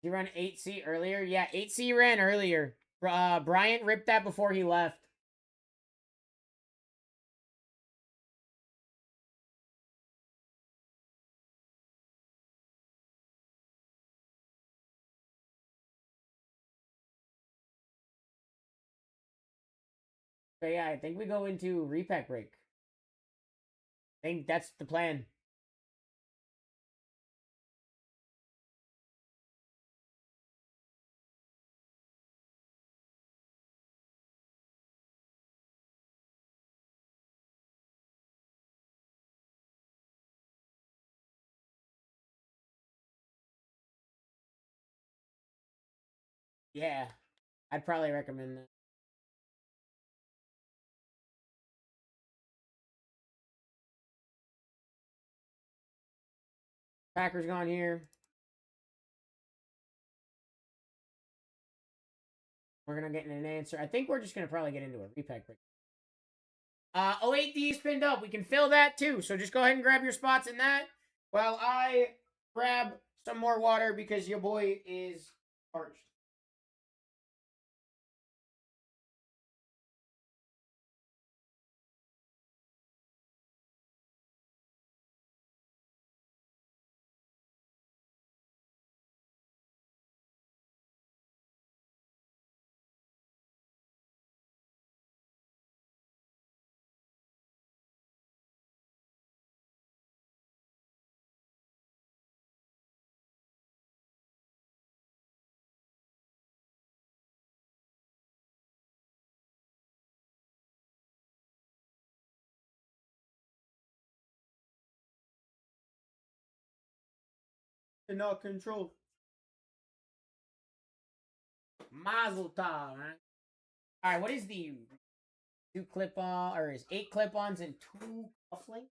Did you run 8C earlier? Yeah, 8C ran earlier. Bryant ripped that before he left. But yeah, I think we go into repack break. I think that's the plan. Yeah, I'd probably recommend that. Packers gone here. We're gonna get an answer. I think we're just gonna probably get into a repack break. 08D is pinned up. We can fill that too. So just go ahead and grab your spots in that while I grab some more water because your boy is parched. Not control. Mazel tov, man. All right, what is the 2 clip-on or is 8 clip-ons and 2 cufflinks?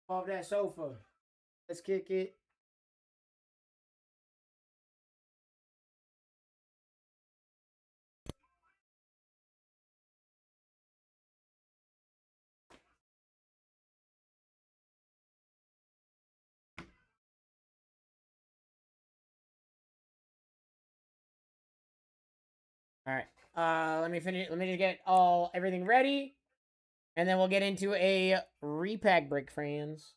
Off that sofa. Let's kick it. All right. Let me finish. Let me just get everything ready, and then we'll get into a repack break, friends.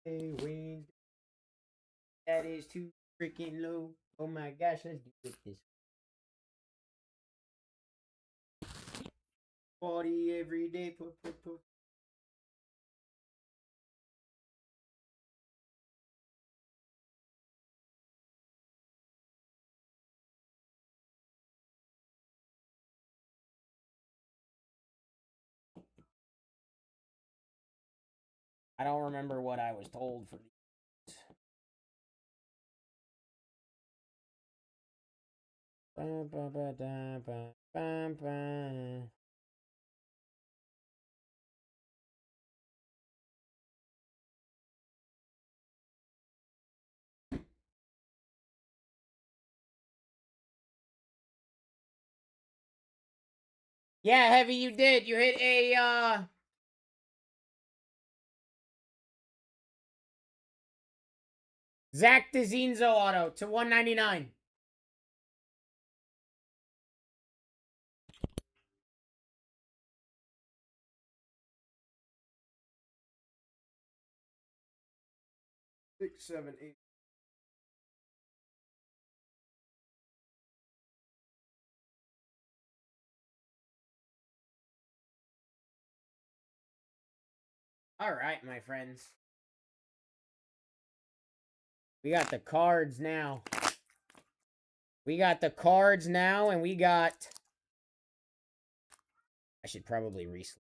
Hey, Wayne. That is too freaking low. Oh my gosh, let's do this. Party every day. Put. I don't remember what I was told for these. Ba, ba, ba, da, ba, ba, ba. Yeah, Heavy, you did. You hit a Zach DeZinzo auto to 199. Six, seven, eight. All right, my friends. We got the cards now. We got the cards now, and we got... I should probably re-sleeve.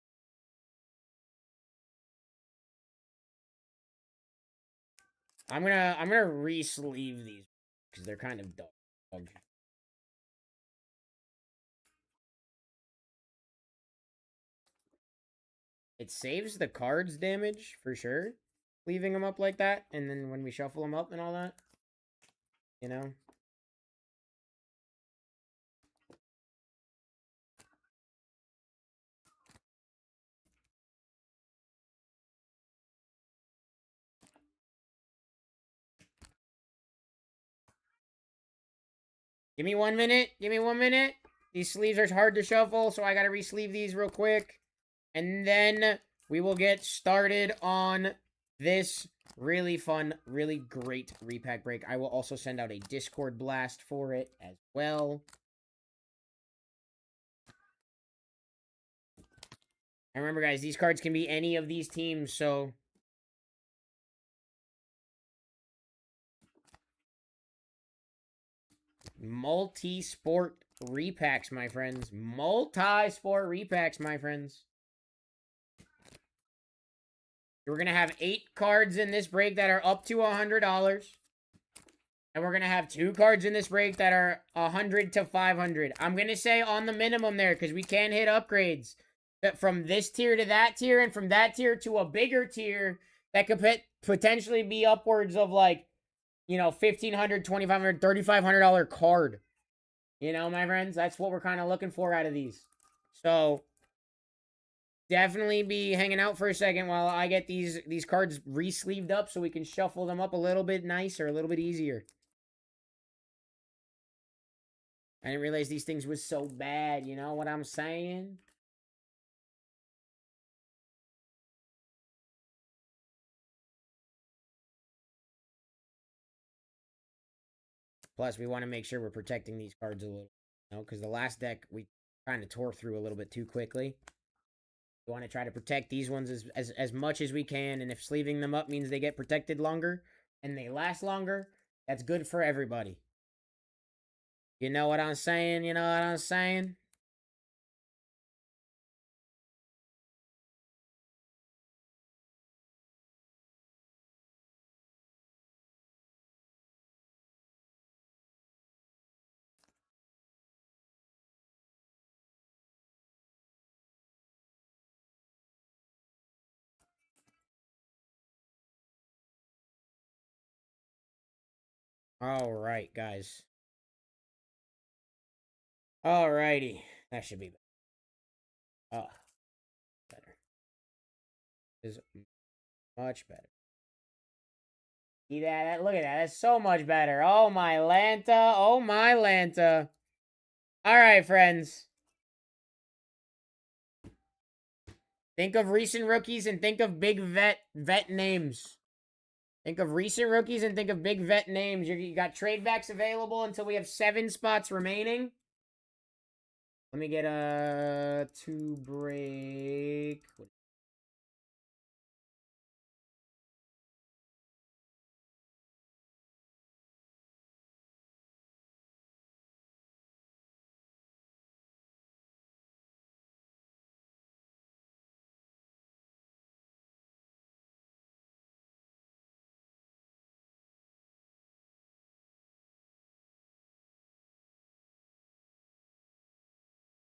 I'm gonna re-sleeve these because they're kind of dog. It saves the cards damage for sure, leaving them up like that, and then when we shuffle them up and all that, you know. Give me 1 minute. Give me 1 minute. These sleeves are hard to shuffle, so I gotta re-sleeve these real quick. And then we will get started on this really fun, really great repack break. I will also send out a Discord blast for it as well. And remember, guys, these cards can be any of these teams, so... Multi-sport repacks, my friends. Multi-sport repacks, my friends. We're going to have 8 cards in this break that are up to $100. And we're going to have 2 cards in this break that are 100 to 500. I'm going to say on the minimum there because we can hit upgrades. From this tier to that tier and from that tier to a bigger tier that could potentially be upwards of like, you know, $1,500, $2,500, $3,500 card. You know, my friends, that's what we're kind of looking for out of these. So, definitely be hanging out for a second while I get these cards re-sleeved up so we can shuffle them up a little bit nicer, a little bit easier. I didn't realize these things was so bad, you know what I'm saying? Plus, we want to make sure we're protecting these cards a little, you know, because the last deck we kind of tore through a little bit too quickly. We want to try to protect these ones as much as we can, and if sleeving them up means they get protected longer and they last longer, that's good for everybody. You know what I'm saying? You know what I'm saying? All right, guys. All righty. That should be better. Oh, better. Is much better. See that? Look at that. That's so much better. Oh, my Lanta. Oh, my Lanta. All right, friends. Think of recent rookies and think of big vet names. Think of recent rookies and think of big vet names. You got trade backs available until we have 7 spots remaining. Let me get a 2 break.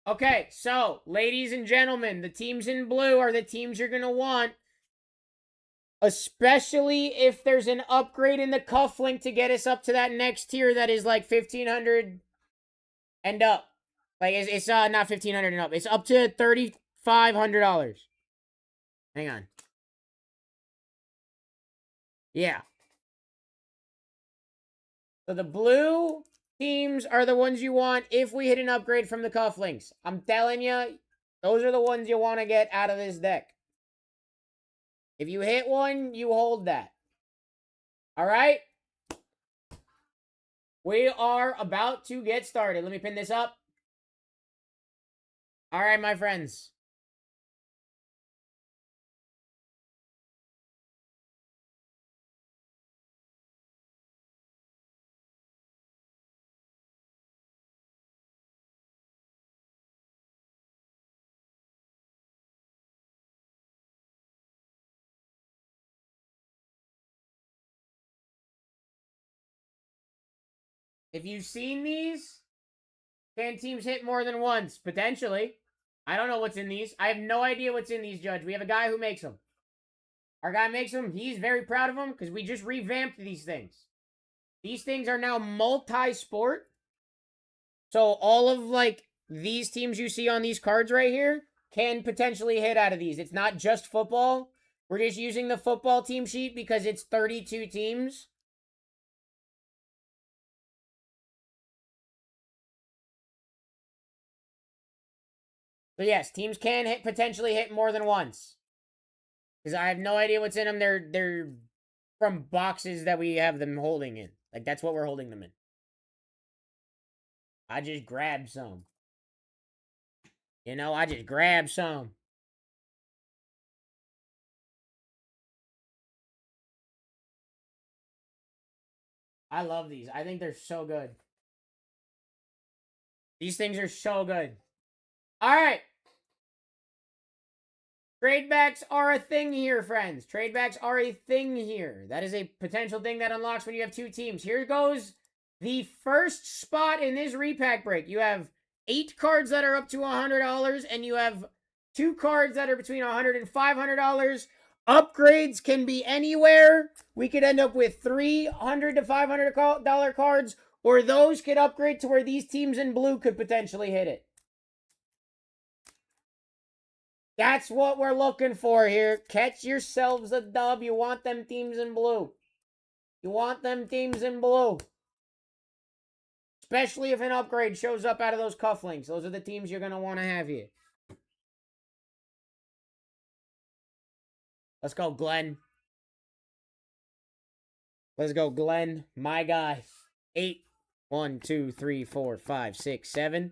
Okay, so, ladies and gentlemen, the teams in blue are the teams you're going to want. Especially if there's an upgrade in the cufflink to get us up to that next tier that is like 1,500 and up. Like, it's not 1,500 and up. It's up to $3,500. Hang on. Yeah. So the blue teams are the ones you want if we hit an upgrade from the cufflinks. I'm telling you, those are the ones you want to get out of this deck. If you hit one, you hold that. All right? We are about to get started. Let me pin this up. All right, my friends. If you've seen these, can teams hit more than once? Potentially. I don't know what's in these. I have no idea what's in these, Judge. We have a guy who makes them. Our guy makes them. He's very proud of them because we just revamped these things. These things are now multi-sport. So all of like these teams you see on these cards right here can potentially hit out of these. It's not just football. We're just using the football team sheet because it's 32 teams. So yes, teams can potentially hit more than once. Because I have no idea what's in them. They're from boxes that we have them holding in. Like that's what we're holding them in. I just grabbed some. You know, I just grabbed some. I love these. I think they're so good. These things are so good. All right. Tradebacks are a thing here, friends. Tradebacks are a thing here. That is a potential thing that unlocks when you have two teams. Here goes the first spot in this repack break. You have 8 cards that are up to $100, and you have 2 cards that are between $100 and $500. Upgrades can be anywhere. We could end up with $300 to $500 cards, or those could upgrade to where these teams in blue could potentially hit it. That's what we're looking for here. Catch yourselves a dub. You want them teams in blue. You want them teams in blue. Especially if an upgrade shows up out of those cufflinks. Those are the teams you're going to want to have here. Let's go, Glenn. Let's go, Glenn. My guy. 8. 1, 2, 3, 4, 5, 6, 7.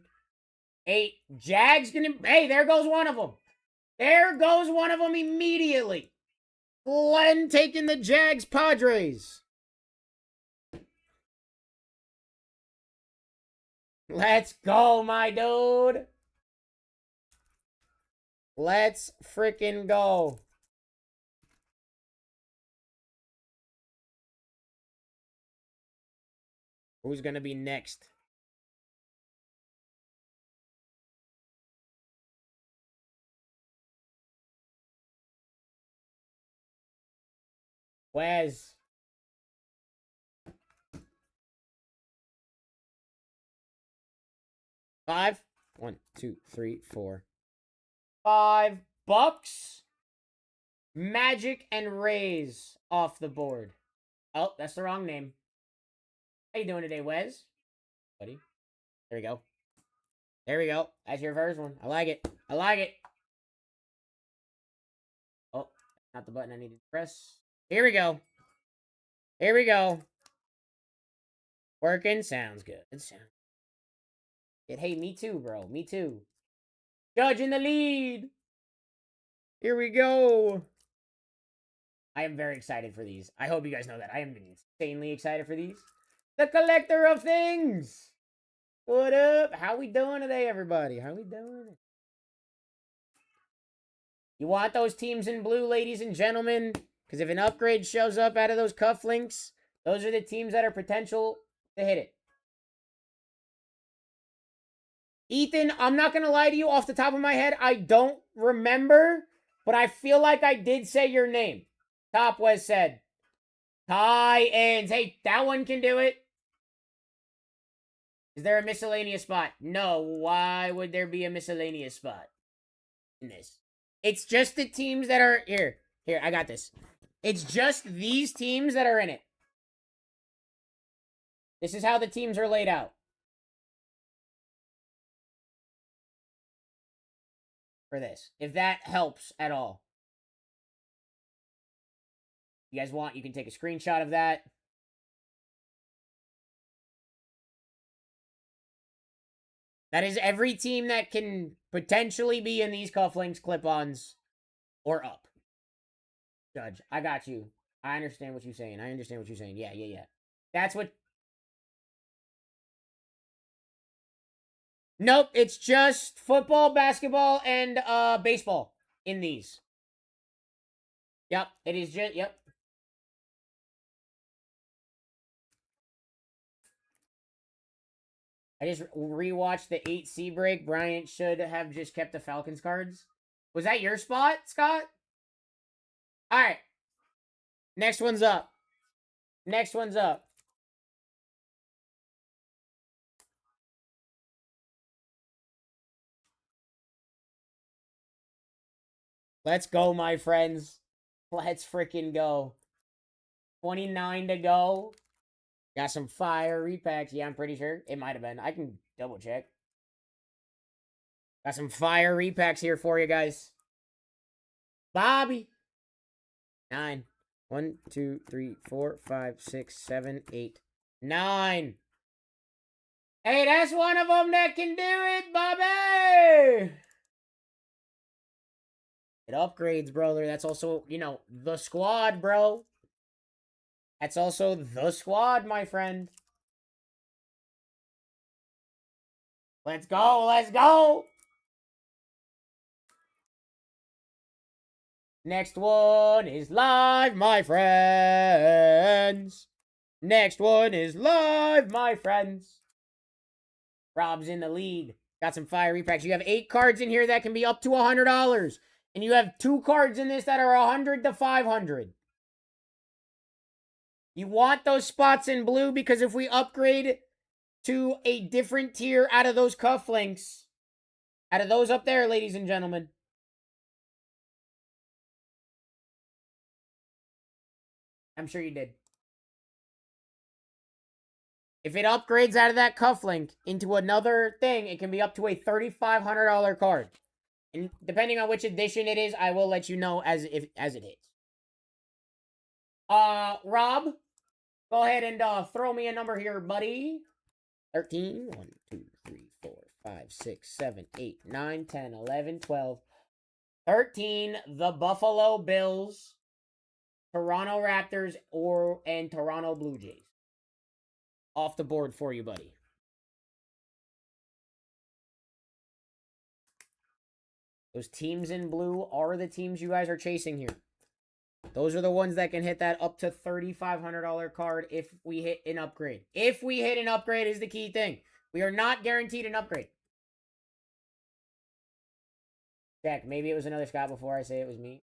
8. Jags going to... Hey, there goes one of them. There goes one of them immediately. Glenn taking the Jags Padres. Let's go, my dude. Let's freaking go. Who's going to be next? Wes. $5. 1, 2, 3, 4. $5. Magic and Rays off the board. Oh, that's the wrong name. How you doing today, Wes? Buddy. There we go. There we go. That's your first one. I like it. I like it. Oh, not the button I needed to press. Here we go. Here we go. Working. Sounds good. Hey, me too, bro. Me too. Judge in the lead. Here we go. I am very excited for these. I hope you guys know that. I am insanely excited for these. The collector of things. What up? How we doing today, everybody? How we doing? You want those teams in blue, ladies and gentlemen? Because if an upgrade shows up out of those cufflinks, those are the teams that are potential to hit it. Ethan, I'm not going to lie to you. Off the top of my head, I don't remember, but I feel like I did say your name. Top West said. Tie-ins. Hey, that one can do it. Is there a miscellaneous spot? No. Why would there be a miscellaneous spot in this? It's just the teams that are... Here, I got this. It's just these teams that are in it. This is how the teams are laid out. For this. If that helps at all. You guys want, you can take a screenshot of that. That is every team that can potentially be in these cufflinks, clip-ons, or up. Judge, I got you. I understand what you're saying. Yeah. That's what... Nope, it's just football, basketball, and baseball in these. Yep, it is just... Yep. I just rewatched the 8C break. Bryant should have just kept the Falcons cards. Was that your spot, Scott? All right. Next one's up. Next one's up. Let's go, my friends. Let's freaking go. 29 to go. Got some fire repacks. Yeah, I'm pretty sure. It might have been. I can double check. Got some fire repacks here for you guys. Bobby. 9. 1, 2, 3, 4, 5, 6, 7, 8, 9. Hey, that's one of them that can do it, Bobby! It upgrades, brother. That's also, you know, the squad, bro. That's also the squad, my friend. Let's go, let's go! Next one is live, my friends. Next one is live, my friends. Rob's in the lead. Got some fire repacks. You have 8 cards in here that can be up to $100. And you have 2 cards in this that are 100 to 500. You want those spots in blue because if we upgrade to a different tier out of those cufflinks, out of those up there, ladies and gentlemen. I'm sure you did. If it upgrades out of that cufflink into another thing, it can be up to a $3,500 card. And depending on which edition it is, I will let you know as it hits. Rob, go ahead and throw me a number here, buddy. 13. 1, 2, 3, 4, 5, 6, 7, 8, 9, 10, 11, 12. 13, the Buffalo Bills, Toronto Raptors, and Toronto Blue Jays. Off the board for you, buddy. Those teams in blue are the teams you guys are chasing here. Those are the ones that can hit that up to $3,500 card if we hit an upgrade. If we hit an upgrade is the key thing. We are not guaranteed an upgrade. Check. Maybe it was another Scott before I say it was me.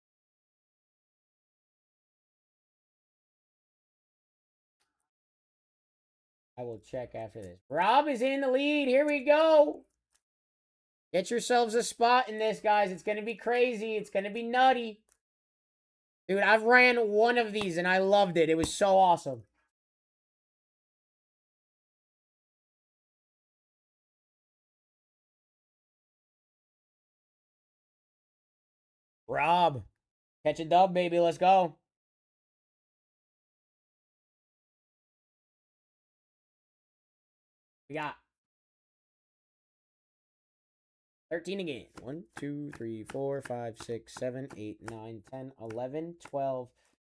I will check after this. Rob is in the lead. Here we go. Get yourselves a spot in this, guys. It's going to be crazy. It's going to be nutty. Dude, I've ran one of these and I loved it. It was so awesome. Rob, catch a dub, baby. Let's go. We got 13 again. 1, 2, 3, 4, 5, 6, 7, 8, 9, 10, 11, 12,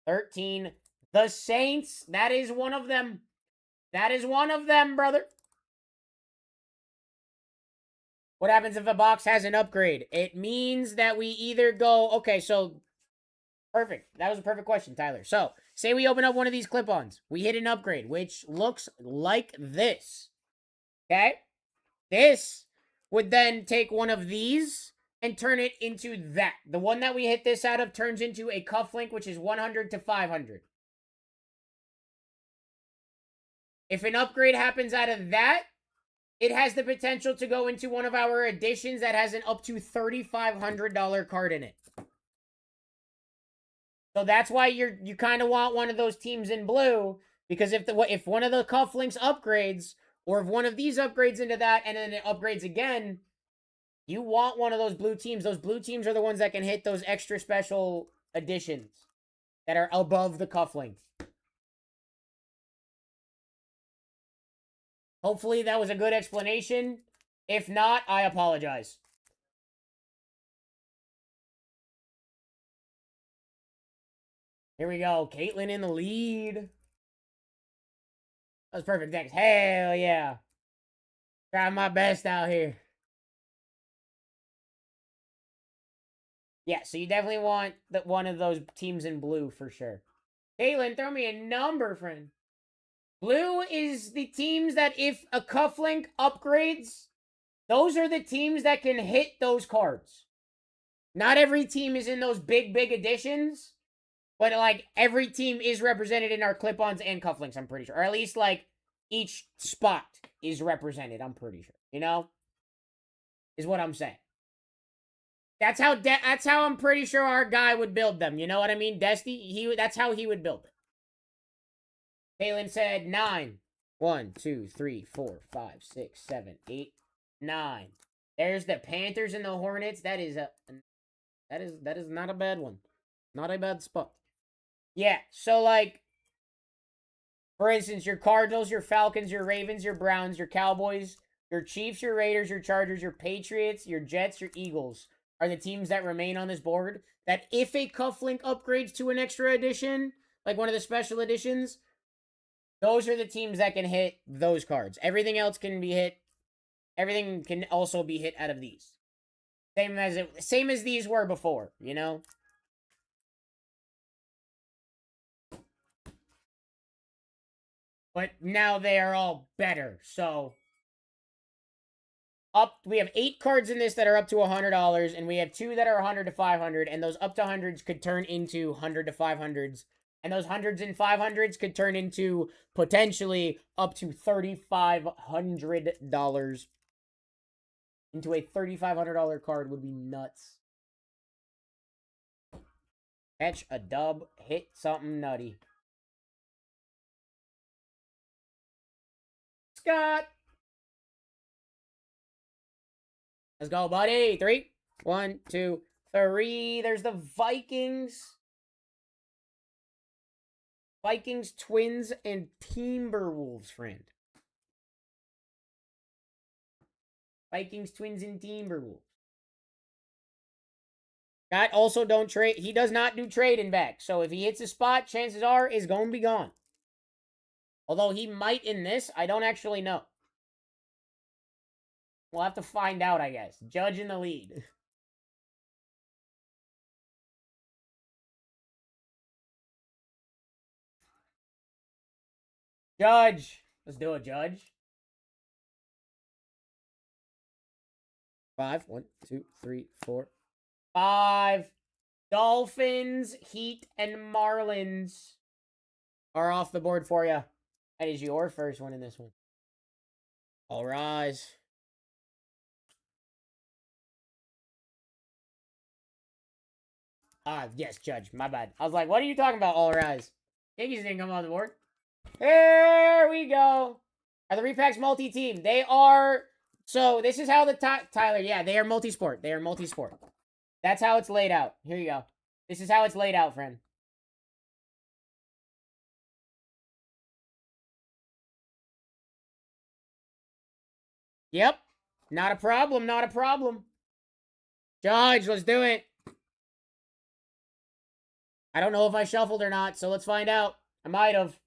13. The Saints. That is one of them. That is one of them, brother. What happens if a box has an upgrade? It means that we either go... Okay, so... Perfect. That was a perfect question, Tyler. So, say we open up one of these clip-ons. We hit an upgrade, which looks like this. Okay? This would then take one of these and turn it into that. The one that we hit this out of turns into a cufflink, which is 100 to 500. If an upgrade happens out of that, it has the potential to go into one of our editions that has an up to $3,500 card in it. So that's why you kind of want one of those teams in blue, Because if one of the cufflinks upgrades, or if one of these upgrades into that and then it upgrades again, you want one of those blue teams. Those blue teams are the ones that can hit those extra special additions that are above the cufflink. Hopefully that was a good explanation. If not, I apologize. Here we go. Caitlin in the lead. That was perfect. Thanks. Hell yeah. Trying my best out here. Yeah, so you definitely want one of those teams in blue for sure. Caitlin, throw me a number, friend. Blue is the teams that if a cufflink upgrades, those are the teams that can hit those cards. Not every team is in those big additions, but like every team is represented in our clip-ons and cufflinks, I'm pretty sure. Or at least like each spot is represented, I'm pretty sure. You know? Is what I'm saying. That's how I'm pretty sure our guy would build them. You know what I mean? Desty, that's how he would build it. Kalen said 9. 1, 2, 3, 4, 5, 6, 7, 8, 9. There's the Panthers and the Hornets. That is not a bad one. Not a bad spot. Yeah, so like for instance, your Cardinals, your Falcons, your Ravens, your Browns, your Cowboys, your Chiefs, your Raiders, your Chargers, your Patriots, your Jets, your Eagles are the teams that remain on this board that if a cufflink upgrades to an extra edition, like one of the special editions, those are the teams that can hit those cards. Everything else can be hit. Everything can also be hit out of these. Same as these were before, you know? But now they are all better, so we have 8 cards in this that are up to $100, and we have 2 that are 100 to 500, and those up to hundreds could turn into 100 to 500s, and those hundreds and 500s could turn into potentially up to $3,500. Into a $3,500 card would be nuts. Catch a dub, hit something nutty. Scott! Let's go, buddy. 3. 1, 2, 3. There's the Vikings. Vikings, Twins, and Timberwolves, friend. Vikings, Twins, and Timberwolves. That also don't trade. He does not do trading back. So if he hits a spot, chances are is going to be gone. Although he might in this. I don't actually know. We'll have to find out, I guess. Judge in the lead. Judge. Let's do it, Judge. 5. 1, 2, 3, 4, 5. Dolphins, Heat, and Marlins are off the board for you. That is your first one in this one. All rise. Yes, Judge. My bad. I was like, what are you talking about, all rise? Yankees didn't come on the board. Here we go. Are the repacks multi-team? They are. So this is how the Tyler. Yeah, they are multi-sport. They are multi-sport. That's how it's laid out. Here you go. This is how it's laid out, friend. Yep. Not a problem. Not a problem. Judge, let's do it. I don't know if I shuffled or not, so let's find out. I might have.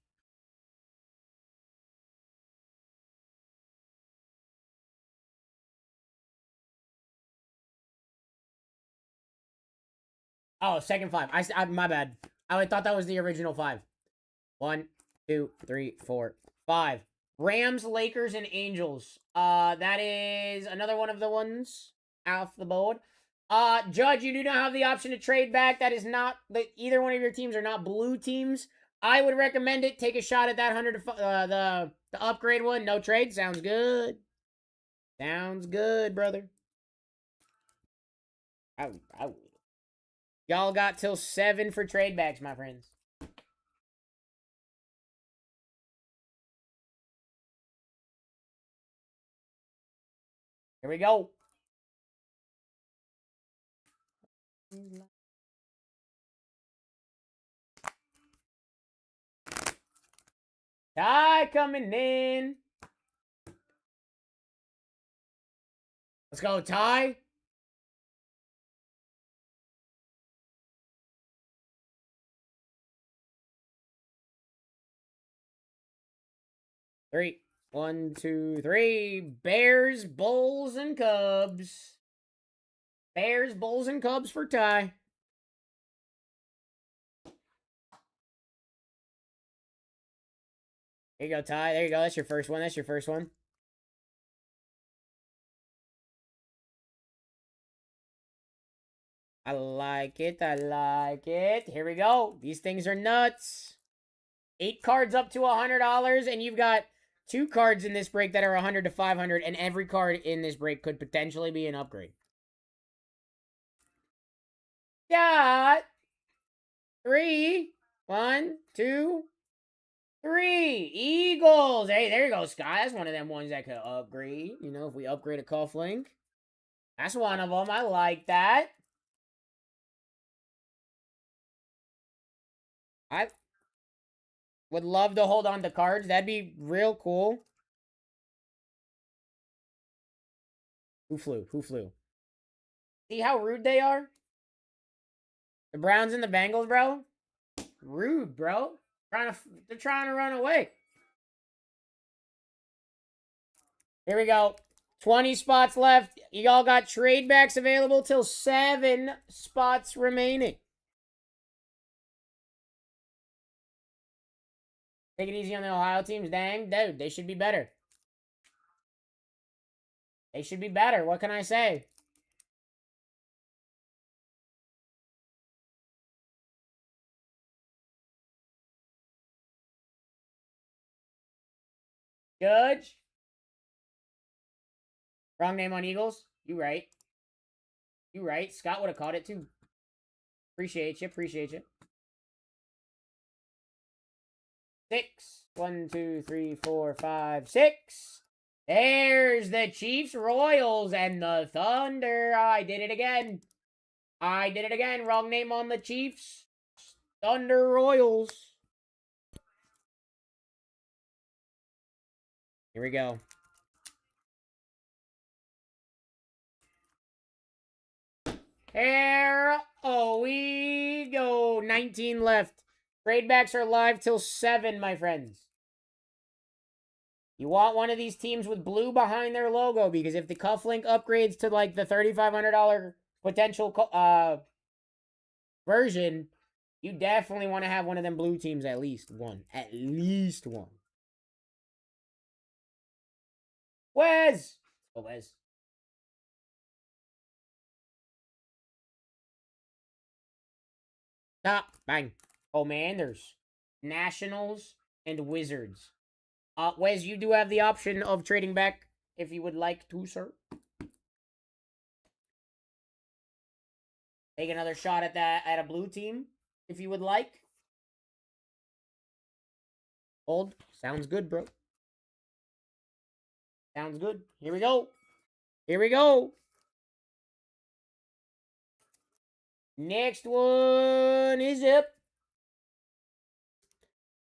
Oh, second 5. My bad. I thought that was the original 5. 1, 2, 3, 4, 5. Rams, Lakers, and Angels. That is another one of the ones off the board. Judge, you do not have the option to trade back. That is not either one of your teams are not blue teams. I would recommend it. Take a shot at that 100 the upgrade one. No trade. Sounds good. Sounds good, brother. Y'all got till 7 for trade backs, my friends. Here we go. Tie coming in. Let's go, Ty. Three. 1, 2, 3. Bears, Bulls, and Cubs. Bears, Bulls, and Cubs for Ty. There you go, Ty. There you go. That's your first one. That's your first one. I like it. I like it. Here we go. These things are nuts. 8 cards up to $100, and you've got 2 cards in this break that are 100 to 500, and every card in this break could potentially be an upgrade. Got 3. 1, 2, 3. Eagles. Hey, there you go, Sky. That's one of them ones that could upgrade. You know, if we upgrade a cufflink. That's one of them. I like that. I would love to hold on to cards. That'd be real cool. Who flew? Who flew? See how rude they are? The Browns and the Bengals, bro. Rude, bro. They're trying to run away. Here we go. 20 spots left. Y'all got trade backs available till 7 spots remaining. Take it easy on the Ohio teams. Dang, dude, they should be better. They should be better. What can I say? Judge. Wrong name on Eagles. You right. You right. Scott would have caught it too. Appreciate you. Appreciate you. 6. 1, 2, 3, 4, 5, 6. There's the Chiefs, Royals, and the Thunder. I did it again. I did it again. Wrong name on the Chiefs. Thunder Royals. Here we go. Here we go. 19 left. Trade backs are live till 7, my friends. You want one of these teams with blue behind their logo, because if the cufflink upgrades to like the $3,500 potential version, you definitely want to have one of them blue teams, at least one. At least one. Wes! Oh, Wes. Stop. Bang. Commanders, Nationals, and Wizards. Wes, you do have the option of trading back if you would like to, sir. Take another shot at that at a blue team if you would like. Hold. Sounds good, bro. Sounds good. Here we go. Here we go. Next one is up.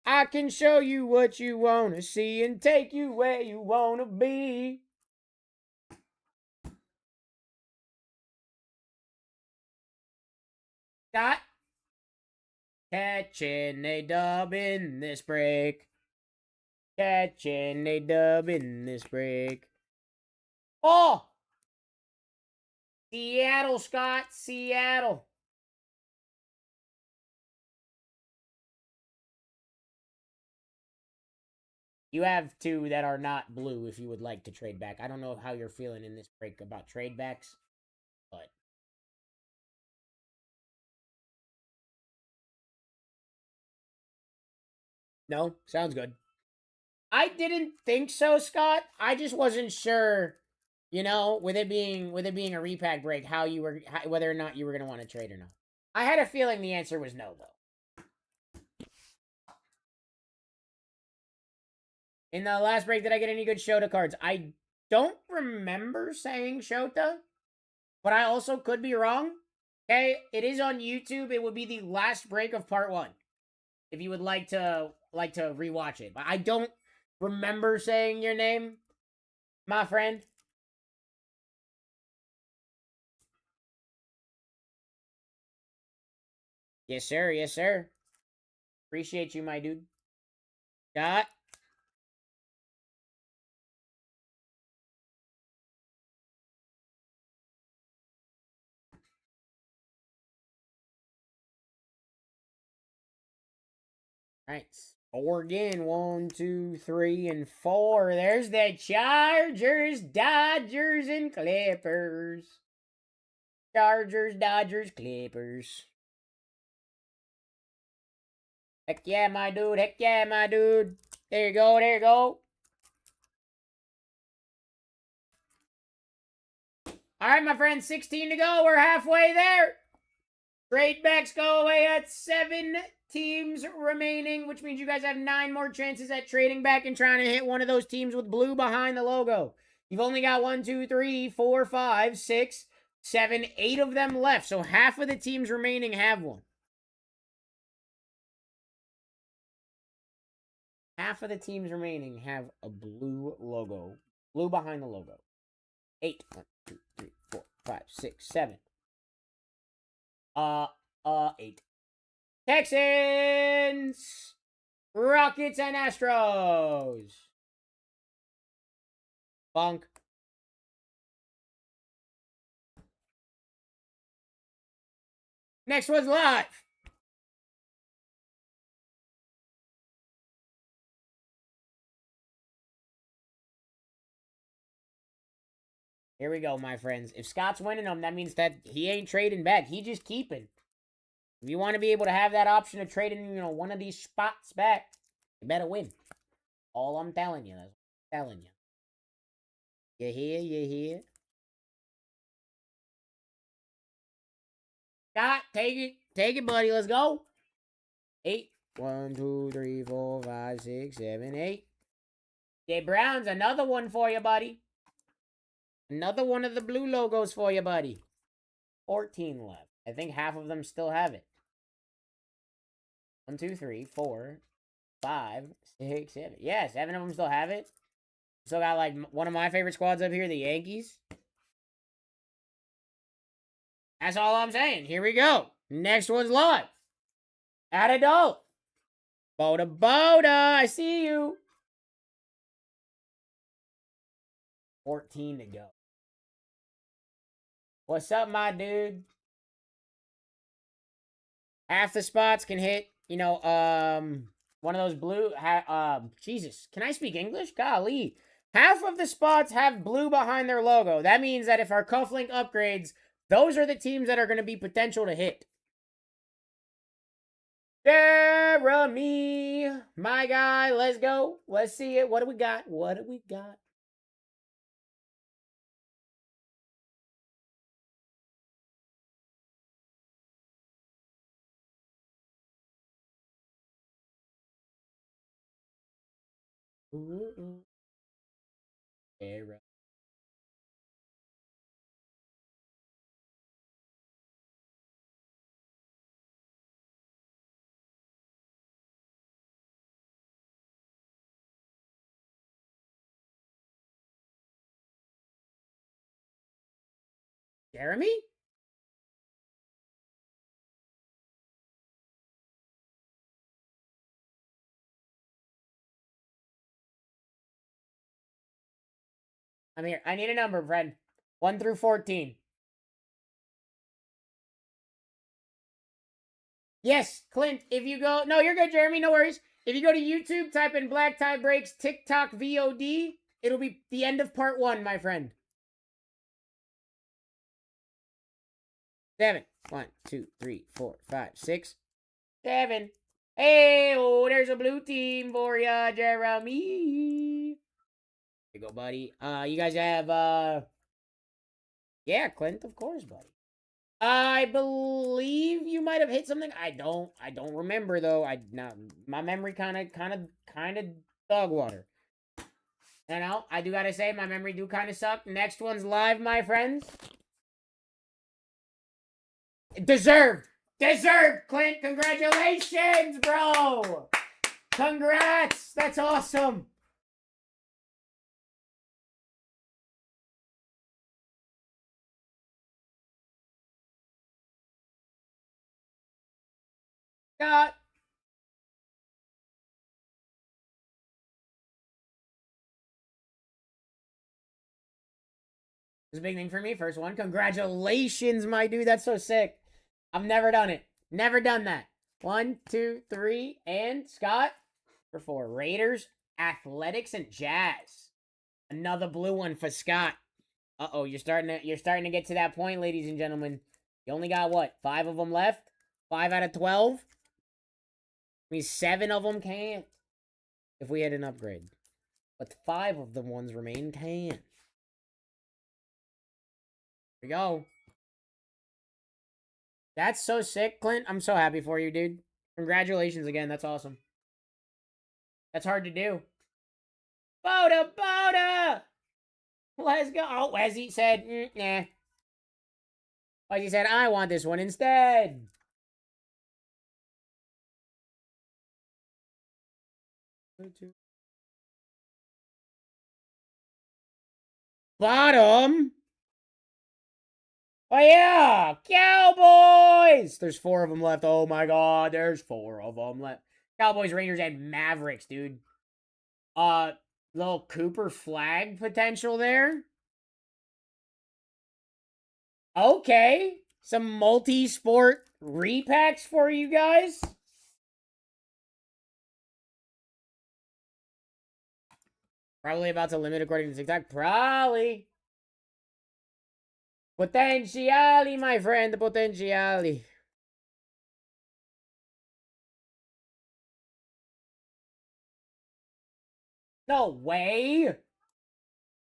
I can show you what you want to see and take you where you want to be. Scott. Catching a dub in this break. Catching a dub in this break. Oh! Seattle, Scott. Seattle. You have 2 that are not blue if you would like to trade back. I don't know how you're feeling in this break about trade backs, but no, sounds good. I didn't think so, Scott. I just wasn't sure, you know, with it being a repack break, whether or not you were going to want to trade or not. I had a feeling the answer was no, though. In the last break, did I get any good Shota cards? I don't remember saying Shota, but I also could be wrong. Okay, it is on YouTube. It would be the last break of part 1. If you would like to rewatch it. But I don't remember saying your name, my friend. Yes, sir. Yes, sir. Appreciate you, my dude. Got. Right. 4 again. 1, 2, 3, and 4. There's the Chargers, Dodgers, and Clippers. Chargers, Dodgers, Clippers. Heck yeah, my dude. Heck yeah, my dude. There you go. There you go. All right, my friend. 16 to go. We're halfway there. Trade backs go away at 7 teams remaining, which means you guys have 9 more chances at trading back and trying to hit one of those teams with blue behind the logo. You've only got 1, 2, 3, 4, 5, 6, 7, 8 of them left. So half of the teams remaining have one. Half of the teams remaining have a blue logo. Blue behind the logo. 8. 1, 2, 3, 4, 5, 6, 7. 8. Texans, Rockets, and Astros. Bunk. Next one's live. Here we go, my friends. If Scott's winning them, that means that he ain't trading back. He just keeping. If you want to be able to have that option of trading, one of these spots back, you better win. All I'm telling you. That's what I'm telling you. You hear? You hear? Scott, take it. Take it, buddy. Let's go. 8. 1, 2, 3, 4, 5, 6, 7, 8. Jay Brown's another one for you, buddy. Another one of the blue logos for you, buddy. 14 left. I think half of them still have it. 1, 2, 3, 4, 5, 6, 7. Yeah, 7 of them still have it. Still got like one of my favorite squads up here, the Yankees. That's all I'm saying. Here we go. Next one's live. At adult. Boda, I see you. 14 to go. What's up, my dude? Half the spots can hit, one of those blue. Jesus, can I speak English? Golly. Half of the spots have blue behind their logo. That means that if our cufflink upgrades, those are the teams that are going to be potential to hit. Jeremy, my guy, let's go. Let's see it. What do we got? What do we got? Ooh. Jeremy. Jeremy? I'm here. I need a number, friend. 1 through 14. Yes, Clint, if you go... No, you're good, Jeremy. No worries. If you go to YouTube, type in BlackTie Breaks TikTok VOD, it'll be the end of part 1, my friend. 7. 1, 2, 3, 4, 5, 6, 7. Hey, oh, there's a blue team for ya, Jeremy. Here you go, buddy. You guys have, yeah, Clint, of course, buddy. I believe you might have hit something. I don't remember though. My memory kind of dog water. I know. I do gotta say, my memory do kind of suck. Next one's live, my friends. Deserved. Deserved, Clint. Congratulations, bro. Congrats. That's awesome. Got. This is a big thing for me. First one. Congratulations, my dude. That's so sick. I've never done it. Never done that. 1, 2, 3, and Scott for 4. Raiders, Athletics, and Jazz. Another blue one for Scott. Uh-oh, you're starting to get to that point, ladies and gentlemen. You only got what? 5 of them left? 5 out of 12? I mean, 7 of them can't. If we had an upgrade. But 5 of the ones remain can. Here we go. That's so sick, Clint. I'm so happy for you, dude. Congratulations again. That's awesome. That's hard to do. Boda, Boda! Let's go. Oh, as he said, nah. As he said, I want this one instead. Bottom. Oh, yeah. Cowboys. There's 4 of them left. Oh, my God. There's 4 of them left. Cowboys, Rangers, and Mavericks, dude. Little Cooper flag potential there. Okay. Some multi-sport repacks for you guys. Probably about to limit according to TikTok. Probably. Potentiali, my friend. Potentiali. No way.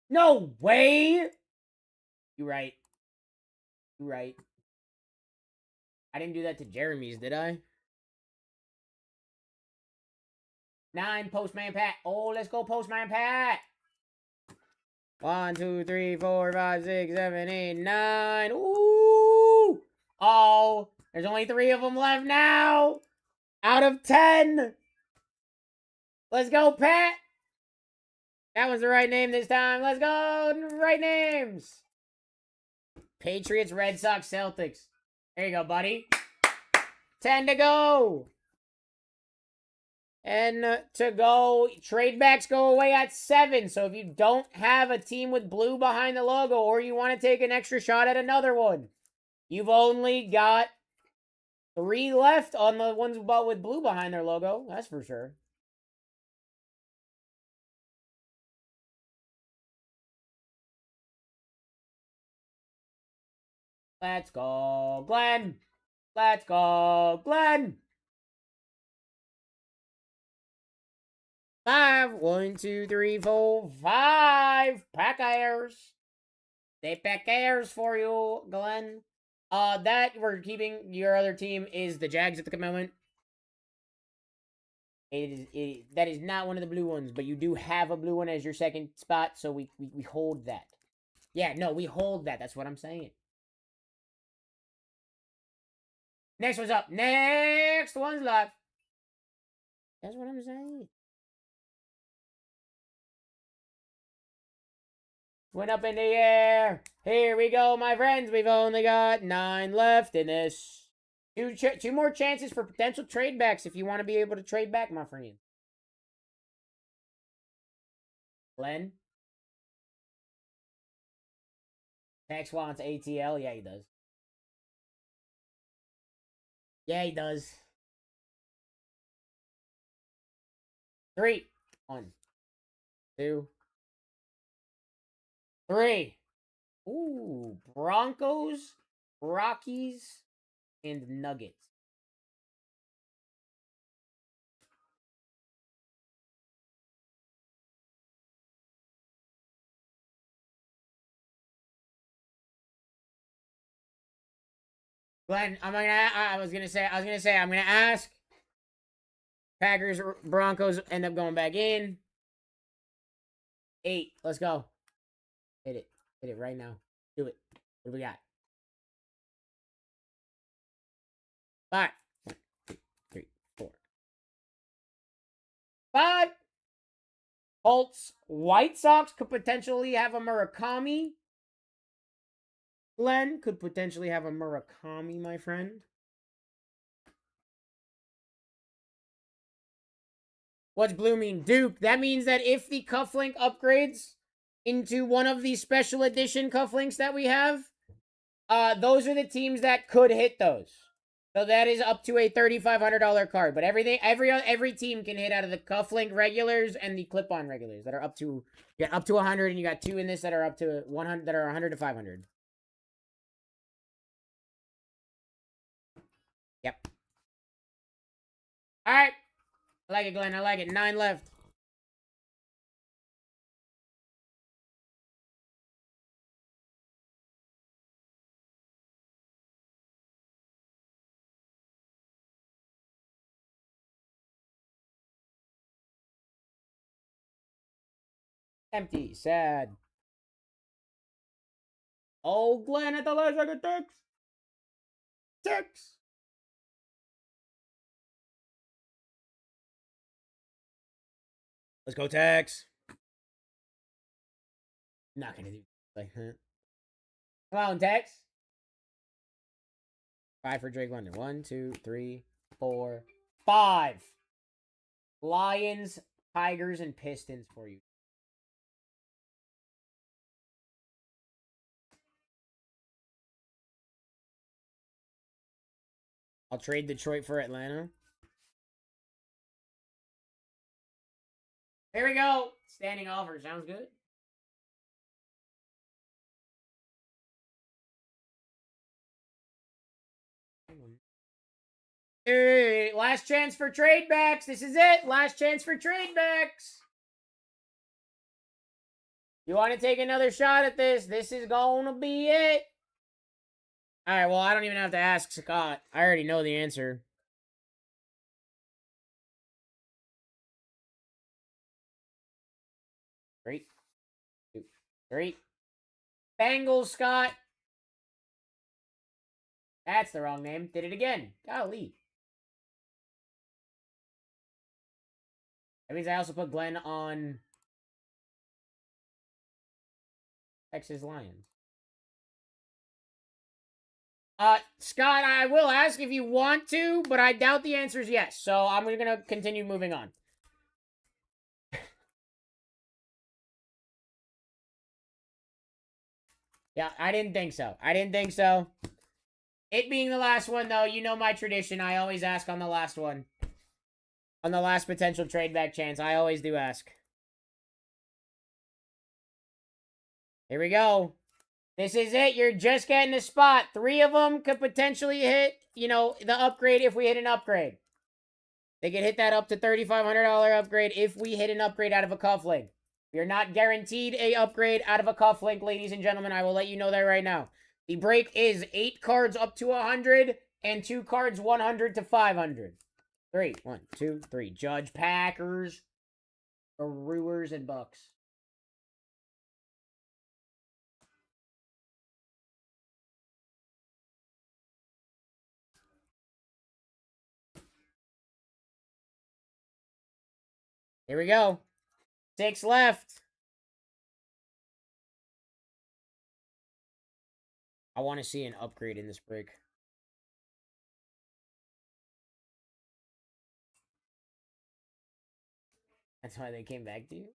No way. You're right. You're right. I didn't do that to Jeremy's, did I? 9, Postman Pat. Oh, let's go, Postman Pat. 1, 2, 3, 4, 5, 6, 7, 8, 9. Ooh. Oh, there's only 3 of them left now. Out of 10. Let's go, Pat. That was the right name this time. Let's go. Right names. Patriots, Red Sox, Celtics. There you go, buddy. 10 to go. And to go, trade backs go away at 7. So if you don't have a team with blue behind the logo, or you want to take an extra shot at another one, you've only got 3 left on the ones with blue behind their logo. That's for sure. Let's go, Glenn. Let's go, Glenn. 5. 1, 2, 3, 4, 5 Packers. They Packers for you, Glenn. That we're keeping. Your other team is the Jags at the moment. That is not one of the blue ones, but you do have a blue one as your second spot, so we hold that. Yeah, no, we hold that. That's what I'm saying. Next one's up. Next one's live. That's what I'm saying. Went up in the air. Here we go, my friends. We've only got 9 left in this. 2 more chances for potential trade backs if you want to be able to trade back, my friend. Glenn? Tex wants ATL. Yeah, he does. Yeah, he does. 3. 1, 2, 3. Ooh, Broncos, Rockies, and Nuggets. Glenn, I'm gonna ask. Packers, Broncos end up going back in. 8. Let's go. Hit it. Hit it right now. Do it. What do we got? 5. 1, 2, 3, 4. 5. Colts. White Sox could potentially have a Murakami. Glenn could potentially have a Murakami, my friend. What's blue mean? Duke. That means that if the cufflink upgrades into one of these special edition cufflinks that we have, those are the teams that could hit those. So that is up to a $3,500 card. But every team can hit out of the cufflink regulars and the clip-on regulars that are up to, you got up to 100, and you got 2 in this that are up to 100, that are 100 to 500. Yep. All right. I like it, Glenn. I like it. 9 left. Empty. Sad. Oh, Glenn at the last second. 6. 6. Let's go, Tex. Not gonna do like that. Come on, Tex. 5 for Drake London. 1, 2, 3, 4, 5. Lions, Tigers, and Pistons for you. I'll trade Detroit for Atlanta. Here we go. Standing offer. Sounds good. Hey, last chance for trade backs. This is it. Last chance for trade backs. You want to take another shot at this? This is going to be it. All right, well, I don't even have to ask Scott. I already know the answer. Three, 2, 3. Bengals, Scott. That's the wrong name. Did it again. Golly. That means I also put Glenn on Texas Lions. Scott, I will ask if you want to, but I doubt the answer is yes. So I'm going to continue moving on. Yeah, I didn't think so. I didn't think so. It being the last one, though, you know my tradition. I always ask on the last one. On the last potential trade back chance. I always do ask. Here we go. This is it. You're just getting a spot. 3 of them could potentially hit, you know, the upgrade if we hit an upgrade. They could hit that up to $3,500 upgrade if we hit an upgrade out of a cufflink. You're not guaranteed a upgrade out of a cufflink, ladies and gentlemen. I will let you know that right now. The break is 8 cards up to 100 and 2 cards 100 to 500. 3. 1, 2, 3. Judge, Packers, Brewers, and Bucks. Here we go. 6 left. I want to see an upgrade in this break. That's why they came back to you.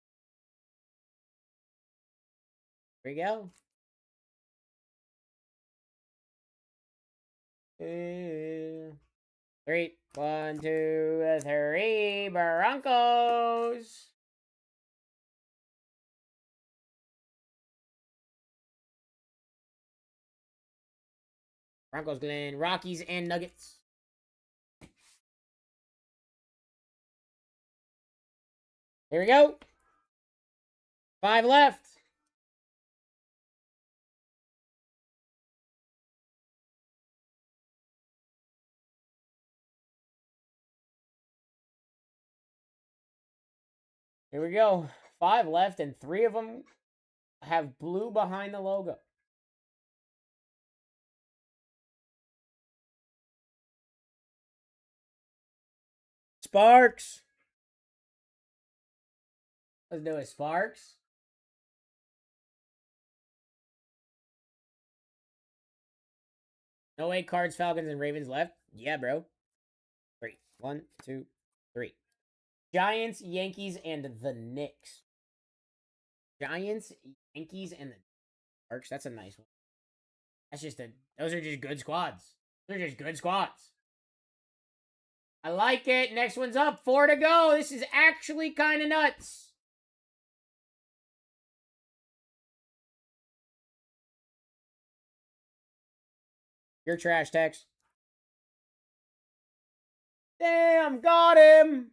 Here we go. 3. 1, 2, 3. Broncos. Broncos, Glenn. Rockies and Nuggets. Here we go. 5 left. Here we go. 5 left, and 3 of them have blue behind the logo. Sparks. Let's do it, Sparks. No 8 cards, Falcons, and Ravens left. Yeah, bro. 3. 1, 2, 3. Giants, Yankees, and the Knicks. Giants, Yankees, and the Sparks. That's a nice one. That's just a. Those are just good squads. They're just good squads. I like it. Next one's up. 4 to go. This is actually kind of nuts. You're trash, Tex. Damn, got him.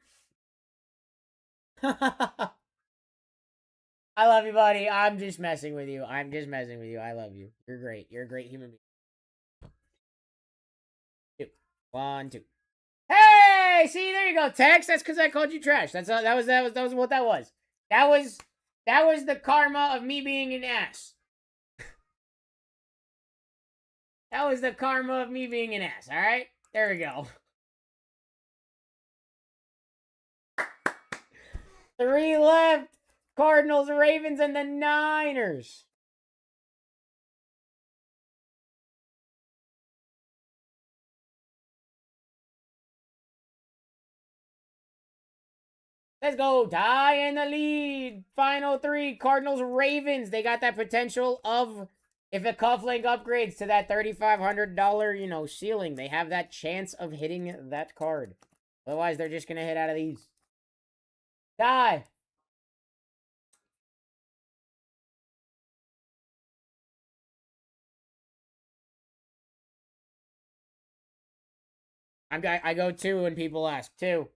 I love you, buddy. I'm just messing with you. I'm just messing with you. I love you. You're great. You're a great human being. 2. 1, 2. Hey, see, there you go, Tex. That's because I called you trash. That was what that was. That was the karma of me being an ass. That was the karma of me being an ass. All right, there we go. 3 left. Cardinals, Ravens, and the Niners. Let's go. Tie in the lead. Final 3. Cardinals, Ravens. They got that potential of, if a cufflink upgrades to that $3,500, ceiling, they have that chance of hitting that card. Otherwise, they're just going to hit out of these. Die. I go 2 when people ask. 2.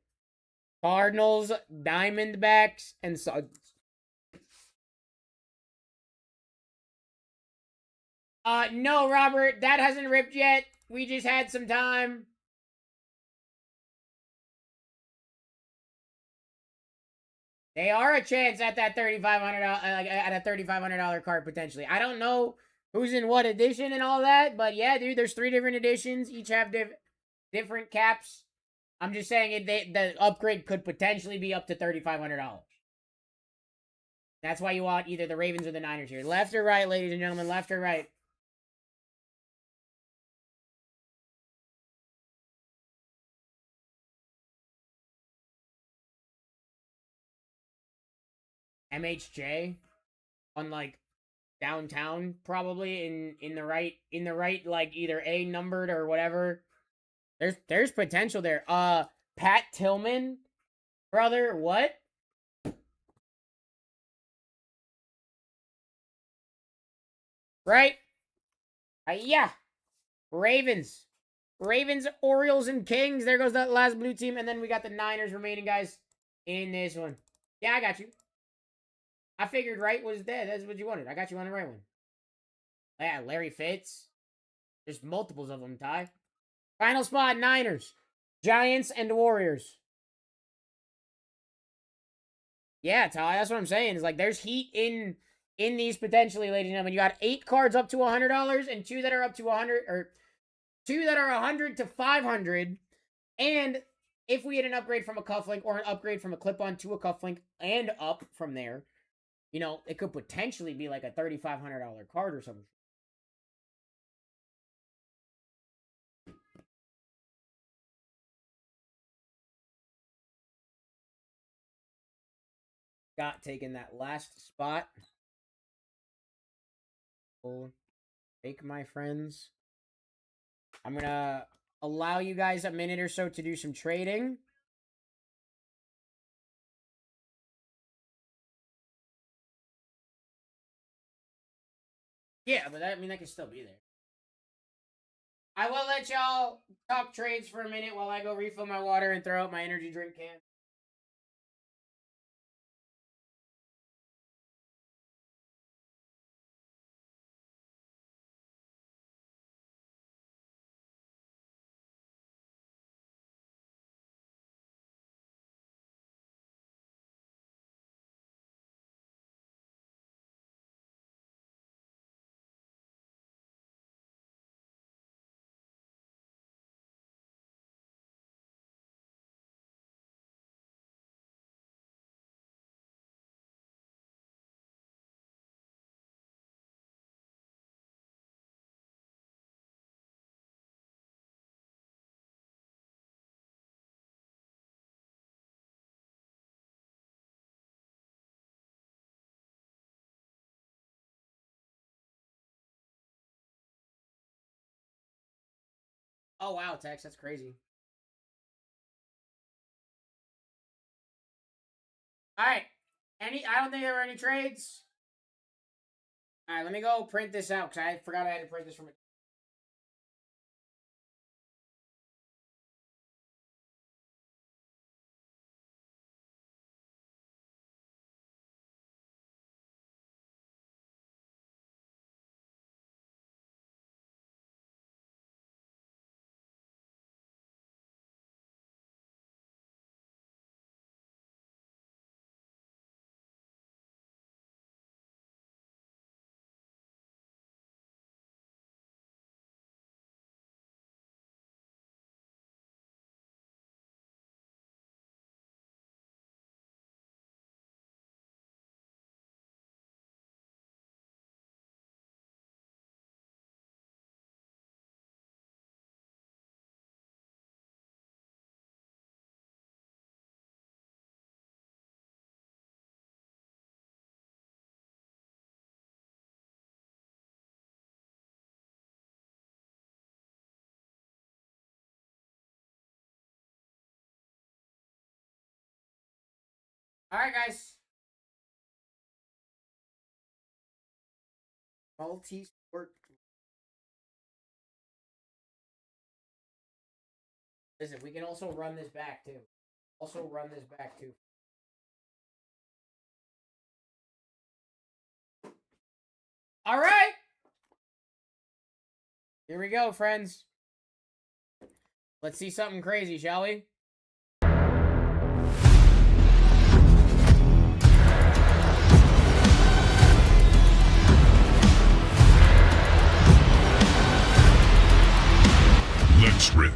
Cardinals, Diamondbacks, and Suns. No, Robert, that hasn't ripped yet. We just had some time. They are a chance at that $3,500 card potentially. I don't know who's in what edition and all that, but yeah, dude, there's 3 different editions. Each have different caps. I'm just saying the upgrade could potentially be up to $3,500. That's why you want either the Ravens or the Niners here. Left or right, ladies and gentlemen, left or right. MHJ on like downtown, probably in the right like either A numbered or whatever. There's potential there. Pat Tillman, brother, what? Right? Yeah. Ravens. Ravens, Orioles, and Kings. There goes that last blue team. And then we got the Niners remaining, guys, in this one. Yeah, I got you. I figured right was dead. That's what you wanted. I got you on the right one. Yeah, Larry Fitz. There's multiples of them, Ty. Final spot, Niners. Giants and Warriors. Yeah, Ty, that's what I'm saying. It's like there's heat in these potentially, ladies and gentlemen. You got 8 cards up to $100 and 2 that are up to 100, or 2 that are 100 to 500. And if we get an upgrade from a cufflink or an upgrade from a clip-on to a cufflink and up from there, it could potentially be like a $3,500 card or something. Got taking that last spot. Take my friends. I'm going to allow you guys a minute or so to do some trading. Yeah, but that can still be there. I will let y'all talk trades for a minute while I go refill my water and throw out my energy drink can. Oh, wow, Tex. That's crazy. All right. I don't think there were any trades. All right, let me go print this out because I forgot I had to print this from it. All right, guys. Multi-sport. Listen, we can also run this back, too. Also run this back, too. All right. Here we go, friends. Let's see something crazy, shall we? Let's rip.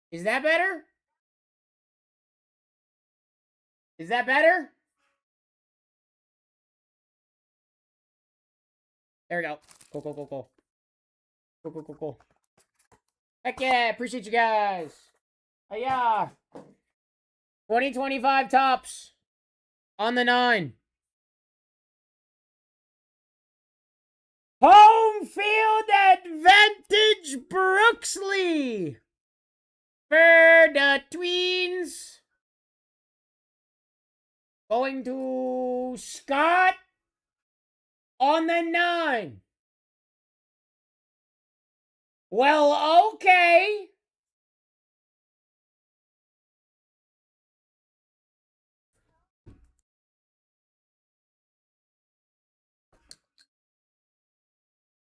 Is that better? Is that better? There we go. Cool, cool, cool, cool. Cool, cool, cool, cool. Heck yeah, appreciate you guys. Yeah. 2025 tops on the 9. Home field advantage, Brooksley. For the Tweens. Going to Scott on the 9. Well, okay.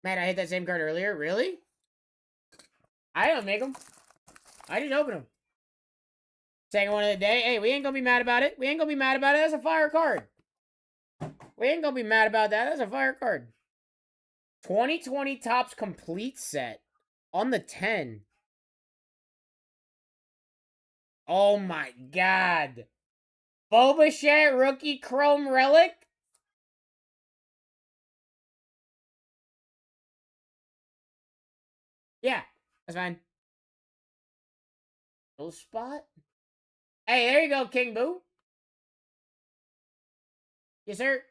Man, I hit that same card earlier. Really? I didn't make them. I didn't open them. Second one of the day. Hey, we ain't gonna be mad about it. We ain't gonna be mad about it. That's a fire card. We ain't gonna be mad about that. That's a fire card. 2020 Topps complete set on the 10. Oh my god. Boba Fett rookie chrome relic. Yeah, that's fine. Little spot. Hey, there you go, King Boo. Yes, sir.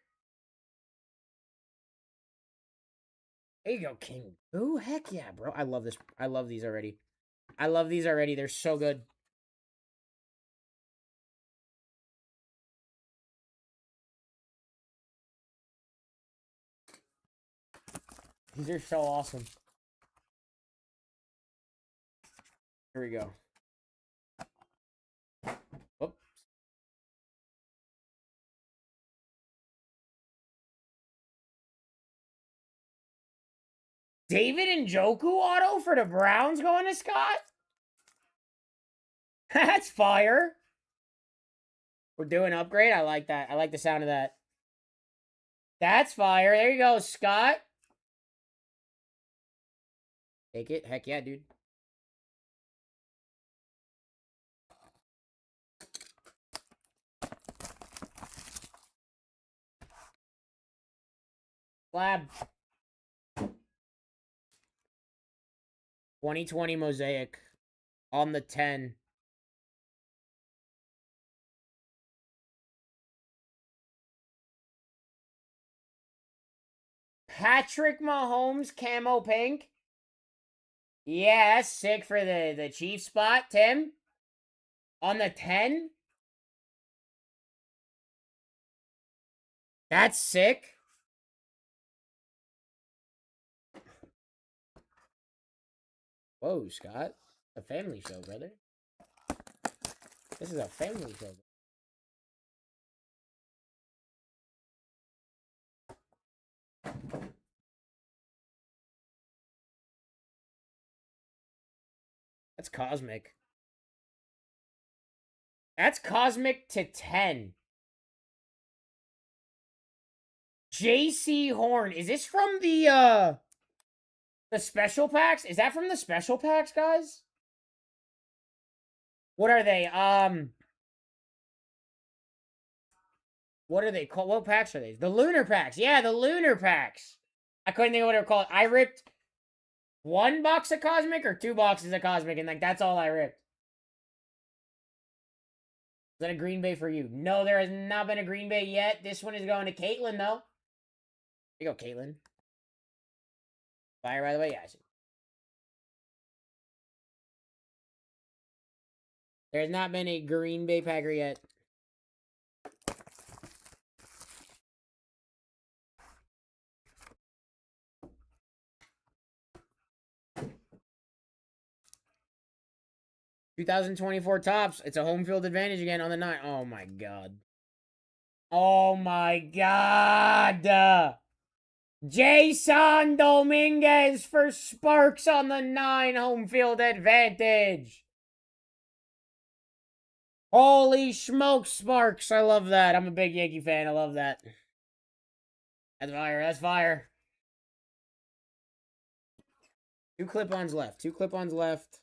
There you go, King Boo. Heck yeah, bro. I love this. I love these already. I love these already. They're so good. These are so awesome. Here we go. Whoops. David Njoku auto for the Browns going to Scott? That's fire. We're doing upgrade. I like that. I like the sound of that. That's fire. There you go, Scott. Take it. Heck yeah, dude. Slab. 2020 Mosaic on the 10. Patrick Mahomes camo pink. Yeah, that's sick for the Chief spot, Tim. On the 10. That's sick. Whoa, Scott. A family show, brother. This is a family show. That's cosmic. That's cosmic to 10. JC Horn. Is this from the special packs? Is that from the special packs, guys? What are they? What are they called? What packs are these? The lunar packs. Yeah, the lunar packs. I couldn't think of what they were called. I ripped 1 box of cosmic or 2 boxes of cosmic, and like that's all I ripped. Is that a Green Bay for you? No, there has not been a Green Bay yet. This one is going to Caitlin, though. Here you go, Caitlin. Fire, by the way. Yeah, I see. There's not been a Green Bay packer yet. $2024 tops. It's a home field advantage again on the 9. Oh my god. Oh my god. Jason Dominguez for Sparks on the 9 home field advantage. Holy smokes, Sparks. I love that. I'm a big Yankee fan. I love that. That's fire. That's fire. 2 clip-ons left. 2 clip-ons left.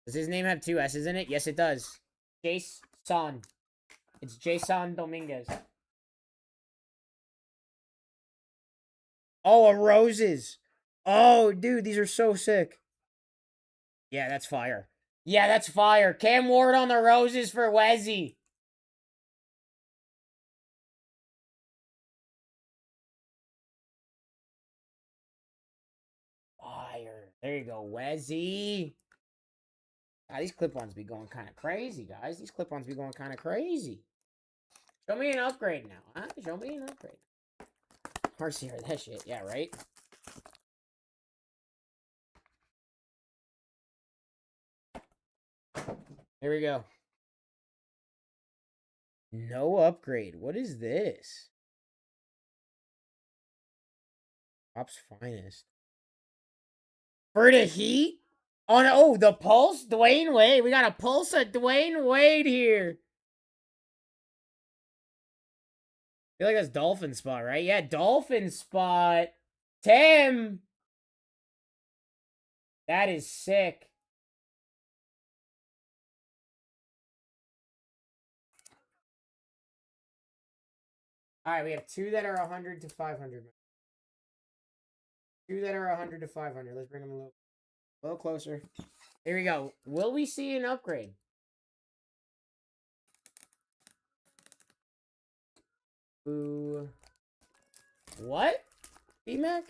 Does his name have 2 S's in it? Yes, it does. Jason. It's Jason Dominguez. Oh, a roses. Oh, dude, these are so sick. Yeah, that's fire. Yeah, that's fire. Cam Ward on the roses for Wezzy. Fire. There you go, Wezzy. Ah, these clip-ons be going kind of crazy, guys. These clip-ons be going kind of crazy. Show me an upgrade now, huh? Show me an upgrade. RC heard that shit. Yeah, right? Here we go. No upgrade. What is this? Pop's finest. For the Heat? Oh, the Pulse? Dwayne Wade. We got a Pulse of Dwayne Wade here. I feel like that's Dolphin spot, right? Yeah, Dolphin spot. Tim. That is sick. All right, we have 2 that are 100 to 500. 2 that are 100 to 500. Let's bring them a little closer. Here we go. Will we see an upgrade? Ooh. What? B-Mac?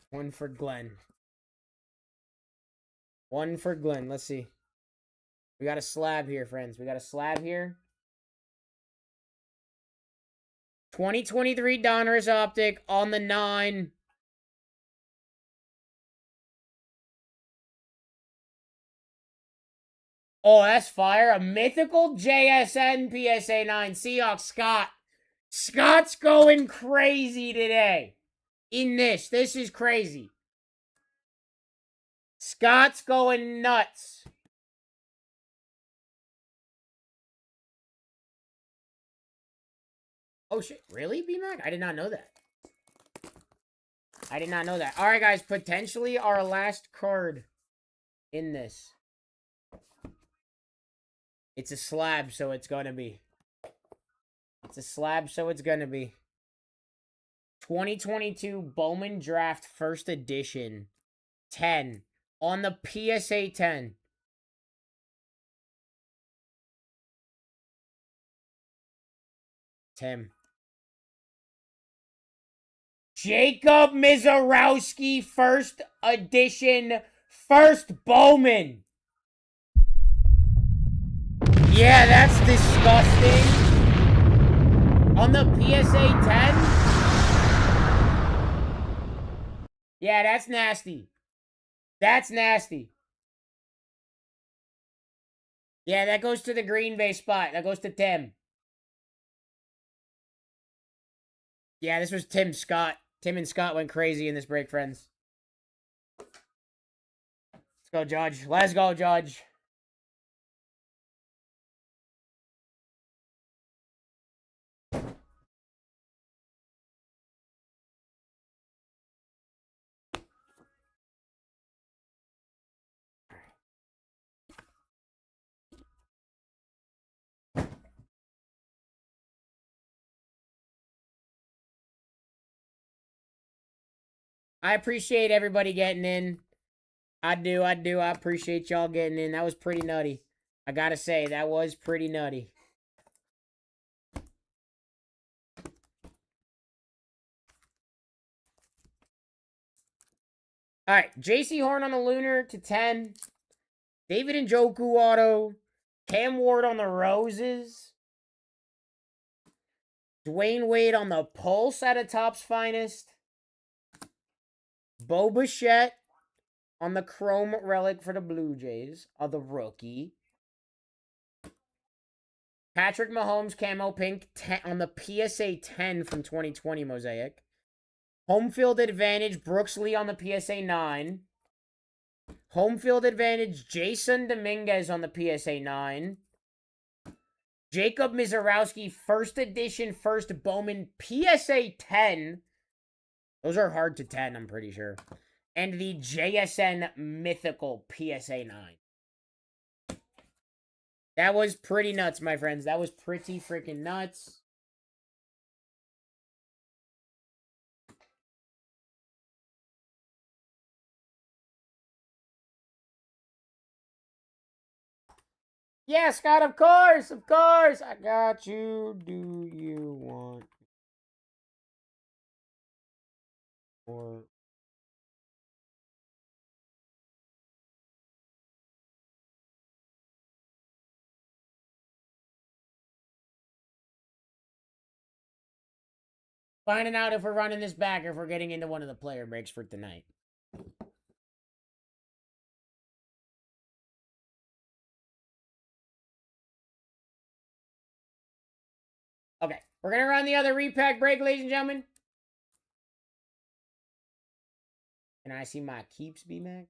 1 for Glenn. 1 for Glenn. Let's see. We got a slab here, friends. We got a slab here. 2023 Donruss Optic on the 9. Oh, that's fire. A mythical JSN PSA 9 Seahawks Scott. Scott's going crazy today. In this. This is crazy. Scott's going nuts. Oh, shit. Really, B-Mac? I did not know that. I did not know that. All right, guys. Potentially our last card in this. It's a slab, so it's going to be. It's a slab, so it's going to be. 2022 Bowman Draft First Edition. 10. On the PSA 10. Tim. Jacob Mizorowski, First Edition, First Bowman. Yeah, that's disgusting. On the PSA 10? Yeah, that's nasty. That's nasty. Yeah, that goes to the Green Bay spot. That goes to Tim. Yeah, this was Tim Scott. Tim and Scott went crazy in this break, friends. Let's go, Judge. Let's go, Judge. I appreciate everybody getting in. I do. I appreciate y'all getting in. That was pretty nutty. I gotta say, that was pretty nutty. All right, J.C. Horn on the Lunar to 10. David Njoku auto. Cam Ward on the Roses. Dwayne Wade on the Pulse at a Topps Finest. Bo Bichette on the Chrome Relic for the Blue Jays. Of the rookie. Patrick Mahomes Camo Pink on the PSA 10 from 2020 Mosaic. Home Field Advantage Brooks Lee on the PSA 9. Home Field Advantage Jason Dominguez on the PSA 9. Jacob Mizorowski First Edition First Bowman PSA 10. Those are hard to 10, I'm pretty sure. And the JSN Mythical PSA 9. That was pretty nuts, my friends. That was pretty freaking nuts. Yeah, Scott, of course, of course. I got you. Do you want or finding out if we're running this back or if we're getting into one of the player breaks for tonight. Okay, we're going to run the other repack break, ladies and gentlemen. Can I see my keeps, B-Mac?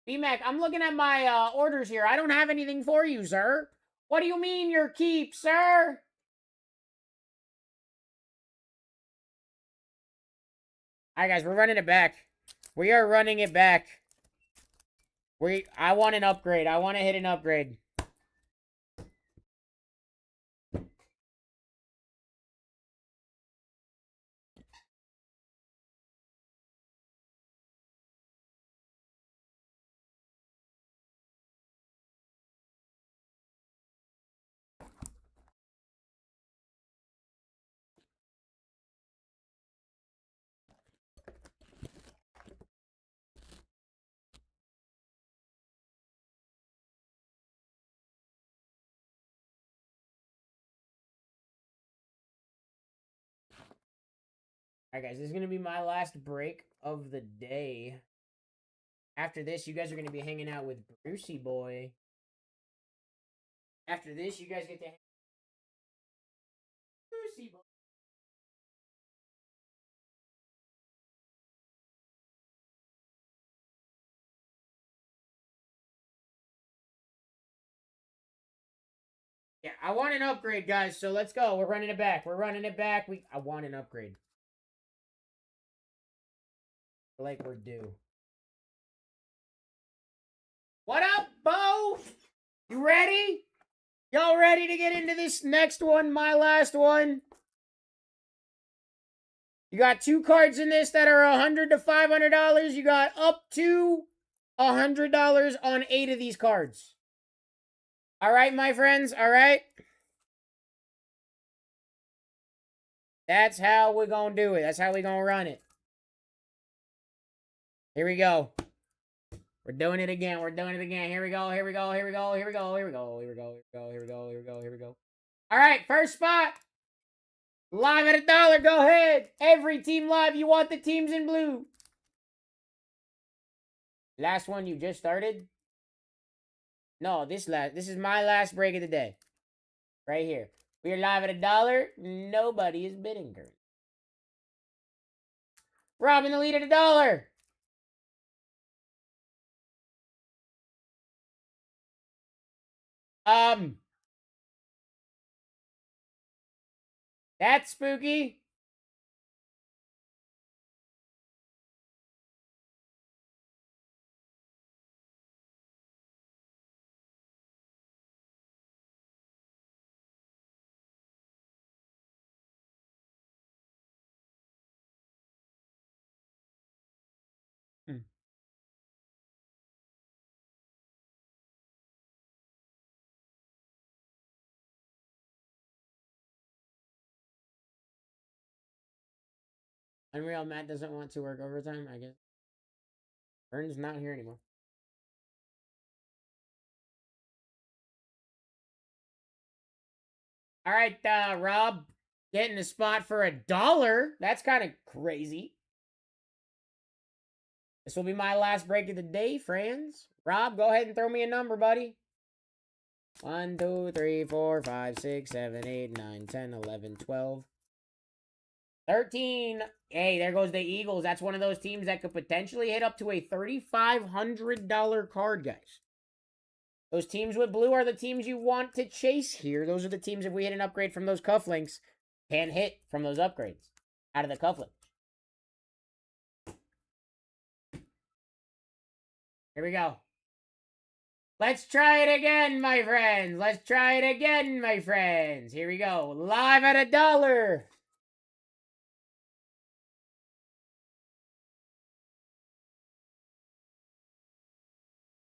B-Mac, I'm looking at my orders here. I don't have anything for you, sir. What do you mean your keep, sir? All right, guys, we're running it back. We are running it back. I want an upgrade. I want to hit an upgrade. All right, guys, this is going to be my last break of the day. After this, you guys are going to be hanging out with Brucey Boy. After this, you guys get to hang with Brucey Boy. Yeah, I want an upgrade, guys. So let's go. We're running it back. We're running it back. I want an upgrade. Like we're due. What up, Bo? You ready? Y'all ready to get into this next one? My last one. You got 2 cards in this that are $100 to $500. You got up to $100 on 8 of these cards. All right, my friends. All right. That's how we're going to do it. That's how we're going to run it. Here we go. We're doing it again. We're doing it again. Here we go. Here we go. Here we go. Here we go. Here we go. Here we go. Here we go. Here we go. Here we go. All right, first spot. Live at $1. Go ahead. Every team live. You want the teams in blue. Last one you just started? No, this is my last break of the day. Right here. We are live at $1. Nobody is bidding currently. Rob in the lead at $1. That's spooky. Unreal Matt doesn't want to work overtime, I guess. Vern's not here anymore. All right, Rob, getting a spot for $1. That's kind of crazy. This will be my last break of the day, friends. Rob, go ahead and throw me a number, buddy. 1, 2, 3, 4, 5, 6, 7, 8, 9, 10, 11, 12, 13. Hey, there goes the Eagles. That's one of those teams that could potentially hit up to a $3,500 card, guys. Those teams with blue are the teams you want to chase here. Those are the teams, if we hit an upgrade from those cufflinks, can hit from those upgrades out of the cufflink. Here we go. Let's try it again, my friends. Let's try it again, my friends. Here we go. Live at $1.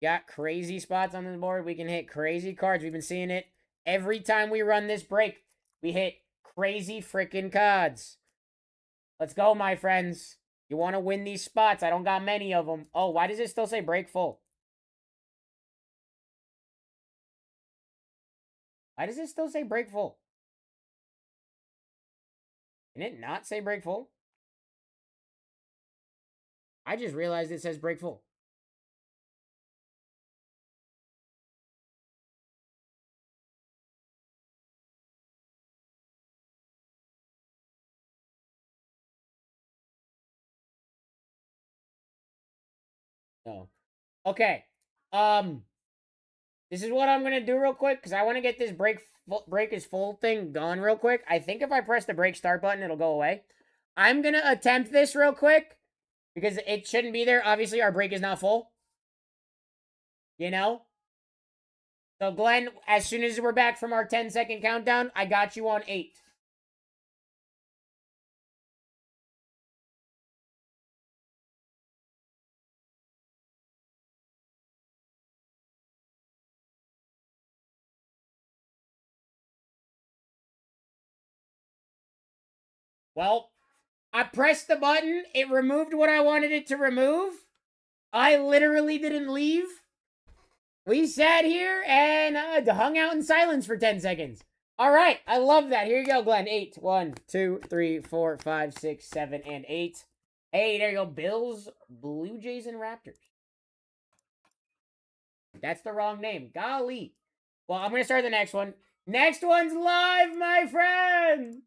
Got crazy spots on the board. We can hit crazy cards. We've been seeing it every time we run this break. We hit crazy freaking cards. Let's go, my friends. You want to win these spots. I don't got many of them. Oh, why does it still say break full? Why does it still say break full? Can it not say break full? I just realized it says break full. No. Okay. This is what I'm going to do real quick because I want to get this break is full thing done real quick. I think if I press the break start button, it'll go away. I'm going to attempt this real quick because it shouldn't be there. Obviously, our break is not full. You know? So, Glenn, as soon as we're back from our 10-second countdown, I got you on 8. Well, I pressed the button. It removed what I wanted it to remove. I literally didn't leave. We sat here and hung out in silence for 10 seconds. All right, I love that. Here you go, Glenn. 8. 1, 2, 3, 4, 5, 6, 7, and 8. Hey, there you go. Bills, Blue Jays, and Raptors. That's the wrong name. Golly. Well, I'm going to start the next one. Next one's live, my friends.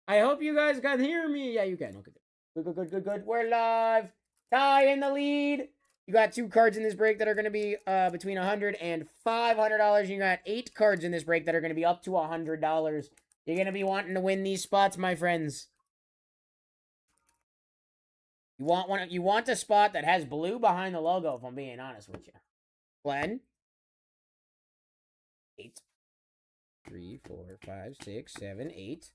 I hope you guys can hear me. Yeah, you can. Okay. Good. We're live. Tie in the lead. You got 2 cards in this break that are going to be between $100 and $500. You got 8 cards in this break that are going to be up to $100. You're going to be wanting to win these spots, my friends. You want a spot that has blue behind the logo, if I'm being honest with you. Glenn. 8. 3, 4, 5, 6, 7, 8.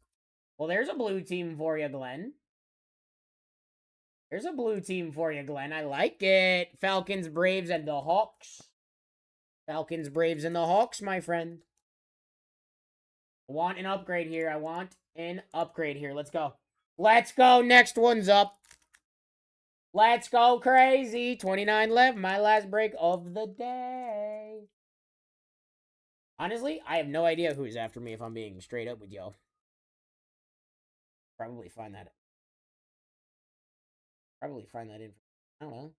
Well, there's a blue team for you, Glenn. There's a blue team for you, Glenn. I like it. Falcons, Braves, and the Hawks. Falcons, Braves, and the Hawks, my friend. I want an upgrade here. Let's go. Let's go. Next one's up. Let's go crazy. 29 left. My last break of the day. Honestly, I have no idea who's after me if I'm being straight up with y'all. Probably find that in. I don't know.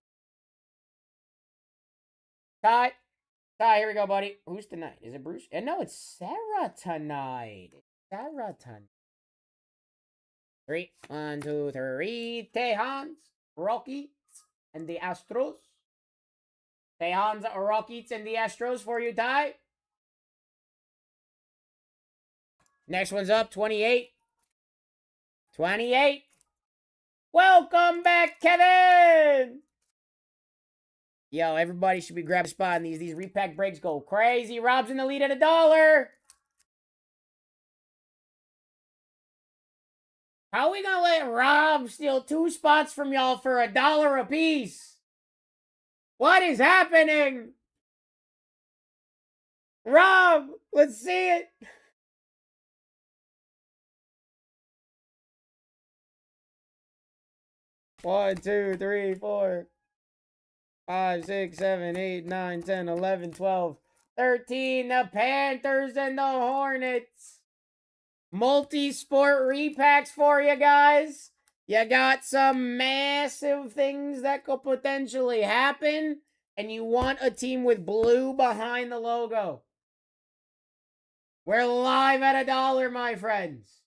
Ty, here we go, buddy. Who's tonight? Is it Bruce? And no, it's Sarah tonight. Sarah tonight. 3, 1, 2, 3. Tejans, Rockies, and the Astros. Tejans, Rockies, and the Astros for you, Ty. Next one's up, 28. 28. Welcome back, Kevin! Yo, everybody should be grabbing a spot in these repack breaks go crazy. Rob's in the lead at $1. How are we gonna let Rob steal 2 spots from y'all for $1 apiece? What is happening? Rob, let's see it. One, 2, 3, 4, 5, 6, 7, 8, 9, 10, 11, 12, 13. The Panthers and the Hornets. Multi-sport repacks for you guys. You got some massive things that could potentially happen, and you want a team with blue behind the logo. We're live at $1, my friends.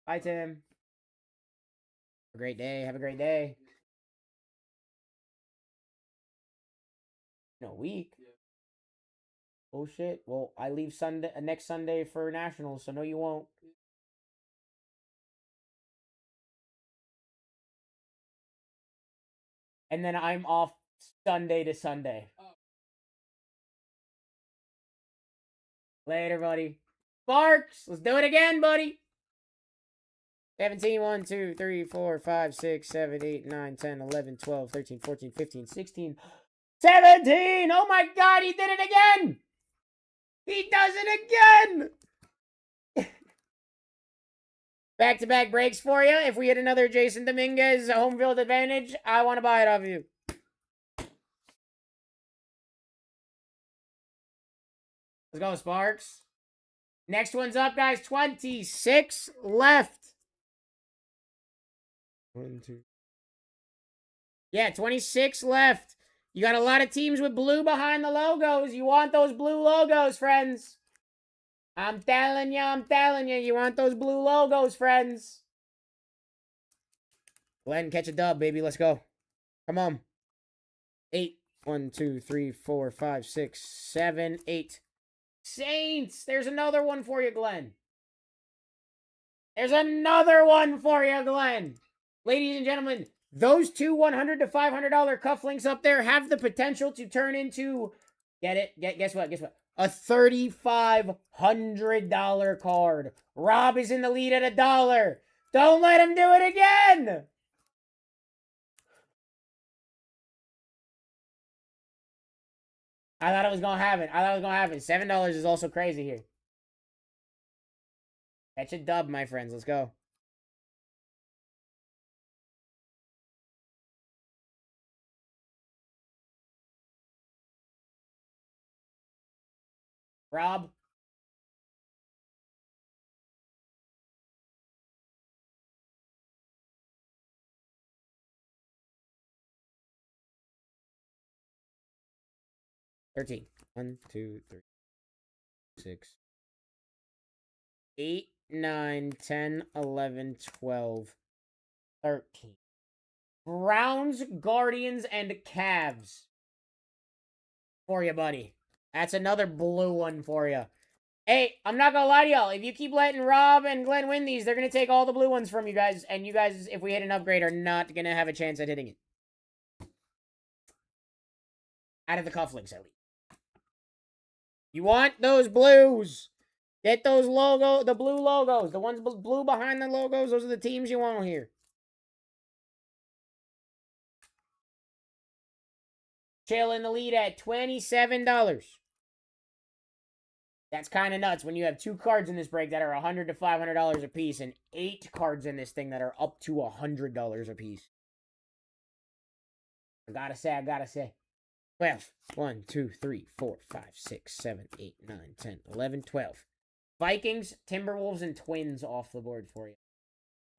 Bye, Tim. Have a great day. Have a great day. In a week? Oh, shit. Well, I leave next Sunday for Nationals, so no, you won't. And then I'm off Sunday to Sunday. Later, buddy. Sparks, let's do it again, buddy. 17, 1, 2, 3, 4, 5, 6, 7, 8, 9, 10, 11, 12, 13, 14, 15, 16, 17. Oh my God, he did it again. He does it again. Back-to-back breaks for you. If we hit another Jason Dominguez home field advantage, I want to buy it off you. Let's go, Sparks. Next one's up, guys. 26 left. 1, 2. Yeah, 26 left. You got a lot of teams with blue behind the logos. You want those blue logos, friends. I'm telling you. You want those blue logos, friends. Glenn, catch a dub, baby. Let's go. Come on. 8. 1, 2, 3, 4, 5, 6, 7, 8. Saints. There's another one for you, Glenn. There's another one for you, Glenn. Ladies and gentlemen, those 2 $100 to $500 cufflinks up there have the potential to turn into, guess what? A $3,500 card. Rob is in the lead at $1. Don't let him do it again. I thought it was going to happen. $7 is also crazy here. Catch a dub, my friends. Let's go. Rob? $13. 1, 2, 3, 6, 8, 9, 10, 11, 12, 13. Browns, Guardians, and Cavs. For you, buddy. That's another blue one for you. Hey, I'm not gonna lie to y'all. If you keep letting Rob and Glenn win these, they're gonna take all the blue ones from you guys. And you guys, if we hit an upgrade, are not gonna have a chance at hitting it. Out of the cufflinks, at least. You want those blues. Get those the blue logos. The ones blue behind the logos. Those are the teams you want here. Chill in the lead at $27. That's kind of nuts when you have 2 cards in this break that are $100 to $500 a piece and 8 cards in this thing that are up to $100 a piece. I gotta say. 12. 1, 2, 3, 4, 5, 6, 7, 8, 9, 10, 11, 12. Vikings, Timberwolves, and Twins off the board for you.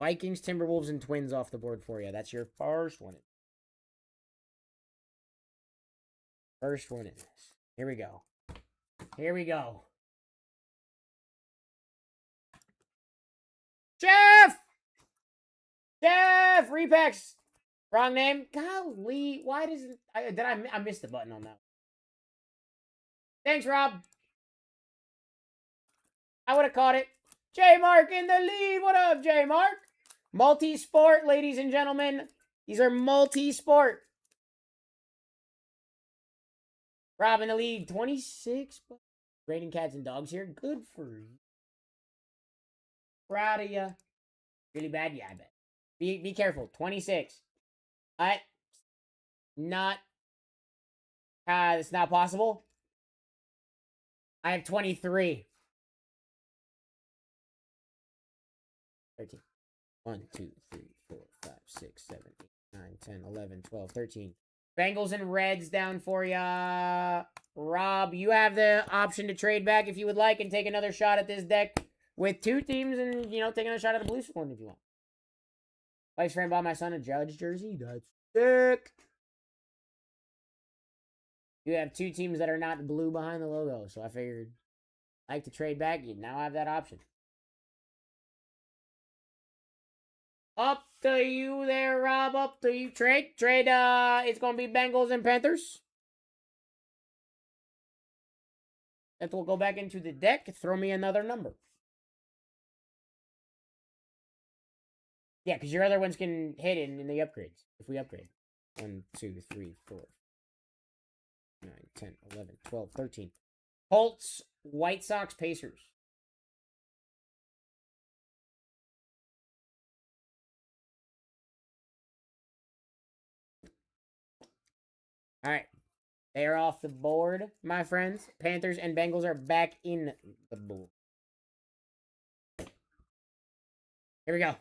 Vikings, Timberwolves, and Twins off the board for you. That's your first one. First one in this. Here we go. Jeff! Repacks! Wrong name? Golly, why does it... I missed the button on that. Thanks, Rob. I would have caught it. J-Mark in the lead. What up, J-Mark? Multi-sport, ladies and gentlemen. These are multi-sport. Rob in the lead. 26. Rating cats and dogs here. Good for you. Proud of you. Really bad? Yeah, I bet. Be careful. 26. Not. It's not possible. I have 23. 13. 1, 2, 3, 4, 5, 6, 7, 8, 9, 10, 11, 12, 13. Bengals and Reds down for ya. Rob, you have the option to trade back if you would like and take another shot at this deck with 2 teams and, take another shot at the blue one if you want. Wife's friend bought my son a Judge jersey. That's sick. You have 2 teams that are not blue behind the logo, so I figured like to trade back. You now have that option. Up to you there, Rob. Up to you. Trade. It's going to be Bengals and Panthers. That will go back into the deck. Throw me another number. Yeah, because your other ones can hit in the upgrades. If we upgrade. 1, 2, 3, 4, 9, 10, 11, 12, 13. Colts, White Sox, Pacers. All right. They are off the board, my friends. Panthers and Bengals are back in the board. Here we go.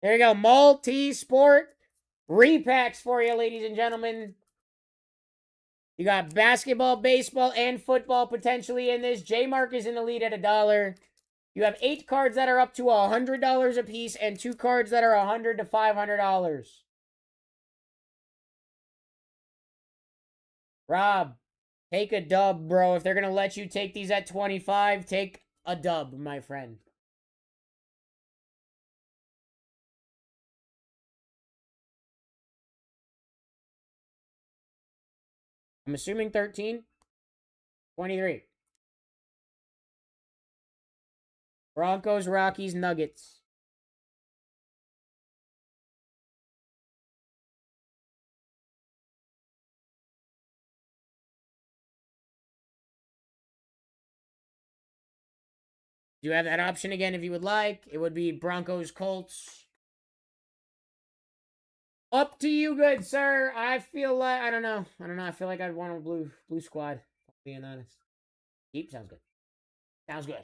There you go. Multi-sport repacks for you, ladies and gentlemen. You got basketball, baseball, and football potentially in this. J-Mark is in the lead at $1. You have 8 cards that are up to $100 a piece and 2 cards that are $100 to $500. Rob, take a dub, bro. If they're going to let you take these at 25, take a dub, my friend. I'm assuming 13. 23. Broncos, Rockies, Nuggets. You have that option again if you would like. It would be Broncos, Colts. Up to you, good sir. I feel like I don't know. I feel like I'd want a blue squad. Being honest. Keep sounds good. Sounds good.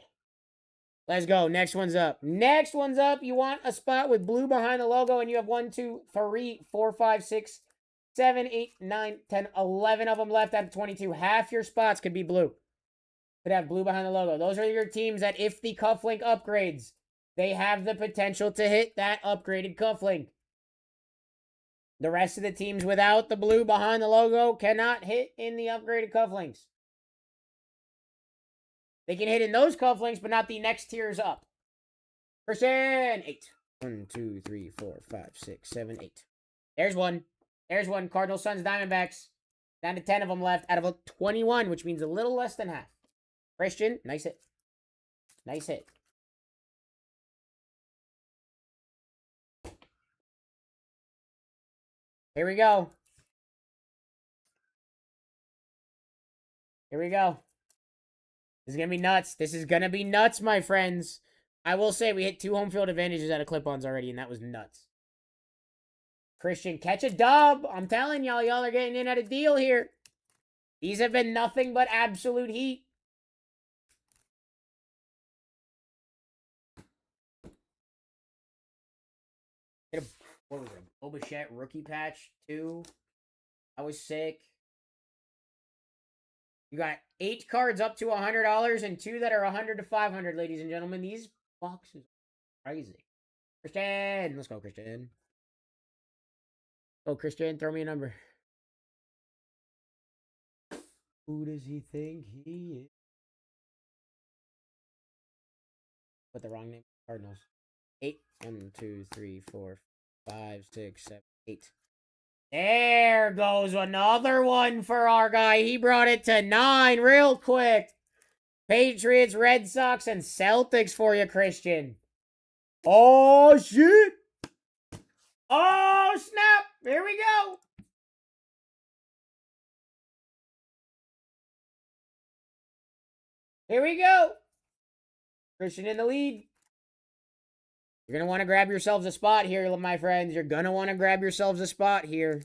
Let's go. Next one's up. You want a spot with blue behind the logo, and you have 1, 2, 3, 4, 5, 6, 7, 8, 9, 10, 11 of them left out of 22. Half your spots could be blue. could have blue behind the logo. Those are your teams that if the cufflink upgrades, they have the potential to hit that upgraded cufflink. The rest of the teams without the blue behind the logo cannot hit in the upgraded cufflinks. They can hit in those cufflinks, but not the next tiers up. Christian, 8. 1, 2, 3, 4, 5, 6, 7, 8. There's one. There's one. Cardinals, Suns, Diamondbacks. Down to 10 of them left out of a 21, which means a little less than half. Christian, nice hit. Nice hit. Here we go. Here we go. This is going to be nuts. This is going to be nuts, my friends. I will say we hit 2 home field advantages out of clip-ons already, and that was nuts. Christian, catch a dub. I'm telling y'all, y'all are getting in at a deal here. These have been nothing but absolute heat. What was it? Boba rookie patch 2. That was sick. You got 8 cards up to $100 and 2 that are $100 to $500, ladies and gentlemen. These boxes are crazy. Christian, let's go, Christian. Oh, Christian, throw me a number. Who does he think he is? Put the wrong name. Cardinals. 8. 1, 2, 3, 4, 5, 6, 7, 8. There goes another one for our guy. He brought it to 9 real quick. Patriots, Red Sox, and Celtics for you, Christian. Oh, shit. Oh, snap. Here we go. Here we go. Christian in the lead. You're going to want to grab yourselves a spot here, my friends. You're going to want to grab yourselves a spot here.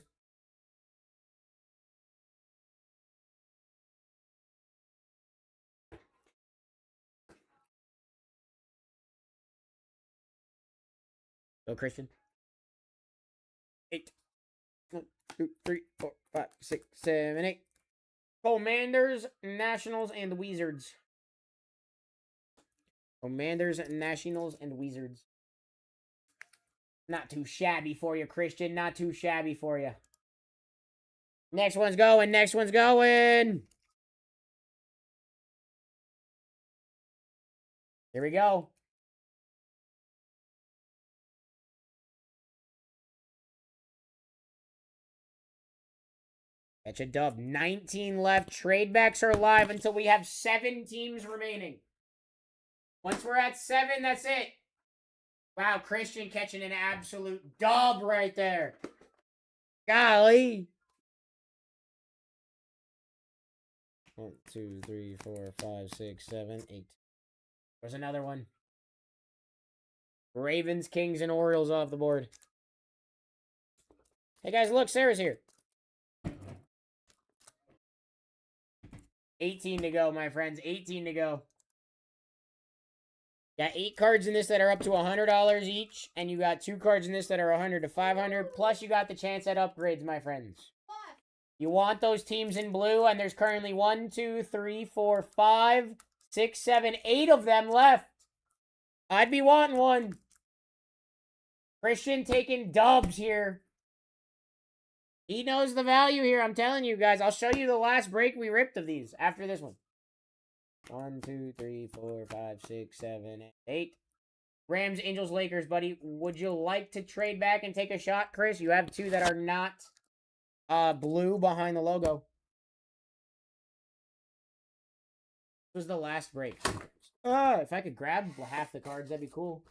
Go, Christian. 8. 1, 2, 3, 4, 5, 6, 7, 8. Commanders, Nationals, and Wizards. Commanders, Nationals, and Wizards. Not too shabby for you, Christian. Not too shabby for you. Next one's going. Next one's going. Here we go. Catch a dub. 19 left. Trade backs are live until we have 7 teams remaining. Once we're at 7, that's it. Wow, Christian catching an absolute dub right there. Golly. 1, 2, 3, 4, 5, 6, 7, 8. There's another one. Ravens, Kings, and Orioles off the board. Hey guys, look, Sarah's here. 18 to go, my friends. 18 to go. Got 8 cards in this that are up to $100 each, and you got 2 cards in this that are $100 to $500. Plus, you got the chance at upgrades, my friends. You want those teams in blue, and there's currently 1, 2, 3, 4, 5, 6, 7, 8 of them left. I'd be wanting one. Christian taking dubs here. He knows the value here, I'm telling you guys. I'll show you the last break we ripped of these after this one. 1, 2, 3, 4, 5, 6, 7, 8. Rams, Angels, Lakers, buddy. Would you like to trade back and take a shot, Chris? You have 2 that are not blue behind the logo. This was the last break. If I could grab half the cards, that'd be cool.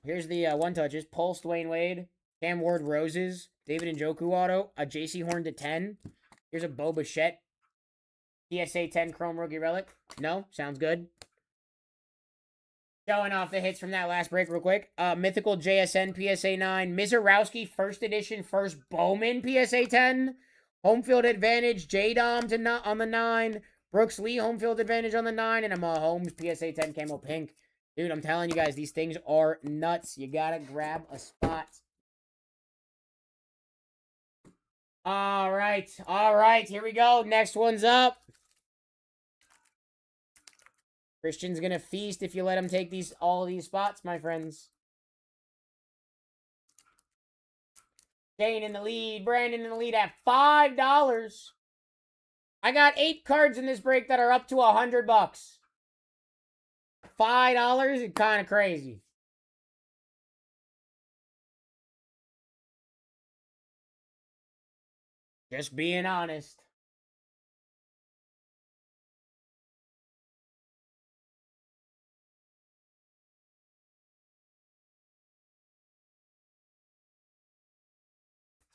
Here's the one-touches. Pulse, Dwayne Wade. Cam Ward, Roses. David Njoku auto. A JC Horn to 10. Here's a Bo Bichette. PSA 10 Chrome Rookie Relic. No? Sounds good. Showing off the hits from that last break real quick. Mythical JSN PSA 9. Mizorowski First Edition First Bowman PSA 10. Home Field Advantage J-Dom on the 9. Brooks Lee Home Field Advantage on the 9. And a Mahomes PSA 10 Camo Pink. Dude, I'm telling you guys, these things are nuts. You gotta grab a spot. All right. Here we go. Next one's up. Christian's gonna feast if you let him take all these spots, my friends. Shane in the lead. Brandon in the lead at $5. I got 8 cards in this break that are up to $100. $5 is kind of crazy. Just being honest.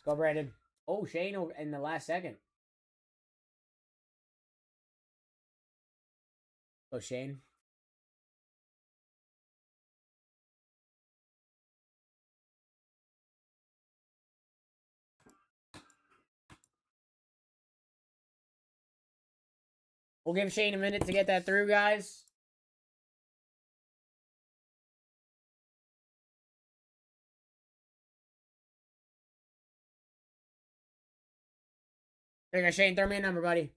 Let's go, Brandon. Oh, Shane in the last second. Go, Shane. We'll give Shane a minute to get that through, guys. There you go, Shane. Throw me a number, buddy.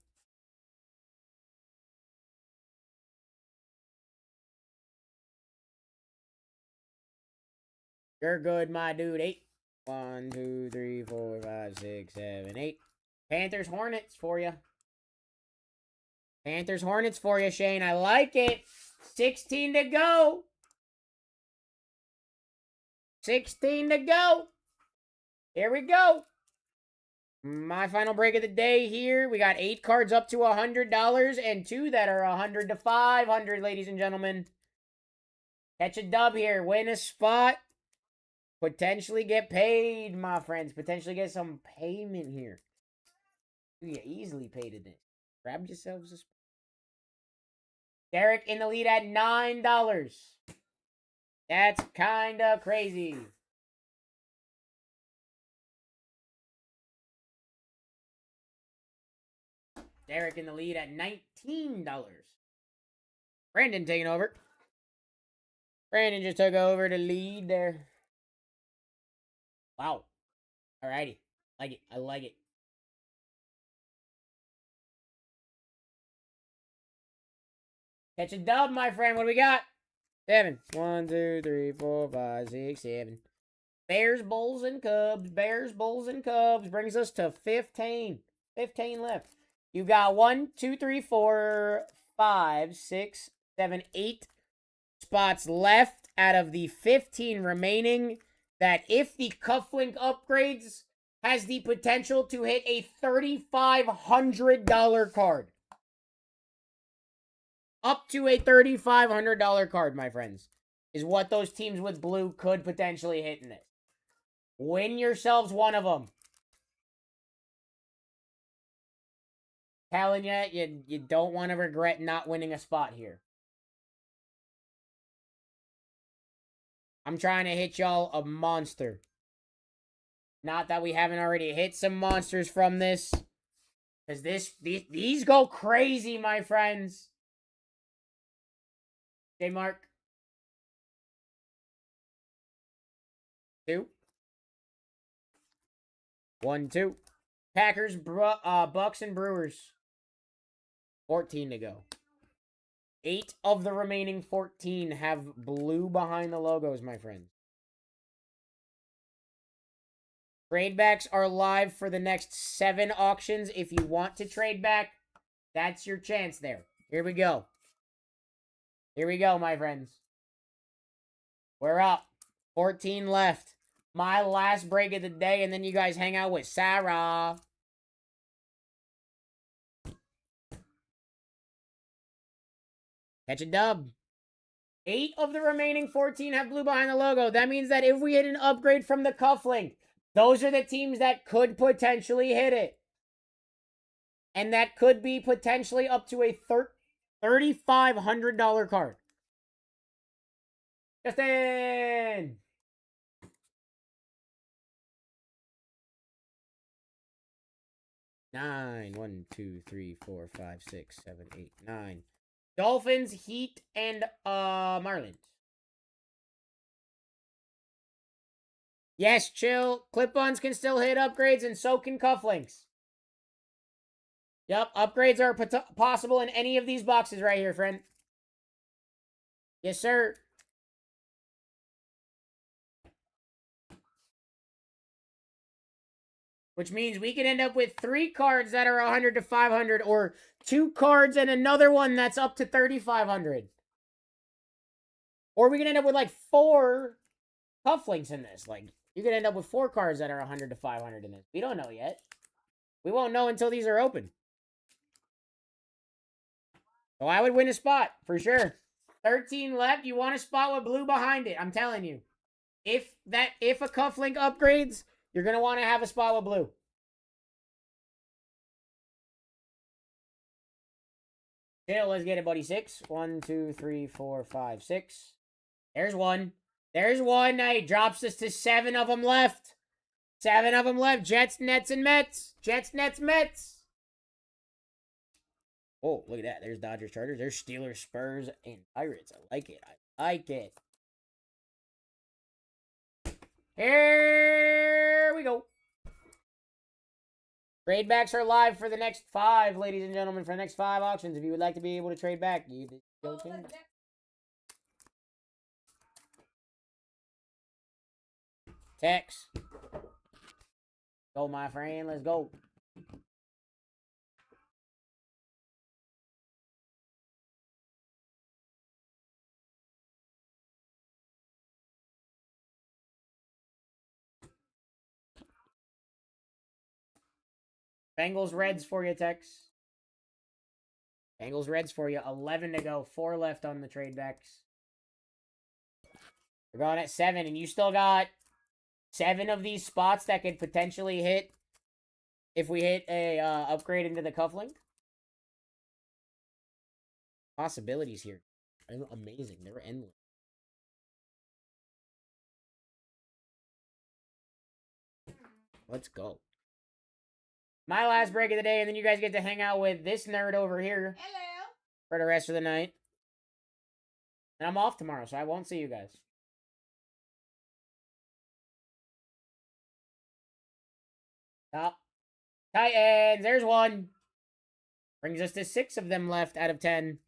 You're good, my dude. 8. 1, 2, 3, 4, 5, 6, 7, 8. Panthers, Hornets for you. Panthers, Hornets for you, Shane. I like it. 16 to go. 16 to go. Here we go. My final break of the day here. We got 8 cards up to $100 and 2 that are 100 to 500, ladies and gentlemen. Catch a dub here. Win a spot. Potentially get paid, my friends. Potentially get some payment here. You get easily paid in this. Grab yourselves a spot. Derek in the lead at $9. That's kind of crazy. Derek in the lead at $19. Brandon taking over. Brandon just took over the lead there. Wow. Alrighty. Like it. I like it. Catch a dub, my friend. What do we got? 7. 1, 2, 3, 4, 5, 6, 7. Bears, Bulls, and Cubs. Bears, Bulls, and Cubs brings us to 15. 15 left. You got 1, 2, 3, 4, 5, 6, 7, 8 spots left out of the 15 remaining. That if the cufflink upgrades has the potential to hit a $3,500 card. Up to a $3,500 card, my friends, is what those teams with blue could potentially hit in this. Win yourselves one of them. Telling you don't want to regret not winning a spot here. I'm trying to hit y'all a monster. Not that we haven't already hit some monsters from this. Because these go crazy, my friends. J Mark. 2. 1, 2. Packers, Bucks, and Brewers. 14 to go. 8 of the remaining 14 have blue behind the logos, my friends. Trade backs are live for the next 7 auctions. If you want to trade back, that's your chance there. Here we go. Here we go, my friends. We're up. 14 left. My last break of the day, and then you guys hang out with Sarah. Catch a dub. 8 of the remaining 14 have blue behind the logo. That means that if we hit an upgrade from the cufflink, those are the teams that could potentially hit it. And that could be potentially up to a $3,500 card. Justin! Nine. 1, 2, 3, 4, 5, 6, 7, 8, 9. Dolphins, Heat, and Marlins. Yes, chill. Clip-ons can still hit upgrades, and so can cufflinks. Yep, upgrades are possible in any of these boxes right here, friend. Yes, sir. Which means we could end up with 3 cards that are 100 to 500, or 2 cards and another one that's up to 3,500. Or we can end up with like 4 cufflinks in this. Like, you could end up with 4 cards that are 100 to 500 in this. We don't know yet. We won't know until these are open. So I would win a spot, for sure. 13 left. You want a spot with blue behind it. I'm telling you. If a cufflink upgrades, you're going to want to have a spot with blue. Chill, let's get it, buddy. 6. 1, 2, 3, 4, 5, 6. There's one. There's one. Now he drops us to 7 of them left. 7 of them left. Jets, Nets, and Mets. Jets, Nets, Mets. Oh, look at that. There's Dodgers, Chargers. There's Steelers, Spurs, and Pirates. I like it. I like it. Here we go. Trade backs are live for the next 5, ladies and gentlemen. For the next 5 auctions. If you would like to be able to trade back, you go to. Tex. Go, my friend. Let's go. Bengals, Reds for you, Tex. Bengals, Reds for you. 11 to go. 4 left on the trade backs. We're going at 7, and you still got 7 of these spots that could potentially hit if we hit a upgrade into the cufflink. Possibilities here. Amazing. They're endless. Let's go. My last break of the day, and then you guys get to hang out with this nerd over here. Hello. For the rest of the night. And I'm off tomorrow, so I won't see you guys. Top. Titans. There's one. Brings us to 6 of them left out of 10.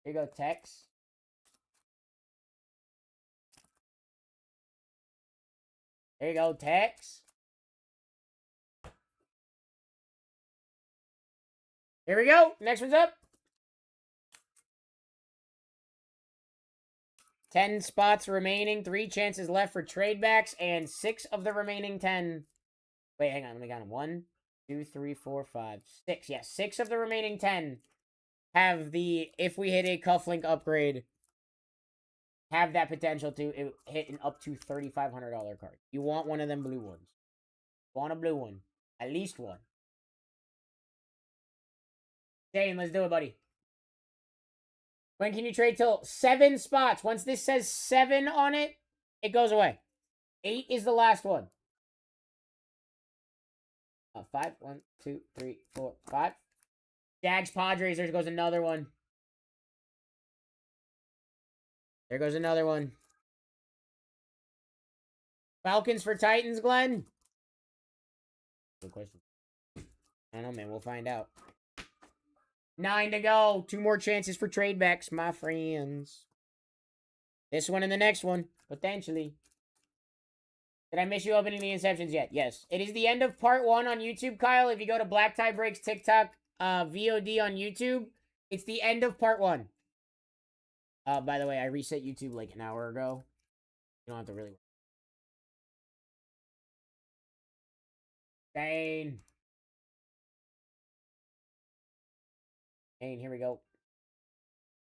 Here you go, Tex. There you go, Tex. Here we go. Next one's up. 10 spots remaining. 3 chances left for trade backs. And 6 of the remaining 10. Wait, hang on. Let me count them. 1, 2, 3, 4, 5, 6. Yeah, 6 of the remaining 10 have the, if we hit a cufflink upgrade, have that potential to hit an up to $3,500 card. You want one of them blue ones. You want a blue one. At least one. Dane, let's do it, buddy. When can you trade till 7 spots? Once this says 7 on it, it goes away. 8 is the last one. 5. 1, 2, 3, 4, 5. Jags, Padres. There goes another one. There goes another one. Falcons for Titans, Glenn. Good question. I don't know, man. We'll find out. 9 to go. 2 more chances for trade backs, my friends. This one and the next one, potentially. Did I miss you opening the Inceptions yet? Yes. It is the end of part 1 on YouTube, Kyle. If you go to BlackTie Breaks TikTok VOD on YouTube, it's the end of part 1. By the way, I reset YouTube like an hour ago. You don't have to really. Dane. Dane, here we go.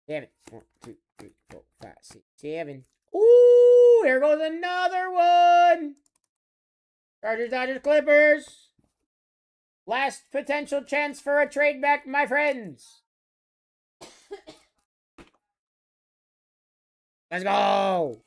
7. 1, 2, 3, 4, 5, 6, 7. Ooh, here goes another one. Chargers, Dodgers, Clippers. Last potential chance for a trade back, my friends. Let's go.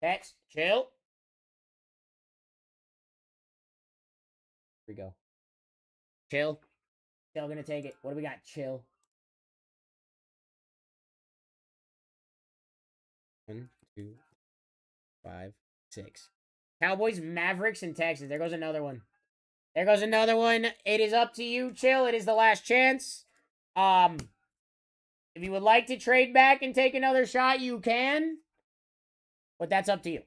Tex, chill. Here we go. Chill. Chill, gonna take it. What do we got? Chill. 2, 5, 6. Cowboys, Mavericks, and Texans. There goes another one. There goes another one. It is up to you, Chill. It is the last chance. If you would like to trade back and take another shot, you can. But that's up to you.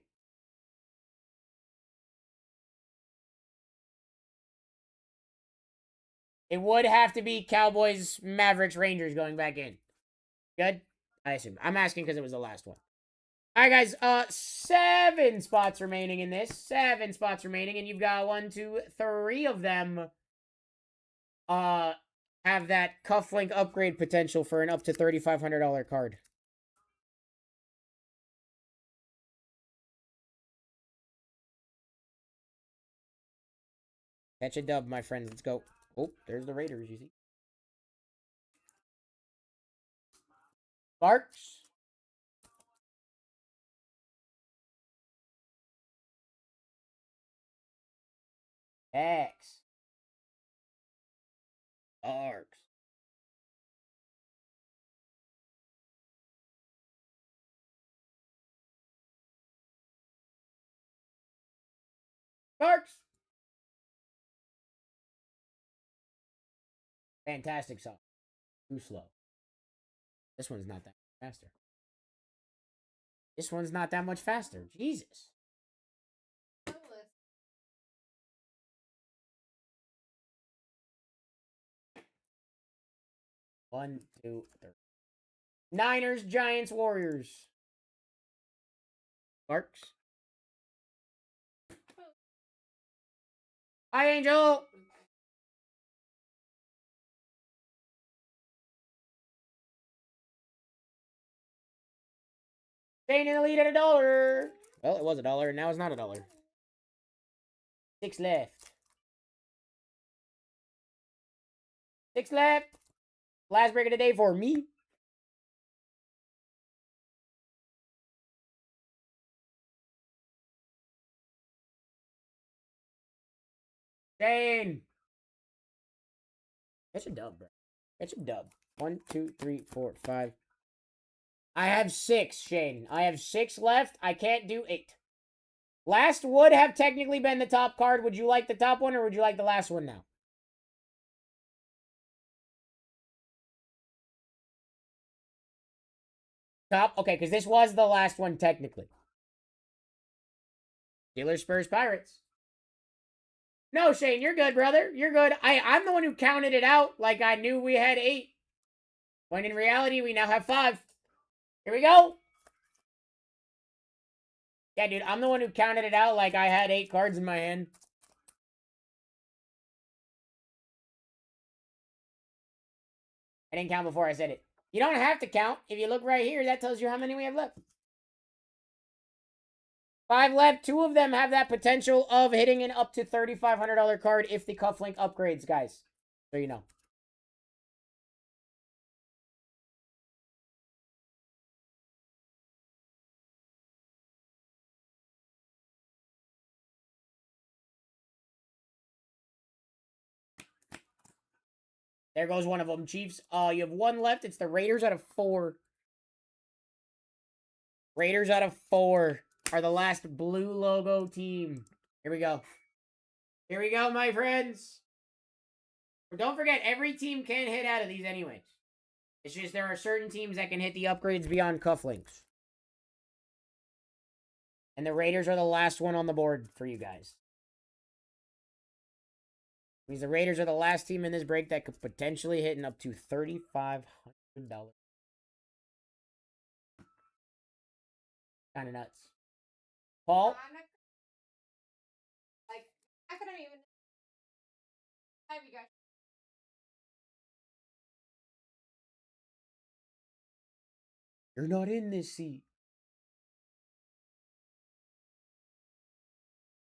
It would have to be Cowboys, Mavericks, Rangers going back in. Good? I assume. I'm asking because it was the last one. All right, guys. 7 spots remaining in this. 7 spots remaining, and you've got 1, 2, 3 of them. Have that cufflink upgrade potential for an up to $3,500 card. Catch a dub, my friends. Let's go. Oh, there's the Raiders, you see. Sparks. X. Sparks. Sparks. Fantastic song. Too slow. This one's not that faster. This one's not that much faster. Jesus. One, two, three. Niners, Giants, Warriors. Sparks. Hi, Angel. Staying in the lead at $1. Well, it was $1, and now it's not $1. 6 left. 6 left. Last break of the day for me. Shane. That's a dub, bro. That's a dub. 1, 2, 3, 4, 5. I have 6, Shane. I have 6 left. I can't do 8. Last would have technically been the top card. Would you like the top one, or would you like the last one now? Top? Okay, because this was the last one technically. Steelers, Spurs, Pirates. No, Shane, you're good, brother. You're good. I'm the one who counted it out like I knew we had 8. When in reality, we now have 5. Here we go. Yeah, dude, I'm the one who counted it out like I had 8 cards in my hand. I didn't count before I said it. You don't have to count. If you look right here, that tells you how many we have left. 5 left. 2 of them have that potential of hitting an up to $3,500 card if the cufflink upgrades, guys. So you know. There goes one of them, Chiefs. You have 1 left. It's the Raiders out of 4. Raiders out of 4 are the last blue logo team. Here we go. Here we go, my friends. But don't forget, every team can hit out of these anyways. It's just there are certain teams that can hit the upgrades beyond cufflinks. And the Raiders are the last one on the board for you guys. Because the Raiders are the last team in this break that could potentially hit an up to $3,500. Kind of nuts. Paul? I couldn't even have you guys. You're not in this seat.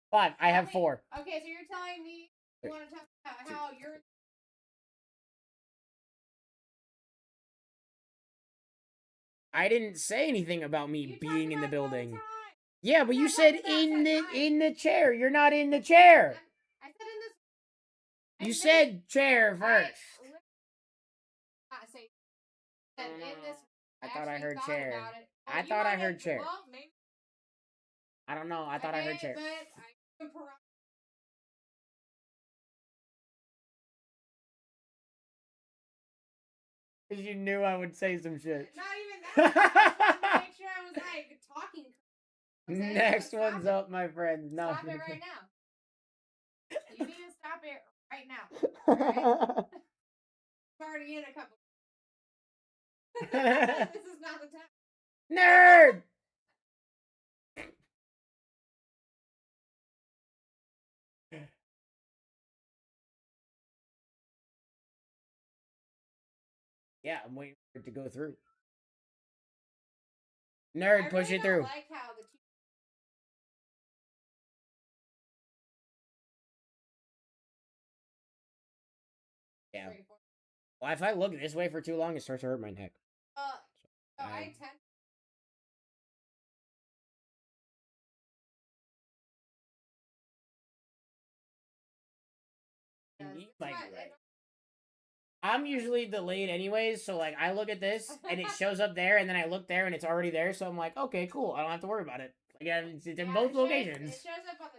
5. I have 4. Okay, so you're telling me you want to talk about how you're. I didn't say anything about me being in the building. Time. Yeah, but you said in the chair. You're not in the chair. I said in this. You said chair first. I say that in this. I thought I heard chair. I you thought I might heard have- chair. Well, maybe. I don't know. I thought I heard chair. But I can Because you knew I would say some shit. Not even that. I just wanted to make sure I was like talking. Okay, Next stop one's it. up, my friends. No. Stop it right now. You need to stop it right now. Alright? I'm already in a couple. This is not the time. Nerd! Yeah, I'm waiting for it to go through. Nerd, push it through. I like how the two. Yeah. Well, if I look this way for too long, it starts to hurt my neck. I tend. You might be right. I'm usually delayed anyways, so like I look at this and it shows up there, and then I look there and it's already there, so I'm like, okay, cool. I don't have to worry about it. Like, yeah, it's in both locations. It shows up on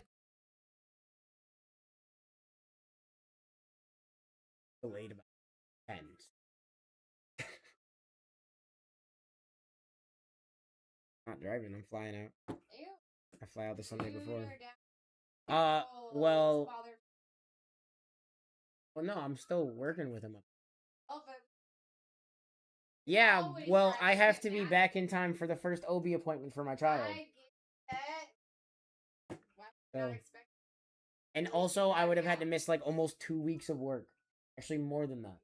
the. Delayed about 10. Not driving, I'm flying out. Ew. I fly out the Sunday before. Well, Well, no, I'm still working with him. oh, but Yeah, always well, try I to have get to be back. back in time for the first OB appointment for my child. I get that. Well, So- not expect. And also, I would have had to miss like almost 2 weeks of work. Actually, more than that.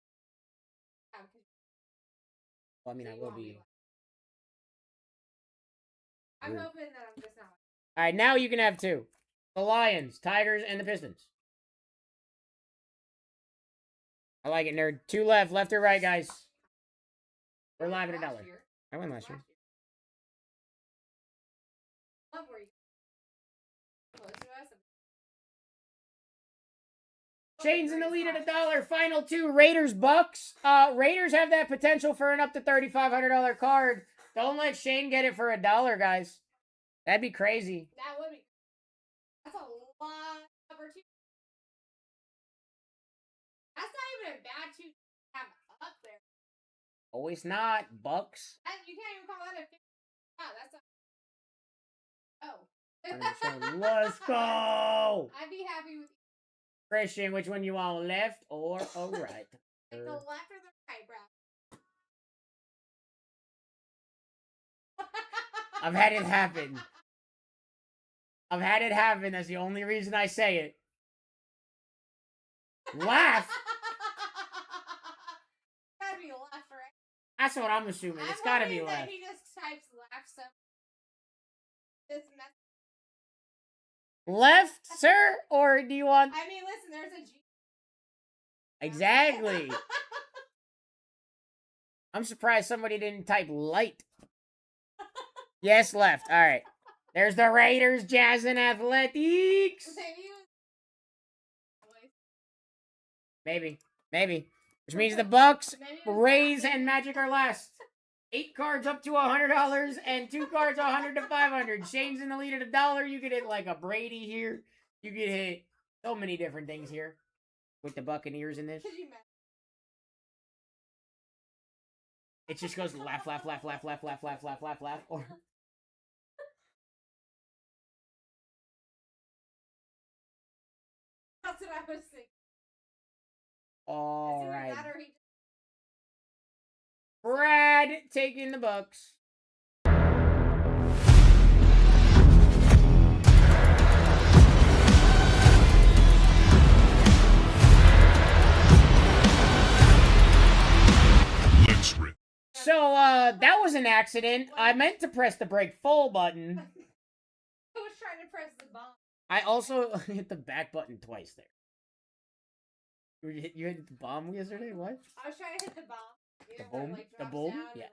Well, I mean, I will be. I'm Weird. hoping that I'm just not. All right, now you can have two: the Lions, Tigers, and the Pistons. I like it, nerd. Two left, left or right, guys. We're live at $1. I won last year. Love where you close to us. Shane's in the lead at $1. Final two: Raiders, Bucks. Raiders have that potential for an up to $3,500 card. Don't let Shane get it for $1, guys. That'd be crazy. That would be. That's a lot of opportunity. That's not even a bad two to have up there. Always not. Bucks. You can't even call that a 50. Wow, that's a. Oh. Let's go. I'd be happy with Christian, which one you want, left or a right? like the left or the right, bro. I've had it happen. I've had it happen. That's the only reason I say it. Laugh? Gotta be left, right? That's what I'm assuming. It's gotta be hoping that left. he just types laugh so. This mess. Left, sir? Or do you want... I mean, listen, there's a G. Exactly. I'm surprised somebody didn't type light. Yes, left. All right. There's the Raiders, Jazz, and Athletics. Maybe. Which means the Bucks, Rays, and Magic are last. 8 cards up to $100, and 2 cards 100 to 500. Shane's in the lead at $1. You could hit like a Brady here. You could hit so many different things here with the Buccaneers in this. It just goes laugh, or That's what I was thinking. all It's either right. that or he- Brad taking the Bucks. So, that was an accident. I meant to press the break full button. I was trying to press the bomb. I also hit the back button twice there. You hit the bomb yesterday? What? I was trying to hit the bomb. The That, boom? like, The drops boom? down Yeah.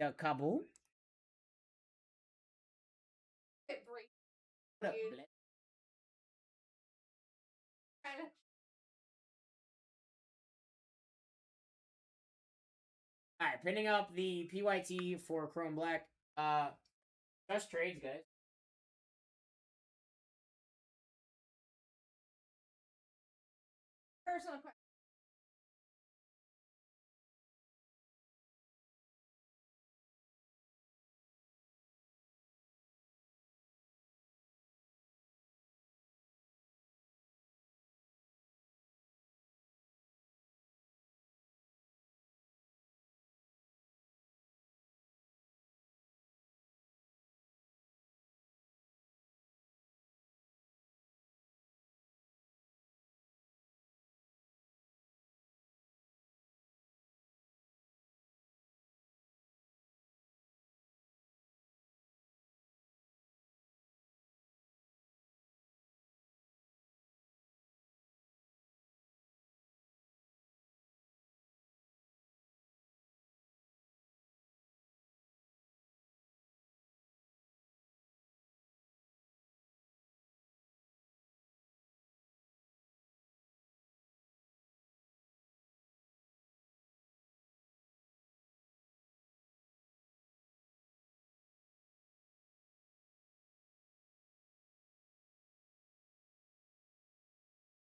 and The kaboom? it breaks. What up, Dude. Blake? Trying to- Alright, pinning up the PYT for Chrome Black. Just trades, guys. Personal question.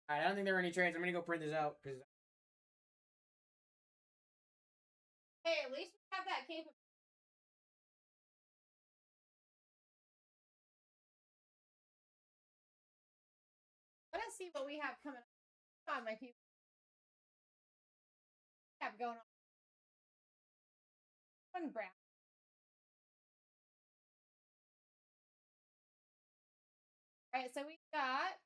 All right, I don't think there were any trades. I'm gonna go print this out because. Hey, at least we have that capability. Let us see what we have coming up. Come on, my people. What have going on? One brown. All right, so we got.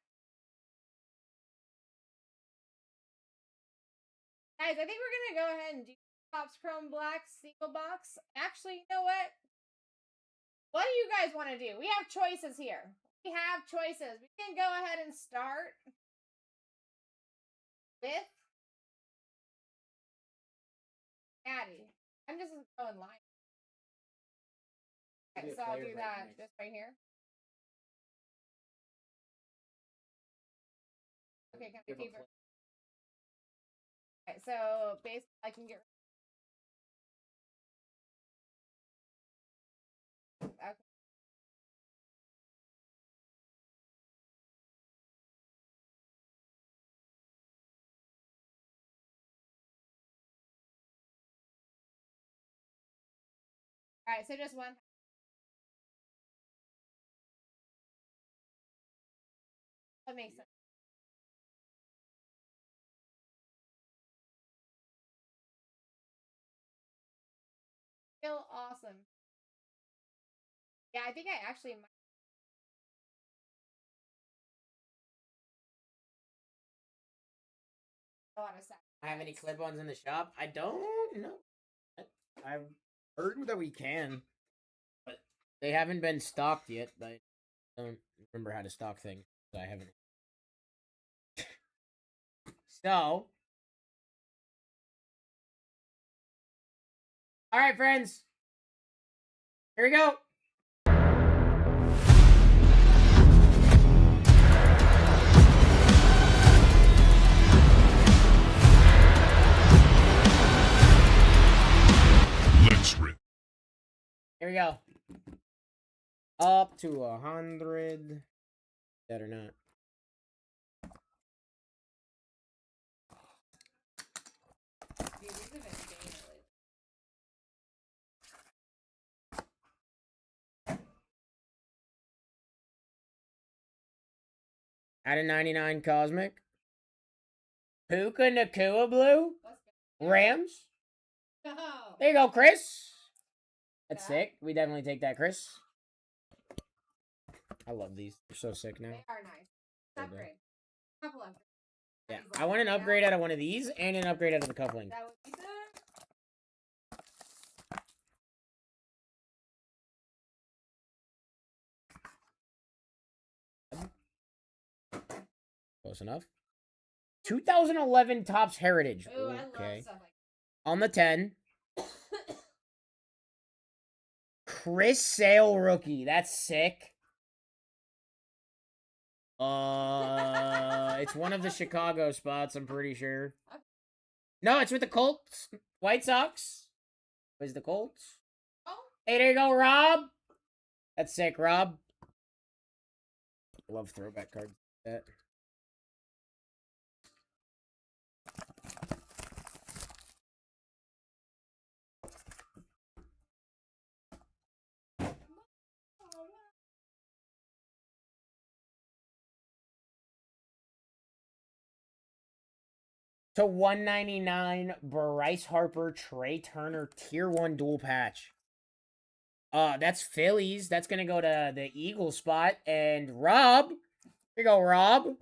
Guys, I think we're gonna go ahead and do Topps Chrome Black single box. Actually, you know what? What do you guys want to do? We have choices here. We have choices. We can go ahead and start with Addie. I'm just going live. Okay, so I'll do that just right here. Okay, can I keep it? Okay, so basically I can get. Okay. All right, so just one. That makes sense. Still awesome. Yeah, I think I actually might. A lot of stuff. I have any clip-ons in the shop? I don't know. I've heard that we can, but they haven't been stocked yet. But I don't remember how to stock things. So I haven't. So, all right, friends. Here we go. Let's rip. Here we go. Up to 100. That or not. Dude, these have been daily. Out of 99 Cosmic. Puka Nakua Blue. Let's go. Rams. Go. There you go, Chris. That's Yeah. sick. We definitely take that, Chris. I love these. They're so sick now. They are nice. Upgrade. Couple of. Yeah, I want an upgrade out of one of these and an upgrade out of the cufflink. That would be good. Close enough. 2011 Topps Heritage. Ooh, I love Okay. stuff like On the 10. Chris Sale rookie. That's sick. It's one of the Chicago spots, I'm pretty sure. No, it's with the Colts. White Sox. Where's the Colts? Oh. Hey, there you go, Rob. That's sick, Rob. Love throwback cards like that. To 199, Bryce Harper, Trey Turner, tier 1 dual patch. That's Phillies. That's gonna go to the Eagles spot. And Rob. Here you go, Rob.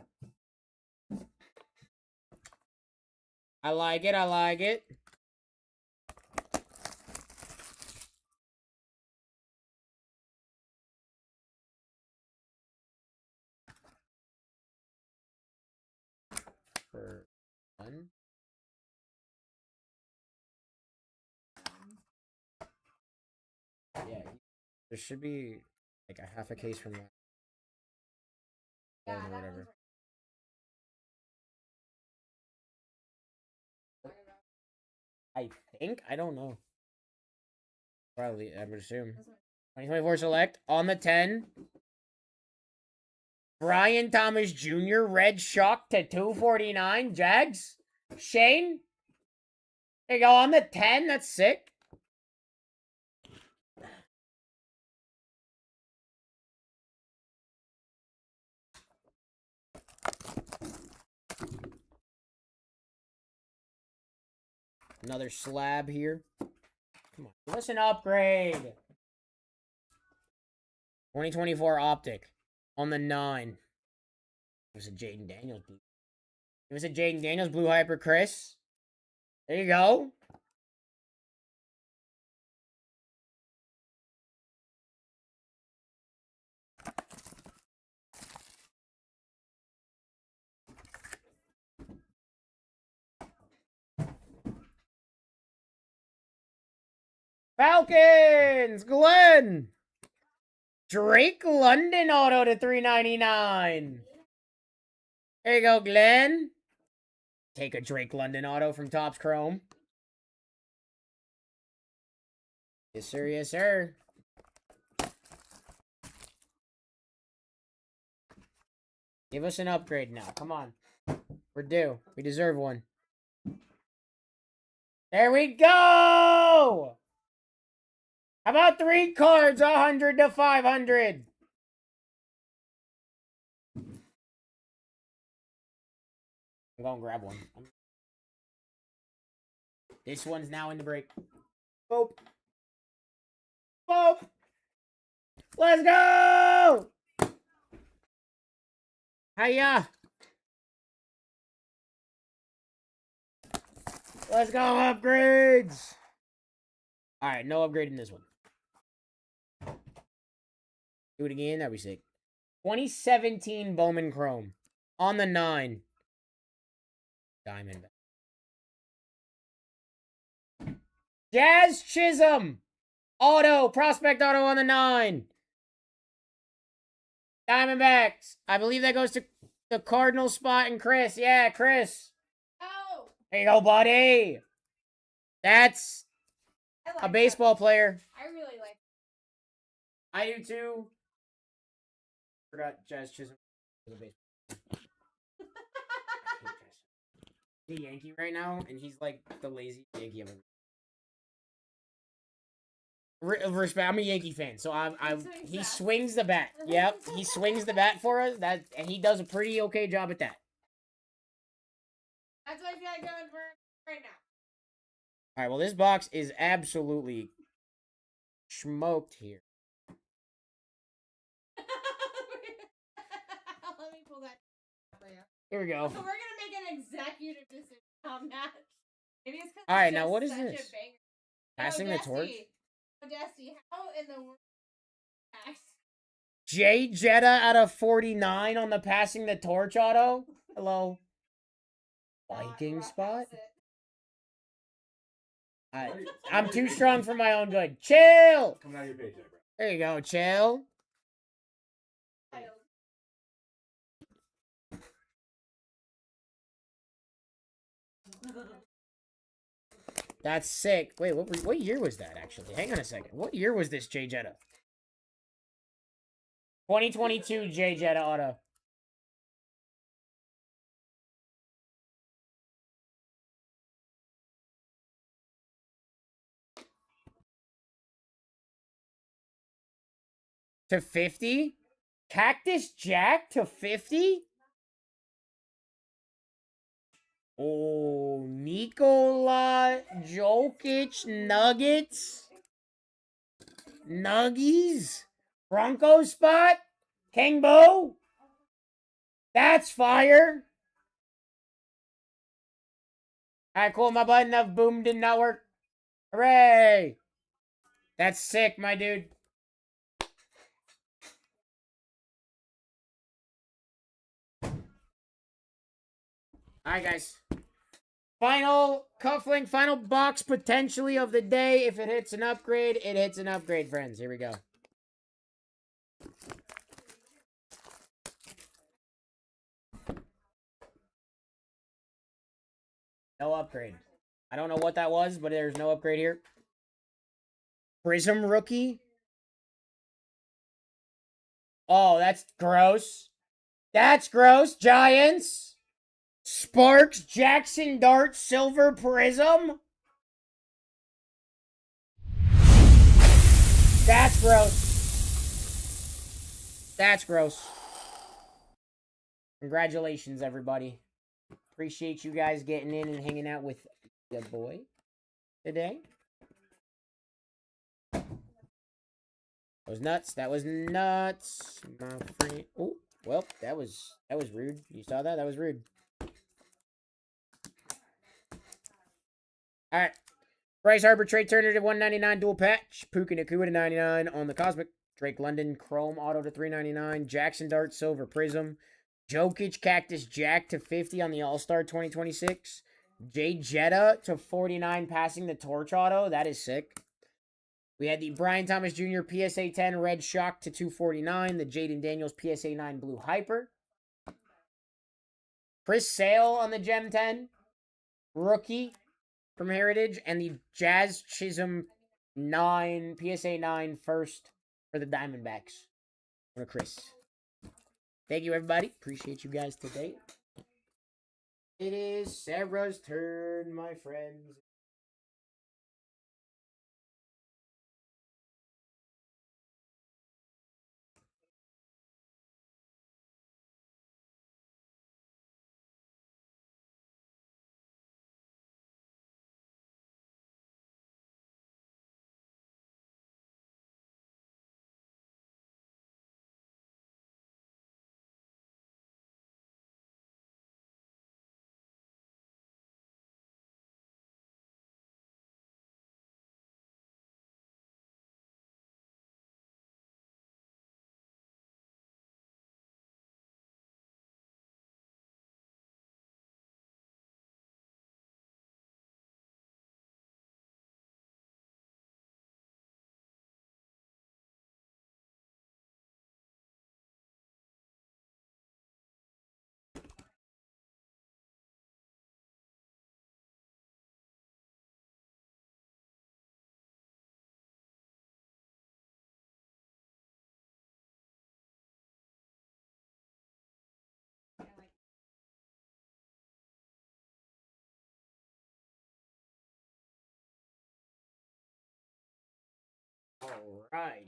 I like it. I like it. For one. Yeah. There should be like a half a case from that. Yeah, Or whatever. I think. I don't know. Probably, I would assume. 2024 select on the 10. Brian Thomas Jr. Red Shock to 249. Jags. Shane. There you go on the 10. That's sick. Another slab here. Come on. Give us an upgrade. 2024 Optic on the 9. It was a Jaden Daniels blue. It was a Jaden Daniels blue hyper, Chris. There you go. Falcons, Glenn. Drake London auto to 399. There you go, Glenn. Take a Drake London auto from Topps Chrome. Yes, sir. Yes, sir. Give us an upgrade now. Come on. We're due. We deserve one. There we go! How about 3 cards, 100 to 500? I'm going to grab one. This one's now in the break. Boop. Boop. Let's go! Hiya! Let's go, upgrades! Alright, no upgrade in this one. Do it again, that'd be sick. 2017 Bowman Chrome. On the 9. Diamond. Jazz Chisholm! Auto! Prospect auto on the 9. Diamondbacks. I believe that goes to the Cardinal spot and Chris. Yeah, Chris. Oh. There you go, buddy. That's I like a baseball that. player. I really like. I do too. Forgot Jazz Chisholm was a baseball. He's a Yankee right now, and he's like the lazy Yankee I've ever. Respect. I'm a Yankee fan, so he swings the bat. Yep, he swings the bat for us. And he does a pretty okay job at that. That's what I got going for right now. All right. Well, this box is absolutely smoked here. Let me pull that for you. Here we go. So we're gonna make an executive decision on that. Maybe it's because. All right, now what is this? Passing the Odessi. torch. Odessi, how in the world? Jay Jetta out of 49 on the passing the torch auto. Hello. Viking spot. I'm too strong for my own good. Chill. Coming out of your paycheck, bro. There you go. Chill. That's sick. Wait, what year was that, actually? Hang on a second. What year was this J Jetta? 2022 J Jetta auto. To 50? Cactus Jack to 50? Oh, Nikola Jokic Nuggets? Nuggies? Bronco spot? King Bo? That's fire. Alright, cool. My button of boom did not work. Hooray! That's sick, my dude. Alright, guys. Final cufflink, final box potentially of the day. If it hits an upgrade, it hits an upgrade, friends. Here we go. No upgrade. I don't know what that was, but there's no upgrade here. Prism rookie. Oh, that's gross. That's gross. Giants. Sparks, Jackson Dart, Silver Prism. That's gross. That's gross. Congratulations, everybody. Appreciate you guys getting in and hanging out with your boy today. That was nuts. That was nuts, my friend. Oh, well, that was rude. You saw that? That was rude. All right. Bryce Harper, Trey Turner to 199 dual patch. Puka Nakua to 99 on the Cosmic. Drake London Chrome Auto to 399. Jackson Dart Silver Prism. Jokic Cactus Jack to 50 on the All-Star 2026. Jay Jetta to 49 passing the Torch Auto. That is sick. We had the Brian Thomas Jr. PSA 10 Red Shock to 249. The Jaden Daniels PSA 9 Blue Hyper. Chris Sale on the Gem 10. Rookie from Heritage. And the Jazz Chisholm 9 PSA 9 first for the Diamondbacks. For Chris. Thank you, everybody. Appreciate you guys today. It is Sarah's turn, my friends. All right.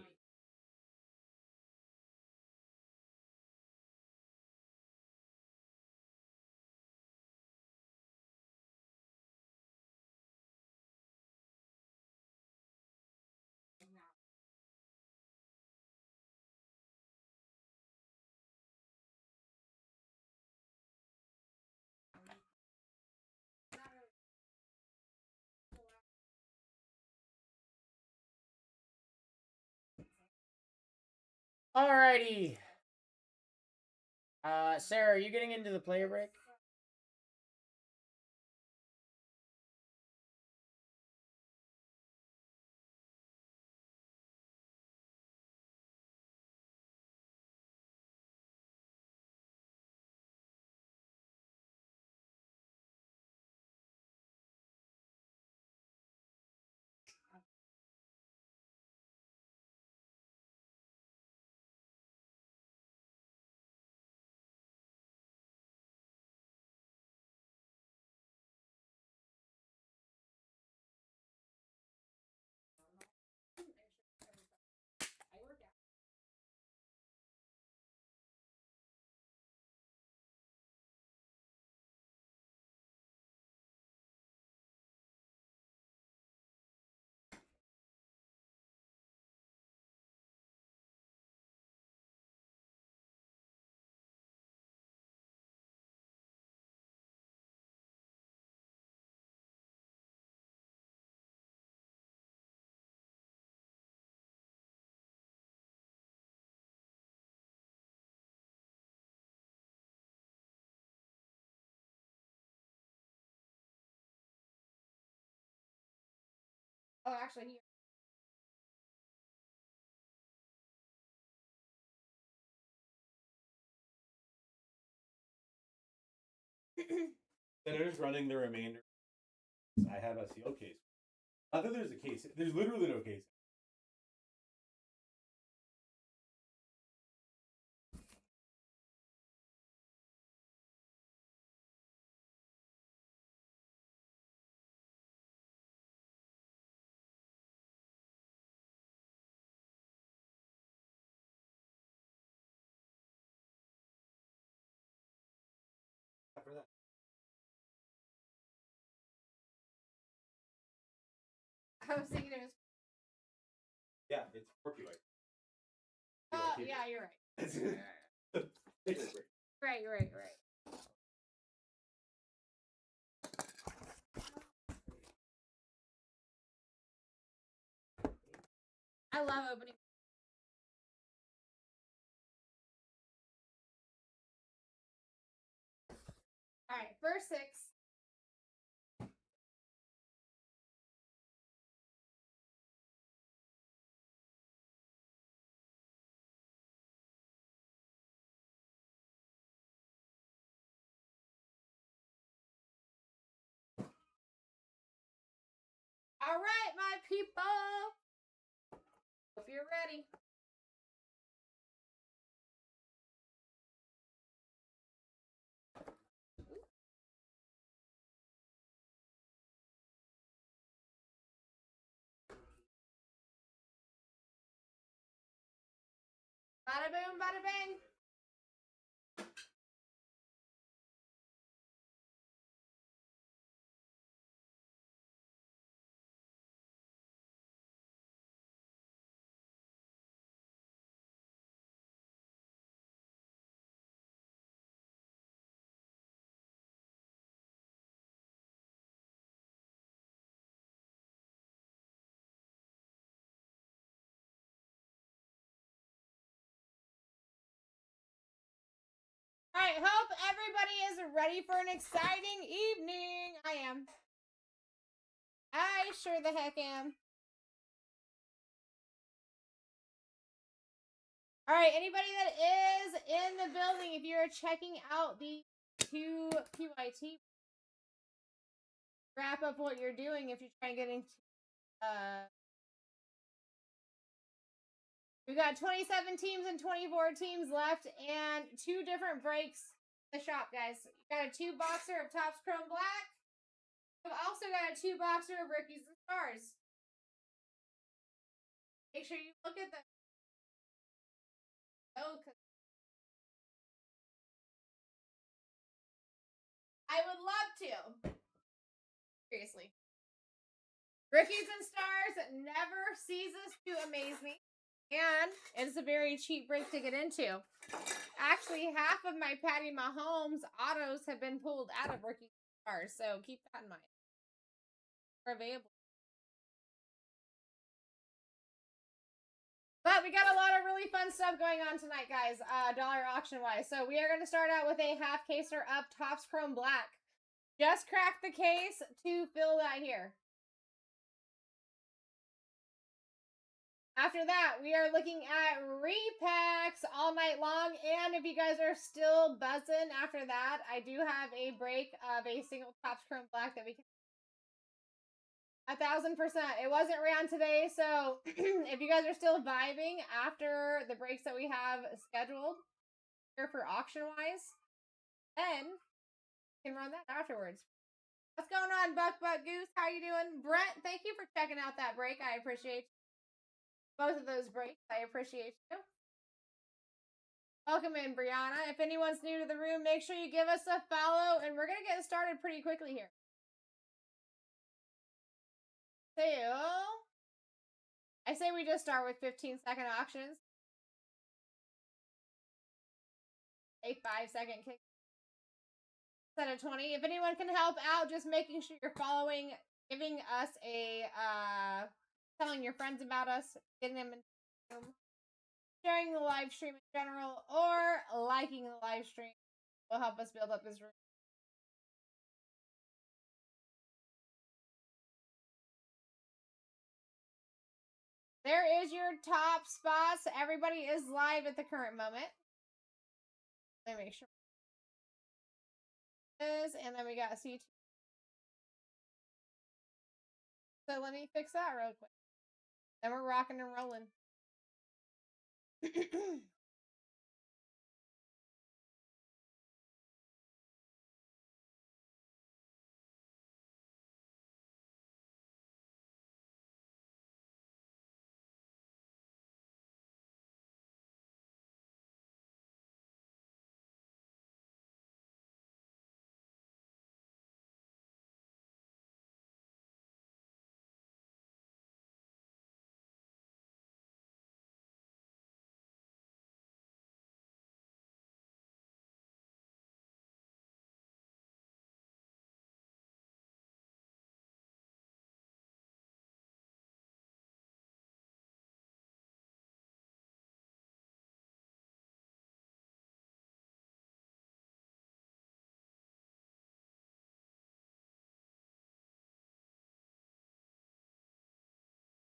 Alrighty. Sarah, are you getting into the player break? Oh, actually, he. Then I'm just running the remainder. I have a seal case. I thought there's a case. There's literally no case. After that. I was thinking it was. Yeah, it's porcupine. Oh, yeah, you're right. Right, you're right, you're right. I love opening. All right, first 6. All right, my people. Hope you're ready. Bada boom, bada bang. All right, hope everybody is ready for an exciting evening. I am. I sure the heck am. All right, anybody that is in the building, if you're checking out the 2 PYT, wrap up what you're doing if you're trying to get into. We've got 27 teams and 24 teams left, and 2 different breaks in the shop, guys. We've got a 2-boxer of Topps Chrome Black. We've also got a 2-boxer of Rookies and Stars. Make sure you look at the. Oh, I would love to. Seriously. Rookies and Stars never ceases to amaze me. And it's a very cheap break to get into. Actually, half of my Patty Mahomes autos have been pulled out of Rookies and Stars, so keep that in mind. They're available. But we got a lot of really fun stuff going on tonight, guys, dollar auction-wise. So we are going to start out with a half caser up Topps Chrome Black. Just crack the case to fill that here. After that, we are looking at repacks all night long. And if you guys are still buzzing after that, I do have a break of a single Topps Chrome Black that we can. 1,000%. It wasn't around today, so if you guys are still vibing after the breaks that we have scheduled here for auction-wise, then you can run that afterwards. What's going on, Buck Goose? How you doing? Brent, thank you for checking out that break. I appreciate you. Both of those breaks. I appreciate you. Welcome in, Brianna. If anyone's new to the room, make sure you give us a follow, and we're going to get started pretty quickly here. So, I say we just start with 15-second auctions. A 5-second kick. Set of 20. If anyone can help out, just making sure you're following, giving us a, telling your friends about us, getting them in the room, sharing the live stream in general, or liking the live stream will help us build up this room. There is your top spots. Everybody is live at the current moment. Let me make sure. And then we got C2. So let me fix that real quick. Then we're rocking and rolling.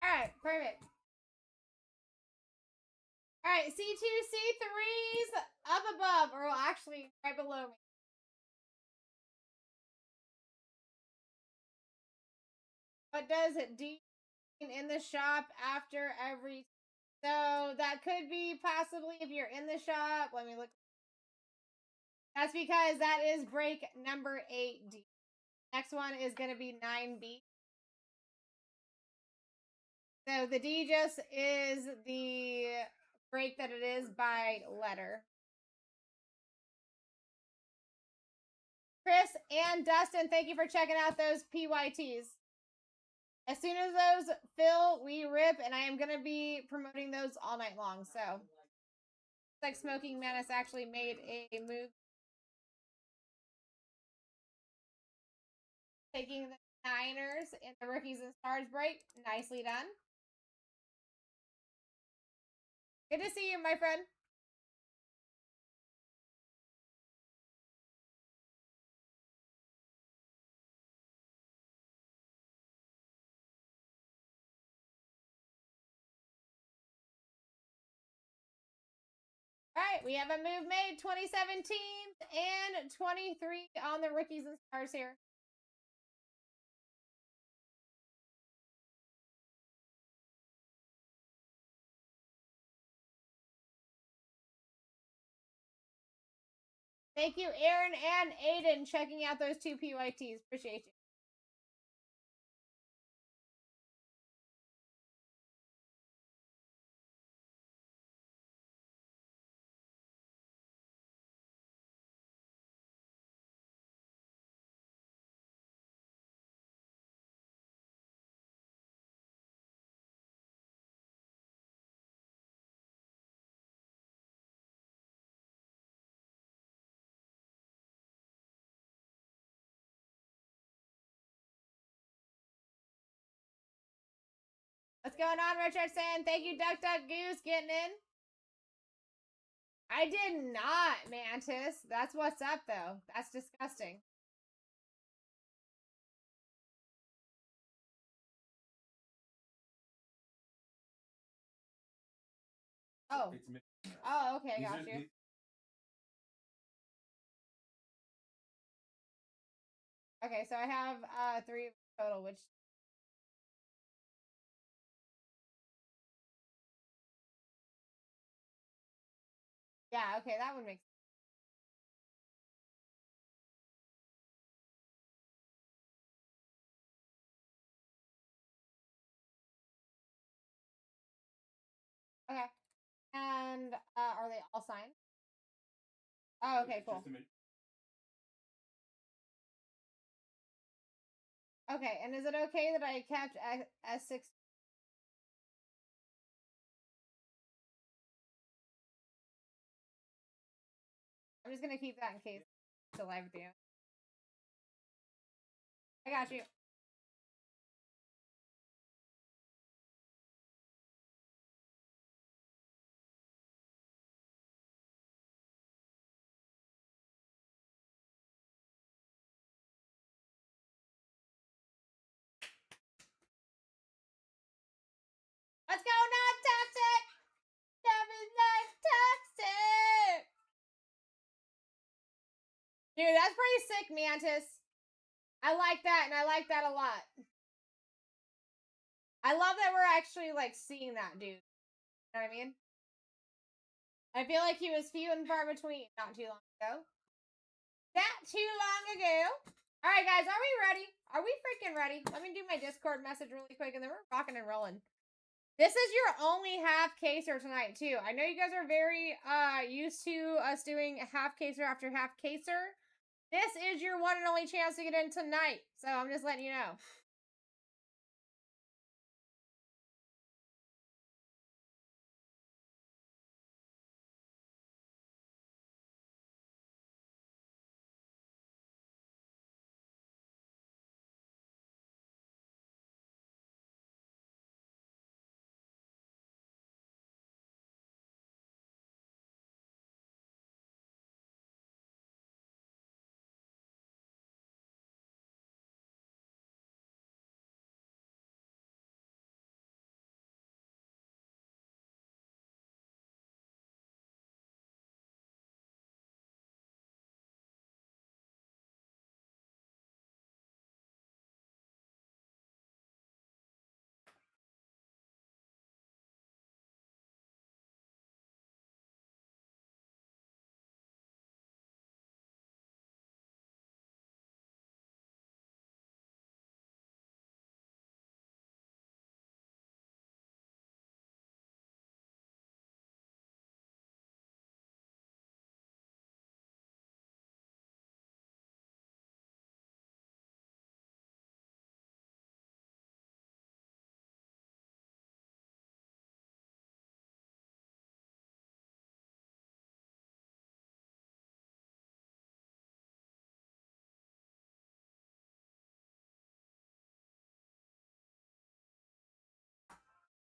Alright, perfect. Alright, C2, C3s up above, or actually right below me. What does it do in the shop after every? So that could be possibly if you're in the shop. Let me look. That's because that is break number 8D. Next one is going to be 9B. So the D just is the break that it is by letter. Chris and Dustin, thank you for checking out those PYTs. As soon as those fill, we rip, and I am going to be promoting those all night long. So, it's like Smoking Menace actually made a move. Taking the Niners in the Rookies and Stars break. Nicely done. Good to see you, my friend. All right, we have a move made, 2017 and 23 on the Rookies and Stars here. Thank you, Aaron and Aiden, checking out those two PYTs. Appreciate you. What's going on, Richard saying? Thank you, Duck Duck Goose, getting in. I did not, Mantis. That's what's up, though. That's disgusting. Oh. Oh, okay, I got you. Okay, so I have 3 total, which... Yeah, okay, that would make sense. Okay. And are they all signed? Oh, okay, cool. Okay, and is it okay that I kept S6? I'm just gonna keep that in case it's alive with you. I got you. What's going Dude, that's pretty sick, Mantis. I like that, and I like that a lot. I love that we're actually, like, seeing that, dude. You know what I mean? I feel like he was few and far between not too long ago. Not too long ago. All right, guys, are we ready? Are we freaking ready? Let me do my Discord message really quick, and then we're rocking and rolling. This is your only half caser tonight, too. I know you guys are very used to us doing half caser after half caser. This is your one and only chance to get in tonight. So I'm just letting you know.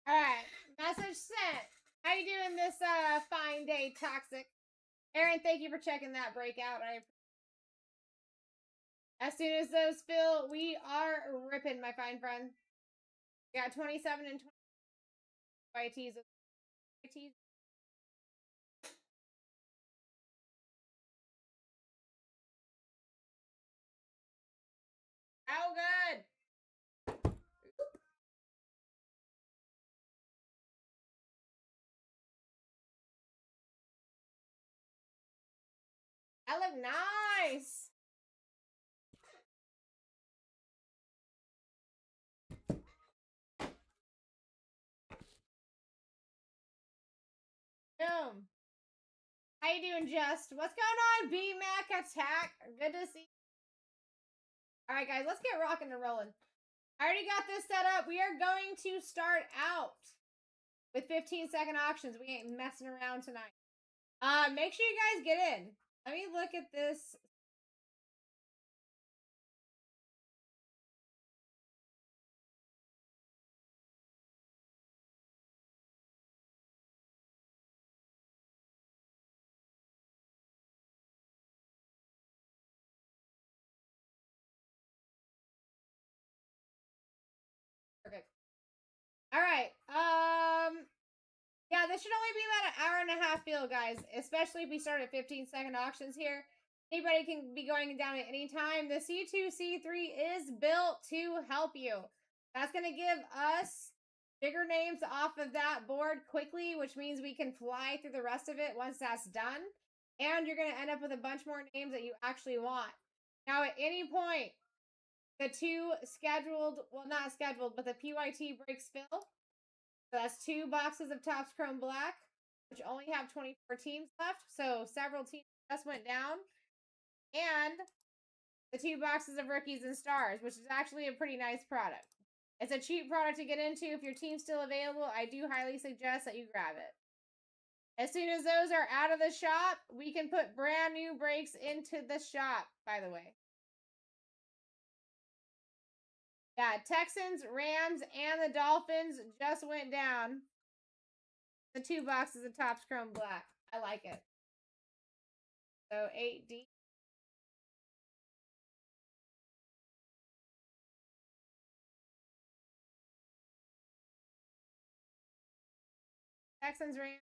All right, message sent. How you doing this fine day, Toxic? Aaron, thank you for checking that breakout. As soon as those fill, we are ripping, my fine friend. We got 27 and 20 YTs. How good? That look nice. Boom. How you doing, Just? What's going on, B-Mac Attack? Good to see you. All right, guys, let's get rocking and rolling. I already got this set up. We are going to start out with 15-second auctions. We ain't messing around tonight. Make sure you guys get in. Let me look at this. Perfect. All right. Yeah, this should only be about an hour and a half field, guys. Especially if we start at 15-second auctions here. Anybody can be going down at any time. The C2, C3 is built to help you. That's going to give us bigger names off of that board quickly, which means we can fly through the rest of it once that's done. And you're going to end up with a bunch more names that you actually want. Now, at any point, the two scheduled, well, not scheduled, but the PYT breaks fill. So that's 2 boxes of Topps Chrome Black, which only have 24 teams left. So several teams just went down. And the 2 boxes of Rookies and Stars, which is actually a pretty nice product. It's a cheap product to get into. If your team's still available, I do highly suggest that you grab it. As soon as those are out of the shop, we can put brand new breaks into the shop, by the way. Yeah, Texans, Rams, and the Dolphins just went down. The 2 boxes of Topps Chrome Black. I like it. So 8D. Texans, Rams.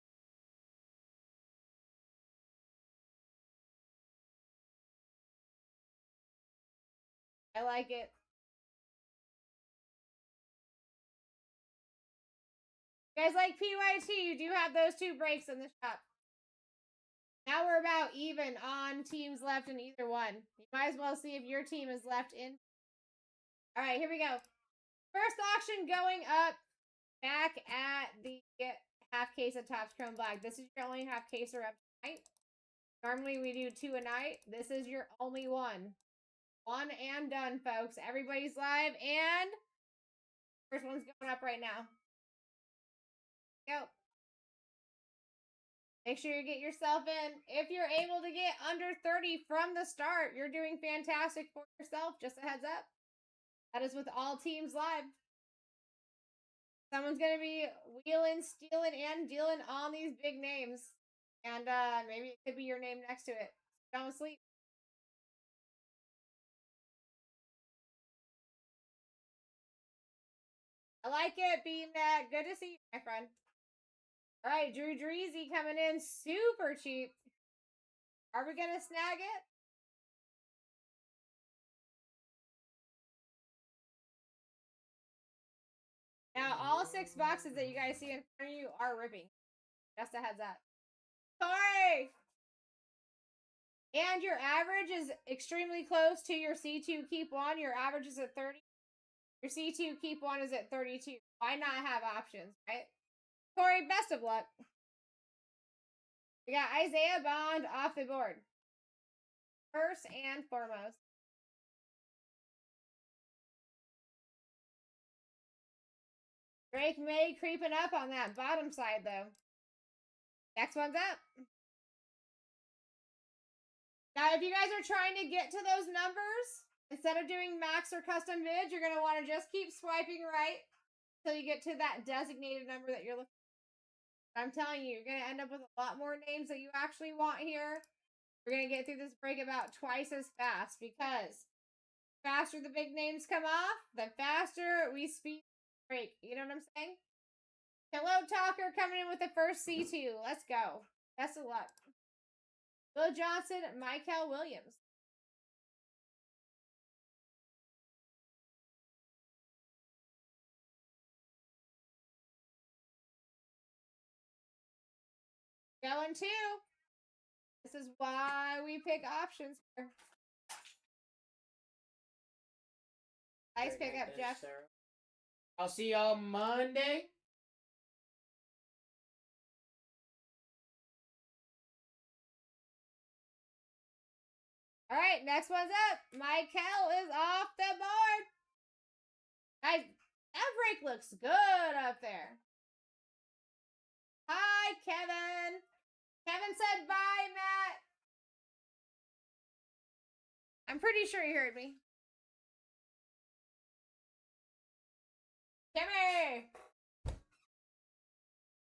I like it. You guys like PYT? You do have those 2 breaks in the shop. Now we're about even on teams left in either one. You might as well see if your team is left in. All right, here we go. First auction going up back at the half case of Topps Chrome Black. This is your only half caser up tonight. Normally we do 2 a night. This is your only one. One and done, folks. Everybody's live, and first one's going up right now. Go. Make sure you get yourself in. If you're able to get under 30 from the start, you're doing fantastic for yourself. Just a heads up. That is with all teams live. Someone's going to be wheeling, stealing, and dealing on these big names. And maybe it could be your name next to it. Don't sleep. I like it, BMAC. Good to see you, my friend. All right, Drew Dreezy coming in super cheap. Are we going to snag it? Now, all 6 boxes that you guys see in front of you are ripping. Just a heads up. Sorry! And your average is extremely close to your C2 Keep 1. Your average is at 30. Your C2 Keep 1 is at 32. Why not have options, right? Corey, best of luck. We got Isaiah Bond off the board. First and foremost. Drake May creeping up on that bottom side, though. Next one's up. Now, if you guys are trying to get to those numbers, instead of doing max or custom vids, you're going to want to just keep swiping right until you get to that designated number that you're looking for. I'm telling you, you're going to end up with a lot more names that you actually want here. We're going to get through this break about twice as fast, because the faster the big names come off, the faster we speed the break. You know what I'm saying? Hello, Talker, coming in with the first C2. Let's go. Best of luck. Will Johnson, Michael Williams. Going 2. This is why we pick options here. Nice pickup, Jeff. Sarah. I'll see y'all Monday. All right, next one's up. Michael is off the board. Guys, that break looks good up there. Hi, Kevin. Kevin said bye, Matt. I'm pretty sure he heard me. Timmy!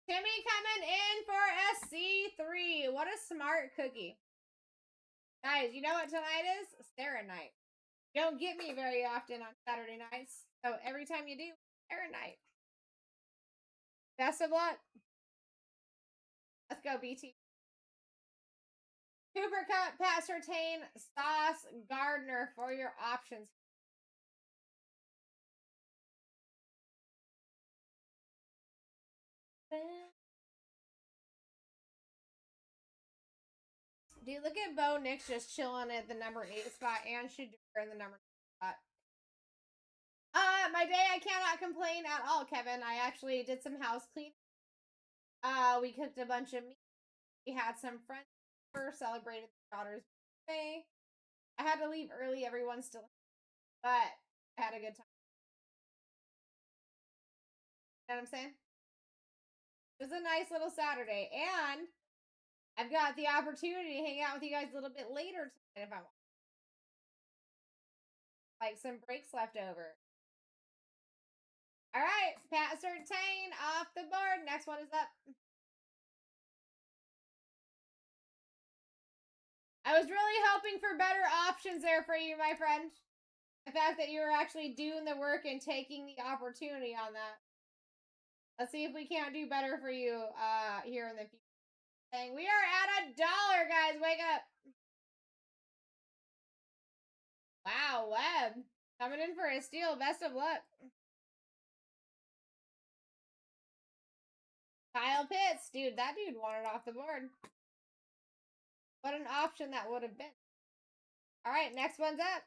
Timmy coming in for SC3. What a smart cookie. Guys, you know what tonight is? Sarah night. You don't get me very often on Saturday nights. So every time you do, Sarah night. Best of luck. Let's go, BT. Cooper Cup, Pat Surtain, Sauce, Gardner for your options. Dude, look at Bo Nix just chilling at the number 8 spot and Shador in the number 2 spot. My day, I cannot complain at all, Kevin. I actually did some house cleaning. We cooked a bunch of meat. We had some friends over, celebrated the daughter's birthday. I had to leave early. Everyone's still, but I had a good time. You know what I'm saying? It was a nice little Saturday, and I've got the opportunity to hang out with you guys a little bit later tonight if I want. Like some breaks left over. All right, Pat Surtain off the board. Next one is up. I was really hoping for better options there for you, my friend. The fact that you were actually doing the work and taking the opportunity on that. Let's see if we can't do better for you here in the future. We are at $1, guys. Wake up. Wow, Webb. Coming in for a steal. Best of luck. Kyle Pitts. Dude, that dude wanted off the board. What an option that would have been. All right, next one's up.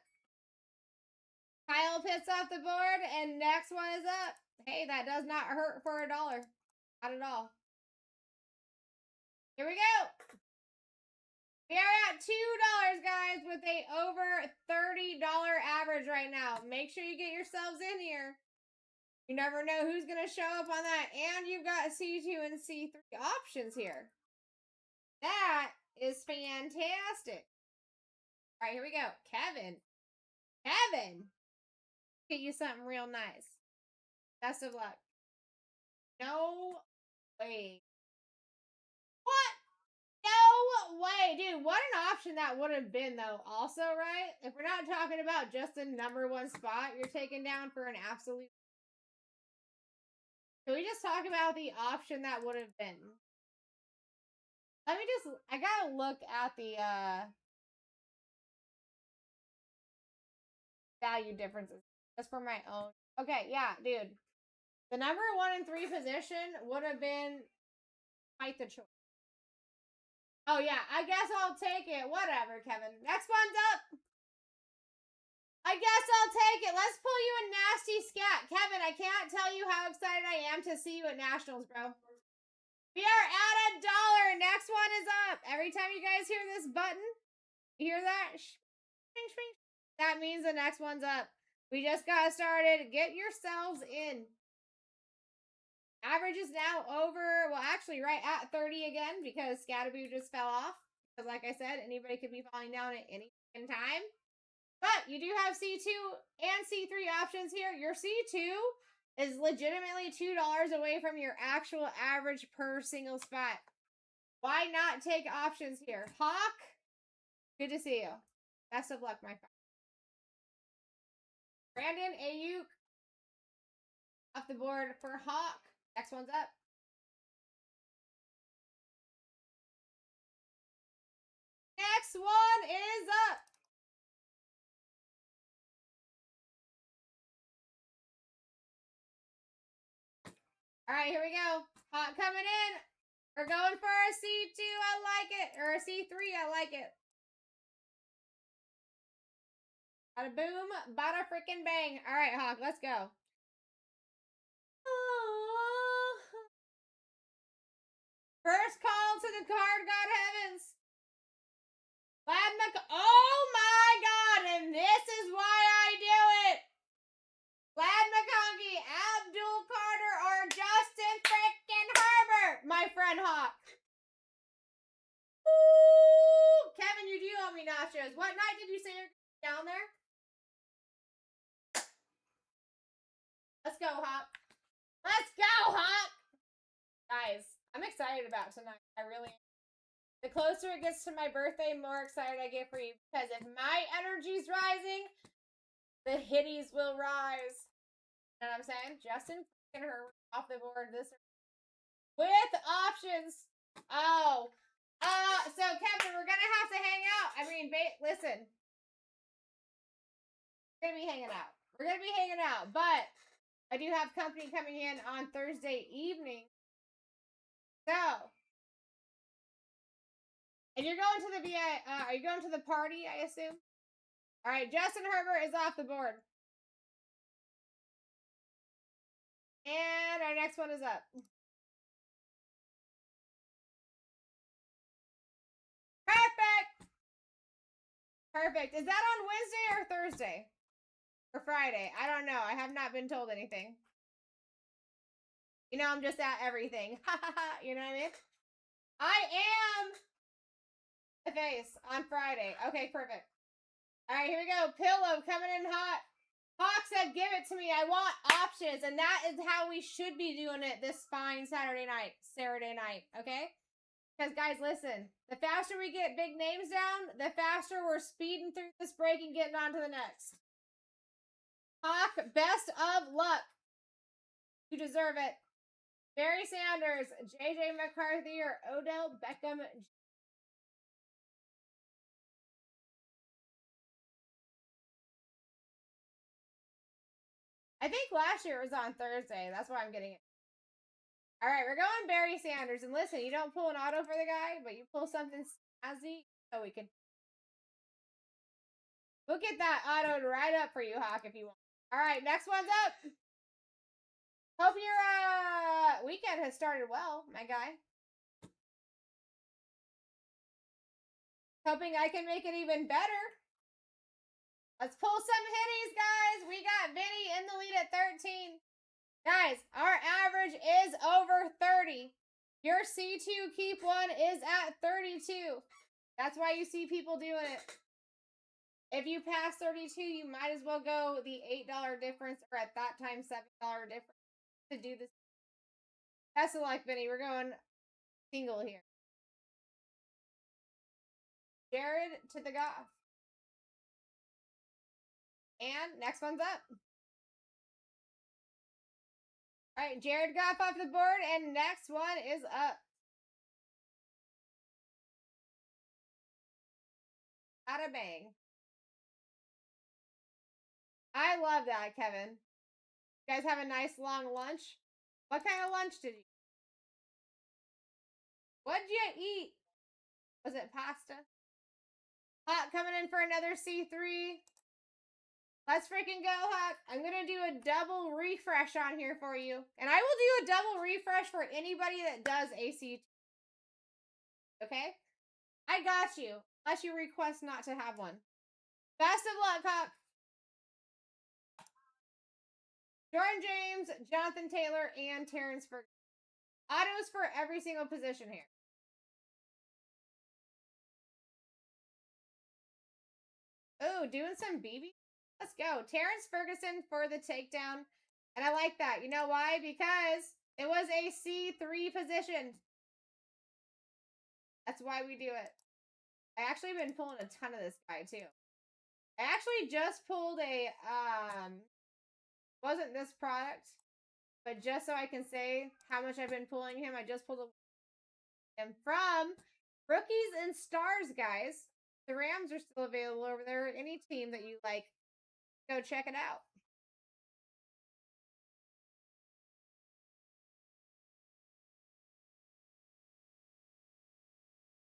Kyle Pitts off the board, and next one is up. Hey, that does not hurt for $1. Not at all. Here we go. We are at $2, guys, with a over $30 average right now. Make sure you get yourselves in here. You never know who's going to show up on that. And you've got C2 and C3 options here. That is fantastic. All right, here we go. Kevin. Get you something real nice. Best of luck. No way. What? No way, dude. What an option that would have been, though. Also, right? If we're not talking about just the #1 spot, you're taken down for an absolute. Can we just talk about the option that would have been? Let me just. I gotta look at the value differences just for my own. Okay, yeah, dude. The #1 and 3 position would have been quite the choice. Oh, yeah, I guess I'll take it. Whatever, Kevin. Next one's up. I guess I'll take it. Let's pull you a nasty scat. Kevin, I can't tell you how excited I am to see you at Nationals, bro. We are at $1. Next one is up. Every time you guys hear this button, you hear that? That means the next one's up. We just got started. Get yourselves in. Average is now over, well, actually right at 30 again because Scatterboo just fell off. Because like I said, anybody could be falling down at any time. But you do have C2 and C3 options here. Your C2 is legitimately $2 away from your actual average per single spot. Why not take options here? Hawk, good to see you. Best of luck, my friend. Brandon Ayuk off the board for Hawk. Next one's up. Next one is up. All right, here we go. Hot coming in. We're going for a C2. I like it. Or a C3. I like it. Bada boom. Bada freaking bang. All right, Hawk. Let's go. First call to the card god heavens. Oh my god. And this is why I do it. Vlad McConkey, Abdul Carter, or Justin frickin' Herbert, my friend Hawk. Woo! Kevin, you do owe me nachos. What night did you say you're down there? Let's go, Hawk. Let's go, Hawk! Guys, I'm excited about tonight. I really am. The closer it gets to my birthday, more excited I get for you. Because if my energy's rising, the hitties will rise. You know what I'm saying? Justin and her off the board this with options. Oh. So Kevin, we're gonna have to hang out. I mean, listen. We're gonna be hanging out. We're gonna be hanging out, but I do have company coming in on Thursday evening. So, and you're going to the are you going to the party, I assume? All right, Justin Herbert is off the board. And our next one is up. Perfect! Perfect. Is that on Wednesday or Thursday? Or Friday? I don't know. I have not been told anything. You know, I'm just at everything. You know what I mean? I am the face on Friday. Okay, perfect. All right, here we go. Pillow coming in hot. Hawk said, give it to me. I want options. And that is how we should be doing it this fine Saturday night. Okay? Because, guys, listen. The faster we get big names down, the faster we're speeding through this break and getting on to the next. Hawk, best of luck. You deserve it. Barry Sanders, JJ McCarthy, or Odell Beckham. I think last year it was on Thursday. That's why I'm getting it. All right, we're going Barry Sanders. And listen, you don't pull an auto for the guy, but you pull something snazzy, so we can. We'll get that autoed right up for you, Hawk, if you want. All right, next one's up. Hope your weekend has started well, my guy. Hoping I can make it even better. Let's pull some hitties, guys. We got Vinny in the lead at 13. Guys, our average is over 30. Your C2 keep one is at 32. That's why you see people doing it. If you pass 32, you might as well go the $8 difference, or at that time, $7 difference to do this. Best of luck, Vinny. We're going single here. Jared to the Goff. And next one's up. All right, Jared Goff off the board, and next one is up. Bada bang. I love that, Kevin. You guys have a nice long lunch. What kind of lunch did you? What'd you eat? Was it pasta? Hot coming in for another C3. Let's freaking go, Hawk. I'm going to do a double refresh on here for you. And I will do a double refresh for anybody that does AC. Okay? I got you. Unless you request not to have one. Best of luck, Hawk. Jordan James, Jonathan Taylor, and Terrence Ferguson. Autos for every single position here. Oh, doing some BB? Let's go. Terrence Ferguson for the takedown. And I like that. You know why? Because it was a C3 position. That's why we do it. I actually been pulling a ton of this guy too. I actually just pulled a, wasn't this product, but just so I can say how much I've been pulling him, I just pulled him from Rookies and Stars, guys. The Rams are still available over there. Any team that you like, go check it out.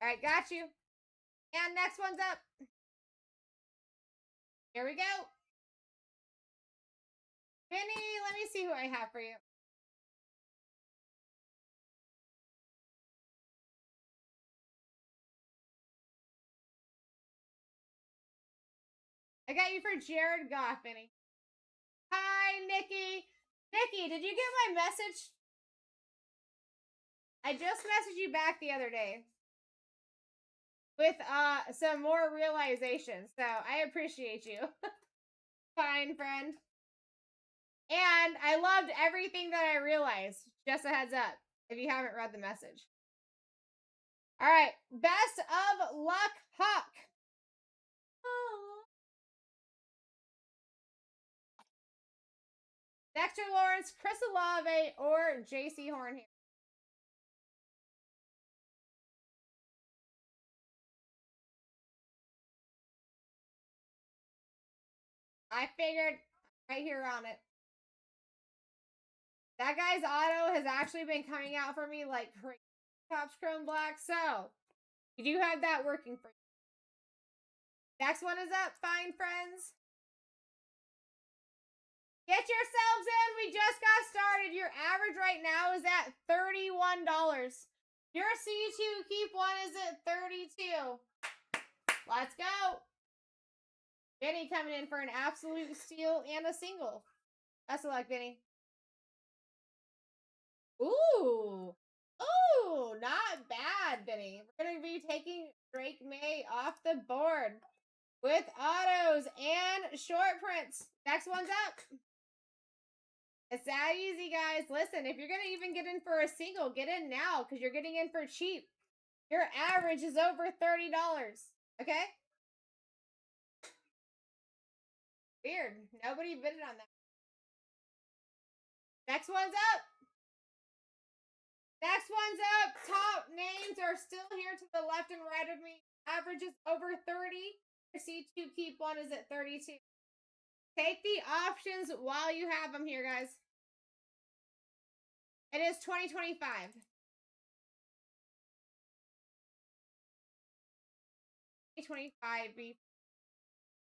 All right, got you. And next one's up. Here we go. Vinny, let me see who I have for you. I got you for Jared Goff, Vinny. Hi, Nikki. Nikki, did you get my message? I just messaged you back the other day with some more realization. So I appreciate you. Fine, friend. And I loved everything that I realized. Just a heads up if you haven't read the message. All right. Best of luck, Hawk. Dexter Lawrence, Chris Olave, or J.C. Horn here. I figured right here on it. That guy's auto has actually been coming out for me like crazy. Topps Chrome Black. So, you do have that working for you. Next one is up, fine friends. Get yourselves in. We just got started. Your average right now is at $31. Your C2 keep one is at 32. Let's go. Vinny coming in for an absolute steal and a single. Best of luck, Vinny. Ooh. Ooh, not bad, Vinny. We're going to be taking Drake May off the board with autos and short prints. Next one's up. It's that easy, guys. Listen, if you're going to even get in for a single, get in now because you're getting in for cheap. Your average is over $30. Okay? Weird. Nobody bidded on that. Next one's up. Next one's up. Top names are still here to the left and right of me. Average is over 30. C2 keep one is at 32. Take the options while you have them here, guys. It is 2025. 2025.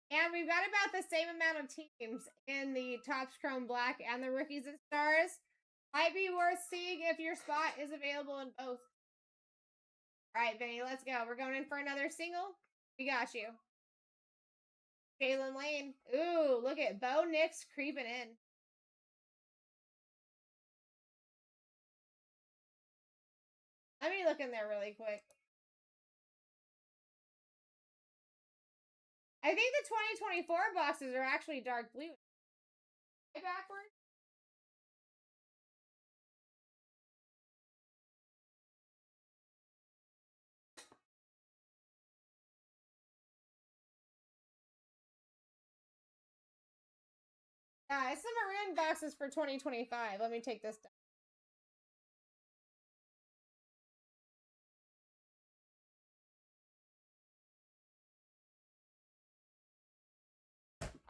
And we've got about the same amount of teams in the Topps Chrome Black and the Rookies and Stars. Might be worth seeing if your spot is available in both. All right, Vinny, let's go. We're going in for another single. We got you. Jalen Lane. Ooh, look at Bo Nix creeping in. Let me look in there really quick. I think the 2024 boxes are actually dark blue. Right backwards. Yeah, it's the maroon boxes for 2025. Let me take this down.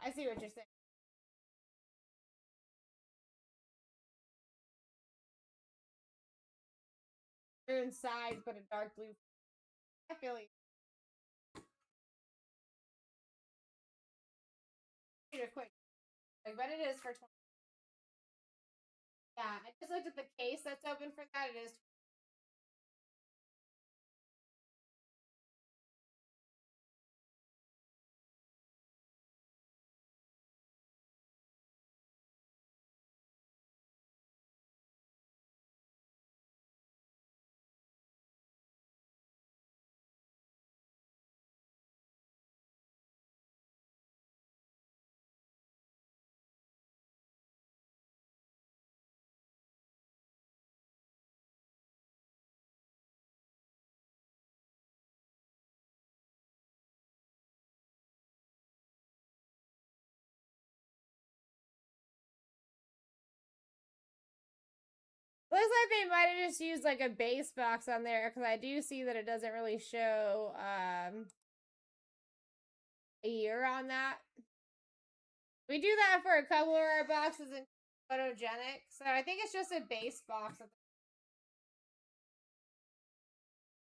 I see what you're saying. Maroon sides, but a dark blue. I feel you. Quick. But it is for 20. Yeah, I just looked at the case that's open for that. It is. Looks like they might have just used like a base box on there because I do see that it doesn't really show a year on that. We do that for a couple of our boxes in photogenic, so I think it's just a base box.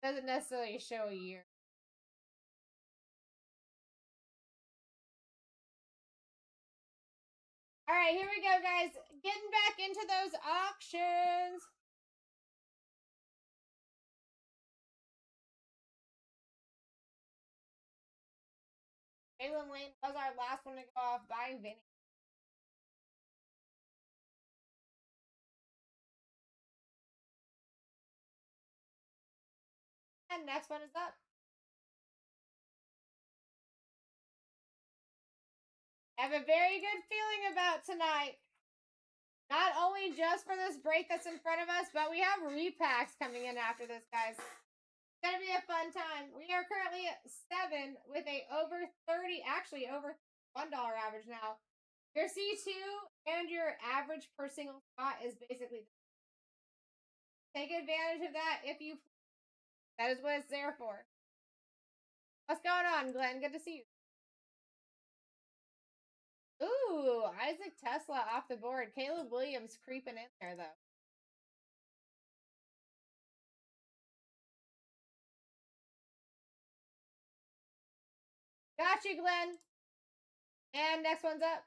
Doesn't necessarily show a year. All right, here we go, guys. Getting back into those auctions. Jalen Lane was our last one to go off by Vinny. And next one is up. I have a very good feeling about tonight. Not only just for this break that's in front of us, but we have repacks coming in after this, guys. It's going to be a fun time. We are currently at 7 with a over 30, actually over $1 average now. Your C2 and your average per single spot is basically. Take advantage of that if you. That is what it's there for. What's going on, Glenn? Good to see you. Ooh, Isaac Tesla off the board. Caleb Williams creeping in there, though. Got you, Glenn. And next one's up.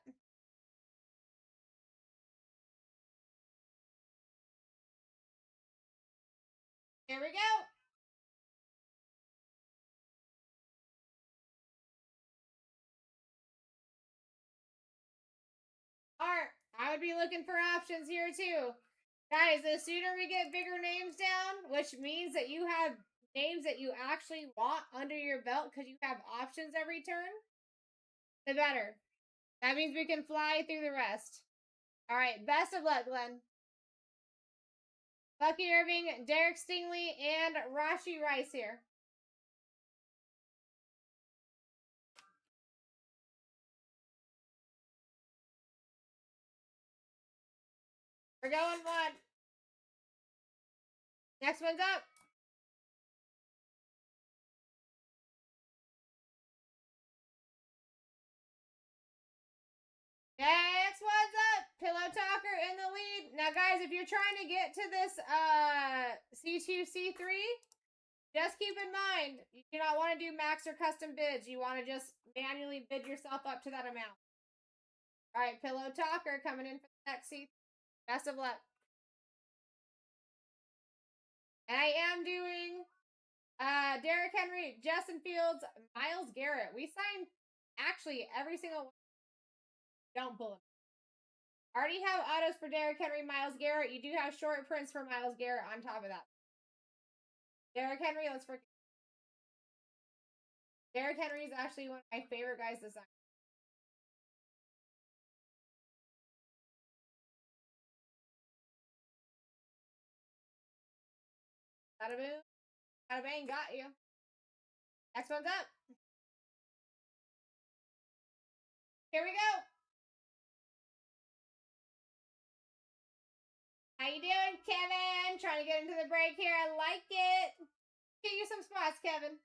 Here we go. Art, I would be looking for options here too. Guys, the sooner we get bigger names down, which means that you have names that you actually want under your belt because you have options every turn, the better. That means we can fly through the rest. All right, best of luck, Glenn. Bucky Irving, Derek Stingley, and Rashi Rice here. We're going one. Next one's up. Now, guys, if you're trying to get to this C2, C3, just keep in mind, you do not want to do max or custom bids. You want to just manually bid yourself up to that amount. All right, Pillow Talker coming in for the next C3. Best of luck. And I am doing Derrick Henry, Justin Fields, Myles Garrett. We signed actually every single one. Don't pull them. Already have autos for Derrick Henry, Myles Garrett. You do have short prints for Myles Garrett on top of that. Derrick Henry, let's freaking. Derrick Henry is actually one of my favorite guys to sign. Bada boom. Bada bang, got you. Next one's up. Here we go. How you doing, Kevin? Trying to get into the break here. I like it. Get you some spots, Kevin.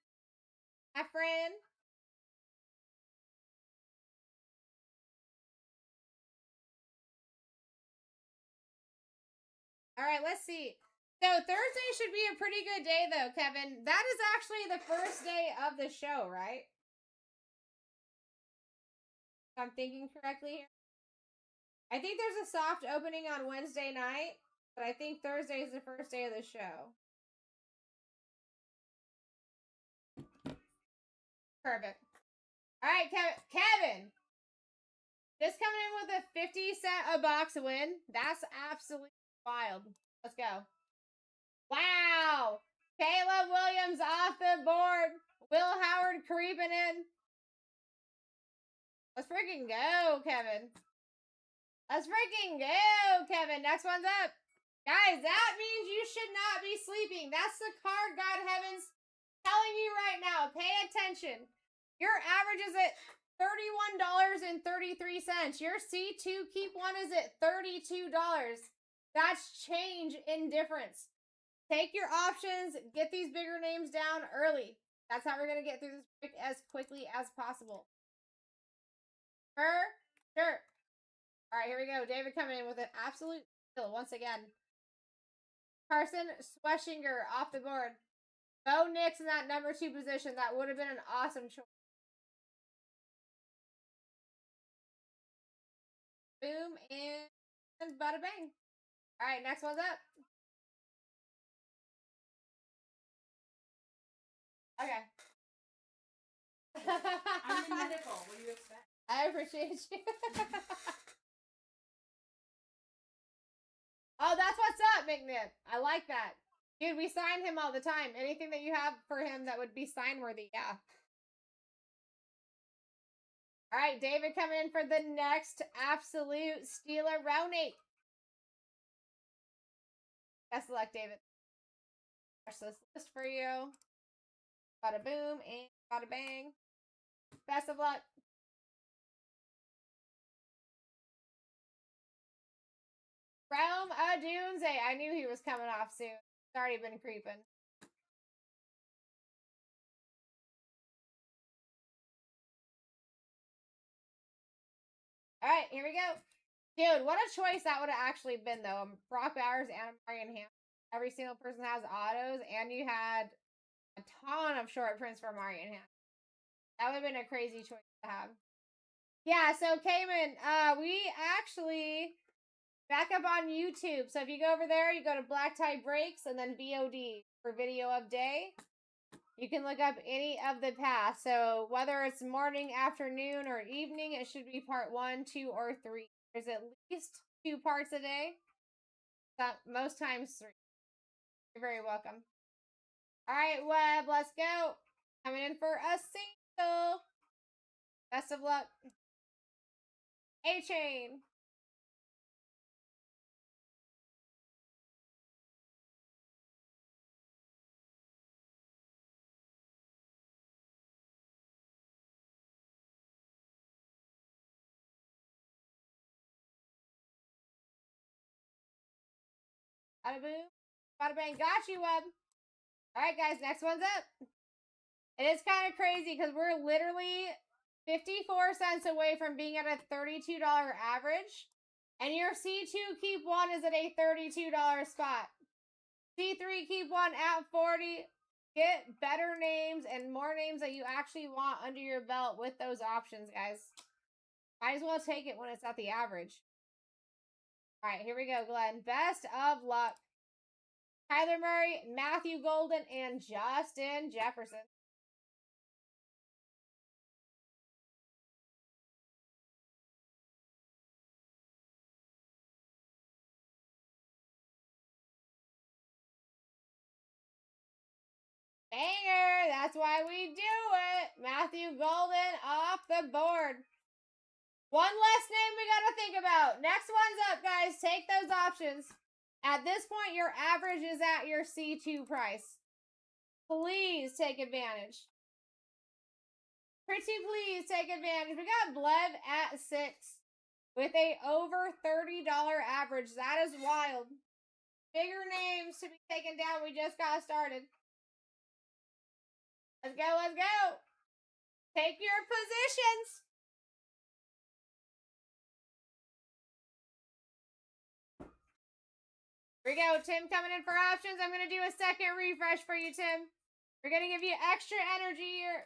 My friend. All right, let's see. So Thursday should be a pretty good day, though, Kevin. That is actually the first day of the show, right? If I'm thinking correctly here. I think there's a soft opening on Wednesday night, but I think Thursday is the first day of the show. Perfect. All right, Kevin. Just coming in with a 50-cent a box win. That's absolutely wild. Let's go. Wow. Caleb Williams off the board. Will Howard creeping in. Let's freaking go, Kevin. Let's freaking go, Kevin. Next one's up. Guys, that means you should not be sleeping. That's the card God Heavens telling you right now. Pay attention. Your average is at $31.33. Your C2 keep one is at $32. That's change in difference. Take your options. Get these bigger names down early. That's how we're going to get through this break as quickly as possible. For sure. All right, here we go. David coming in with an absolute kill once again. Carson Schweschinger off the board. Bo Nix in that number 2 position. That would have been an awesome choice. Boom and bada bang. All right, next one's up. Okay. I'm in medical. What do you expect? I appreciate you. Oh, that's what's up, McNibb. I like that. Dude, we sign him all the time. Anything that you have for him that would be sign worthy, yeah. All right, David coming in for the next absolute Steeler round 8. Best of luck, David. Watch this list for you. Bada boom and bada bang. Best of luck. From Adunze. I knew he was coming off soon. It's already been creeping. All right, here we go. Dude, what a choice that would have actually been, though. Brock Bowers and Marion Ham. Every single person has autos, and you had a ton of short prints for Marion Ham. That would have been a crazy choice to have. Yeah, so Cayman, we actually back up on YouTube. So if you go over there, you go to BlackTie Breaks and then VOD for video of day. You can look up any of the past. So whether it's morning, afternoon, or evening, it should be part 1, 2, or 3. There's at least 2 parts a day. Most times 3. You're very welcome. All right, Webb, let's go. Coming in for a single. Best of luck. A-Chain. Bada boom. Bada bang. Got you, Webb. All right, guys. Next one's up. It is kind of crazy because we're literally 54 cents away from being at a $32 average. And your C2 keep 1 is at a $32 spot. C3 keep 1 at 40. Get better names and more names that you actually want under your belt with those options, guys. Might as well take it when it's at the average. All right, here we go, Glenn. Best of luck. Kyler Murray, Matthew Golden, and Justin Jefferson. Banger! That's why we do it. Matthew Golden off the board. One less name we gotta think about. Next one's up, guys. Take those options. At this point, your average is at your C2 price. Please take advantage. Pretty please take advantage. We got Blev at 6 with a over $30 average. That is wild. Bigger names to be taken down. We just got started. Let's go, let's go. Take your positions. Here we go. Tim coming in for options. I'm going to do a second refresh for you, Tim. We're going to give you extra energy here.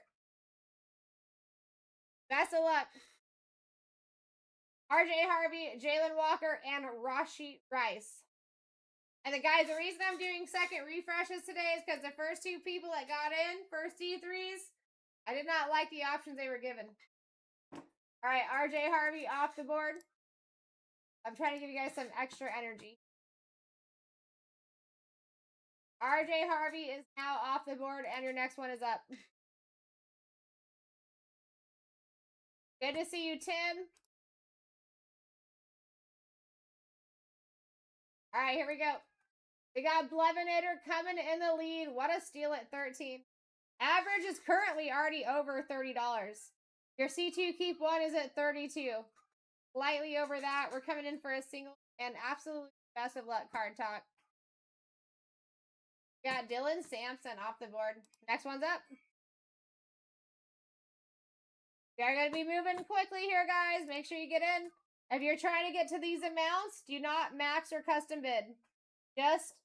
Best of luck. RJ Harvey, Jalen Walker, and Rashee Rice. And guys, the reason I'm doing second refreshes today is because the first two people that got in, first D3s, I did not like the options they were given. All right, RJ Harvey off the board. I'm trying to give you guys some extra energy. RJ Harvey is now off the board, and your next one is up. Good to see you, Tim. All right, here we go. We got Blevinator coming in the lead. What a steal at 13. Average is currently already over $30. Your C2 keep 1 is at 32. Slightly over that. We're coming in for a single and absolute best of luck card talk. We got Dylan Sampson off the board. Next one's up. We are going to be moving quickly here, guys. Make sure you get in. If you're trying to get to these amounts, do not max or custom bid. Just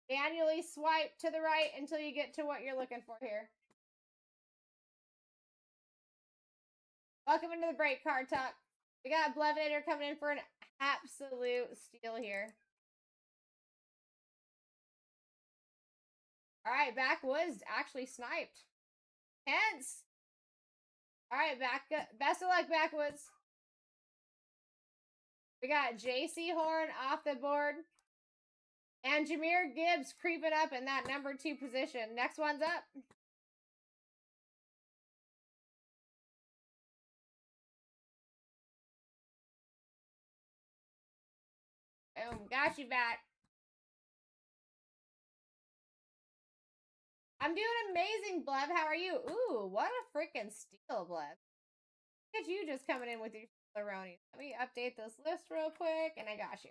manually swipe to the right until you get to what you're looking for here. Welcome into the break card talk. We got Blevinator coming in for an absolute steal here. All right, Backwoods actually sniped. Hence. All right, best of luck, Backwoods. We got JC Horn off the board. And Jahmyr Gibbs creeping up in that number 2 position. Next one's up. Boom, got you back. I'm doing amazing, Blev. How are you? Ooh, what a freaking steal, Blev. Look at you just coming in with your Laroni. Let me update this list real quick, and I got you.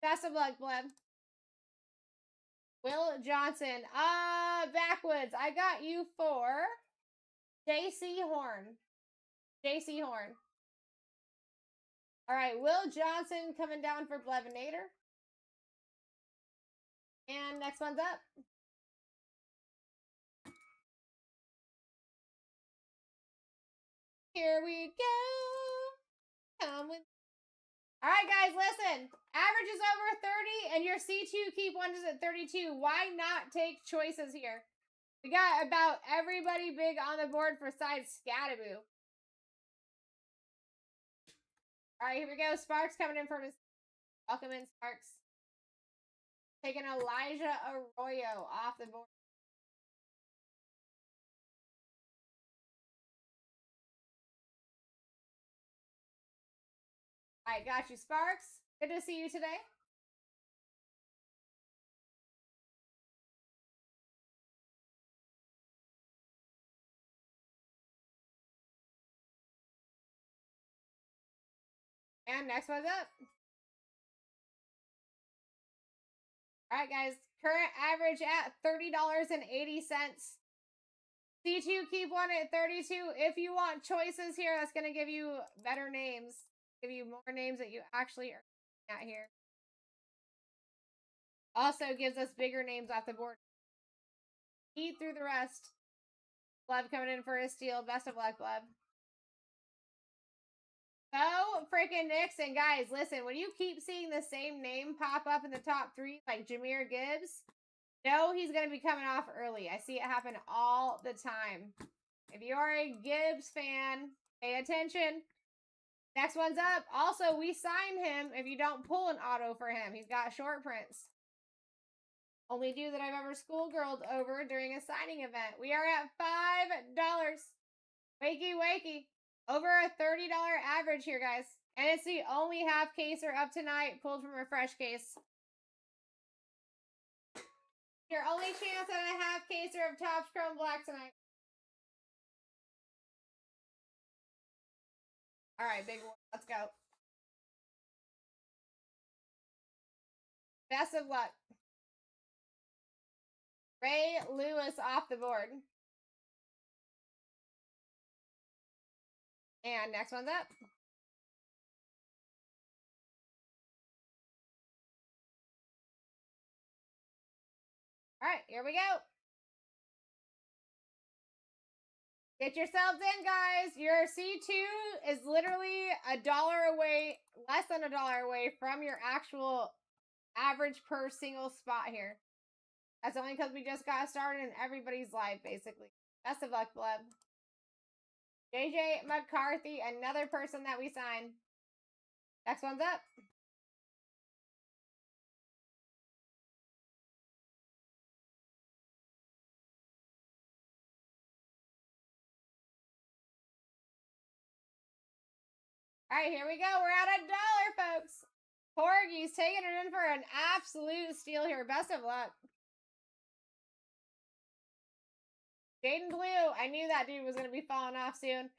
Best of luck, Blev. Will Johnson. Backwoods. I got you for JC Horn. JC Horn. All right, Will Johnson coming down for Blevinator. And next one's up. Here we go. Come with. All right, guys, listen. Average is over 30, and your C2 keep 1 is at 32. Why not take choices here? We got about everybody big on the board for side Scattaboo. All right, here we go. Sparks coming in from his. Welcome in, Sparks. Taking Elijah Arroyo off the board. All right, got you, Sparks. Good to see you today. And next one's up. All right, guys. Current average at $30.80. C2 keep 1 at 32. If you want choices here, that's going to give you better names. give you more names that you actually are at here. Also gives us bigger names off the board. Eat through the rest. Blub coming in for a steal. Best of luck, Blub. Oh, freaking Nixon. Guys, listen, when you keep seeing the same name pop up in the top 3, like Jahmyr Gibbs, know he's going to be coming off early. I see it happen all the time. If you are a Gibbs fan, pay attention. Next one's up. Also, we signed him if you don't pull an auto for him. He's got short prints. Only dude that I've ever schoolgirled over during a signing event. We are at $5. Wakey, wakey. Over a $30 average here, guys. And it's the only half caser up tonight, pulled from a fresh case. Your only chance at a half caser of Topps Chrome Black tonight. All right, big one. Let's go. Best of luck. Ray Lewis off the board. And next one's up. All right, here we go. Get yourselves in, guys. Your C2 is literally $1 away, less than $1 away from your actual average per single spot here. That's only because we just got started and everybody's live, basically. Best of luck, Blub. JJ McCarthy, another person that we signed. Next one's up. All right, here we go. We're at $1, folks. Porgy's taking it in for an absolute steal here. Best of luck. Jaden Blue. I knew that dude was going to be falling off soon.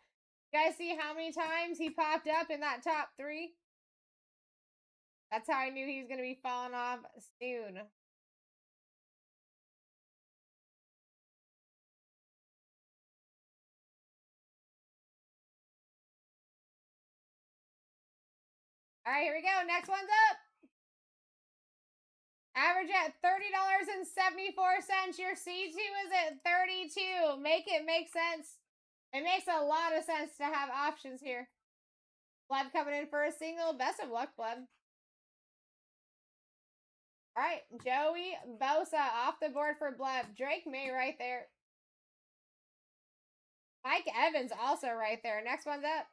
You guys see how many times he popped up in that top 3? That's how I knew he was going to be falling off soon. All right, here we go. Next one's up. Average at $30.74. Your C2 is at 32. Make it make sense. It makes a lot of sense to have options here. Blub coming in for a single. Best of luck, Blub. All right, Joey Bosa off the board for Blub. Drake May right there. Mike Evans also right there. Next one's up.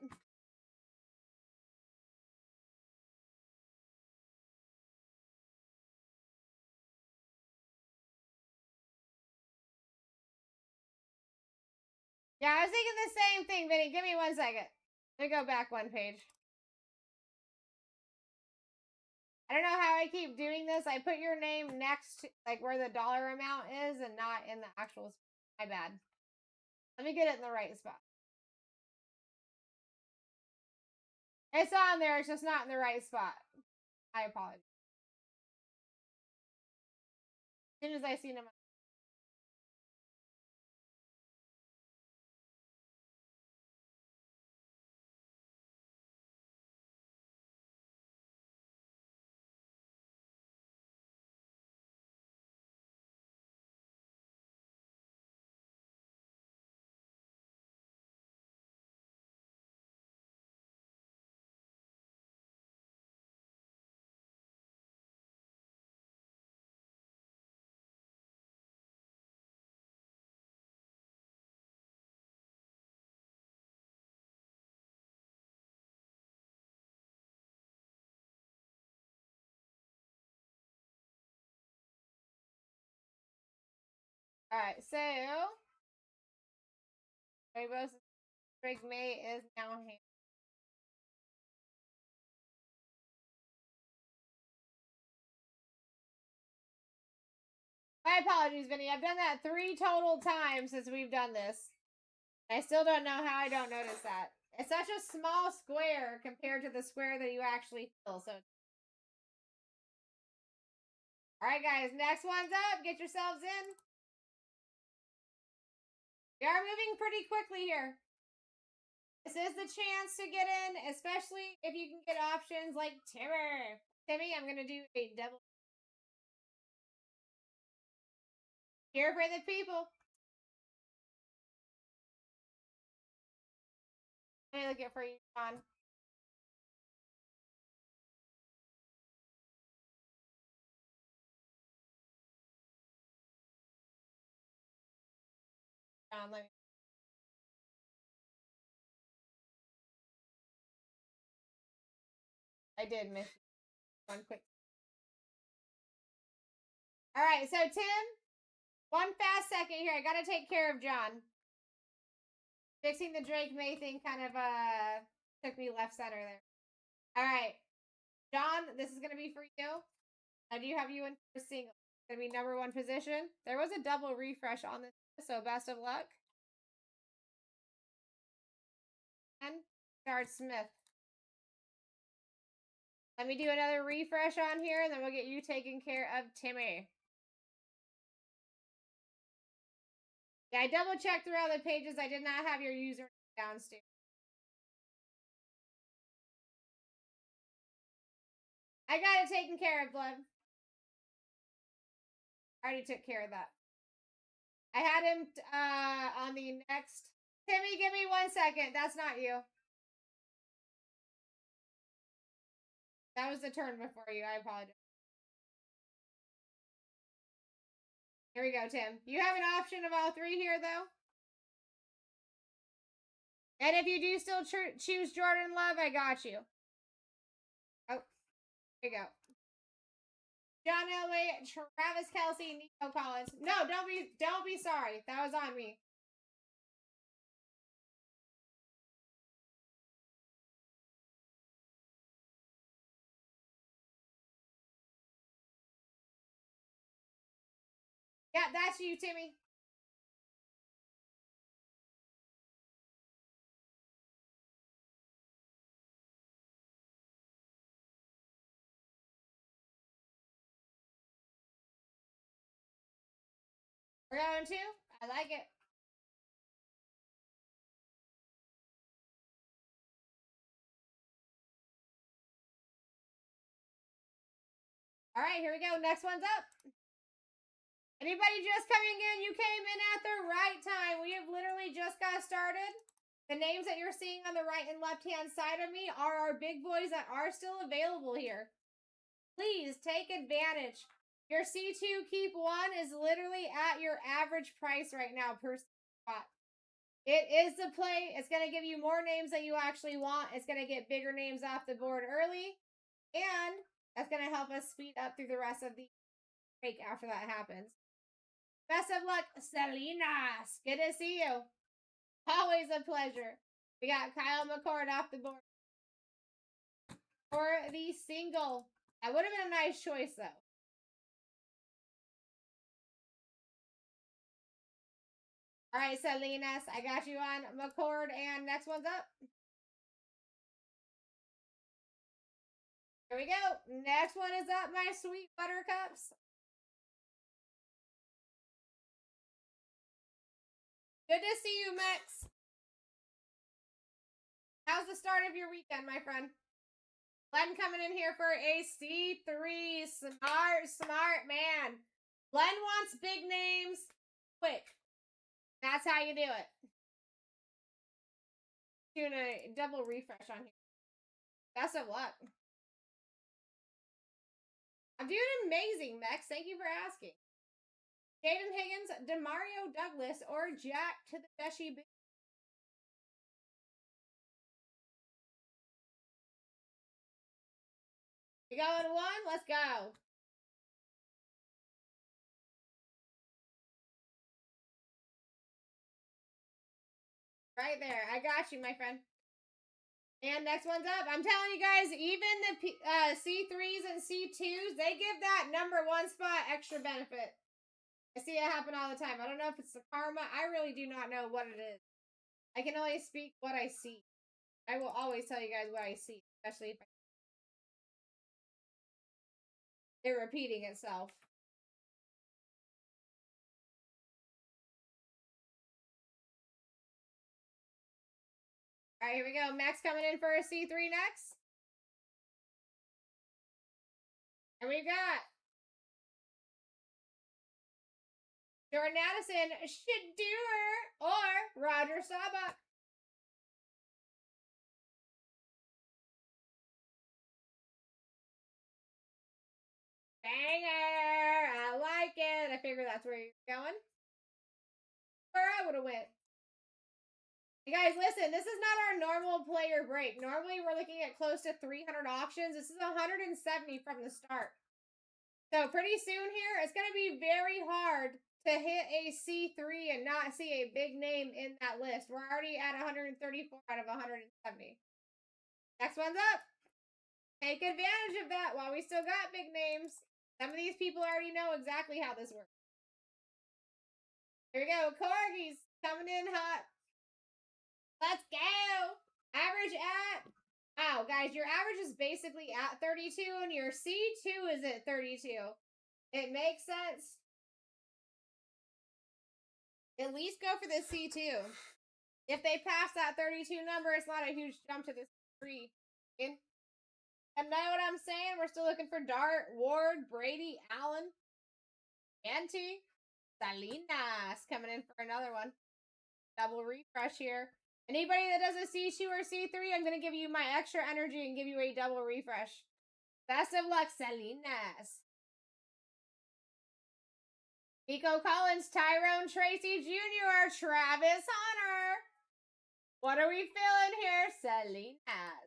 Yeah, I was thinking the same thing, Vinny. Give me 1 second. Let me go back one page. I don't know how I keep doing this. I put your name next to, like, where the dollar amount is and not in the actual spot. My bad. Let me get it in the right spot. It's on there. It's just not in the right spot. I apologize. As soon as I see them. All right, so Drake May is now here. My apologies, Vinny. I've done that 3 total times since we've done this. I still don't know how I don't notice that. It's such a small square compared to the square that you actually fill. So, all right, guys. Next one's up. Get yourselves in. We are moving pretty quickly here. This is the chance to get in, especially if you can get options like Timmer. Timmy, I'm going to do a double. Here for the people. Let me look it for you, John. John, let me. I did miss one quick. All right, so Tim, one fast second here. I got to take care of John. Fixing the Drake May thing kind of took me left center there. All right, John, this is going to be for you. I do have you in for single. It's going to be number 1 position. There was a double refresh on this, so best of luck. And Jared Smith. Let me do another refresh on here, and then we'll get you taken care of, Timmy. Yeah, I double checked through all the pages. I did not have your user downstairs. I got it taken care of, Blood. I already took care of that. I had him on the next. Timmy, give me 1 second. That's not you. That was the turn before you. I apologize. Here we go, Tim. You have an option of all 3 here, though. And if you do still choose Jordan Love, I got you. Oh, here you go. John Elway, Travis Kelce, Nico Collins. No, don't be sorry. That was on me. Yeah, that's you, Timmy. We're going to. I like it. All right, here we go. Next one's up. Anybody just coming in, you came in at the right time. We have literally just got started. The names that you're seeing on the right and left-hand side of me are our big boys that are still available here. Please take advantage. Your C2 Keep 1 is literally at your average price right now per spot. It is the play. It's going to give you more names that you actually want. It's going to get bigger names off the board early. And that's going to help us speed up through the rest of the break after that happens. Best of luck, Salinas. Good to see you. Always a pleasure. We got Kyle McCord off the board for the single. That would have been a nice choice, though. All right, Salinas, I got you on McCord, and next one's up. Here we go. Next one is up, my sweet buttercups. Good to see you, Max. How's the start of your weekend, my friend? Glenn coming in here for a C3. Smart man. Glenn wants big names quick. That's how you do it. Doing a double refresh on here. Best of luck. I'm doing amazing, Max. Thank you for asking. Jaden Higgins, Demario Douglas, or Jack to the Beshi. We going 1? Let's go. Right there. I got you, my friend. And next one's up. I'm telling you guys, even the C3s and C2s, they give that number 1 spot extra benefit. I see it happen all the time. I don't know if it's the karma. I really do not know what it is. I can only speak what I see. I will always tell you guys what I see, especially if they're repeating itself. All right, here we go. Max coming in for a C3 next. And we got Jordan Addison, Shadur, or Roger Staubach. Banger! I like it. I figure that's where you're going. Where I would have went. Hey guys, listen, this is not our normal player break. Normally, we're looking at close to 300 auctions. This is 170 from the start. So pretty soon here, it's going to be very hard to hit a C3 and not see a big name in that list. We're already at 134 out of 170. Next one's up. Take advantage of that while we still got big names. Some of these people already know exactly how this works. Here we go. Corgis coming in hot. Let's go. Average at... Wow, guys, your average is basically at 32 and your C2 is at 32. It makes sense. At least go for the C2. If they pass that 32 number, it's not a huge jump to the C3. And know what I'm saying? We're still looking for Dart, Ward, Brady, Allen, Ante, Salinas coming in for another one. Double refresh here. Anybody that does a C2 or C3, I'm going to give you my extra energy and give you a double refresh. Best of luck, Salinas. Nico Collins, Tyrone Tracy Jr., Travis Hunter. What are we feeling here? Salinas.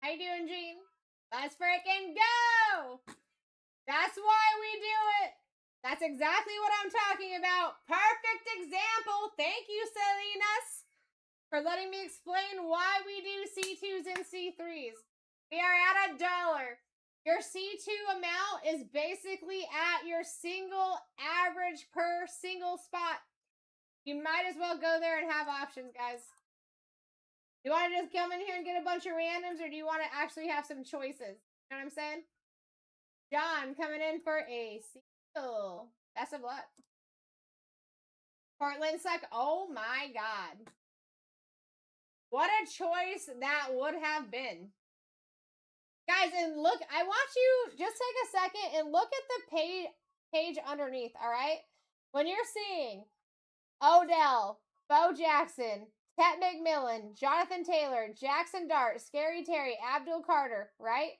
How you doing, Gene? Let's freaking go! That's why we do it. That's exactly what I'm talking about. Perfect example. Thank you, Salinas, for letting me explain why we do C2s and C3s. We are at $1. Your C2 amount is basically at your single average per single spot. You might as well go there and have options, guys. You want to just come in here and get a bunch of randoms, or do you want to actually have some choices? You know what I'm saying? John coming in for a single. Best of luck. Portland suck. Oh my God. What a choice that would have been. Guys, and look, I want you, just take a second and look at the page underneath, all right? When you're seeing Odell, Bo Jackson, Tet McMillan, Jonathan Taylor, Jackson Dart, Scary Terry, Abdul Carter, right?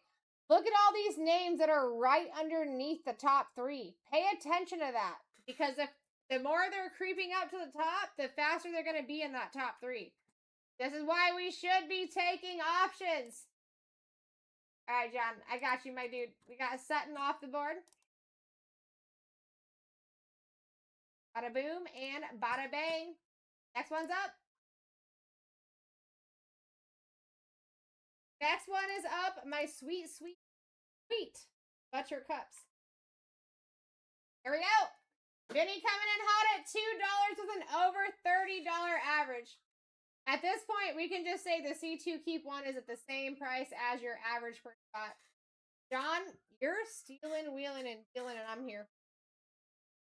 Look at all these names that are right underneath the top 3. Pay attention to that, because if the more they're creeping up to the top, the faster they're going to be in that top 3. This is why we should be taking options. All right, John, I got you, my dude. We got Sutton off the board. Bada boom and bada bang. Next one's up. Next one is up. My sweet, sweet, sweet Butcher Cups. Here we go. Vinny coming in hot at $2 with an over $30 average. At this point, we can just say the C2 Keep 1 is at the same price as your average per spot. John, you're stealing, wheeling, and dealing, and I'm here.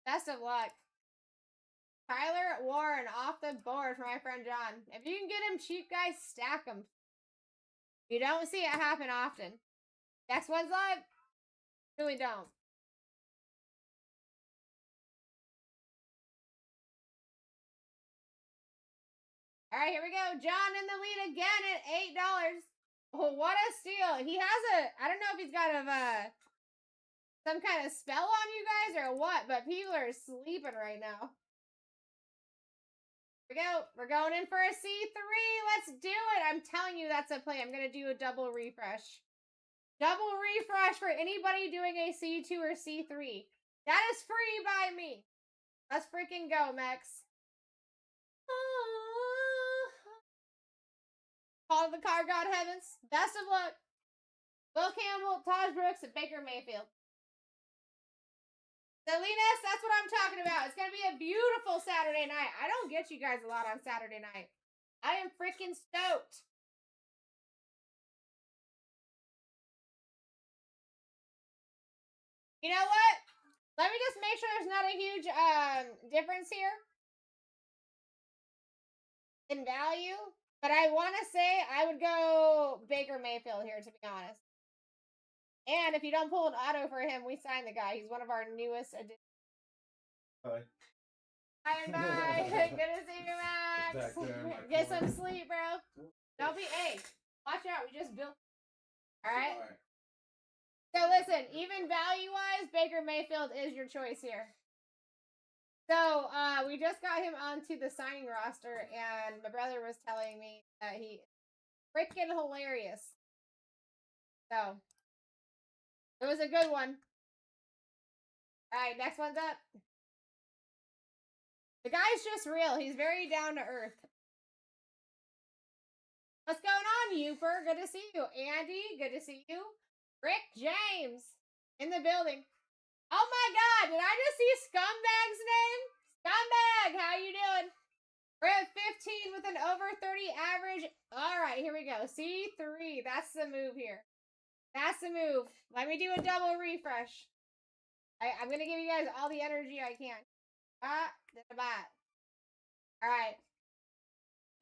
Best of luck. Tyler Warren off the board for my friend John. If you can get him cheap, guys, stack them. You don't see it happen often. Next one's live. Really don't. All right, here we go. John in the lead again at $8. Oh, what a steal. He has I don't know if he's got some kind of spell on you guys or what, but people are sleeping right now. Here we go. We're going in for a C3. Let's do it. I'm telling you that's a play. I'm going to do a double refresh. Double refresh for anybody doing a C2 or C3. That is free by me. Let's freaking go, Mex. Call the Car God Heavens. Best of luck. Will Campbell, Taj Brooks, and Baker Mayfield. Salinas, that's what I'm talking about. It's going to be a beautiful Saturday night. I don't get you guys a lot on Saturday night. I am freaking stoked. You know what? Let me just make sure there's not a huge difference here in value. But I want to say I would go Baker Mayfield here, to be honest. And if you don't pull an auto for him, we sign the guy. He's one of our newest additions. Bye. Bye, bye. Good to see you, Max. Back there in my Get corner. some sleep, bro. Don't be, hey, watch out. We just built. All right. So listen, even value-wise, Baker Mayfield is your choice here. So we just got him onto the signing roster, and my brother was telling me that he freaking hilarious. So it was a good one. All right, next one's up. The guy's just real. He's very down to earth. What's going on, Uper? Good to see you. Andy, good to see you. Rick James in the building. Oh my God, did I just see Scumbag's name? Scumbag, how you doing? We're at 15 with an over 30 average. All right, here we go. C3, that's the move here. That's the move. Let me do a double refresh. I'm going to give you guys all the energy I can. All right.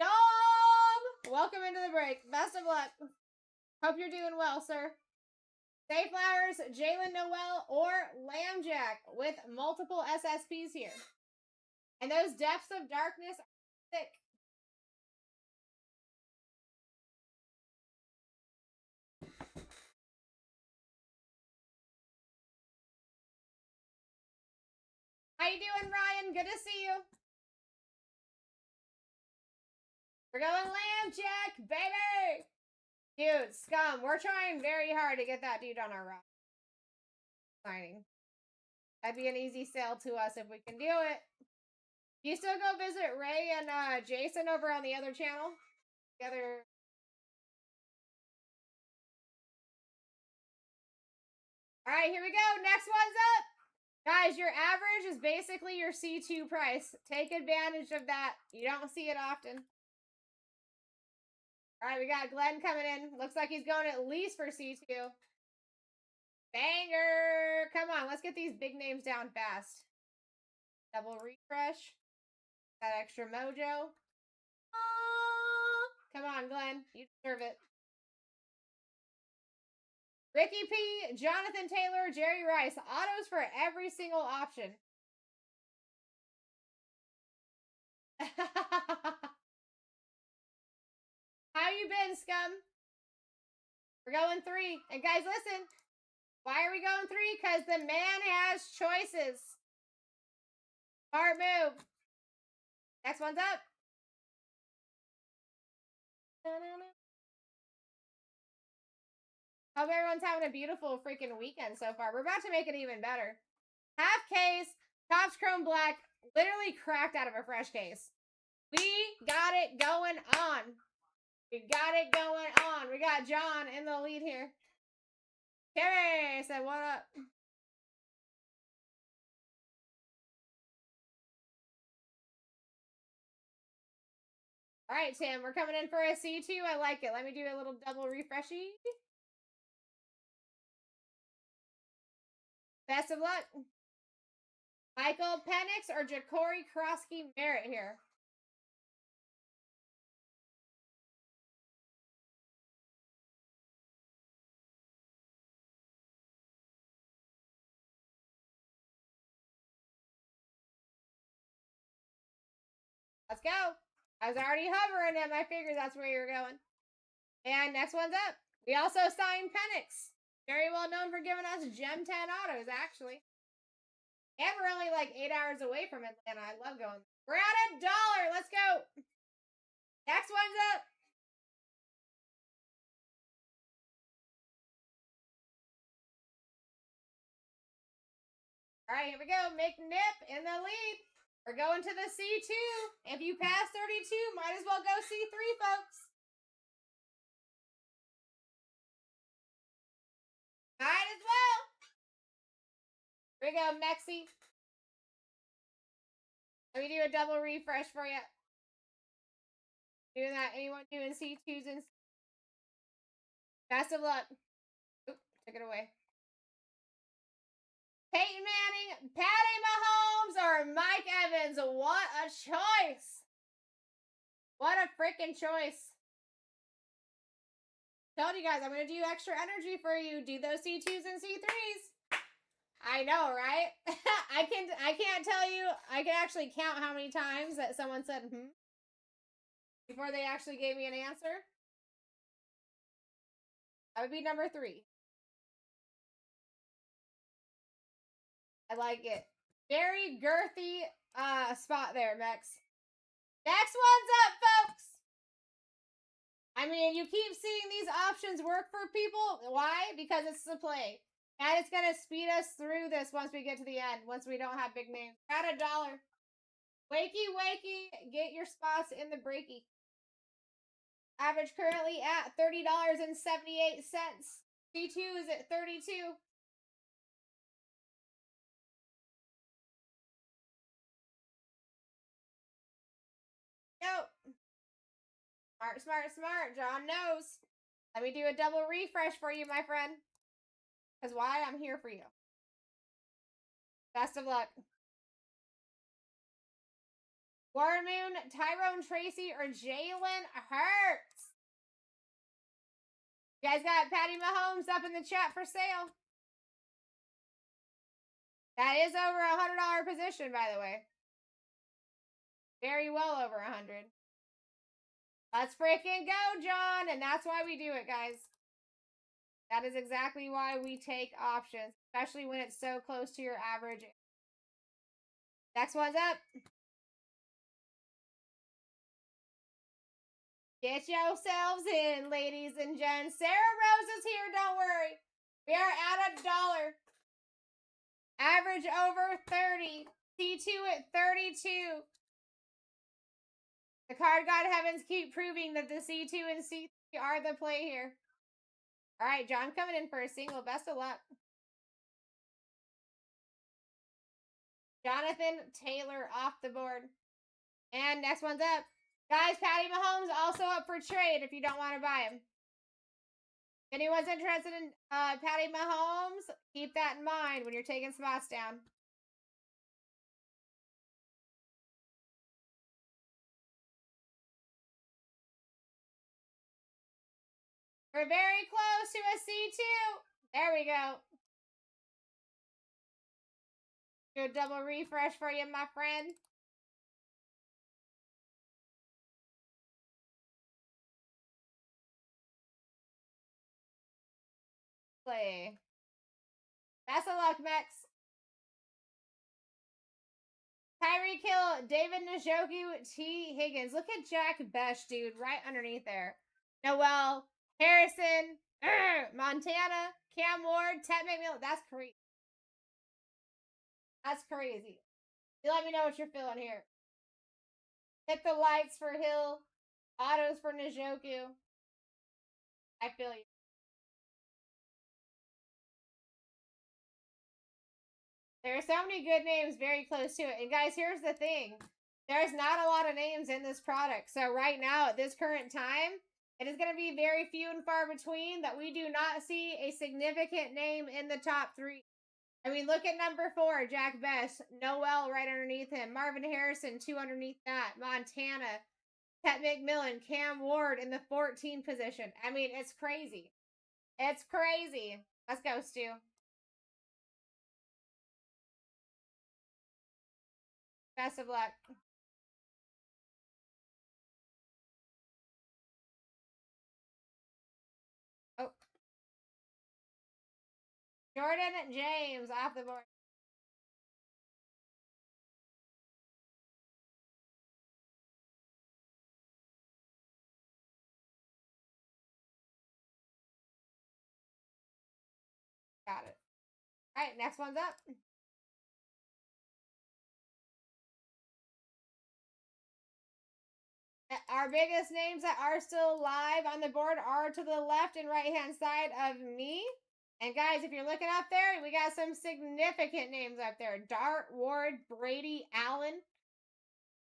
Dom! Welcome into the break. Best of luck. Hope you're doing well, sir. Sayflowers, Jalen Noel, or Lambjack with multiple SSPs here. And those depths of darkness are thick. How you doing, Ryan? Good to see you. We're going Lambjack, baby! Dude, Scum, we're trying very hard to get that dude on our roster. Signing. That'd be an easy sale to us if we can do it. You still go visit Ray and Jason over on the other channel? The other... Alright, here we go. Next one's up. Guys, your average is basically your C2 price. Take advantage of that. You don't see it often. Alright, we got Glenn coming in. Looks like he's going at least for C2. Banger! Come on, let's get these big names down fast. Double refresh. That extra mojo. Come on, Glenn. You deserve it. Ricky P, Jonathan Taylor, Jerry Rice. Autos for every single option. How you been, Scum? We're going 3. And guys, listen. Why are we going 3? Because the man has choices. Smart move. Next one's up. Hope everyone's having a beautiful freaking weekend so far. We're about to make it even better. Half case, Topps Chrome Black, literally cracked out of a fresh case. We got it going on. We got it going on. We got John in the lead here. Terry said, what up? All right, Tim, we're coming in for a C2. I like it. Let me do a little double refreshy. Best of luck. Michael Penix or Ja'Cory Krosky Merritt here. Let's go. I was already hovering him. I figured that's where you're going. And next one's up. We also signed Penix. Very well known for giving us Gem 10 autos, actually. And we're only like 8 hours away from Atlanta. I love going. We're at $1. Let's go. Next one's up. All right, here we go. McNip in the lead. We're going to the C2. If you pass 32, might as well go C3, folks. Might as well. Here we go, Mexi. Let me do a double refresh for you. Doing that. Anyone doing C2s and best of luck. Oop, took it away. Peyton Manning, Patty Mahomes, or Mike Evans. What a choice. What a freaking choice. Told you guys, I'm going to do extra energy for you. Do those C2s and C3s. I know, right? I can't tell you. I can actually count how many times that someone said, before they actually gave me an answer. That would be number 3. I like it. Very girthy spot there, Mex. Next one's up, folks. I mean, you keep seeing these options work for people. Why? Because it's the play. And it's going to speed us through this once we get to the end, once we don't have big names. At $1. Wakey, wakey, get your spots in the breaky. Average currently at $30.78. C2 is at 32. Nope. Smart, smart, smart. John knows. Let me do a double refresh for you, my friend. Because why? I'm here for you. Best of luck. Warren Moon, Tyrone Tracy, or Jalen Hurts? You guys got Patty Mahomes up in the chat for sale. That is over $100 position, by the way. Very well over 100. Let's freaking go, John. And that's why we do it, guys. That is exactly why we take options, especially when it's so close to your average. Next one's up. Get yourselves in, ladies and gents. Sarah Rose is here, don't worry. We are at $1. Average over 30. C2 at 32. The card god heavens keep proving that the C2 and C3 are the play here. All right, John coming in for a single. Best of luck. Jonathan Taylor off the board. And next one's up. Guys, Patty Mahomes also up for trade if you don't want to buy him. If anyone's interested in Patty Mahomes, keep that in mind when you're taking spots down. We're very close to a C2. There we go. Do a double refresh for you, my friend. Play. Best of luck, Mex. Tyreek Hill, David Njoku, T. Higgins. Look at Jack Besh, dude, right underneath there. Noel, Harrison, Montana, Cam Ward, Ted McMillan. That's crazy. That's crazy. You let me know what you're feeling here. Hit the lights for Hill. Autos for Njoku. I feel you. There are so many good names very close to it. And guys, here's the thing. There's not a lot of names in this product. So right now, at this current time, it is going to be very few and far between that we do not see a significant name in the top 3. I mean, look at number 4, Jack Best. Noel right underneath him. Marvin Harrison, 2 underneath that. Montana. Ted McMillan. Cam Ward in the 14th position. I mean, it's crazy. It's crazy. Let's go, Stu. Best of luck. Oh. Jordan James off the board. Got it. All right, next one's up. Our biggest names that are still live on the board are to the left and right hand side of me. And guys, if you're looking up there, we got some significant names up there. Dart, Ward, Brady, Allen.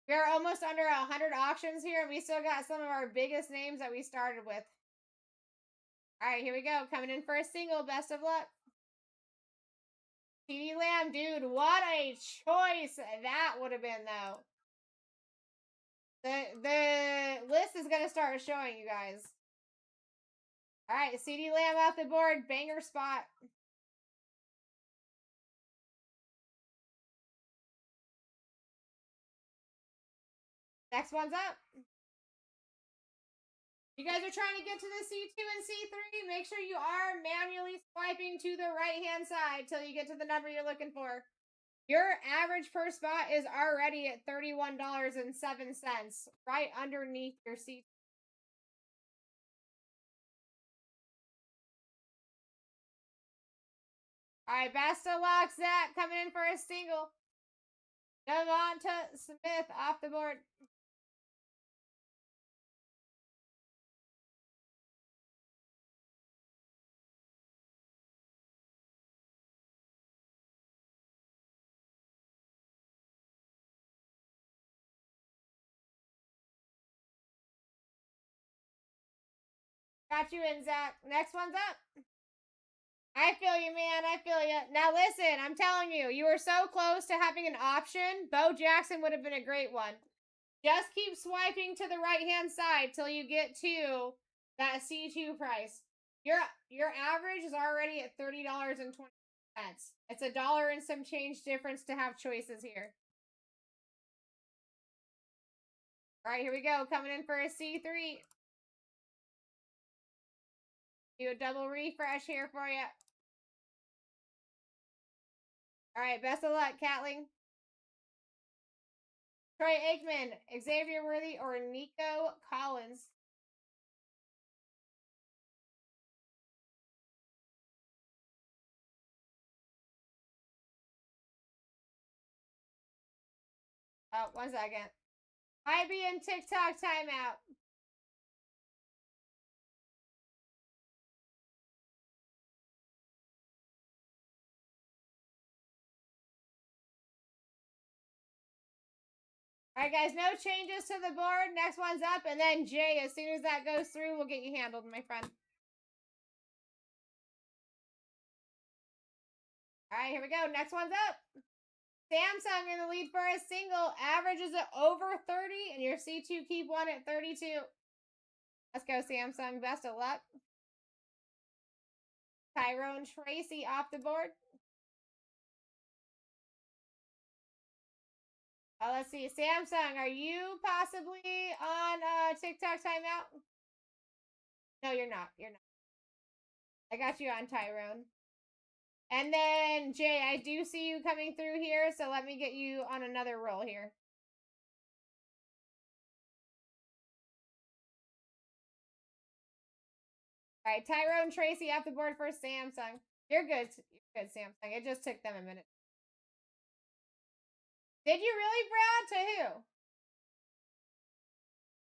We're almost under 100 auctions here, and we still got some of our biggest names that we started with. All right, here we go. Coming in for a single. Best of luck. CD Lamb, dude, what a choice that would have been, though. The list is gonna start showing you guys. All right, CD Lamb off the board, banger spot. Next one's up. You guys are trying to get to the C2 and C3. Make sure you are manually swiping to the right-hand side till you get to the number you're looking for. Your average per spot is already at $31.07, right underneath your C2. All right, best of luck, Zach, coming in for a single. Devonta Smith off the board. Got you in, Zach. Next one's up. I feel you, man. I feel you. Now, listen, I'm telling you, you were so close to having an option. Bo Jackson would have been a great one. Just keep swiping to the right-hand side till you get to that C2 price. Your average is already at $30.20. It's $1 and some change difference to have choices here. All right, here we go. Coming in for a C3. Do a double refresh here for you. All right, best of luck, Catling. Troy Aikman, Xavier Worthy, or Nico Collins. Oh, 1 second. IB and TikTok timeout. All right, guys, no changes to the board. Next one's up, and then Jay, as soon as that goes through, we'll get you handled, my friend. All right, here we go. Next one's up. Samsung in the lead for a single. Average is at over 30, and your C2 keep one at 32. Let's go, Samsung. Best of luck. Tyrone Tracy off the board. Oh, let's see. Samsung, are you possibly on TikTok timeout? No, you're not. You're not. I got you on Tyrone. And then, Jay, I do see you coming through here, so let me get you on another roll here. All right, Tyrone Tracy off the board for Samsung. You're good. You're good, Samsung. It just took them a minute. Did you really, Brad? To who?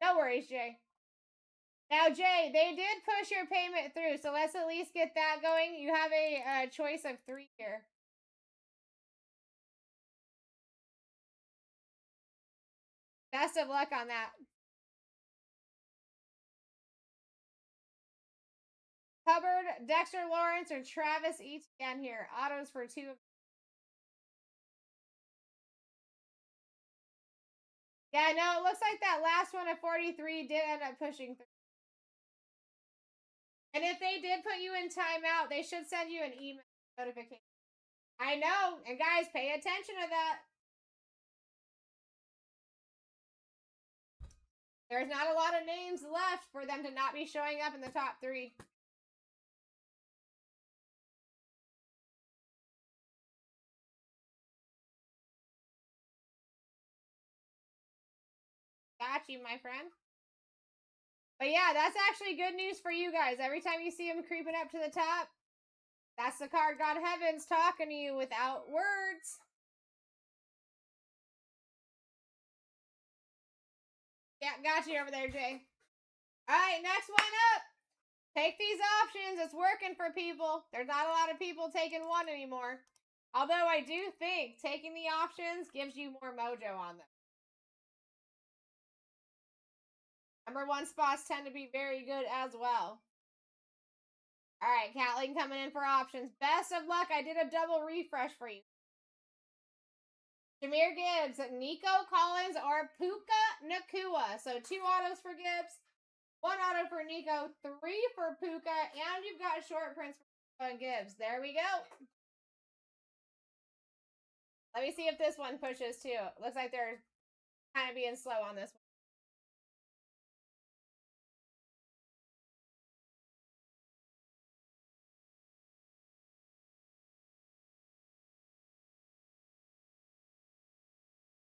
No worries, Jay. Now, Jay, they did push your payment through, so let's at least get that going. You have a choice of 3 here. Best of luck on that. Hubbard, Dexter Lawrence, or Travis Etienne here. Autos for 2. Yeah, no, it looks like that last one at 43 did end up pushing through. And if they did put you in timeout, they should send you an email notification. I know. And guys, pay attention to that. There's not a lot of names left for them to not be showing up in the top 3. Got you, my friend. But yeah, that's actually good news for you guys. Every time you see them creeping up to the top, that's the card God Heaven's talking to you without words. Yeah, got you over there, Jay. All right, next one up. Take these options. It's working for people. There's not a lot of people taking one anymore. Although I do think taking the options gives you more mojo on them. Number 1 spots tend to be very good as well. All right, Kathleen coming in for options. Best of luck. I did a double refresh for you. Jameer Gibbs, Nico Collins, or Puka Nakua. So 2 autos for Gibbs, 1 auto for Nico, 3 for Puka, and you've got short prints for Nico and Gibbs. There we go. Let me see if this one pushes too. Looks like they're kind of being slow on this one.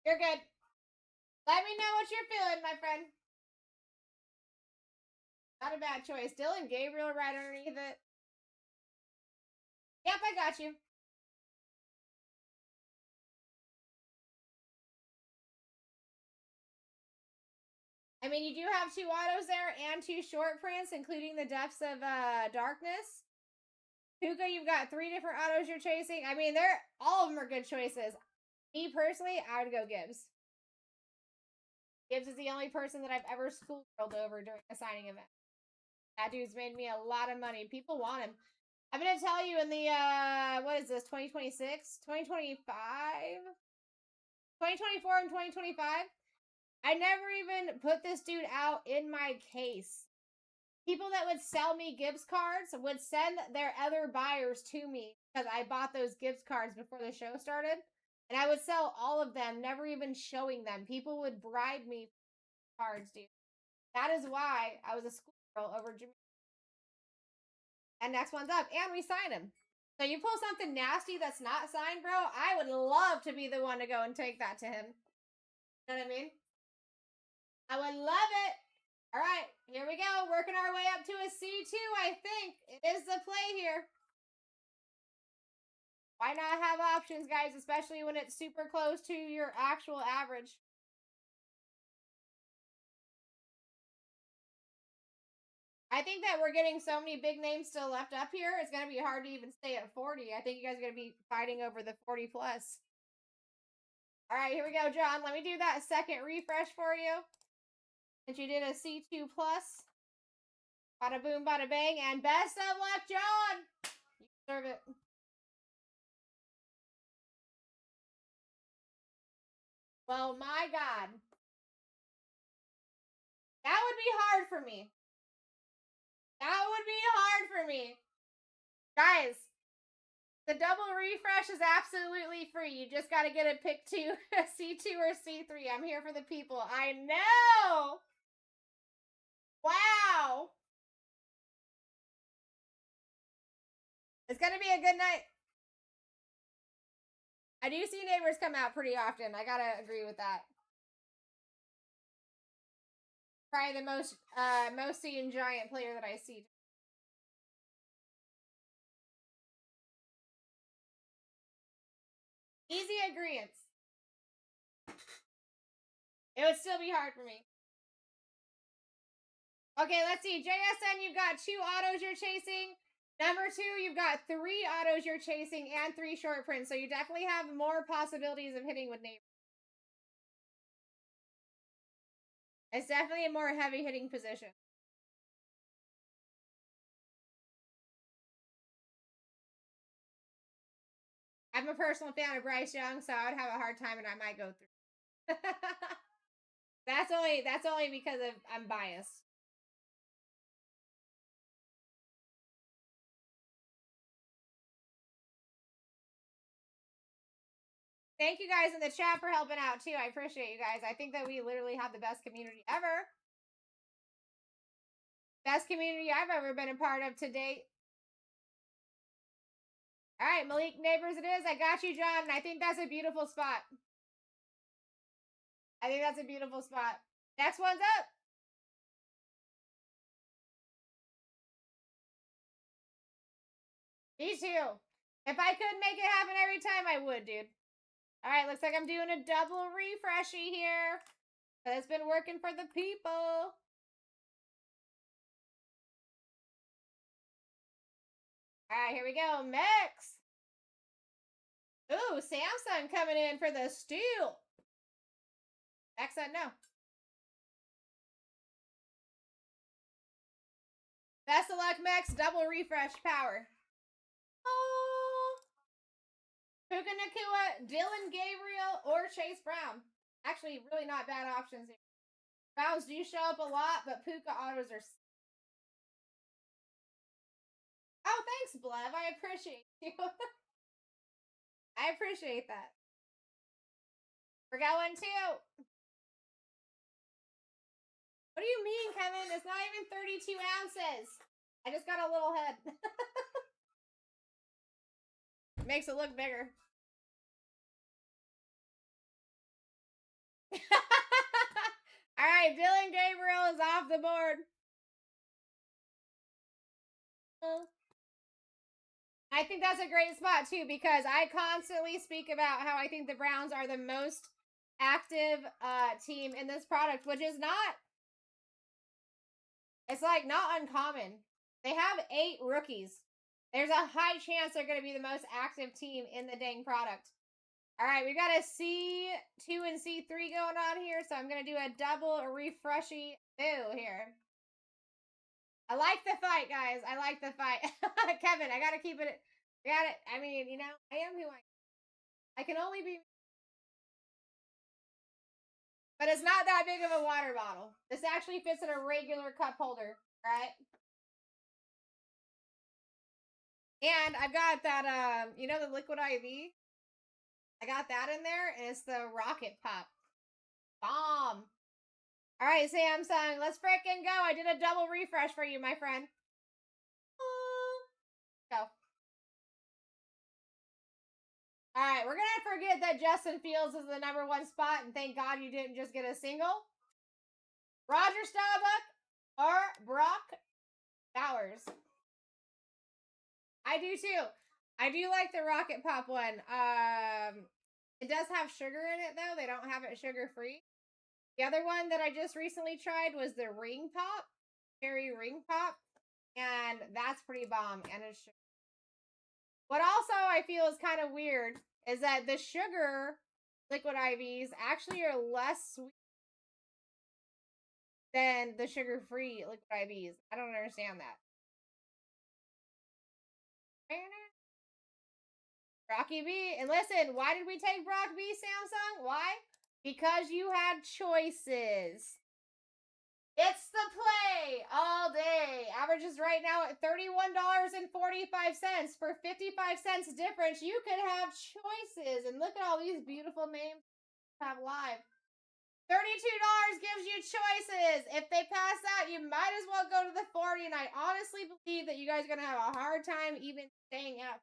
You're good. Let me know what you're feeling, my friend. Not a bad choice. Dylan Gabriel right underneath it. Yep, I got you. I mean, you do have 2 autos there and 2 short prints, including the Depths of Darkness. Puka, you've got 3 different autos you're chasing. I mean, all of them are good choices. Me personally, I would go Gibbs. Gibbs is the only person that I've ever schoolgirled over during a signing event. That dude's made me a lot of money. People want him. I'm going to tell you in the, what is this, 2026? 2025? 2024 and 2025? I never even put this dude out in my case. People that would sell me Gibbs cards would send their other buyers to me because I bought those Gibbs cards before the show started. And I would sell all of them, never even showing them. People would bribe me for cards, dude. That is why I was a schoolgirl over Jimmy. And next one's up. And we sign him. So you pull something nasty that's not signed, bro, I would love to be the one to go and take that to him. You know what I mean? I would love it. All right, here we go. Working our way up to a C2, I think. It is the play here. Why not have options, guys, especially when it's super close to your actual average? I think that we're getting so many big names still left up here. It's going to be hard to even stay at 40. I think you guys are going to be fighting over the 40 plus. All right, here we go, John. Let me do that second refresh for you. Since you did a C2 plus. Bada boom, bada bang, and best of luck, John! You deserve it. Well, my God. That would be hard for me. That would be hard for me. Guys, the double refresh is absolutely free. You just got to get a pick 2, a C2 or C3. I'm here for the people. I know! Wow! It's going to be a good night. I do see neighbors come out pretty often. I got to agree with that. Probably the most seen giant player that I see. Easy agreements. It would still be hard for me. Okay, let's see. JSN, you've got 2 autos you're chasing. Number 2, you've got 3 autos you're chasing and 3 short prints. So you definitely have more possibilities of hitting with neighbors. It's definitely a more heavy hitting position. I'm a personal fan of Bryce Young, so I would have a hard time and I might go through. That's only because I'm biased. Thank you guys in the chat for helping out too. I appreciate you guys. I think that we literally have the best community ever. Best community I've ever been a part of to date. All right, Malik Neighbors it is. I got you, John. And I think that's a beautiful spot. I think that's a beautiful spot. Next one's up. Me too. If I could make it happen every time, I would, dude. All right, looks like I'm doing a double refreshy here. That's been working for the people. All right, here we go. Mix. Ooh, Samsung coming in for the steal. X said no. Best of luck, Mex. Double refresh power. Oh. Puka Nakua, Dylan Gabriel, or Chase Brown. Actually, really not bad options here. Browns do show up a lot, but Puka autos are... Oh, thanks, Blev. I appreciate you. I appreciate that. We're going too. What do you mean, Kevin? It's not even 32 ounces. I just got a little head. Makes it look bigger. All right, Dylan Gabriel is off the board. I think that's a great spot too, because I constantly speak about how I think the Browns are the most active team in this product, which is not, it's like not uncommon. They have 8 rookies. There's a high chance they're going to be the most active team in the dang product. All right, we got a C2 and C3 going on here, so I'm going to do a double refreshy boo here. I like the fight, guys. I like the fight. Kevin, I got to keep it. I mean, you know, I am who I can only be. But it's not that big of a water bottle. This actually fits in a regular cup holder, right? And I've got that, you know, the liquid IV? I got that in there, and it's the rocket pop. Bomb. All right, Samsung, let's frickin' go. I did a double refresh for you, my friend. Go. All right, we're going to forget that Justin Fields is the #1 spot, and thank God you didn't just get a single. Roger Staubach or Brock Bowers. I do too. I do like the Rocket Pop one. It does have sugar in it, though. They don't have it sugar-free. The other one that I just recently tried was the Ring Pop. Cherry Ring Pop. And that's pretty bomb. And it's sugar. What also I feel is kind of weird is that the sugar liquid IVs actually are less sweet than the sugar-free liquid IVs. I don't understand that. Rocky B. And listen, why did we take Brock B, Samsung? Why? Because you had choices. It's the play all day. Averages right now at $31.45. For 55 cents difference, you could have choices. And look at all these beautiful names we have live. $32 gives you choices. If they pass out, you might as well go to the 40. And I honestly believe that you guys are going to have a hard time even staying out,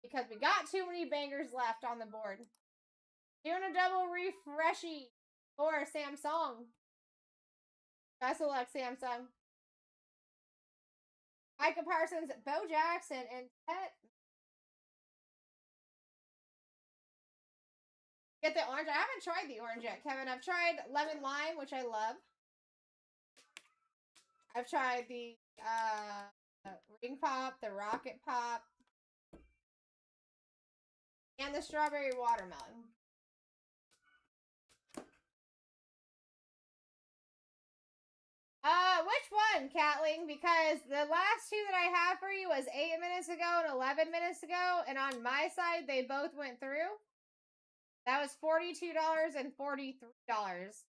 because we got too many bangers left on the board. Doing a double refreshy for Samsung. Best of luck, Samsung. Micah Parsons, Bo Jackson, and Ted. Get the orange. I haven't tried the orange yet, Kevin. I've tried lemon lime, which I love. I've tried the Ring Pop, the Rocket Pop, and the strawberry watermelon. Which one, Catling? Because the last two that I have for you was 8 minutes ago and 11 minutes ago, and on my side, they both went through. That was $42 and $43.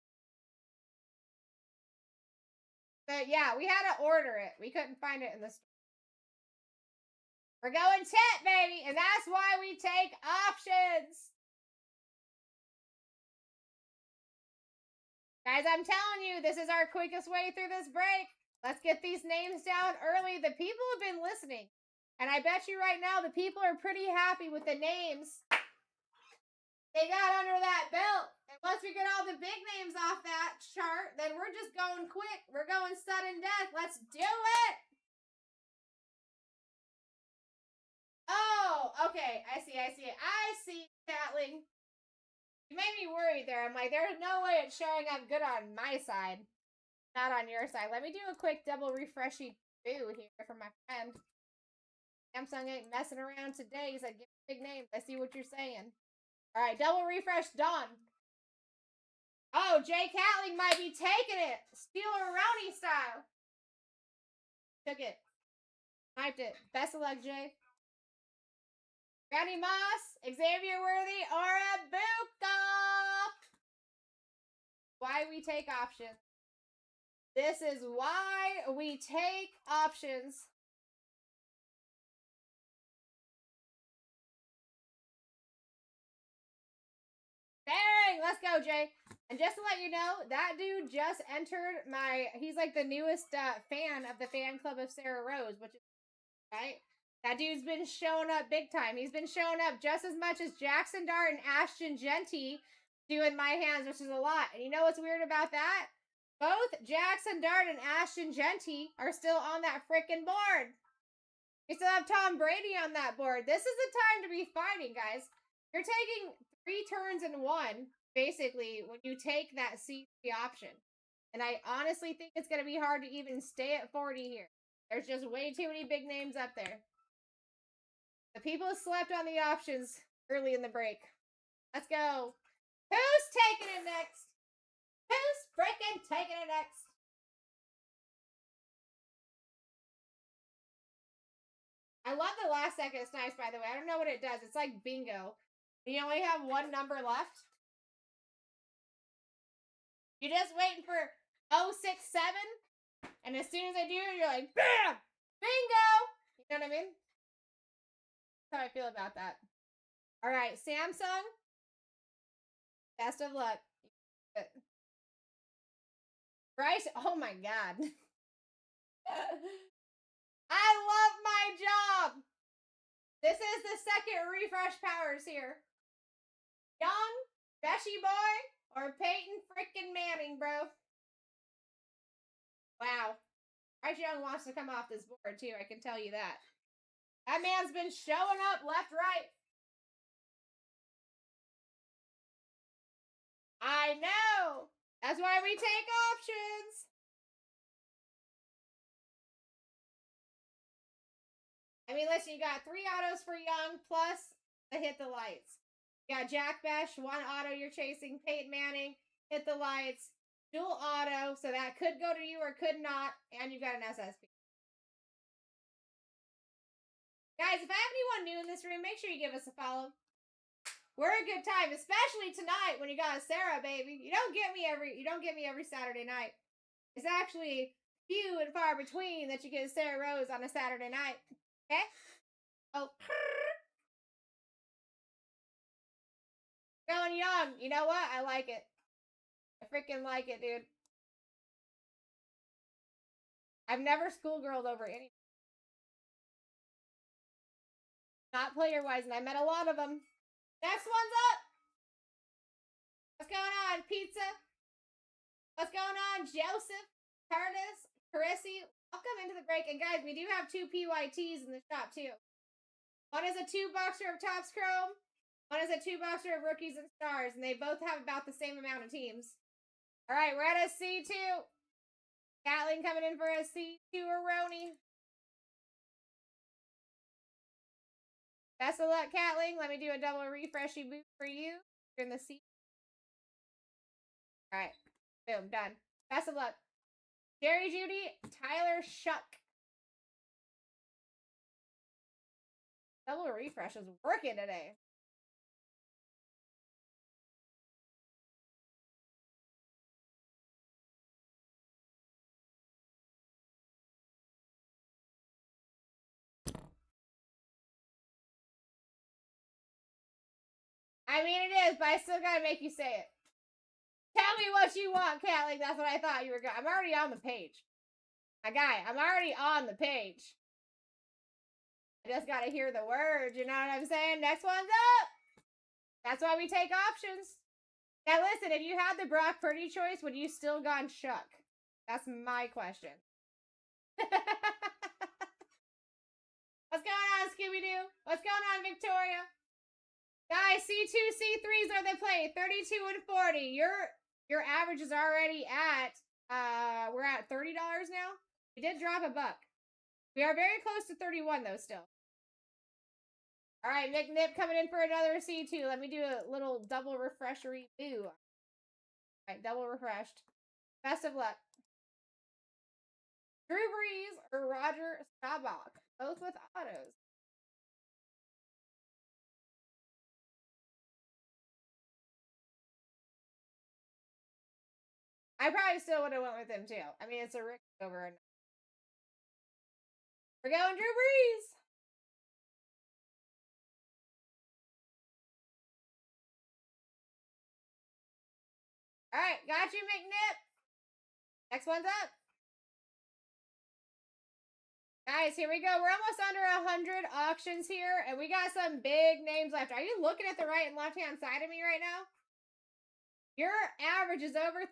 But yeah, we had to order it. We couldn't find it in the store. We're going tit, baby, and that's why we take options. Guys, I'm telling you, this is our quickest way through this break. Let's get these names down early. The people have been listening. And I bet you right now the people are pretty happy with the names they got under that belt. And once we get all the big names off that chart, then we're just going quick. We're going sudden death. Let's do it. Oh, okay. I see, Catling. You made me worried there. I'm like, there's no way it's showing up good on my side. Not on your side. Let me do a quick double refreshy boo here for my friend. Samsung ain't messing around today. He's like, give me big names. I see what you're saying. All right, double refresh done. Oh, Jay Catling might be taking it. Steeler Rowney style. Took it. Hyped it. Best of luck, Jay. Randy Moss, Xavier Worthy, or Abuka. Why we take options. This is why we take options. Bang! Let's go, Jay. And just to let you know, that dude just entered he's like the newest fan of the fan club of Sarah Rose, which is, right? That dude's been showing up big time. He's been showing up just as much as Jackson Dart and Ashton Genty do in my hands, which is a lot. And you know what's weird about that? Both Jackson Dart and Ashton Genty are still on that freaking board. We still have Tom Brady on that board. This is the time to be fighting, guys. You're taking 3 turns in 1, basically, when you take that C3 option. And I honestly think it's going to be hard to even stay at 40 here. There's just way too many big names up there. The people slept on the options early in the break. Let's go. Who's taking it next? Who's freaking taking it next? I love the last second. It's nice, by the way. I don't know what it does. It's like bingo. You only have 1 number left. You're just waiting for 067. And as soon as I do it, you're like, BAM! Bingo! You know what I mean? That's how I feel about that. All right, Samsung. Best of luck. Bryce, oh my God. I love my job. This is the second refresh powers here. Young, Beshy Boy, or Peyton frickin' Manning, bro. Wow. Bryce Young wants to come off this board too, I can tell you that. That man's been showing up left, right. I know. That's why we take options. I mean, listen, you got 3 autos for Young plus the hit the lights. You got Jack Besh, 1 auto you're chasing. Peyton Manning, hit the lights. Dual auto, so that could go to you or could not. And you got an SSP. Guys, if I have anyone new in this room, make sure you give us a follow. We're a good time, especially tonight when you got a Sarah, baby. You don't get me every Saturday night. It's actually few and far between that you get a Sarah Rose on a Saturday night. Okay? Oh. Going Young. You know what? I like it. I freaking like it, dude. I've never schoolgirled over any. Not player-wise, and I met a lot of them. Next one's up. What's going on, Pizza? What's going on, Joseph? Curtis? Carissy? Welcome into the break. And guys, we do have 2 PYTs in the shop, too. One is a 2-boxer of Topps Chrome. One is a 2-boxer of Rookies and Stars. And they both have about the same amount of teams. All right, we're at a C2. Gatling coming in for a C2-eroni. Best of luck, Catling. Let me do a double refreshy boot for you. You're in the seat. All right. Boom. Done. Best of luck. Jerry Judy, Tyler Shuck. Double refresh is working today. I mean, it is, but I still gotta make you say it. Tell me what you want, Cat. That's what I thought you were going. I'm already on the page. My guy, I'm already on the page. I just gotta hear the words, you know what I'm saying? Next one's up! That's why we take options. Now listen, if you had the Brock Purdy choice, would you still gone Shuck? That's my question. What's going on, Scooby-Doo? What's going on, Victoria? Guys, C2, C3s are the play. 32 and 40. Your average is already at, we're at $30 now. We did drop $1. We are very close to 31 though still. All right, Nick Nip coming in for another C2. Let me do a little double refreshery. Ooh. All right, double refreshed. Best of luck. Drew Brees or Roger Staubach, both with autos. I probably still would have went with him too. I mean, it's a Rick over. We're going Drew Brees. All right, got you, McNip. Next one's up. Guys, here we go. We're almost under 100 auctions here, and we got some big names left. Are you looking at the right and left-hand side of me right now? Your average is over 30,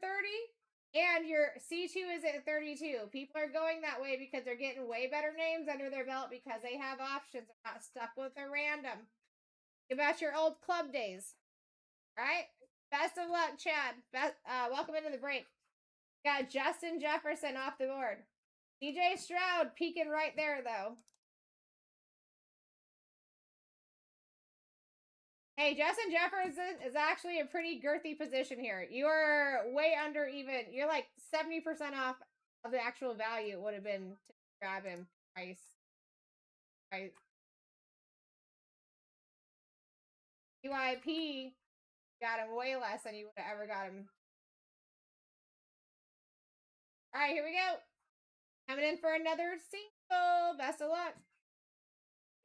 and your C2 is at 32. People are going that way because they're getting way better names under their belt because they have options. They're not stuck with a random. Think about your old club days. All right? Best of luck, Chad. Welcome into the break. Got Justin Jefferson off the board. DJ Stroud peeking right there, though. Hey, Justin Jefferson is actually a pretty girthy position here. You are way under even. You're like 70% off of the actual value it would have been to grab him. Price. Right. UIP got him way less than you would have ever got him. All right, here we go. Coming in for another single. Best of luck.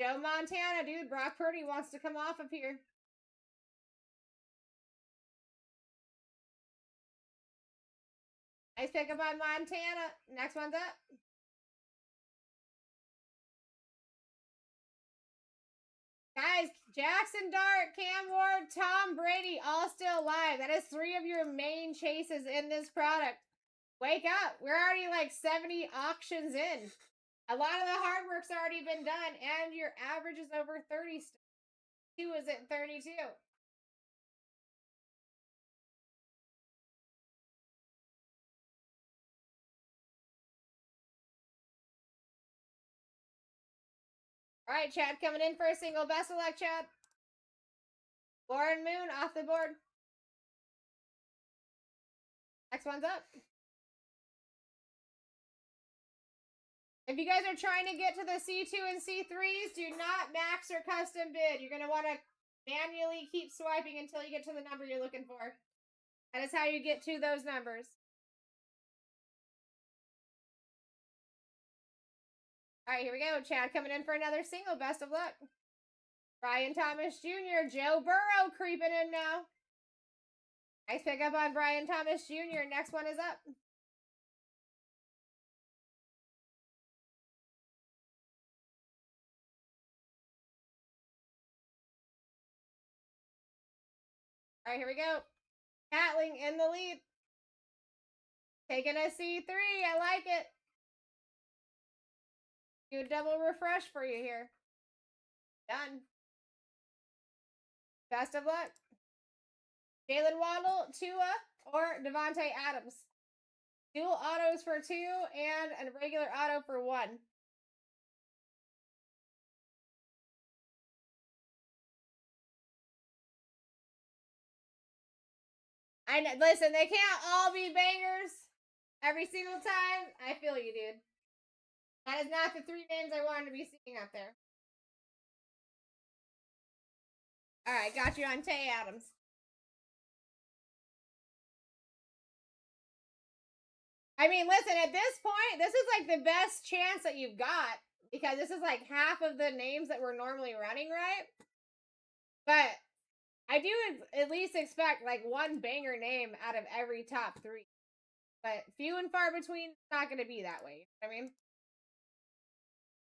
Joe Montana, dude. Brock Purdy wants to come off of here. Nice pickup by Montana. Next one's up. Guys, Jackson Dart, Cam Ward, Tom Brady, all still alive. That is 3 of your main chases in this product. Wake up. We're already like 70 auctions in. A lot of the hard work's already been done, and your average is over 30. 2 is at 32. All right, Chad, coming in for a single. Best of luck, Chad. Lauren Moon off the board. Next one's up. If you guys are trying to get to the C2 and C3s, do not max or custom bid. You're going to want to manually keep swiping until you get to the number you're looking for. That is how you get to those numbers. All right, here we go. Chad coming in for another single. Best of luck. Brian Thomas Jr., Joe Burrow creeping in now. Nice pickup on Brian Thomas Jr. Next one is up. All right, here we go. Catling in the lead. Taking a C3. I like it. Do a double refresh for you here. Done. Best of luck. Jalen Waddle, Tua, or Devontae Adams. Dual autos for 2 and a regular auto for 1. I know, listen, they can't all be bangers every single time. I feel you, dude. That is not the 3 names I wanted to be seeing out there. All right, got you on Tay Adams. I mean, listen, at this point, this is like the best chance that you've got because this is like half of the names that we're normally running, right? But I do at least expect like 1 banger name out of every top 3. But few and far between, it's not going to be that way. You know what I mean?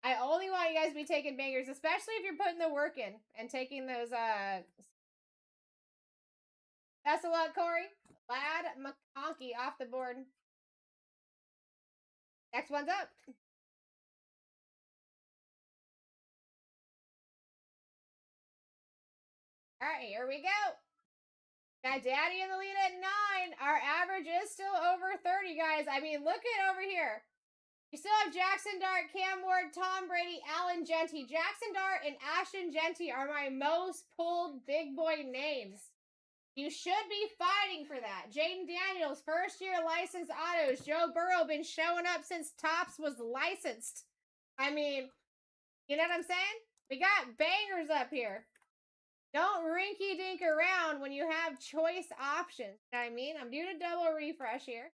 I only want you guys to be taking bangers, especially if you're putting the work in and taking those, Best of luck, Corey. Lad McConkey off the board. Next one's up. All right, here we go. Got Daddy in the lead at 9. Our average is still over 30, guys. I mean, look at over here. You still have Jackson Dart, Cam Ward, Tom Brady, Allen Genty. Jackson Dart and Ashton Genty are my most pulled big boy names. You should be fighting for that. Jaden Daniels, first year licensed autos. Joe Burrow been showing up since Topps was licensed. I mean, you know what I'm saying? We got bangers up here. Don't rinky dink around when you have choice options. You know what I mean? I'm doing a double refresh here.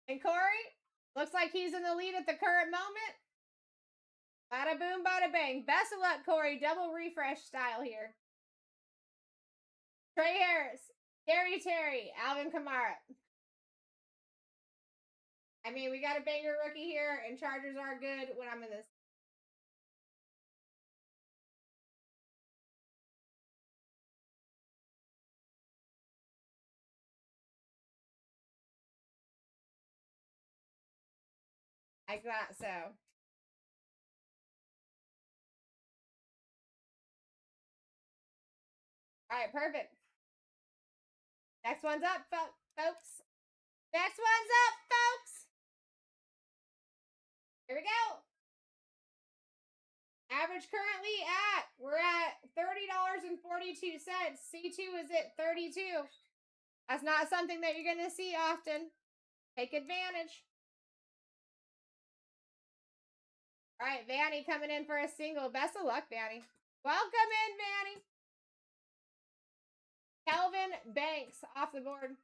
And Corey, looks like he's in the lead at the current moment. Bada boom, bada bang. Best of luck, Corey. Double refresh style here. Trey Harris, Gary Terry, Alvin Kamara. I mean, we got a banger rookie here, and Chargers are good when I'm in this. I thought so. All right, perfect. Next one's up, folks. Next one's up, folks. Here we go. Average currently we're at $30.42. C2 is at 32. That's not something that you're going to see often. Take advantage. All right, Vanny coming in for a single. Best of luck, Vanny. Welcome in, Vanny. Kelvin Banks off the board.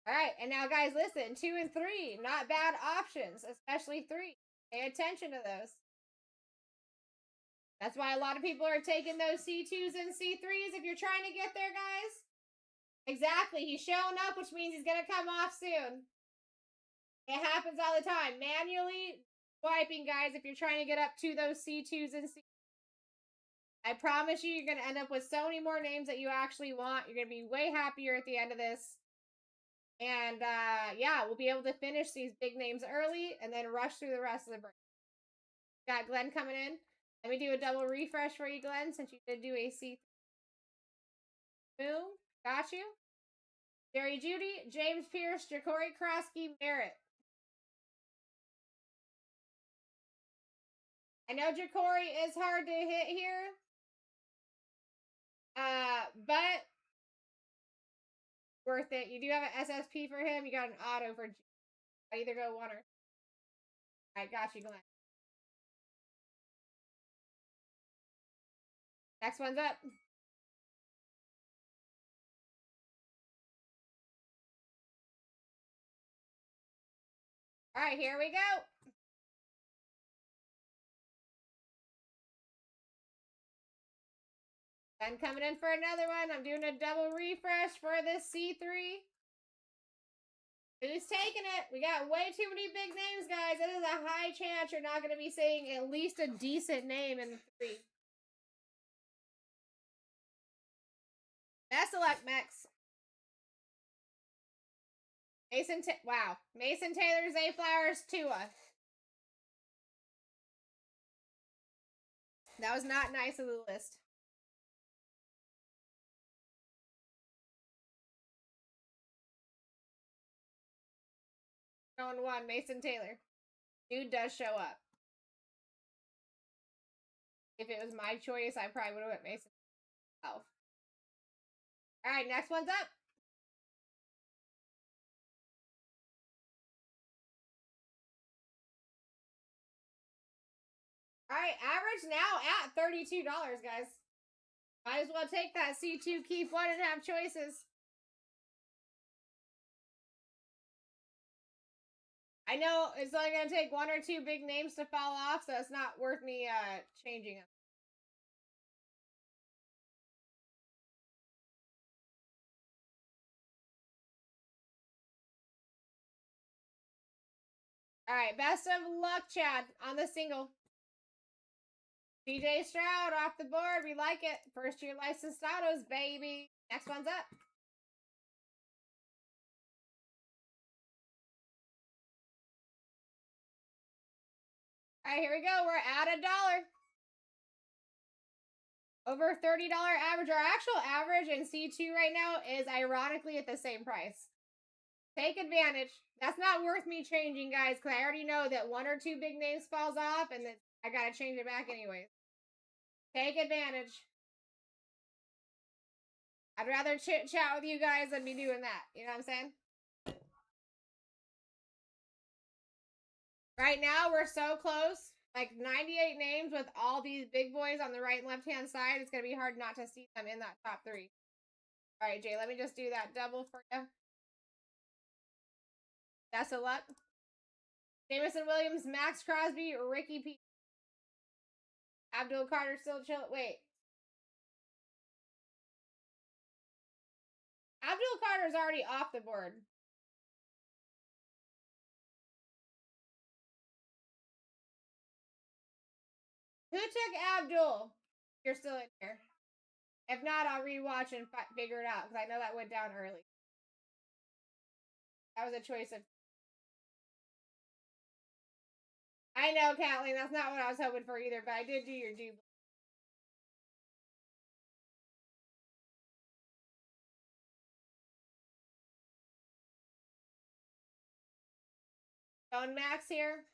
All right, and now, guys, listen. 2 and 3, not bad options, especially 3. Pay attention to those. That's why a lot of people are taking those C2s and C3s if you're trying to get there, guys. Exactly. He's showing up, which means he's going to come off soon. It happens all the time. Manually swiping, guys, if you're trying to get up to those C2s and C3s. I promise you, you're going to end up with so many more names that you actually want. You're going to be way happier at the end of this. And, yeah, we'll be able to finish these big names early and then rush through the rest of the break. Got Glenn coming in. Let me do a double refresh for you, Glenn, since you did do a C. Boom. Got you. Jerry Judy, James Pierce, Ja'Cory Krosky, Merritt. I know Ja'Cory is hard to hit here. But worth it. You do have an SSP for him. You got an auto for I either go one or. Alright, got you, Glenn. Next one's up. Alright, here we go. Ben coming in for another one. I'm doing a double refresh for this C3. Who's taking it? We got way too many big names, guys. It is a high chance you're not going to be saying at least a decent name in 3. Best of luck, Max. Wow. Mason Taylor, Zay Flowers, Tua. That was not nice of the list. Going 1, Mason Taylor. Dude does show up. If it was my choice, I probably would have went Mason. Oh. Alright, next one's up. Alright, average now at $32, guys. Might as well take that C2, keep 1 and have choices. I know it's only going to take 1 or 2 big names to fall off, so it's not worth me changing them. Alright, best of luck, Chad, on the single. DJ Stroud off the board. We like it. First year licensed autos, baby. Next one's up. Alright, here we go. We're at $1. Over $30 average. Our actual average in C2 right now is ironically at the same price. Take advantage. That's not worth me changing, guys, because I already know that 1 or 2 big names falls off, and then I gotta change it back anyways. Take advantage. I'd rather chit chat with you guys than be doing that. You know what I'm saying? Right now, we're so close. Like 98 names with all these big boys on the right and left hand side. It's gonna be hard not to see them in that top 3. All right, Jay, let me just do that double for you. Best of luck. Jameson Williams, Max Crosby, Ricky P. Abdul Carter still chill. Wait. Abdul Carter's already off the board. Who took Abdul? You're still in here. If not, I'll rewatch and figure it out, because I know that went down early. That was a choice of... I know, Kathleen, that's not what I was hoping for either, but I did do your due. Going Max here.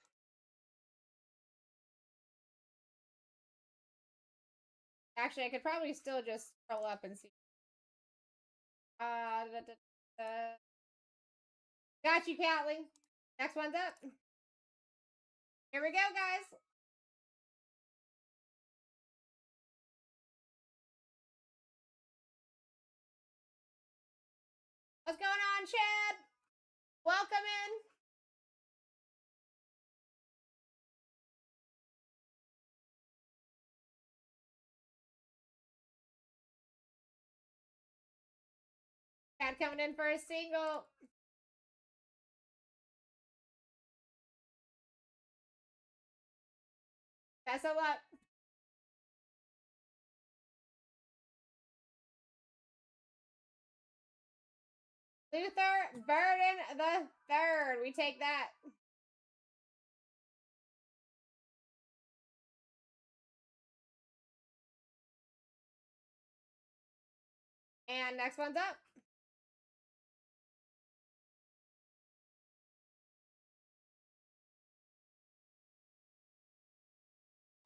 Actually, I could probably still just scroll up and see. Got you, Kathleen. Next one's up. Here we go, guys. What's going on, Chad? Welcome in. Chad coming in for a single. Best of luck. Luther Burden the Third. We take that. And next one's up.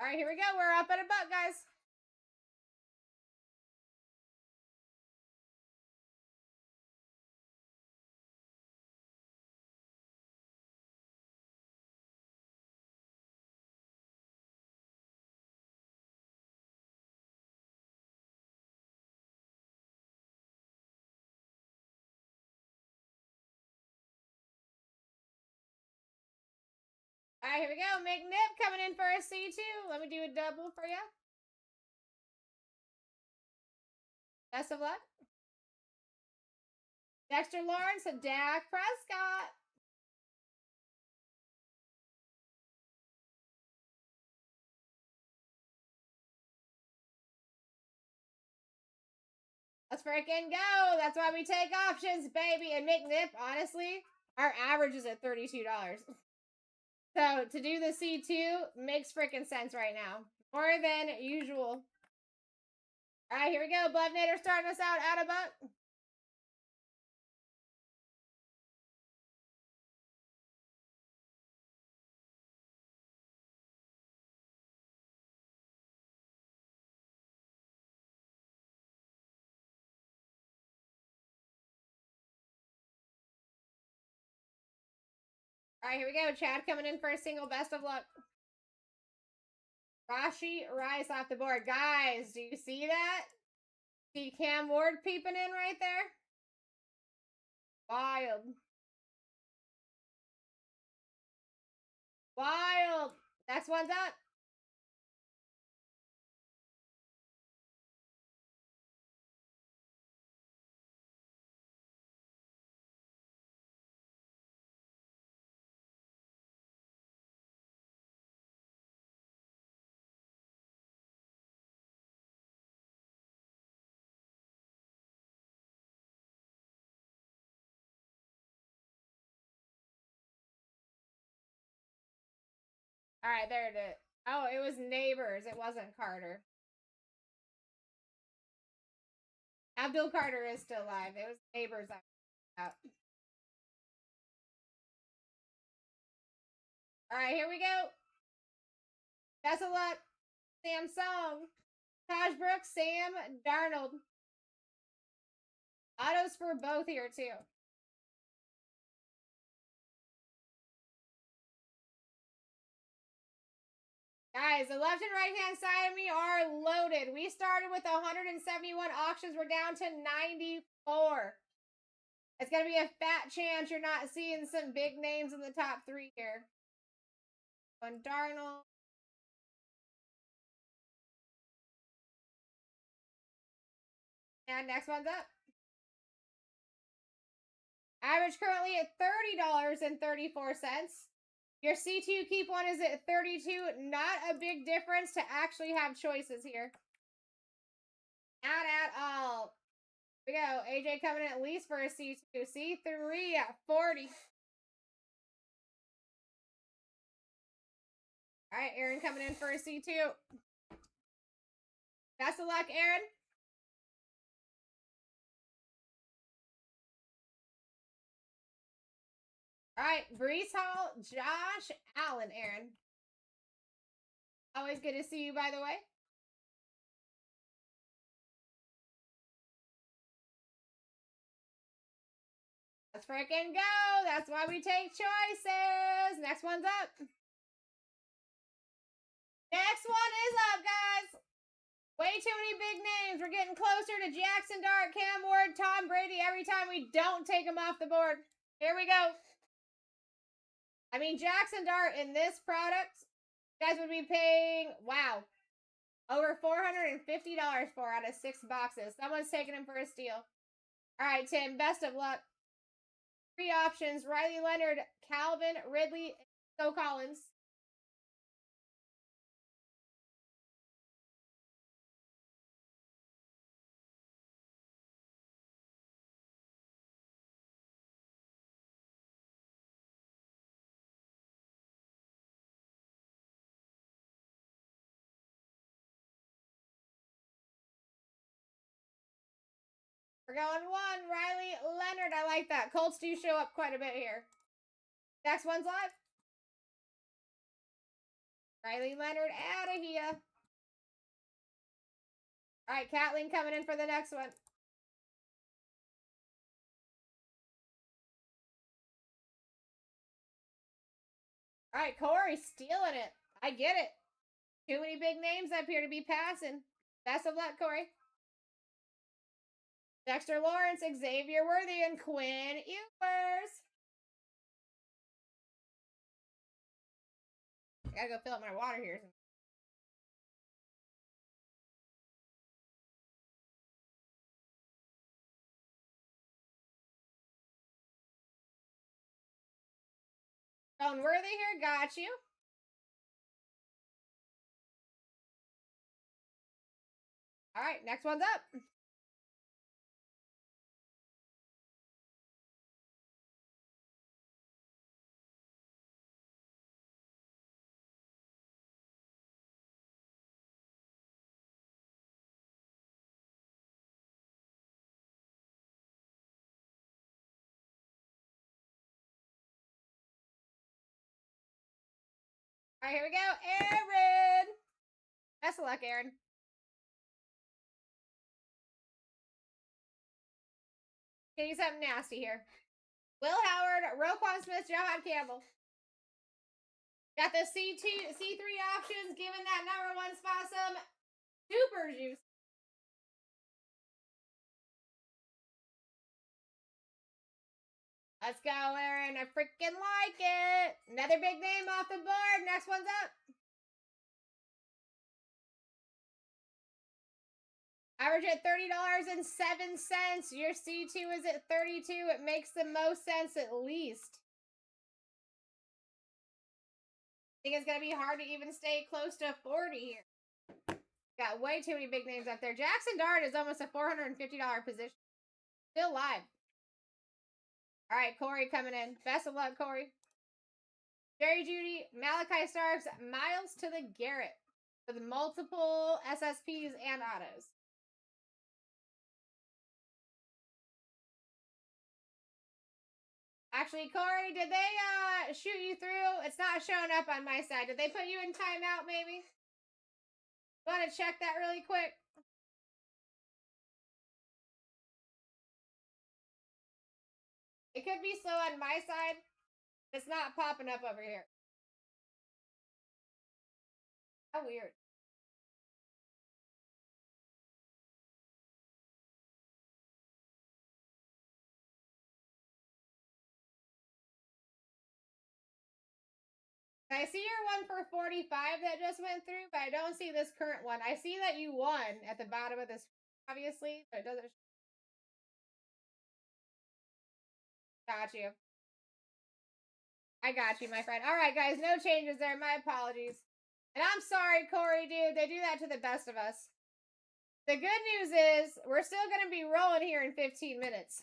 All right, here we go. We're up at a buck, guys. All right, here we go. McNip coming in for a C2. Let me do a double for you. Best of luck. Dexter Lawrence and Dak Prescott. Let's freaking go. That's why we take options, baby. And McNip, honestly, our average is at $32. So to do the C2 makes freaking sense right now. More than usual. All right, here we go. Bluffnator starting us out at a buck. All right, here we go. Chad coming in for a single. Best of luck. Rashi Rice off the board. Guys, do you see that? See Cam Ward peeping in right there? Wild. Wild. Next one's up. All right, there it is. Oh, it was Neighbors. It wasn't Carter. Abdul Carter is still alive. It was Neighbors out. All right, here we go. Best of luck. Samsung, Taj Brooks, Sam Darnold. Autos for both here, too. Guys, the left and right hand side of me are loaded. We started with 171 auctions. We're down to 94. It's going to be a fat chance you're not seeing some big names in the top 3 here. One Darnold. And next one's up. Average currently at $30.34. Your C2 keep one is at 32. Not a big difference to actually have choices here. Not at all. Here we go. AJ coming in at least for a C2. C3 at 40. All right, Aaron coming in for a C2. Best of luck, Aaron. All right, Brees Hall, Josh Allen, Aaron. Always good to see you, by the way. Let's freaking go. That's why we take choices. Next one's up. Next one is up, guys. Way too many big names. We're getting closer to Jackson Dart, Cam Ward, Tom Brady every time we don't take them off the board. Here we go. I mean, Jackson Dart in this product, you guys would be paying, wow, over $450 for out of 6 boxes. Someone's taking him for a steal. All right, Tim, best of luck. 3 options: Riley Leonard, Calvin Ridley, Joe Collins. We're going 1, Riley Leonard. I like that. Colts do show up quite a bit here. Next one's live. Riley Leonard out of here. All right, Kathleen coming in for the next one. All right, Corey stealing it. I get it. Too many big names up here to be passing. Best of luck, Corey. Dexter Lawrence, Xavier Worthy, and Quinn Ewers. I gotta go fill up my water here. Going Worthy here, got you. All right, next one's up. All right, here we go. Aaron. Best of luck, Aaron. Getting something nasty here. Will Howard, Roquan Smith, John Campbell. Got the C3 options, giving that #1 spot some super juice. Let's go, Aaron. I freaking like it. Another big name off the board. Next one's up. Average at $30.07. Your C2 is at 32. It makes the most sense at least. I think it's going to be hard to even stay close to 40 here. Got way too many big names up there. Jackson Dart is almost a $450 position. Still live. All right, Corey coming in. Best of luck, Corey. Jerry Judy, Malachi Starks, Miles to the Garrett with multiple SSPs and autos. Actually, Corey, did they shoot you through? It's not showing up on my side. Did they put you in timeout, maybe? Want to check that really quick? It could be slow on my side. It's not popping up over here. How weird. I see your one for 45 that just went through, but I don't see this current one. I see that you won at the bottom of this, obviously, but it doesn't. Got you. I got you, my friend. All right, guys, no changes there. My apologies. And I'm sorry, Corey, dude. They do that to the best of us. The good news is we're still going to be rolling here in 15 minutes.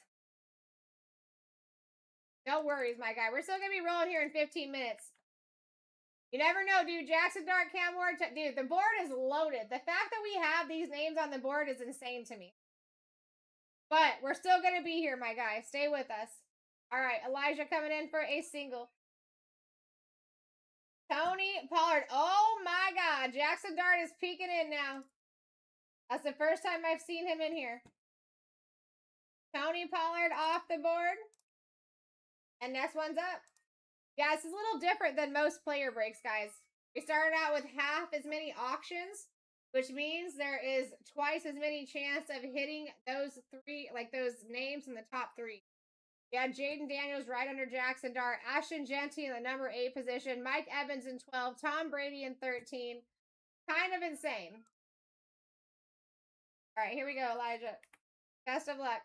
No worries, my guy. We're still going to be rolling here in 15 minutes. You never know, dude. Jackson Dart, Cam Ward. Dude, the board is loaded. The fact that we have these names on the board is insane to me. But we're still going to be here, my guy. Stay with us. All right, Elijah coming in for a single. Tony Pollard. Oh, my God. Jackson Dart is peeking in now. That's the first time I've seen him in here. Tony Pollard off the board. And next one's up. Yeah, this is a little different than most player breaks, guys. We started out with half as many auctions, which means there is twice as many chance of hitting those three, like those names in the top three. Yeah, Jaden Daniels right under Jackson Dart, Ashton Genty in the number 8 position, Mike Evans in 12, Tom Brady in 13. Kind of insane. All right, here we go, Elijah. Best of luck.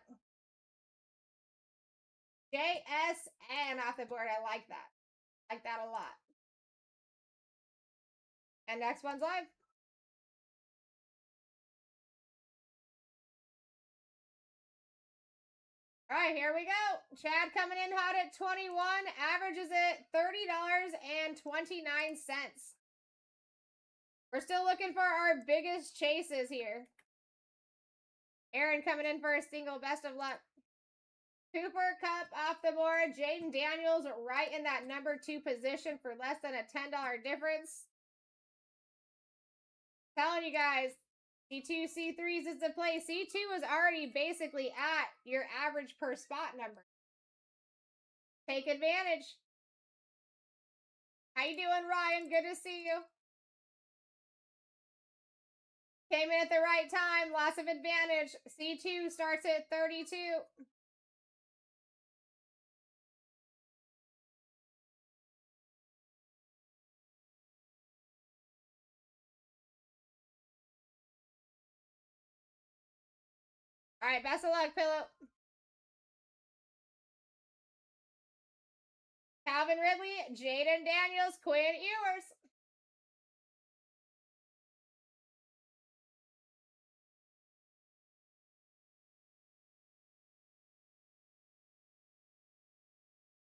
JSN off the board. I like that. Like that a lot. And next one's live. All right, here we go. Chad coming in hot at 21. Averages it $30.29. We're still looking for our biggest chases here. Aaron coming in for a single. Best of luck. Cooper Cup off the board. Jaden Daniels right in that number 2 position for less than a $10 difference. Telling you guys, C2, C3s is the play. C2 is already basically at your average per spot number. Take advantage. How you doing, Ryan? Good to see you. Came in at the right time. Lots of advantage. C2 starts at 32. All right, best of luck, Pillow. Calvin Ridley, Jaden Daniels, Quinn Ewers.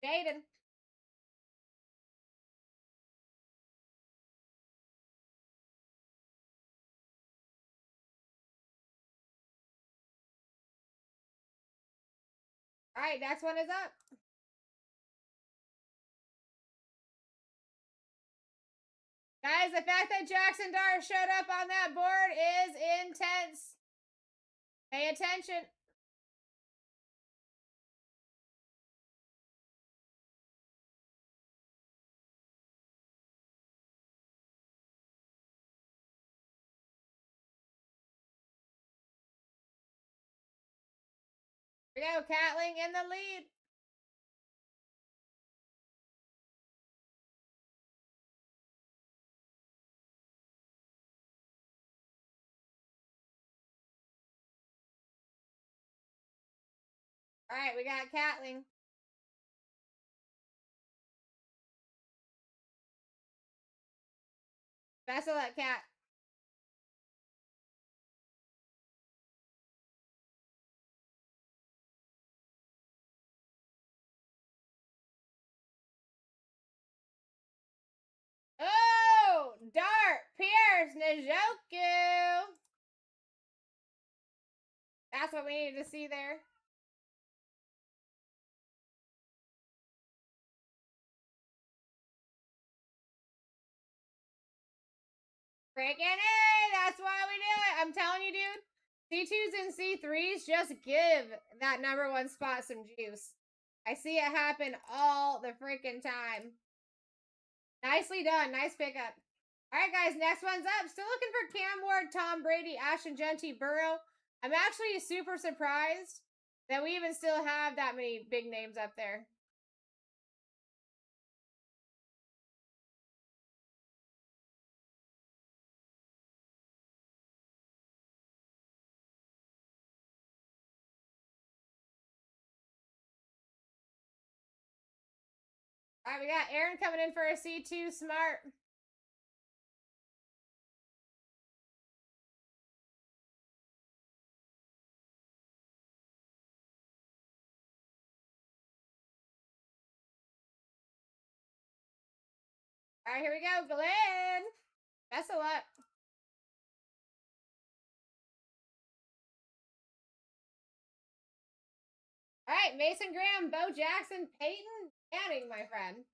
Jaden. All right, next one is up. Guys, the fact that Jackson Dart showed up on that board is intense. Pay attention. Here we go, Catling in the lead. All right, we got Catling. Best of luck, Cat. Oh, Dart, Pierce, Njoku. That's what we needed to see there. Freaking A! That's why we do it. I'm telling you, dude. C2s and C3s just give that #1 spot some juice. I see it happen all the freaking time. Nicely done. Nice pickup. All right, guys. Next one's up. Still looking for Cam Ward, Tom Brady, Ashton Genty, Burrow. I'm actually super surprised that we even still have that many big names up there. All right, we got Aaron coming in for a C2 smart. All right, here we go, Glenn. Best of luck. All right, Mason Graham, Bo Jackson, Peyton Manning, my friend.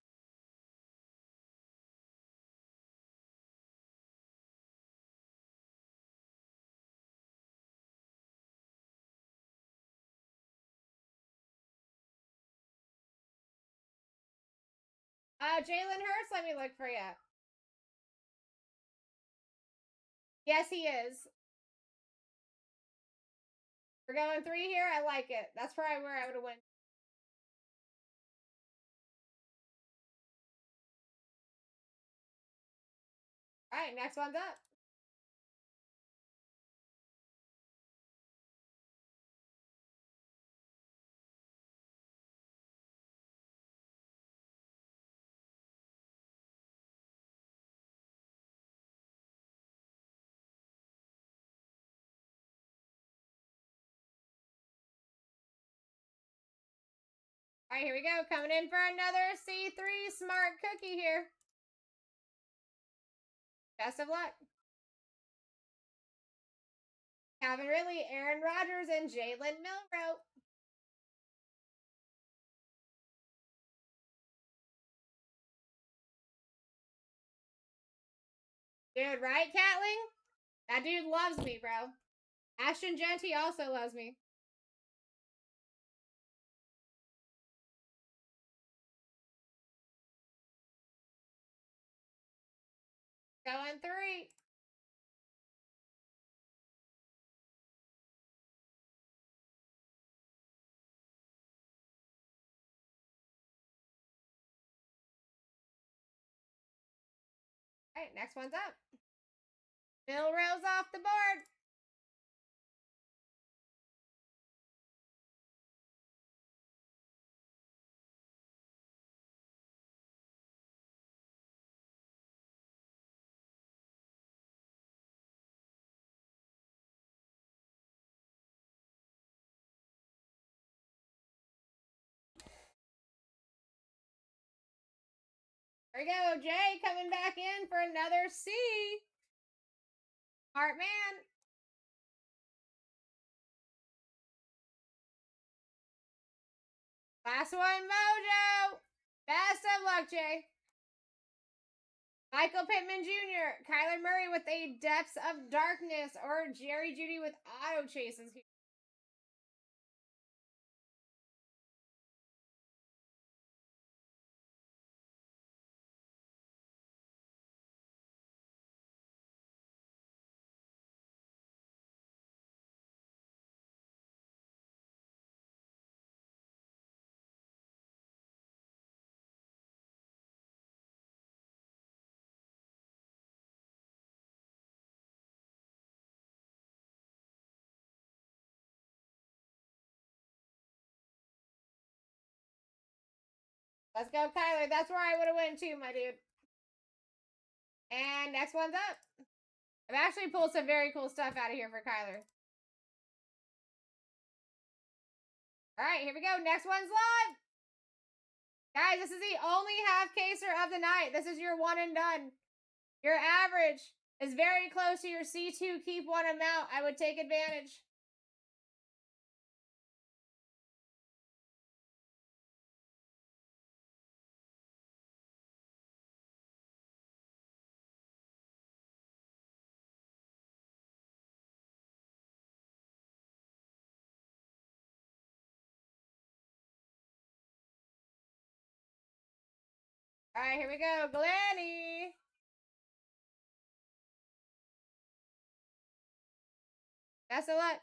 Jalen Hurts, let me look for you. Yes, he is. We're going 3 here. I like it. That's probably where I would have went. All right, next one's up. All right, here we go. Coming in for another C3 smart cookie here. Best of luck. Calvin Ridley, Aaron Rodgers, and Jalen Milroe. Dude, right, Catling? That dude loves me, bro. Ashton Genty also loves me. Going 3. All right, next one's up. Milroe's off the board. There we go. Jay coming back in for another C. Smart man. Last one, Mojo. Best of luck, Jay. Michael Pittman Jr., Kyler Murray with a Depths of Darkness, or Jerry Jeudy with auto chases here. Let's go, Kyler. That's where I would have went too, my dude. And next one's up. I've actually pulled some very cool stuff out of here for Kyler. All right, here we go. Next one's live. Guys, this is the only half caser of the night. This is your one and done. Your average is very close to your C2 keep one amount. I would take advantage. All right, here we go. Glenny. Best of luck.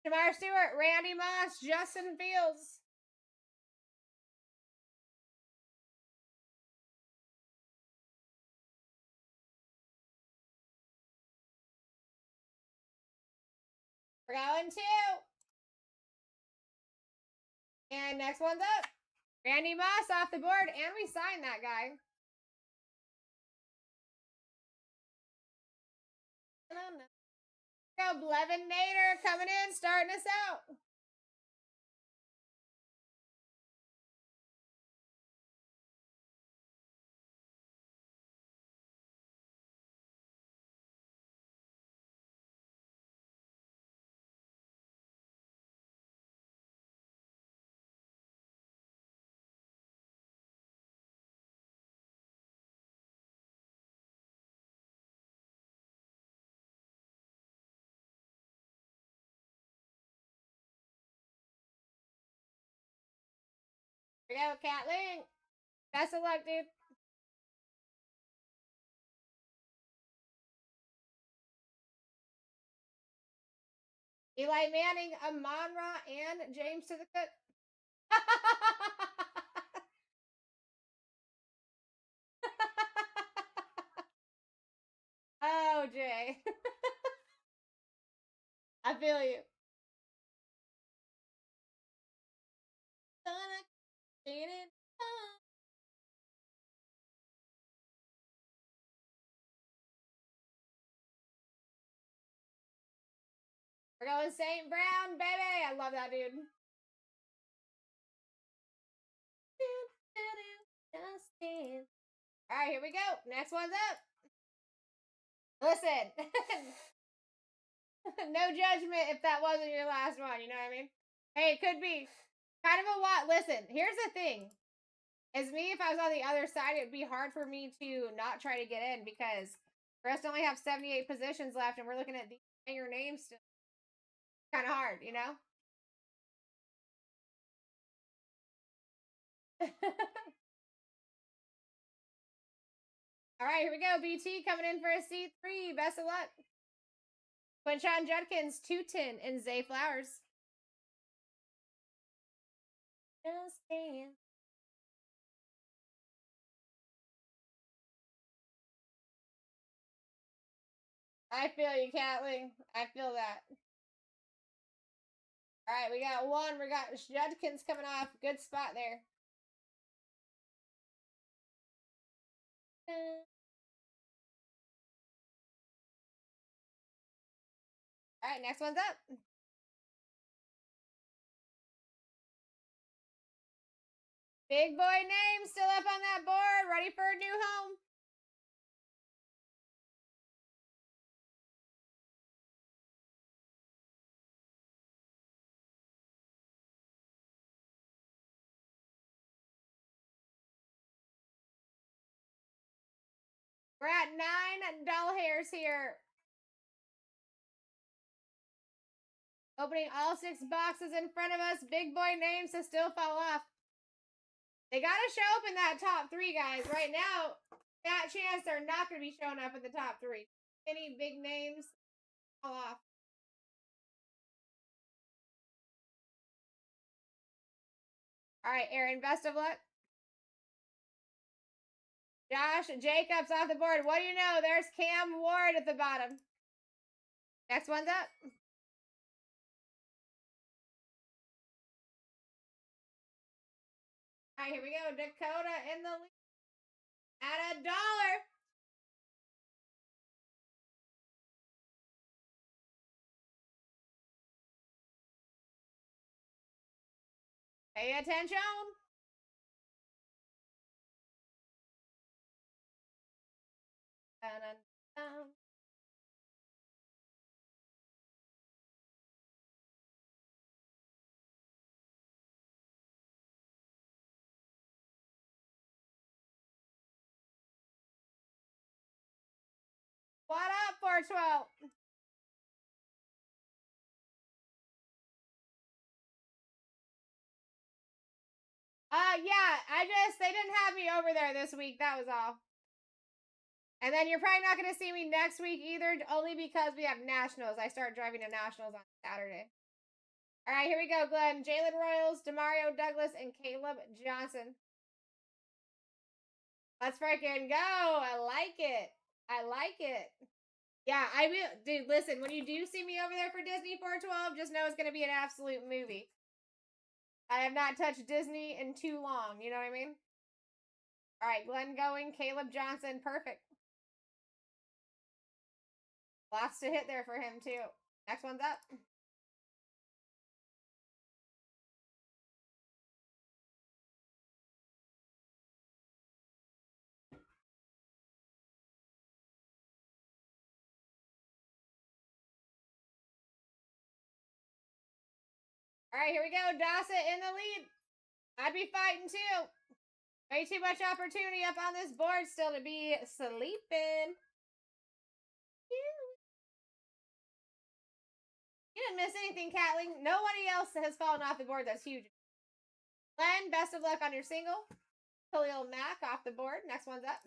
Jamar Stewart, Randy Moss, Justin Fields. We're going 2. And next one's up. Randy Moss off the board, and we signed that guy. Go, Blevin Nader coming in, starting us out. Here we go, Cat Link. Best of luck, dude. Eli Manning, Amon-Ra, and James to the Cook. Oh, Jay. I feel you. We're going St. Brown, baby. I love that dude. All right, here we go. Next one's up. Listen, no judgment if that wasn't your last one. You know what I mean? Hey, it could be kind of a lot. Listen, here's the thing. As me, if I was on the other side, it'd be hard for me to not try to get in because for us to only have 78 positions left and we're looking at these your names still. Kind of hard, you know? All right, here we go. BT coming in for a C3. Best of luck. Quinshon Judkins, 210, and Zay Flowers. Just dance. I feel you, Catling. I feel that. All right, we got one. We got Judkins coming off. Good spot there. All right, next one's up. Big boy name still up on that board. Ready for a new home. We're at 9 dull hairs here. Opening all 6 boxes in front of us. Big boy names to still fall off. They got to show up in that top 3, guys. Right now, that chance they're not going to be showing up in the top 3. Any big names fall off. All right, Aaron, best of luck. Josh Jacobs off the board. What do you know? There's Cam Ward at the bottom. Next one's up. All right, here we go. Dakota in the lead at $1. Pay attention. Dun, dun, dun. What up, 412? Yeah, they didn't have me over there this week. That was all. And then you're probably not going to see me next week either, only because we have nationals. I start driving to nationals on Saturday. All right, here we go, Glenn. Jalen Royals, Demario Douglas, and Caleb Johnson. Let's freaking go. I like it. I like it. Yeah, I will. Dude, listen, when you do see me over there for Disney 412, just know it's going to be an absolute movie. I have not touched Disney in too long. You know what I mean? All right, Glenn going, Caleb Johnson. Perfect. Lots to hit there for him, too. Next one's up. All right, here we go. Dawson in the lead. I'd be fighting, too. Way too much opportunity up on this board still to be sleeping. You didn't miss anything, Catling. Nobody else has fallen off the board. That's huge. Glenn, best of luck on your single. Khalil Mack off the board. Next one's up.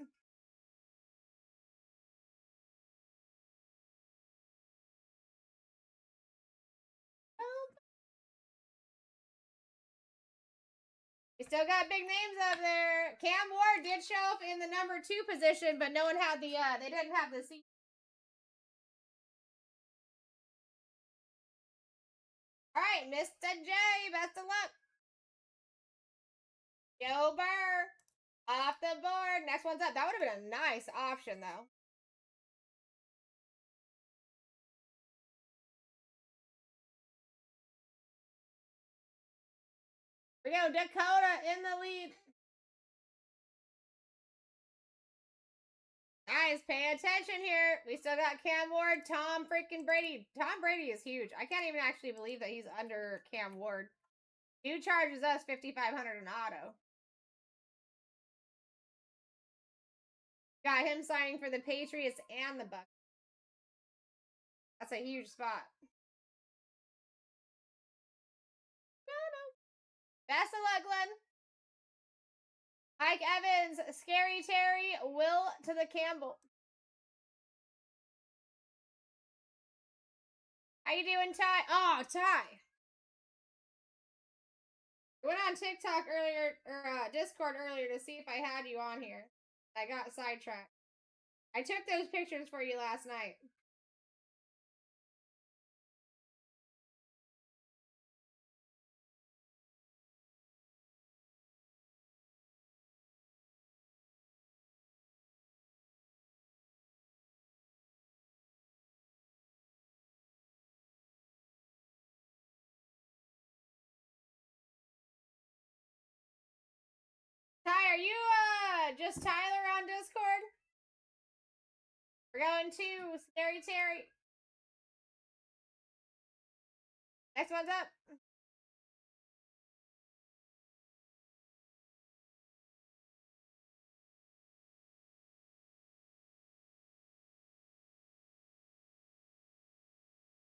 We still got big names up there. Cam Ward did show up in the number 2 position, but no one had the, they didn't have the seat. All right, Mr. J, best of luck. Joe Burr off the board. Next one's up. That would have been a nice option, though. We go, Dakota in the lead. Guys, pay attention here. We still got Cam Ward, Tom freaking Brady. Tom Brady is huge. I can't even actually believe that he's under Cam Ward. Dude charges us $5,500 in auto. Got him signing for the Patriots and the Bucs. That's a huge spot. Best of luck, Glenn. Mike Evans, Scary Terry, Will to the Campbell. How you doing, Ty? Oh, Ty. I went on TikTok earlier, or Discord earlier to see if I had you on here. I got sidetracked. I took those pictures for you last night. Ty, are you just Tyler on Discord? We're going to Scary Terry. Next one's up.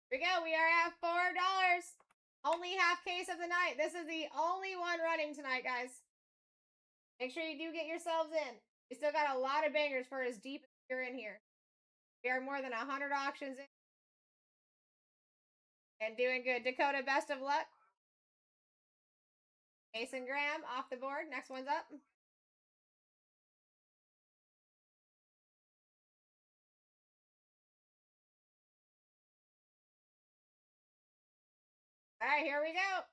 Here we go. We are at $4. Only half case of the night. This is the only one running tonight, guys. Make sure you do get yourselves in. We still got a lot of bangers for as deep as you're in here. We are more than 100 auctions in. And doing good. Dakota, best of luck. Mason Graham off the board. Next one's up. All right, here we go.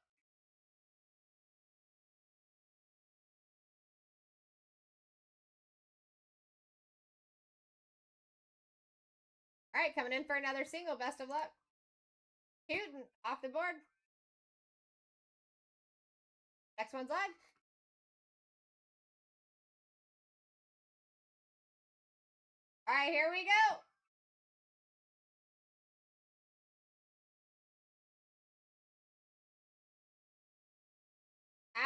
All right, coming in for another single. Best of luck. Tootin off the board. Next one's live. All right, here we go.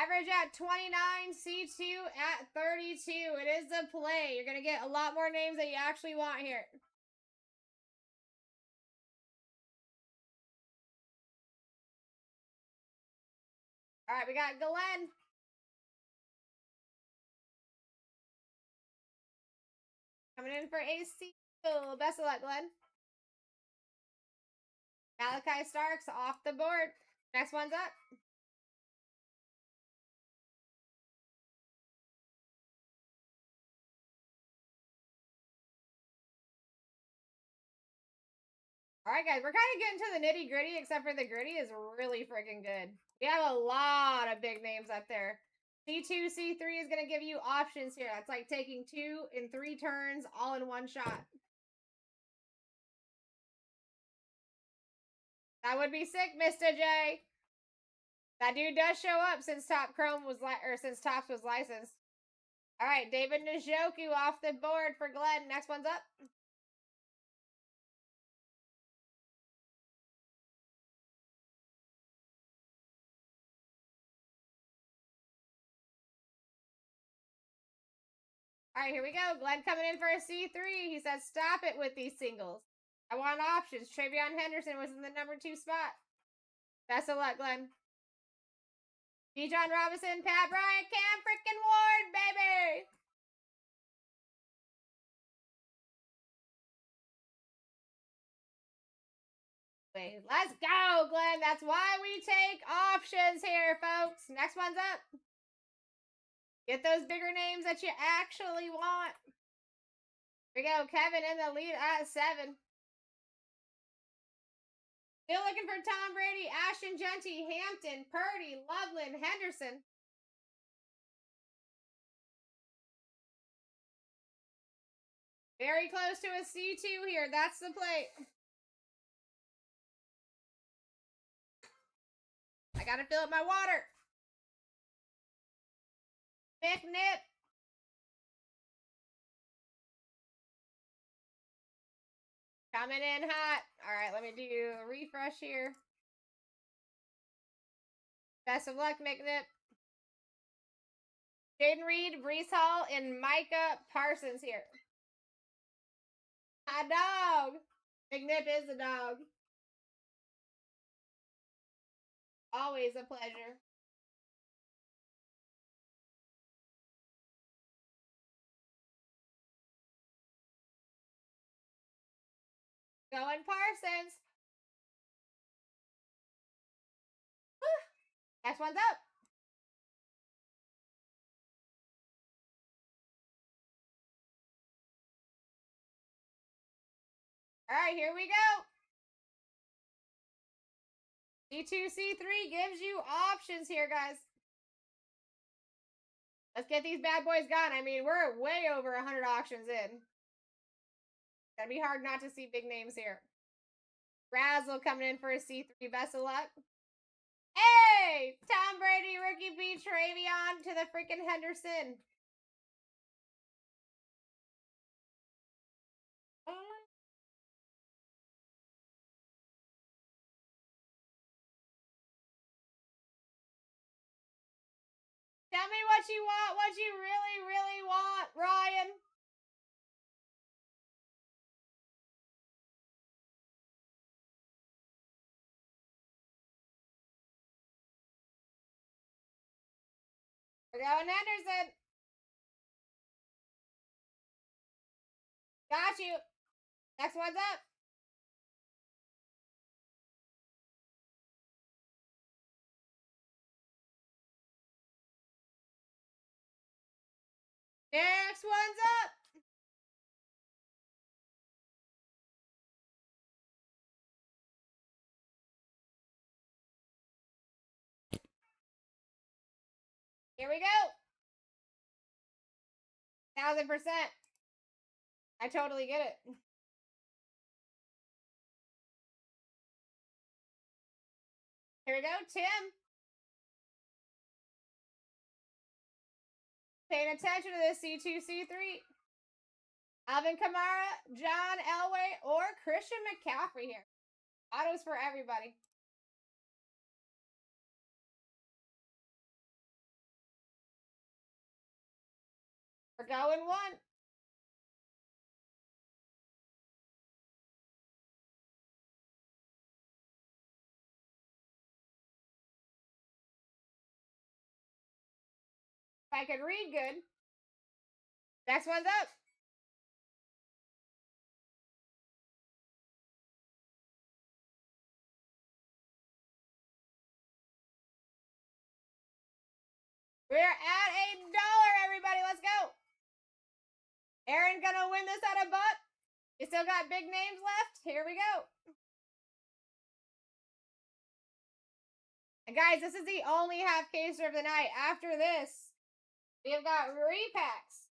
Average at 29, C2 at 32. It is a play. You're going to get a lot more names that you actually want here. All right, we got Glenn. Coming in for a single. Best of luck, Glenn. Malachi Starks off the board. Next one's up. All right, guys, we're kind of getting to the nitty gritty, except for the gritty is really freaking good. We have a lot of big names up there. C2, C3 is going to give you options here. That's like taking 2 in 3 turns all in one shot. That would be sick, Mr. J. That dude does show up since Top Chrome was since Tops was licensed. All right, David Njoku off the board for Glenn. Next one's up. All right, here we go. Glenn coming in for a C3. He says, stop it with these singles. I want options. Travion Henderson was in the number 2 spot. Best of luck, Glenn. Bijan Robinson, Pat Bryant, Cam freaking Ward, baby. Wait, let's go, Glenn. That's why we take options here, folks. Next one's up. Get those bigger names that you actually want. Here we go. Kevin in the lead at 7. Still looking for Tom Brady, Ashton Genty, Hampton, Purdy, Loveland, Henderson. Very close to a C2 here. That's the plate. I gotta fill up my water. McNip. Coming in hot. All right, let me do a refresh here. Best of luck, McNip. Jaden Reed, Brees Hall, and Micah Parsons here. A dog. McNip is a dog. Always a pleasure. Going Parsons. Whew. Next one's up. All right, here we go. C2, C3 gives you options here, guys. Let's get these bad boys gone. I mean, we're way over 100 auctions in. It's gonna be hard not to see big names here. Razzle coming in for a C3. Best of luck. Hey! Tom Brady, rookie B, Travion to the freaking Henderson. Tell me what you want, what you really, really want, Ryan. We're going Henderson. Got you. Next one's up. Next one's up. Here we go. 1000%. I totally get it. Here we go, Tim. Paying attention to this C2, C3. Alvin Kamara, John Elway, or Christian McCaffrey here. Autos for everybody. We're going 1. If I could read good. Next one's up. We're at $1, everybody. Let's go. Aaron gonna win this at a butt. You still got big names left. Here we go. And guys, this is the only half caser of the night. After this, we have got repacks.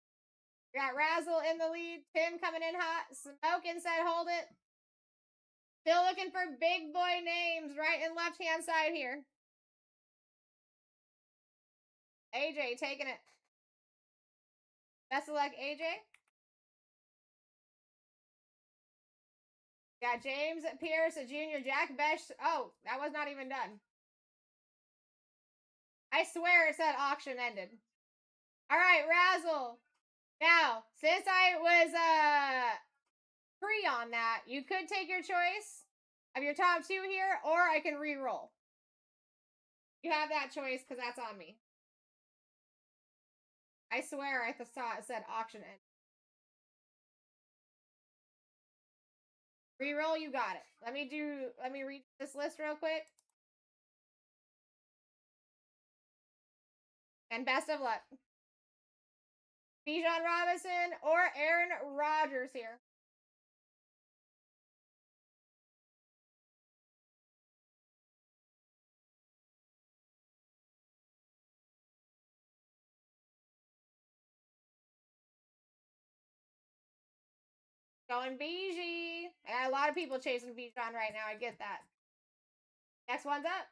We got Razzle in the lead. Tim coming in hot. Smoking said hold it. Still looking for big boy names right and left hand side here. AJ taking it. Best of luck, AJ. Got James Pierce, a junior, Jack Besh. Oh, that was not even done. I swear it said auction ended. All right, Razzle. Now, since I was free on that, you could take your choice of your top two here, or I can re-roll. You have that choice because that's on me. I swear I saw it said auction end. Reroll, you got it. Let me read this list real quick. And best of luck. Bijan Robinson or Aaron Rodgers here. Going BG. I got a lot of people chasing Bijan right now. I get that. Next one's up.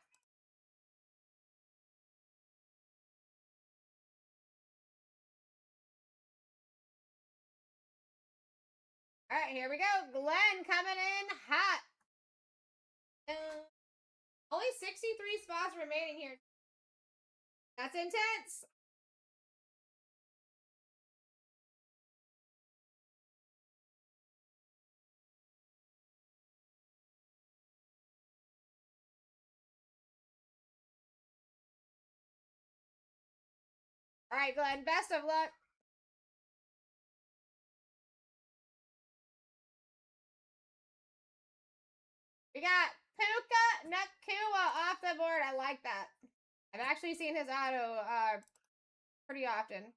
All right, here we go. Glenn coming in hot. Only 63 spots remaining here. That's intense. All right, Glenn, best of luck. We got Puka Nakua off the board. I like that. I've actually seen his auto pretty often.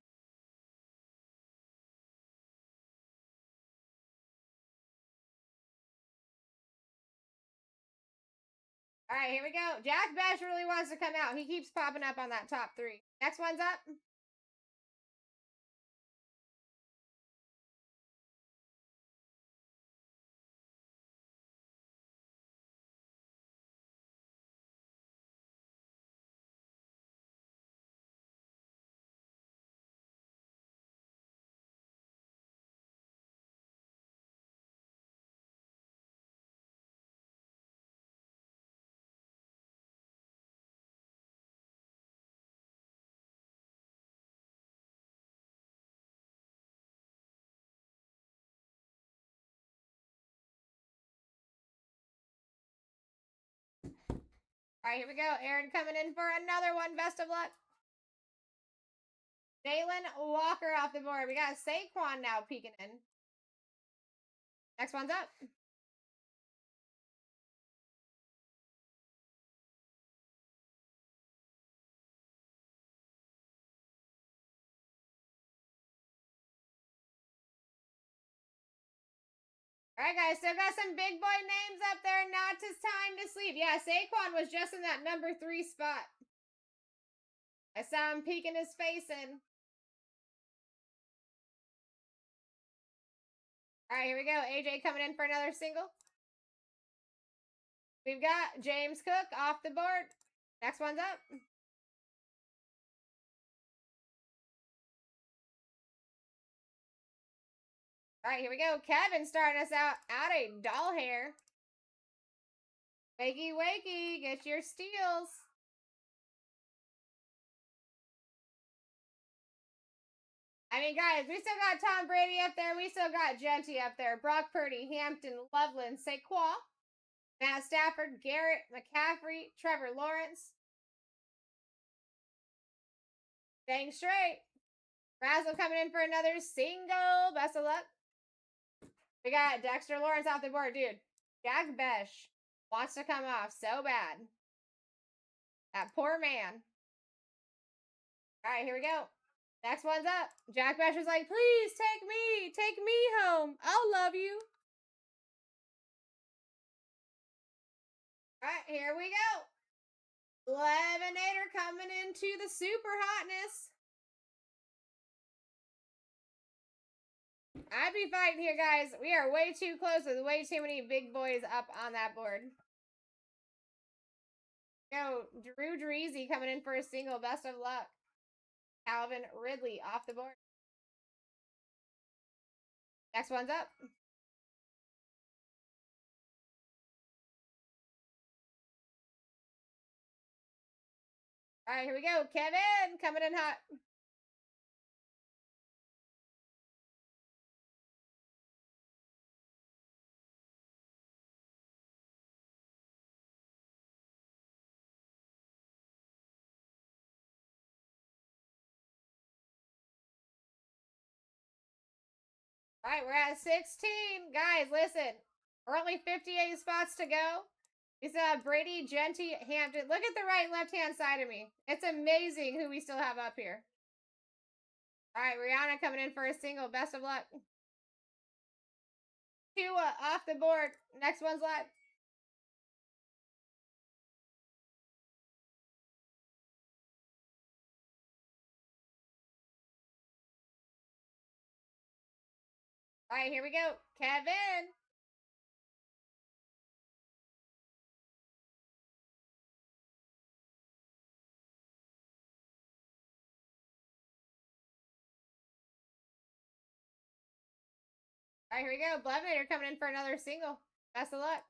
All right, here we go. Jack Besh really wants to come out. He keeps popping up on that top three. Next one's up. All right, here we go. Aaron coming in for another one. Best of luck. Jalen Walker off the board. We got Saquon now peeking in. Next one's up. All right, guys. Still got some big boy names up there. Not his time to sleep. Yeah, Saquon was just in that number 3 spot. I saw him peeking his face in. All right, here we go. AJ coming in for another single. We've got James Cook off the board. Next one's up. All right, here we go. Kevin starting us out at a doll hair. Wakey, wakey, get your steals. I mean, guys, we still got Tom Brady up there. We still got Genty up there. Brock Purdy, Hampton, Loveland, Saquon, Matt Stafford, Garrett, McCaffrey, Trevor Lawrence. Dang straight. Razzle coming in for another single. Best of luck. We got Dexter Lawrence off the board, dude. Jack Besh wants to come off so bad. That poor man. All right, here we go. Next one's up. Jack Basher's like, please take me home. I'll love you. All right, here we go. Levenator coming into the super hotness. I'd be fighting here, guys. We are way too close with way too many big boys up on that board. Go, Drew Dreezy coming in for a single. Best of luck. Calvin Ridley off the board. Next one's up. All right, here we go. Kevin coming in hot. All right, we're at 16. Guys, listen. We're only 58 spots to go. We still have Brady, Genty, Hampton. Look at the right and left-hand side of me. It's amazing who we still have up here. All right, Rihanna coming in for a single. Best of luck. Tua off the board. Next one's live. All right, here we go. Kevin. All right, here we go. Blevinator coming in for another single. Best of luck.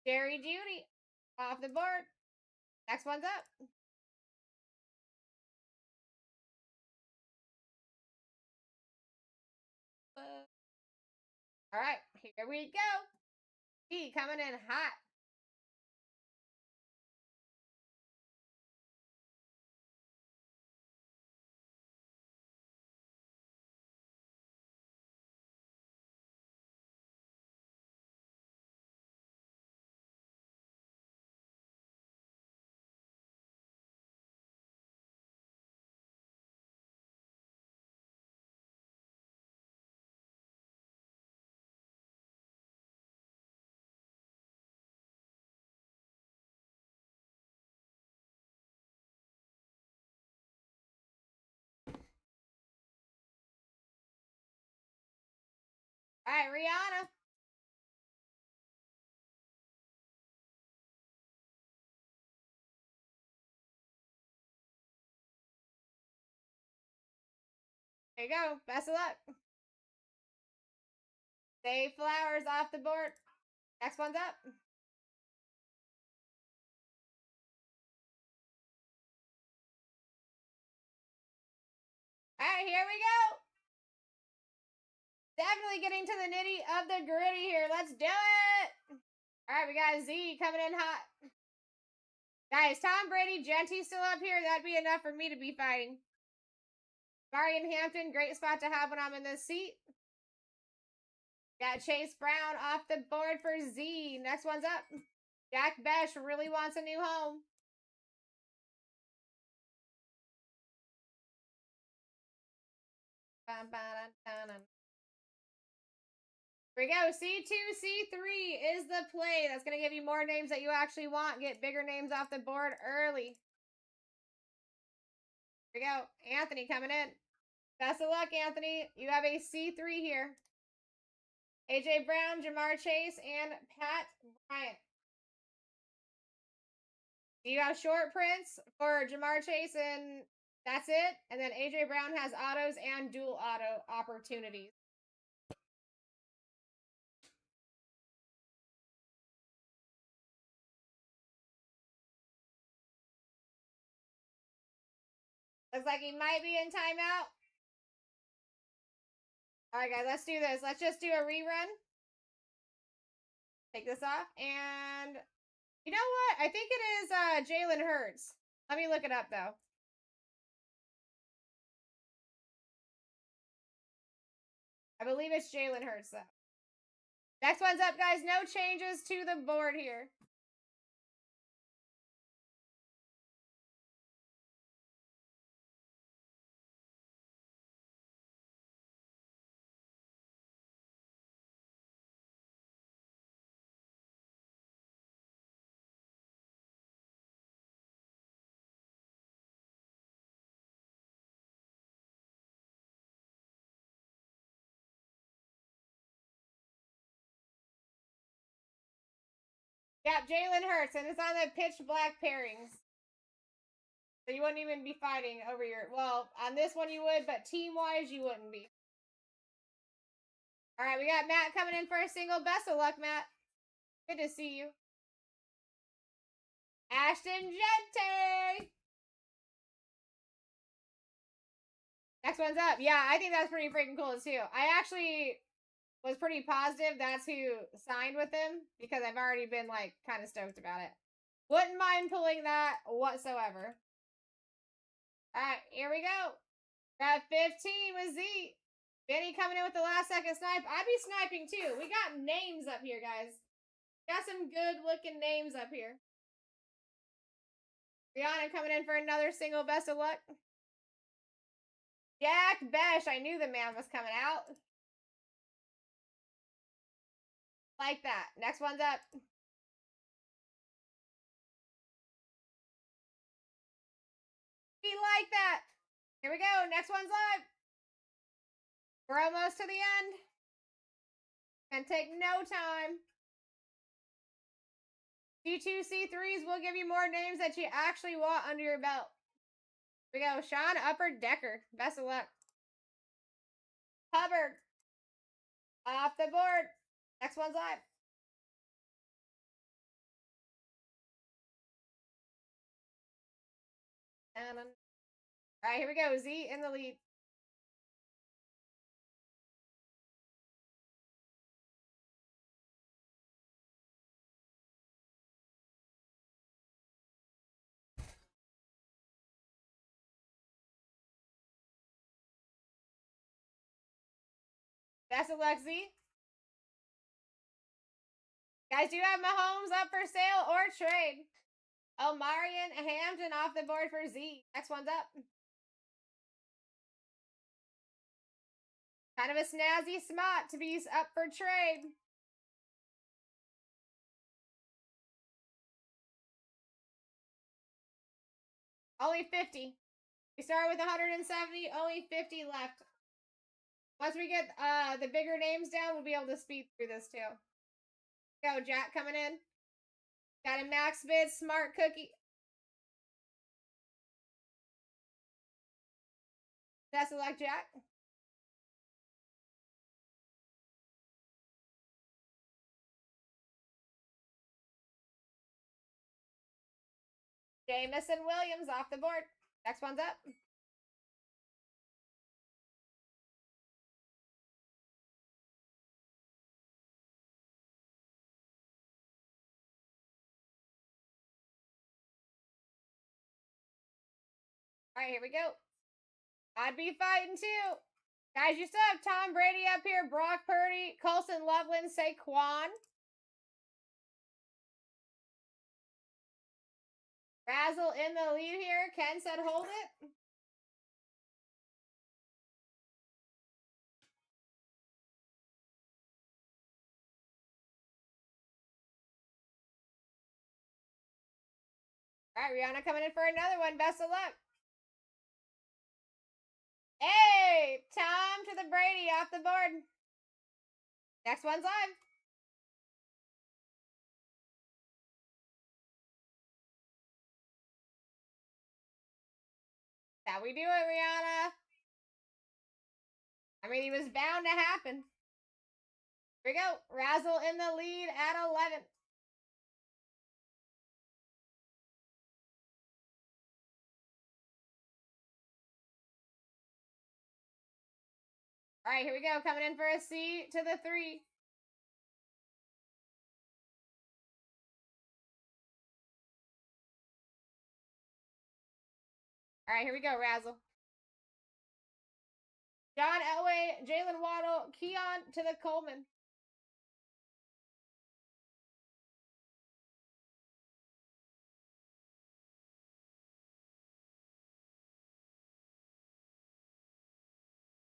Jerry Judy off the board. Next one's up. All right, here we go. He coming in hot. All right, Rihanna. There you go. Best of luck. Save Flowers off the board. Next one's up. All right, here we go. Definitely getting to the nitty of the gritty here. Let's do it. All right, we got Z coming in hot. Guys, Tom Brady, Genty still up here. That'd be enough for me to be fighting. Marion Hampton, great spot to have when I'm in this seat. Got Chase Brown off the board for Z. Next one's up. Jack Besh really wants a new home. Here we go. C2, C3 is the play. That's going to give you more names that you actually want. Get bigger names off the board early. Here we go. Anthony coming in. Best of luck, Anthony. You have a C3 here. AJ Brown, Jamar Chase, and Pat Bryant. You have short prints for Jamar Chase, and that's it. And then AJ Brown has autos and dual auto opportunities. Looks like he might be in timeout. All right, guys, let's do this. Let's just do a rerun. Take this off. And you know what? I think it is Jalen Hurts. Let me look it up, though. I believe it's Jalen Hurts, though. Next one's up, guys. No changes to the board here. Yep, Jalen Hurts, and it's on the pitch black pairings. So you wouldn't even be fighting over your. Well, on this one you would, but team wise you wouldn't be. All right, we got Matt coming in for a single. Best of luck, Matt. Good to see you. Ashton Gente. Next one's up. Yeah, I think that's pretty freaking cool too. I actually was pretty positive that's who signed with him because I've already been like kind of stoked about it. Wouldn't mind pulling that whatsoever. All right, here we go. We're at 15 with Z. Benny coming in with the last second snipe. I'd be sniping too. We got names up here, guys. Got some good looking names up here. Rihanna coming in for another single. Best of luck. Jack Besh. I knew the man was coming out. Like that. Next one's up. We like that. Here we go. Next one's live. We're almost to the end. Can take no time. C2, C3s will give you more names that you actually want under your belt. Here we go. Sean Upper Decker. Best of luck. Hubbard. Off the board. Next one's live. And all right, here we go. Z in the lead. Best of luck, Z. Guys, do you have Mahomes up for sale or trade? Omarion Hampton off the board for Z. Next one's up. Kind of a snazzy spot to be up for trade. Only 50. We started with 170, only 50 left. Once we get the bigger names down, we'll be able to speed through this too. Go, Jack coming in. Got a max bid, smart cookie. Best of luck, Jack. Jamison Williams off the board. Next one's up. All right, here we go. I'd be fighting too. Guys, you still have Tom Brady up here, Brock Purdy, Colson Loveland, Saquon. Razzle in the lead here. Ken said hold it. All right, Rihanna coming in for another one. Best of luck. Hey, Tom to the Brady off the board. Next one's live. How we do it, Rihanna? I mean, it was bound to happen. Here we go. Razzle in the lead at 11. All right, here we go. Coming in for a C to the 3. All right, here we go, Razzle. John Elway, Jalen Waddle, Keon to the Coleman.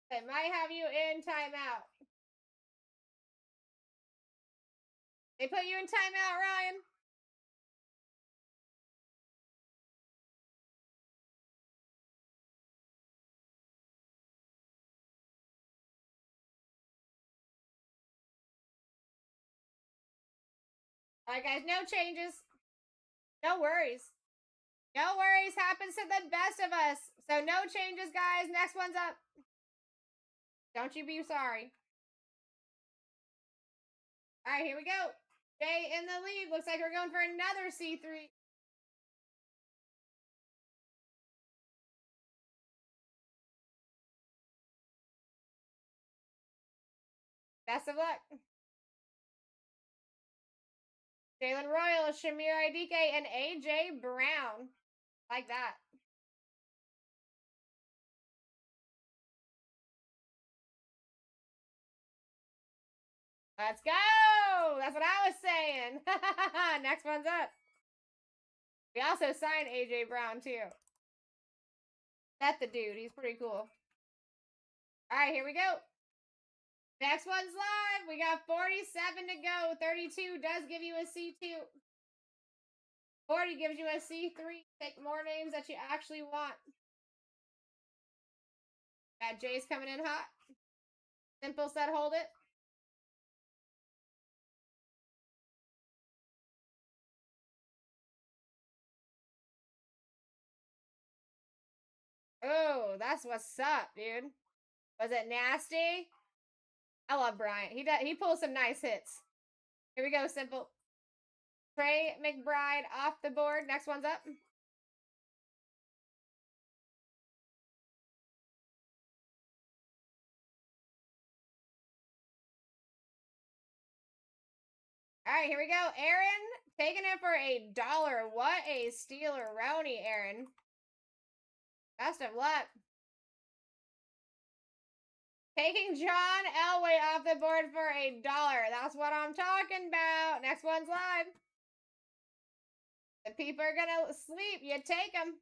They might have you in timeout. They put you in timeout, Ryan. All right, guys, no changes. No worries. No worries. Happens to the best of us. So no changes, guys. Next one's up. Don't you be sorry. All right, here we go. Jay in the lead. Looks like we're going for another C3. Best of luck. Jalen Royal, Shamir Idike, and AJ Brown. Like that. Let's go! That's what I was saying. Next one's up. We also signed AJ Brown, too. That's the dude. He's pretty cool. All right, here we go. Next one's live. We got 47 to go. 32 does give you a C2. 40 gives you a C3. Take more names that you actually want. Got Jay's coming in hot. Simple said hold it. Oh, that's what's up, dude. Was it nasty? I love Bryant. He pulls some nice hits. Here we go, Simple. Trey McBride off the board. Next one's up. All right, here we go. Aaron taking it for $1. What a stealer-roni, Aaron. Best of luck. Taking John Elway off the board for $1. That's what I'm talking about. Next one's live. The people are going to sleep. You take them.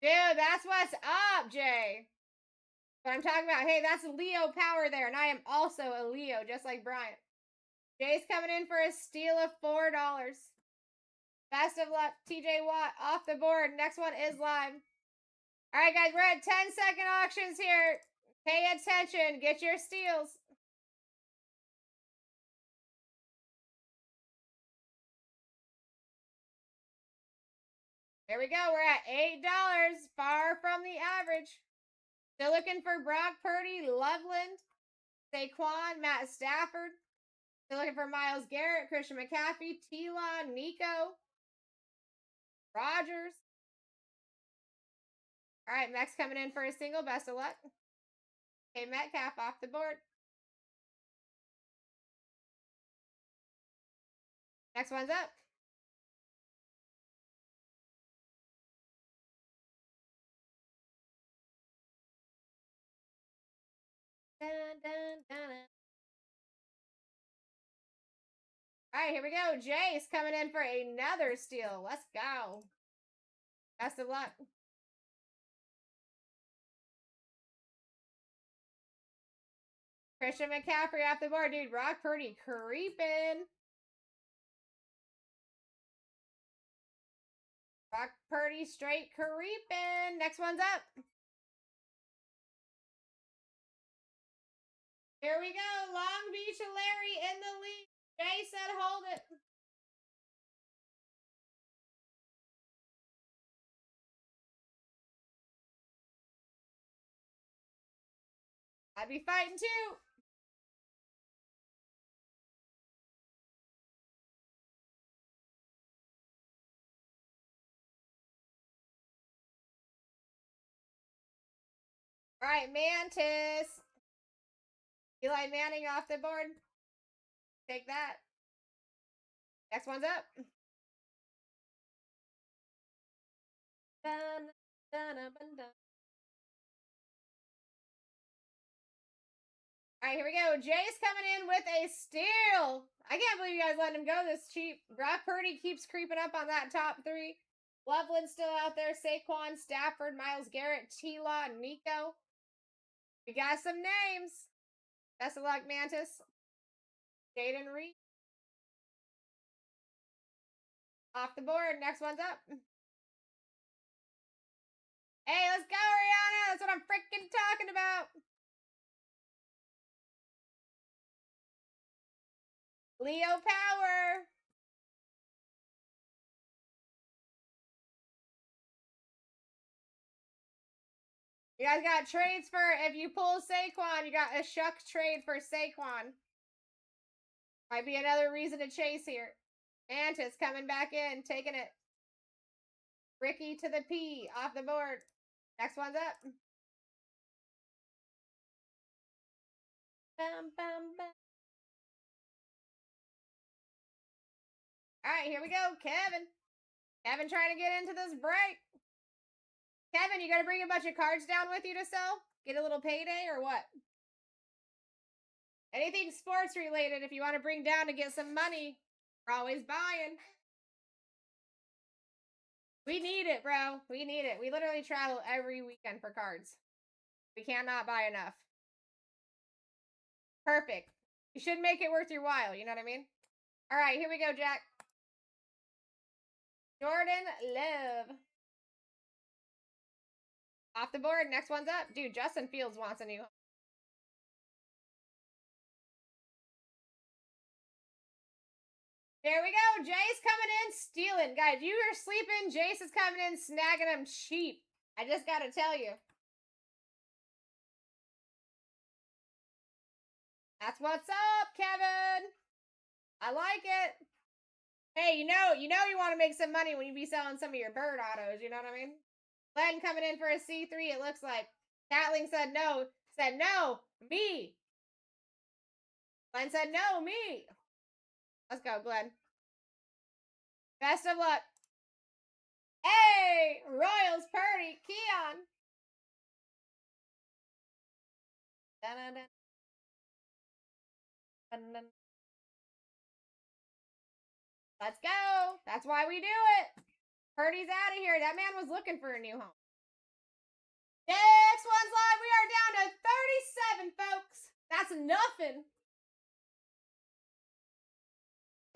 Dude, that's what's up, Jay. What I'm talking about. Hey, that's Leo power there, and I am also a Leo, just like Bryant. Jay's coming in for a steal of $4. Best of luck, TJ Watt off the board. Next one is live. All right, guys, we're at 10-second auctions here. Pay attention. Get your steals. Here we go. We're at $8. Far from the average. Still looking for Brock Purdy, Loveland, Saquon, Matt Stafford. Still looking for Myles Garrett, Christian McCaffrey, T-Law, Nico, Rogers. All right, Max coming in for a single. Best of luck. Okay, Metcalf off the board. Next one's up. Dun, dun, dun, dun. All right, here we go. Jace coming in for another steal. Let's go. Best of luck. Christian McCaffrey off the board. Dude, Brock Purdy creeping. Brock Purdy straight creeping. Next one's up. Here we go. Long Beach Larry in the lead. Jay said hold it. I'd be fighting too. All right, Mantis. Eli Manning off the board. Take that. Next one's up. Dun, dun, dun, dun, dun. All right, here we go. Jay's coming in with a steal. I can't believe you guys let him go this cheap. Brock Purdy keeps creeping up on that top three. Loveland still out there. Saquon, Stafford, Myles Garrett, T-Law, Nico. We got some names. Best of luck, Mantis. Jaden Reed. Off the board. Next one's up. Hey, let's go, Rihanna. That's what I'm freaking talking about. Leo Power. You guys got trades for, if you pull Saquon, you got a Shuck trade for Saquon. Might be another reason to chase here. Mantis coming back in, taking it. Ricky to the P, off the board. Next one's up. Bum, bum, bum. All right, here we go. Kevin. Kevin trying to get into this break. Kevin, you got to bring a bunch of cards down with you to sell? Get a little payday or what? Anything sports related, if you want to bring down to get some money, we're always buying. We need it, bro. We need it. We literally travel every weekend for cards. We cannot buy enough. Perfect. You should make it worth your while, you know what I mean? All right, here we go, Jack. Jordan Love. Off the board. Next one's up. Dude, Justin Fields wants a new home. There we go. Jace coming in, stealing. Guys, you are sleeping. Jace is coming in, snagging them cheap. I just got to tell you. That's what's up, Kevin. I like it. Hey, you know you want to make some money when you be selling some of your bird autos, you know what I mean? Glenn coming in for a C3, it looks like. Catling said no. Said no, me. Glenn said no, me. Let's go, Glenn. Best of luck. Hey, Royals Purdy, Keon. Dun, dun, dun. Dun, dun. Let's go. That's why we do it. Purdy's out of here. That man was looking for a new home. Next one's live. We are down to 37, folks. That's nothing.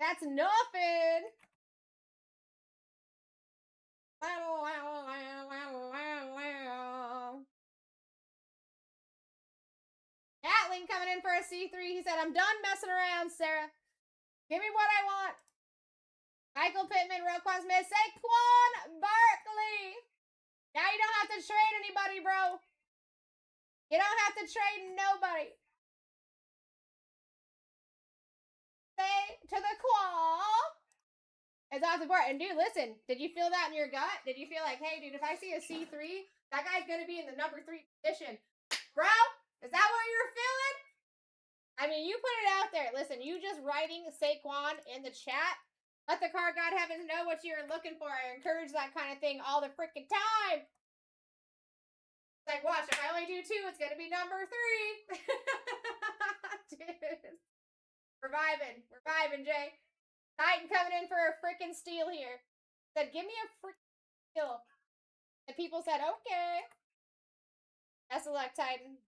That's nothing. Atling coming in for a C3. He said, I'm done messing around, Sarah. Give me what I want. Michael Pittman, Roquan Smith, Saquon Barkley. Now you don't have to trade anybody, bro. You don't have to trade nobody. Say to the claw. It's off the board. And dude, listen, did you feel that in your gut? Did you feel like, hey, dude, if I see a C3, that guy's going to be in the number 3 position. Bro, is that what you're feeling? I mean, you put it out there. Listen, you just writing Saquon in the chat. Let the card god heavens know what you're looking for. I encourage that kind of thing all the freaking time. It's like, watch, if I only do 2, it's going to be number 3. Dude. We're vibing, Jay. Titan coming in for a freaking steal here. Said, give me a freaking steal. And people said, okay. Best of luck, Titan.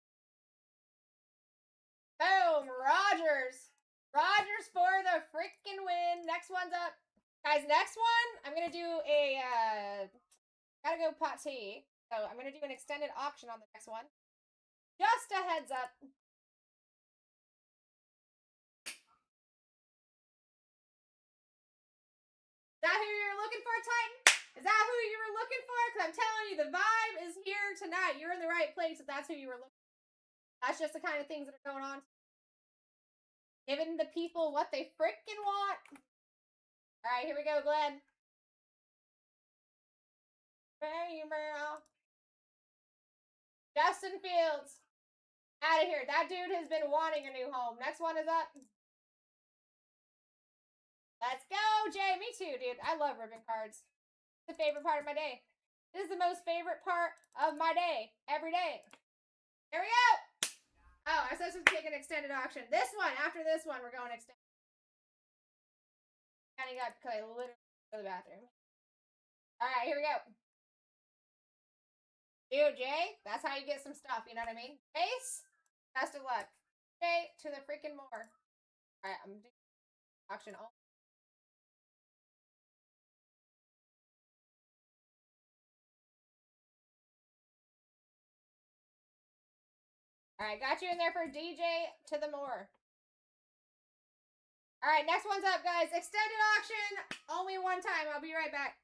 Boom, Rogers. Rogers for the freaking win. Next one's up. Guys, next one, I'm going to do a, gotta go Pate. So I'm going to do an extended auction on the next one. Just a heads up. Is that who you're looking for, Titan? Is that who you were looking for? Because I'm telling you, the vibe is here tonight. You're in the right place if that's who you were looking for. That's just the kind of things that are going on. Giving the people what they freaking want. All right, here we go, Glenn. Justin Fields. Out of here. That dude has been wanting a new home. Next one is up. Let's go, Jay. Me too, dude. I love ribbon cards. It's the favorite part of my day. This is the most favorite part of my day. Every day. Here we go. Oh, I was supposed to take an extended auction. This one, after this one, we're going extended. And you got because I literally go to the bathroom. Alright, here we go. Dude, Jay, that's how you get some stuff, you know what I mean? Ace, best of luck. Jay, to the freaking more. Alright, I'm doing auction all. Alright, got you in there for DJ to the more. All right, next one's up, guys. Extended auction. Only one time. I'll be right back.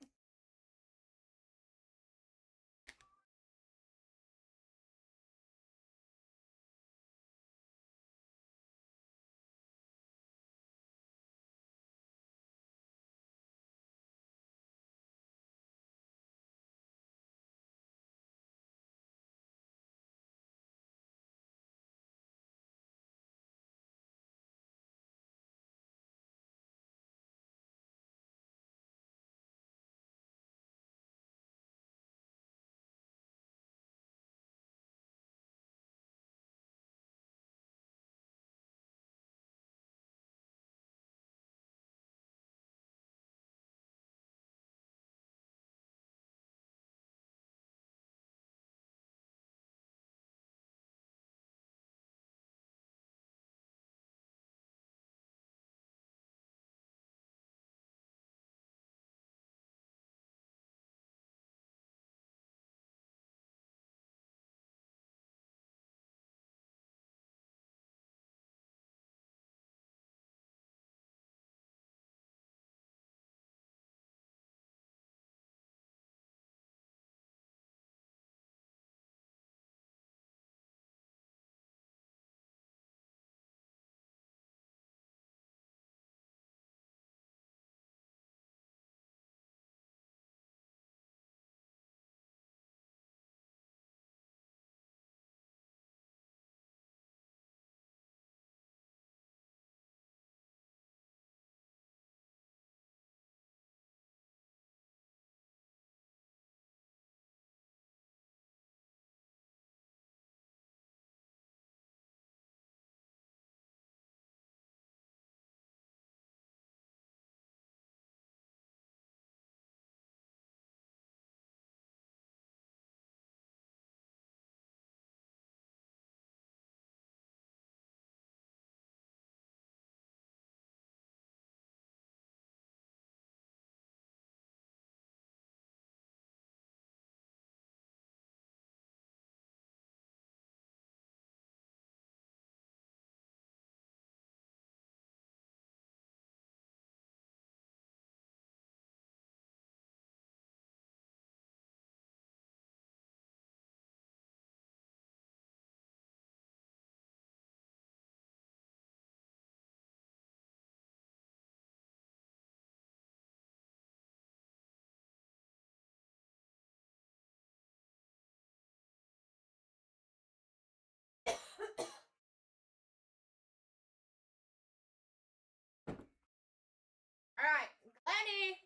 All right, Glenny.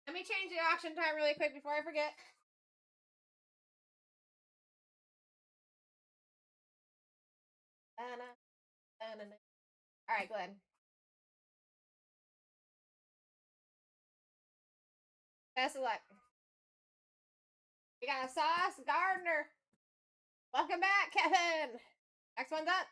Let me change the auction time really quick before I forget. All right, Glenn. Best of luck. We got a Sauce Gardner. Welcome back, Kevin. Next one's up.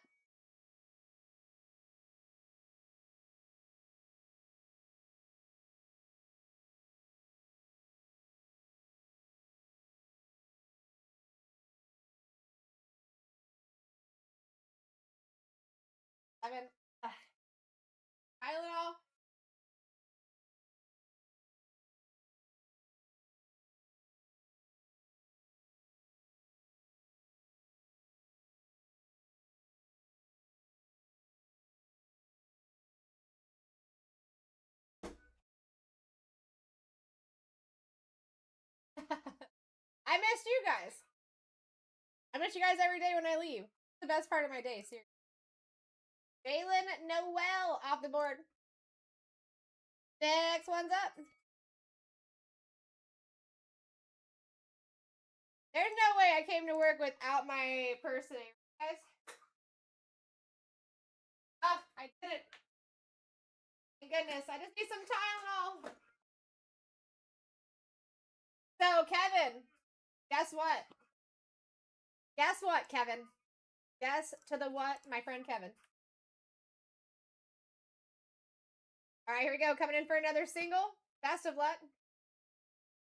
Evan. Tylenol. I missed you guys. I miss you guys every day when I leave. It's the best part of my day, seriously. Jalen Noel off the board. Next one's up. There's no way I came to work without my purse today, guys. Oh, I did it. Thank goodness. I just need some Tylenol. So, Kevin, guess what? Guess what, Kevin? Guess to the what, my friend Kevin. All right, here we go. Coming in for another single. Best of luck.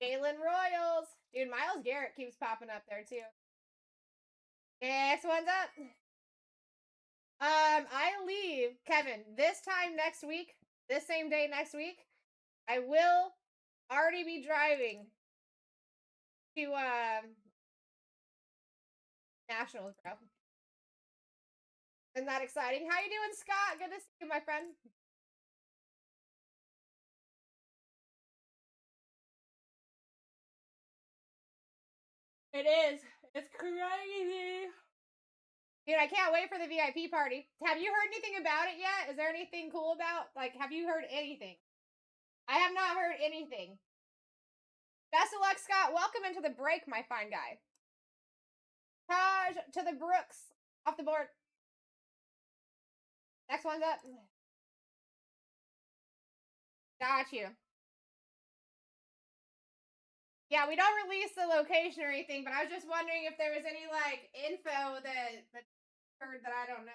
Jalen Royals. Dude, Miles Garrett keeps popping up there, too. Next one's up. I leave, Kevin, this time next week. this same day next week, I will already be driving to Nationals, bro. Isn't that exciting? How you doing, Scott? Good to see you, my friend. It is. It's crazy. Dude, I can't wait for the VIP party. Have you heard anything about it yet? Is there anything cool about, like, have you heard anything? I have not heard anything. Best of luck, Scott. Welcome into the break, my fine guy. Taj to the Brooks. Off the board. Next one's up. Got you. Yeah, we don't release the location or anything, but I was just wondering if there was any, like, info that heard that I don't know.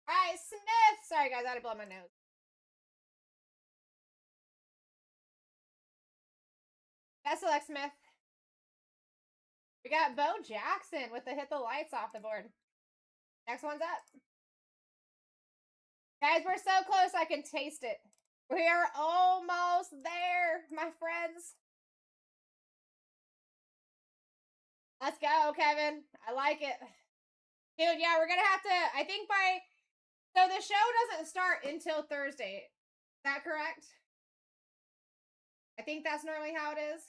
Alright, Smith! Sorry, guys, I had to blow my nose. Best of luck, Smith. We got Bo Jackson with the hit the lights off the board. Next one's up. Guys, we're so close I can taste it. We're almost there, my friends. Let's go, Kevin. I like it. Dude, yeah, we're going to have to, I think by, so the show doesn't start until Thursday. Is that correct? I think that's normally how it is.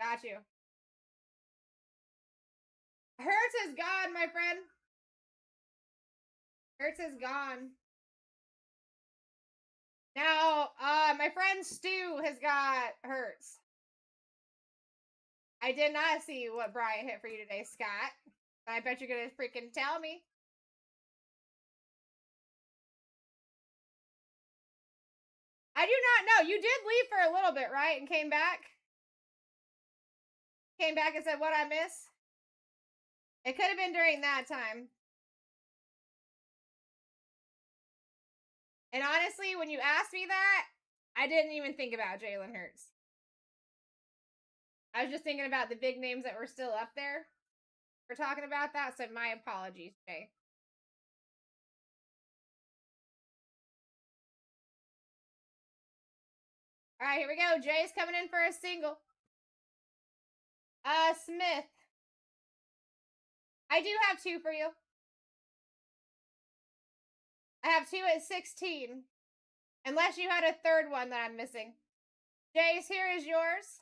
Got you. Hertz is gone, my friend. Hertz is gone. Now, my friend Stu has got Hertz. I did not see what Brian hit for you today, Scott. But I bet you're gonna freaking tell me. I do not know. You did leave for a little bit, right? And came back? Came back and said, what I miss? It could have been during that time. And honestly, when you asked me that, I didn't even think about Jalen Hurts. I was just thinking about the big names that were still up there. We're talking about that, so my apologies, Jay. All right, here we go. Jay's coming in for a single. Smith. I do have two for you. I have two at 16. Unless you had a third one that I'm missing. Jace, here is yours.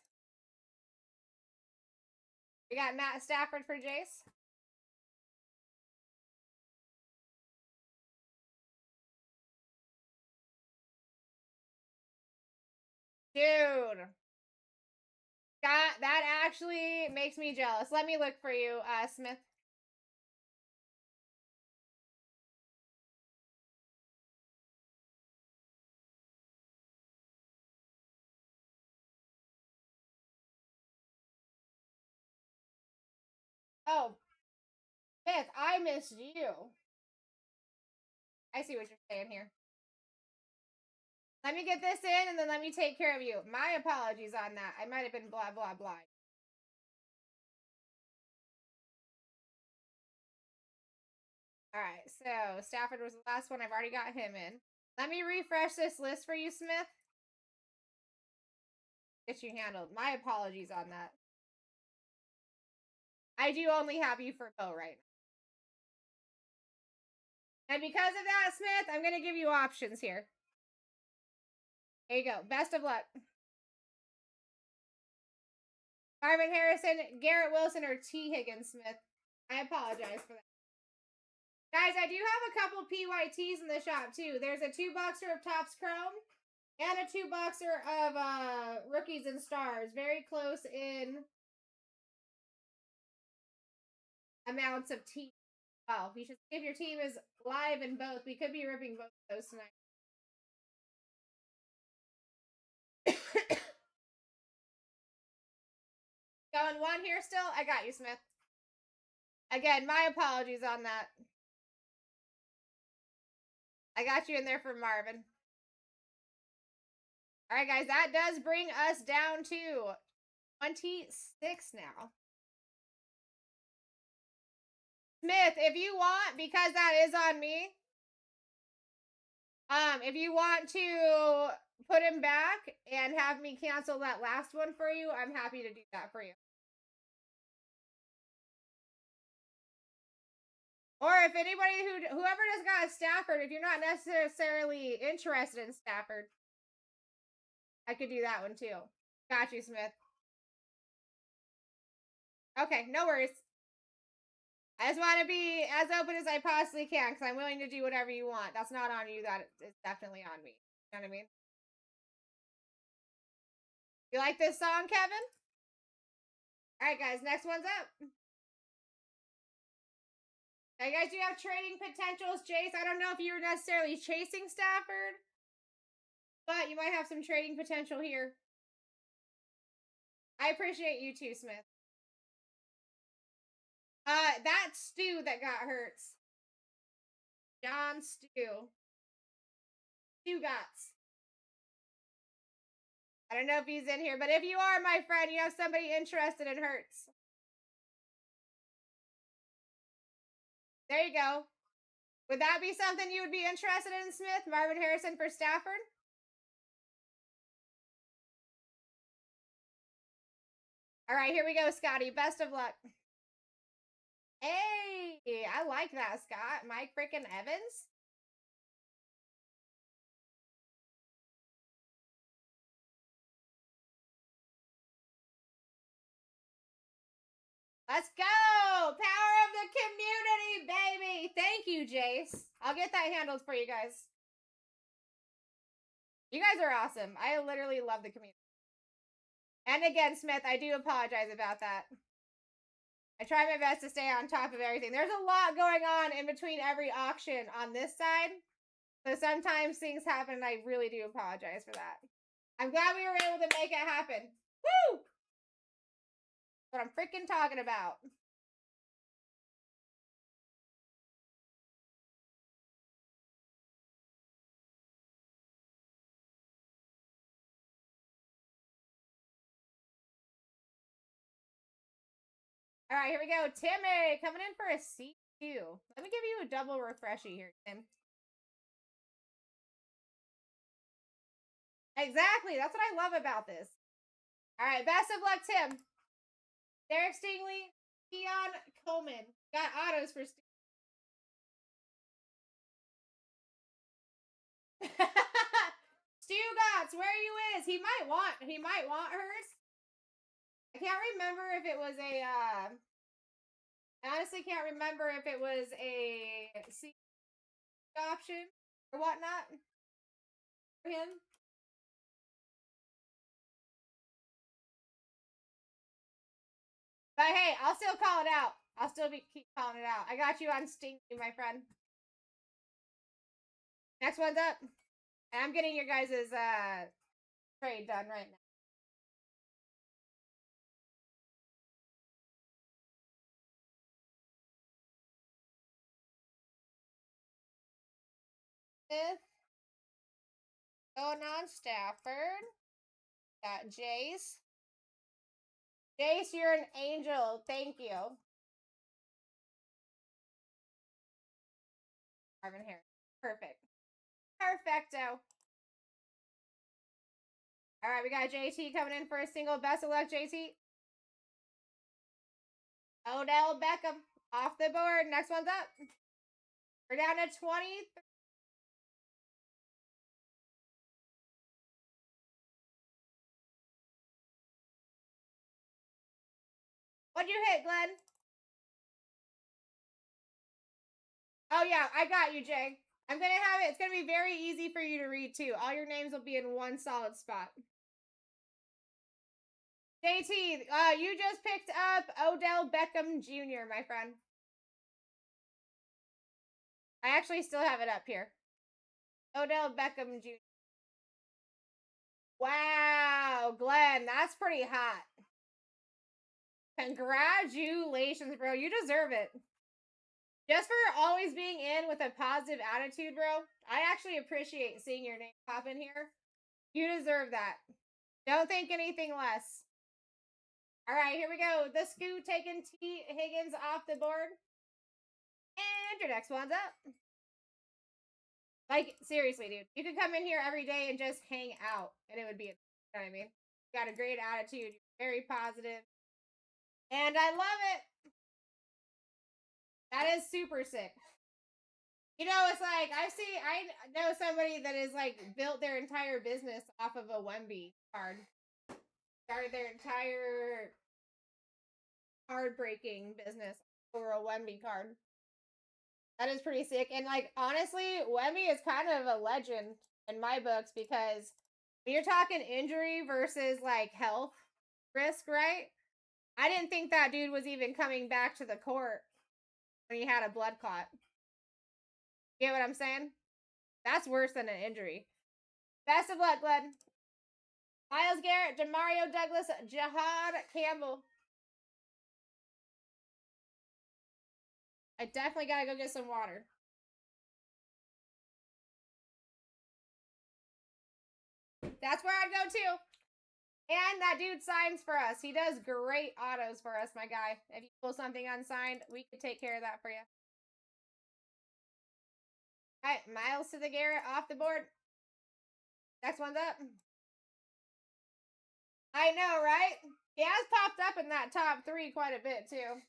We got Matt Stafford for Jace. Dude. Scott, that actually makes me jealous. Let me look for you, Smith. Oh, Smith, I missed you. I see what you're saying here. Let me get this in and then let me take care of you. My apologies on that. I might have been blah, blah, blah. Alright, so Stafford was the last one. I've already got him in. Let me refresh this list for you, Smith. Get you handled. My apologies on that. I do only have you for Bo right now. And because of that, Smith, I'm going to give you options here. There you go. Best of luck. Marvin Harrison, Garrett Wilson, or T. Higgins Smith. I apologize for that. Guys, I do have a couple PYTs in the shop too. There's a 2-boxer of Topps Chrome and a 2-boxer of Rookies and Stars. Very close in amounts of team. Well, you should see if your team is live in both. We could be ripping both of those tonight. Going one here still? I got you, Smith. Again, my apologies on that. I got you in there for Marvin. All right, guys, that does bring us down to 26 now. Smith, if you want, because that is on me, if you want to put him back and have me cancel that last one for you, I'm happy to do that for you. Or if anybody whoever just got a Stafford, if you're not necessarily interested in Stafford, I could do that one too. Got you, Smith. Okay, no worries. I just want to be as open as I possibly can because I'm willing to do whatever you want. That's not on you. That is definitely on me. You know what I mean? You like this song, Kevin? All right, guys. Next one's up. Now, you guys do have trading potentials, Jace. I don't know if you were necessarily chasing Stafford, but you might have some trading potential here. I appreciate you too, Smith. That Stu that got hurt. John Stu. Stu Gots. I don't know if he's in here, but if you are, my friend, you have somebody interested in Hurts. There you go. Would that be something you would be interested in, Smith? Marvin Harrison for Stafford? All right, here we go, Scotty. Best of luck. Hey, I like that, Scott. Mike freaking Evans. Let's go! Power of the community, baby! Thank you, Jace. I'll get that handled for you guys. You guys are awesome. I literally love the community. And again, Smith, I do apologize about that. I try my best to stay on top of everything. There's a lot going on in between every auction on this side. So sometimes things happen and I really do apologize for that. I'm glad we were able to make it happen. Woo! What I'm freaking talking about. All right, here we go. Timmy coming in for a C2. Let me give you a double refreshy here, Tim. Exactly. That's what I love about this. All right, best of luck, Tim. Derek Stingley, Keon Coleman. Got autos for Stu Gotts, where you is? He might want hers. I can't remember if it was a I honestly can't remember if it was a C option or whatnot for him. But hey, I'll still call it out. I'll still keep calling it out. I got you on Stinky, my friend. Next one's up. And I'm getting your guys' trade done right now. Smith. Going on Stafford. Got Jace. Jace, you're an angel. Thank you. Marvin Harris. Perfect. Perfecto. All right, we got JT coming in for a single. Best of luck, JT. Odell Beckham off the board. Next one's up. We're down to 20. What'd you hit, Glenn? Oh, yeah, I got you, Jay. I'm going to have it. It's going to be very easy for you to read, too. All your names will be in one solid spot. JT, you just picked up Odell Beckham Jr., my friend. I actually still have it up here. Odell Beckham Jr. Wow, Glenn, that's pretty hot. Congratulations, bro. You deserve it. Just for always being in with a positive attitude, bro. I actually appreciate seeing your name pop in here. You deserve that. Don't think anything less. All right, here we go. The Scoot taking T. Higgins off the board. And your next one's up. Like, seriously, dude. You could come in here every day and just hang out. And it would be, you know what I mean? You got a great attitude. You're very positive. And I love it. That is super sick. You know, it's like, I know somebody that is like built their entire business off of a Wemby card. Started their entire card breaking business over a Wemby card. That is pretty sick. And like, honestly, Wemby is kind of a legend in my books because when you're talking injury versus like health risk, right? I didn't think that dude was even coming back to the court when he had a blood clot. You get what I'm saying? That's worse than an injury. Best of luck, Glenn. Miles Garrett, Jamario Douglas, Jahad Campbell. I definitely gotta go get some water. That's where I'd go too. And that dude signs for us. He does great autos for us, my guy. If you pull something unsigned, we could take care of that for you. All right, Miles to the Garrett off the board. Next one's up. I know, right? He has popped up in that top 3 quite a bit, too.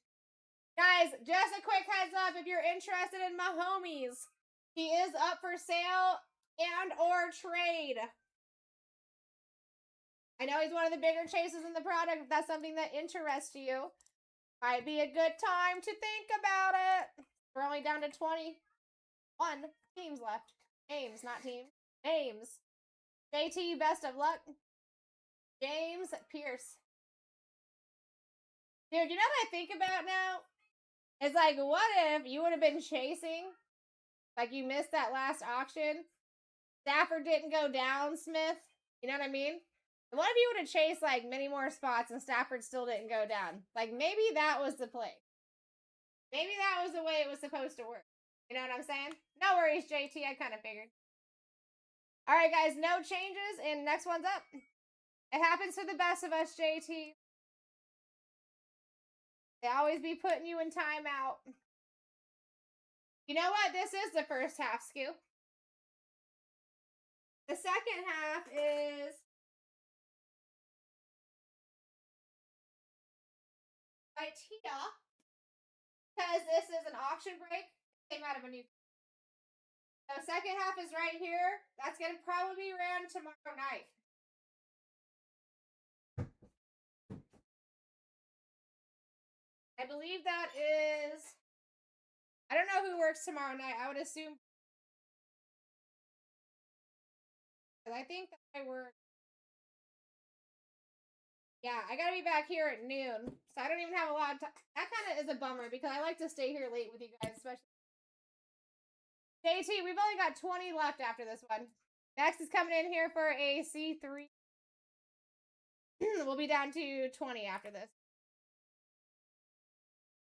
Guys, just a quick heads up if you're interested in my homies. He is up for sale and or trade. I know he's one of the bigger chases in the product. If that's something that interests you, might be a good time to think about it. We're only down to 21 teams left. Names, not teams. Names. JT, best of luck. James Pierce. Dude, you know what I think about now? It's like, what if you would have been chasing? Like, you missed that last auction. Stafford didn't go down, Smith. You know what I mean? And what if you would have chased, like, many more spots and Stafford still didn't go down? Like, maybe that was the play. Maybe that was the way it was supposed to work. You know what I'm saying? No worries, JT. I kind of figured. All right, guys. No changes, and next one's up. It happens to the best of us, JT. They always be putting you in timeout. You know what? This is the first half, Scoop. The second half is by Tia. Because this is an auction break. It came out of a new. The second half is right here. That's going to probably be around tomorrow night. I believe that is. I don't know who works tomorrow night. I would assume. I think that I work. Yeah, I gotta be back here at noon. So I don't even have a lot of time. That kind of is a bummer because I like to stay here late with you guys, especially. JT, we've only got 20 left after this one. Next is coming in here for a C3. We'll be down to 20 after this.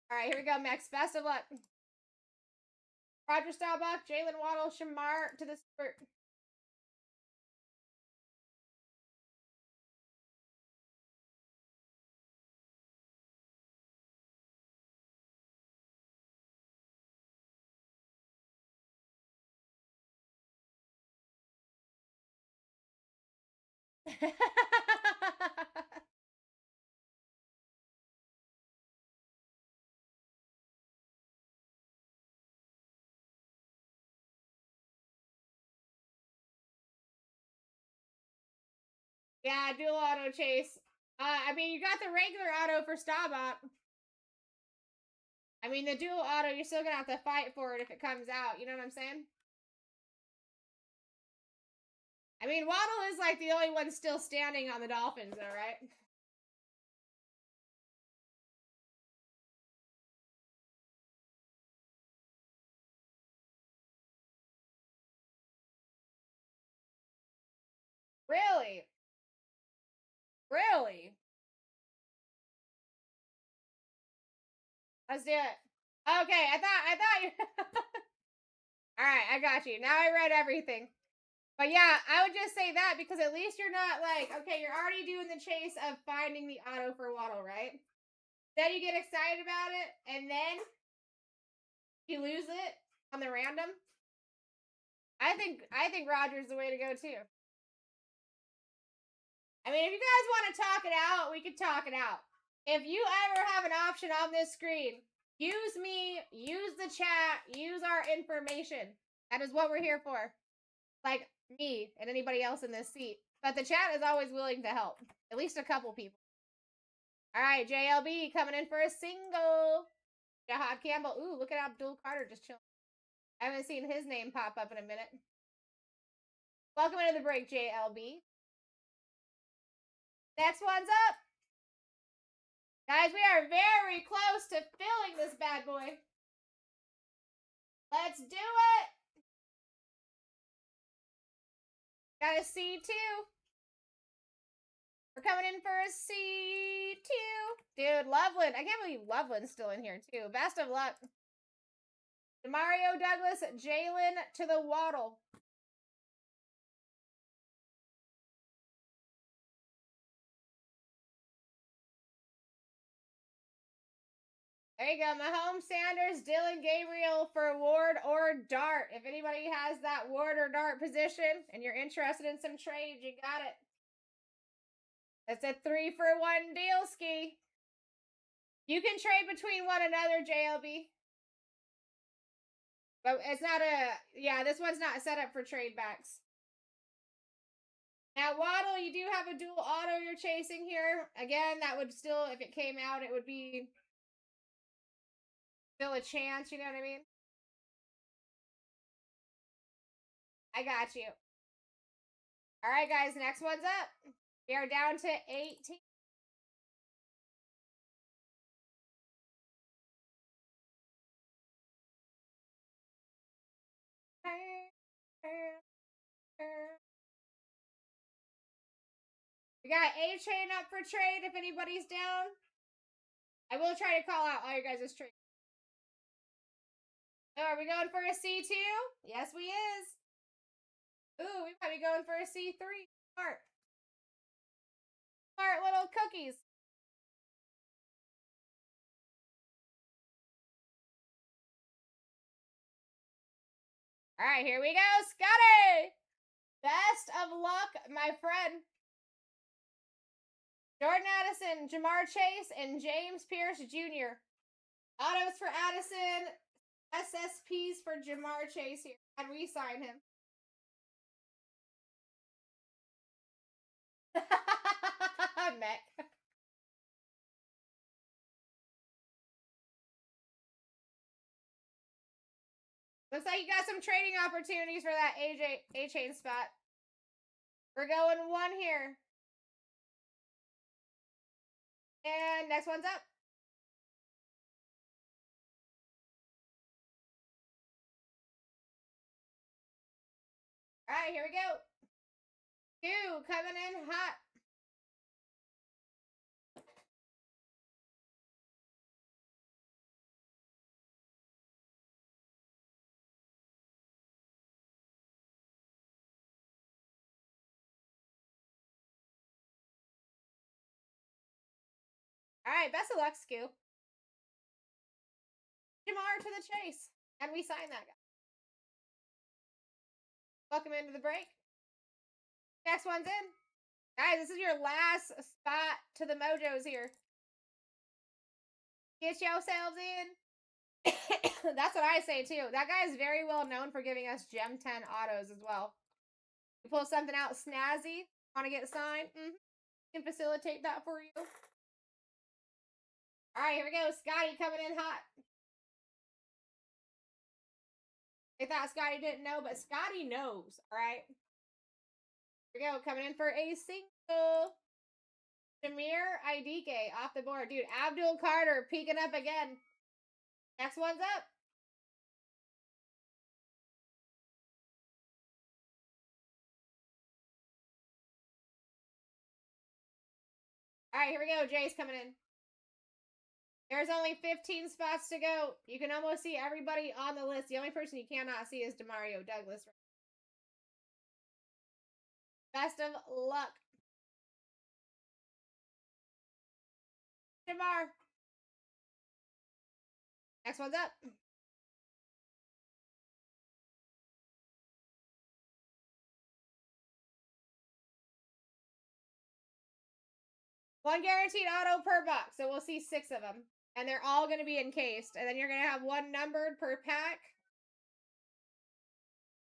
All right, here we go, Max. Best of luck. Roger Staubach, Jalen Waddle, Shamar to the spurt. Yeah, dual auto chase. I mean, you got the regular auto for Staubach. I mean, the dual auto, you're still gonna have to fight for it if it comes out. You know what I'm saying? I mean, Waddle is like the only one still standing on the Dolphins, though, right? Really? Really? Let's do it. Okay, I thought you. All right, I got you. Now I read everything. But yeah, I would just say that because at least you're not like, okay, you're already doing the chase of finding the auto for Waddle, right? Then you get excited about it, and then you lose it on the random. I think Roger's the way to go too. I mean, if you guys want to talk it out, we can talk it out. If you ever have an option on this screen, use me, use the chat, use our information. That is what we're here for. Like me and anybody else in this seat. But the chat is always willing to help. At least a couple people. All right, JLB coming in for a single. Jahad Campbell. Ooh, look at Abdul Carter just chilling. I haven't seen his name pop up in a minute. Welcome into the break, JLB. Next one's up. Guys, we are very close to filling this bad boy. Let's do it. Got a C2. We're coming in for a C2. Dude, Loveland. I can't believe Loveland's still in here, too. Best of luck. Demario Douglas, Jalen to the Waddle. There you go. Mahomes, Sanders, Dylan, Gabriel for Ward or Dart. If anybody has that Ward or Dart position and you're interested in some trades, you got it. It's a 3-for-1 deal ski. You can trade between one another, JLB. But it's not yeah, this one's not set up for trade backs. Now, Waddle, you do have a dual auto you're chasing here. Again, that would still, if it came out, it would be still a chance, you know what I mean? I got you. All right, guys, next one's up. We are down to 18. We got A-Chain up for trade if anybody's down. I will try to call out all your guys' trade. Oh, are we going for a C2? Yes, we is. Ooh, we might be going for a C3. Smart. Smart little cookies. All right, here we go. Scotty! Best of luck, my friend. Jordan Addison, Jamar Chase, and James Pierce Jr. Autos for Addison. SSPs for Jamar Chase here. And we sign him. Mech. Looks like you got some trading opportunities for that A-Chain spot. We're going one here. And next one's up. All right, here we go. 2 coming in hot. All right, best of luck, Scoo. Jamar to the chase. And we sign that guy. Welcome into the break. Next one's in. Guys, this is your last spot to the mojos here. Get yourselves in. That's what I say, too. That guy is very well known for giving us Gem 10 autos as well. You pull something out snazzy, want to get signed? Can facilitate that for you. All right, here we go. Scotty coming in hot. They thought Scotty didn't know, but Scotty knows, alright? Here we go, coming in for a single. Shamir Idike off the board. Dude, Abdul Carter peeking up again. Next one's up. Alright, here we go. Jay's coming in. There's only 15 spots to go. You can almost see everybody on the list. The only person you cannot see is Demario Douglas. Best of luck. Jamar. Next one's up. One guaranteed auto per box. So we'll see 6 of them. And they're all going to be encased. And then you're going to have one numbered per pack.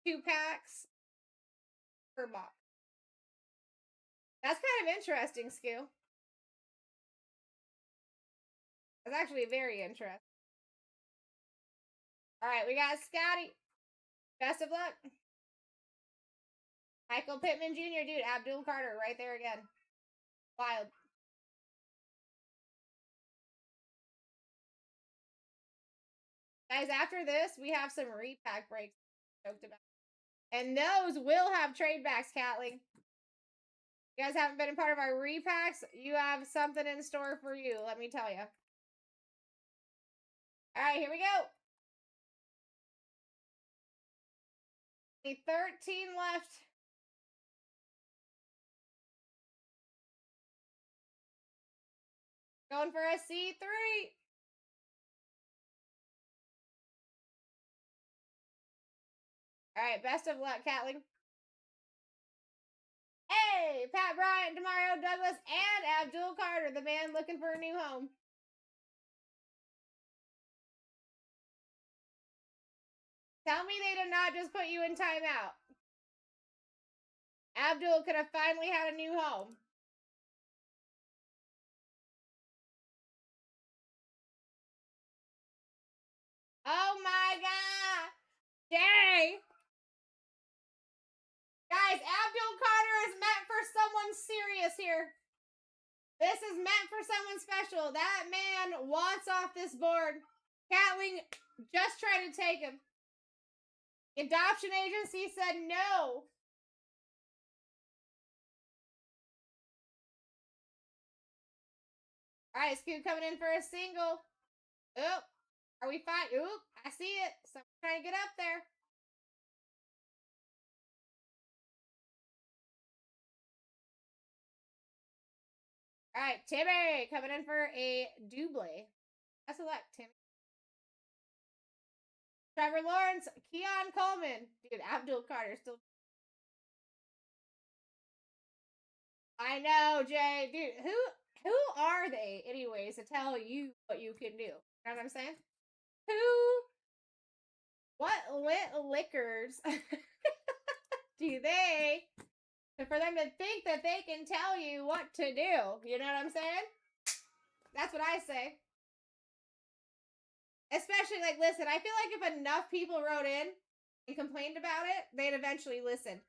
2 packs per box. That's kind of interesting, Skill. That's actually very interesting. Alright, we got Scotty. Best of luck. Michael Pittman Jr., dude. Abdul Carter right there again. Wild. Guys, after this, we have some repack breaks talked about. And those will have trade backs, Catling. You guys haven't been a part of our repacks, you have something in store for you, let me tell you. Alright, here we go. Only 13 left. Going for a C3. Alright, best of luck, Catling. Hey, Pat Bryant, Demario Douglas, and Abdul Carter, the man looking for a new home. Tell me they did not just put you in timeout. Abdul could have finally had a new home. Oh my god! Dang! Guys, Abdul Carter is meant for someone serious here. This is meant for someone special. That man wants off this board. Catling just tried to take him. Adoption agency said no. Alright, Scoot coming in for a single. Oop. Are we fine? Oop. I see it. Someone's trying to get up there. Alright, Timmy coming in for a double. Best of luck, Timmy. Trevor Lawrence, Keon Coleman. Dude, Abdul Carter still. I know, Jay. Dude, who are they, anyways, to tell you what you can do? You know what I'm saying? What lit liquors do they, for them to think that they can tell you what to do? You know what I'm saying? That's what I say. Especially, like, listen, I feel like if enough people wrote in and complained about it, they'd eventually listen.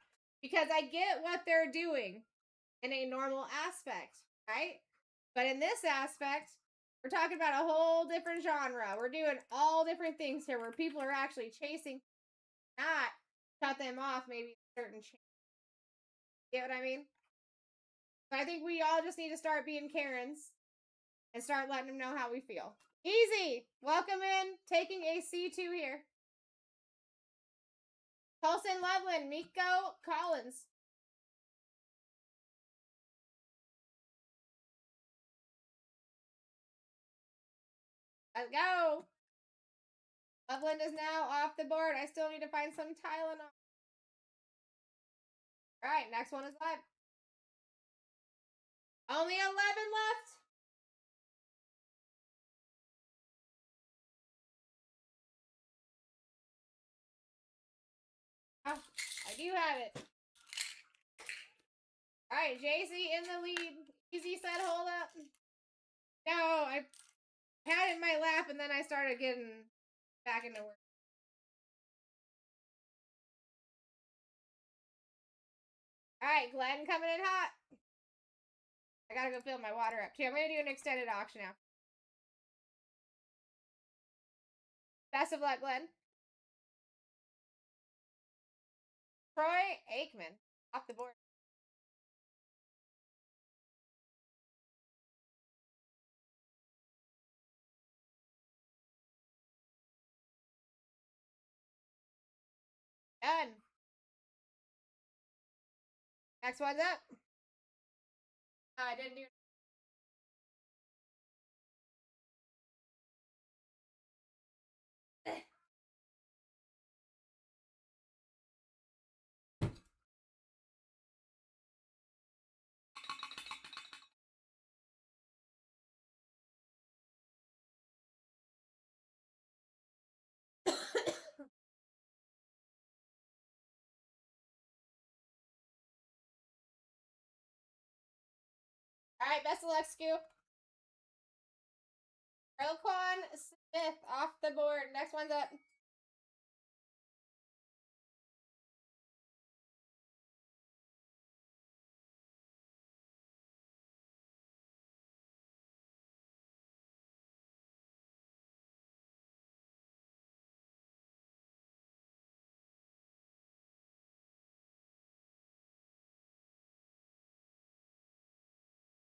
Because I get what they're doing in a normal aspect, right? But in this aspect, we're talking about a whole different genre. We're doing all different things here where people are actually chasing, not cut them off maybe certain change. Get what I mean? So I think we all just need to start being Karens and start letting them know how we feel. Easy. Welcome in. Taking a C2 here. Colson Loveland, Miko Collins. Let's go. Loveland is now off the board. I still need to find some Tylenol. Alright, next one is live. Only 11 left. Oh, I do have it. Alright, JC in the lead. Easy said hold up. No, I had it in my lap and then I started getting back into work. Alright, Glenn coming in hot. I gotta go fill my water up too. I'm gonna do an extended auction now. Best of luck, Glenn. Troy Aikman. Off the board. Done. Next one's up. Oh, I didn't do. Alright, best of luck, Scoop. Roquan Smith off the board. Next one's up.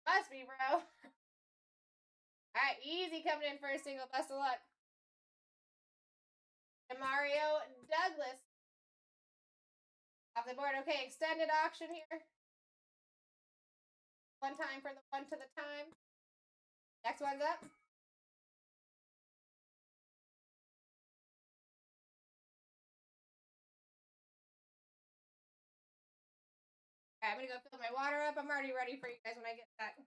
Must be, bro. Alright, easy coming in for a single. Best of luck. Mario Douglas. Off the board. Okay, extended auction here. One time for the one to the time. Next one's up. Alright, I'm gonna go fill my water up. I'm already ready for you guys when I get back.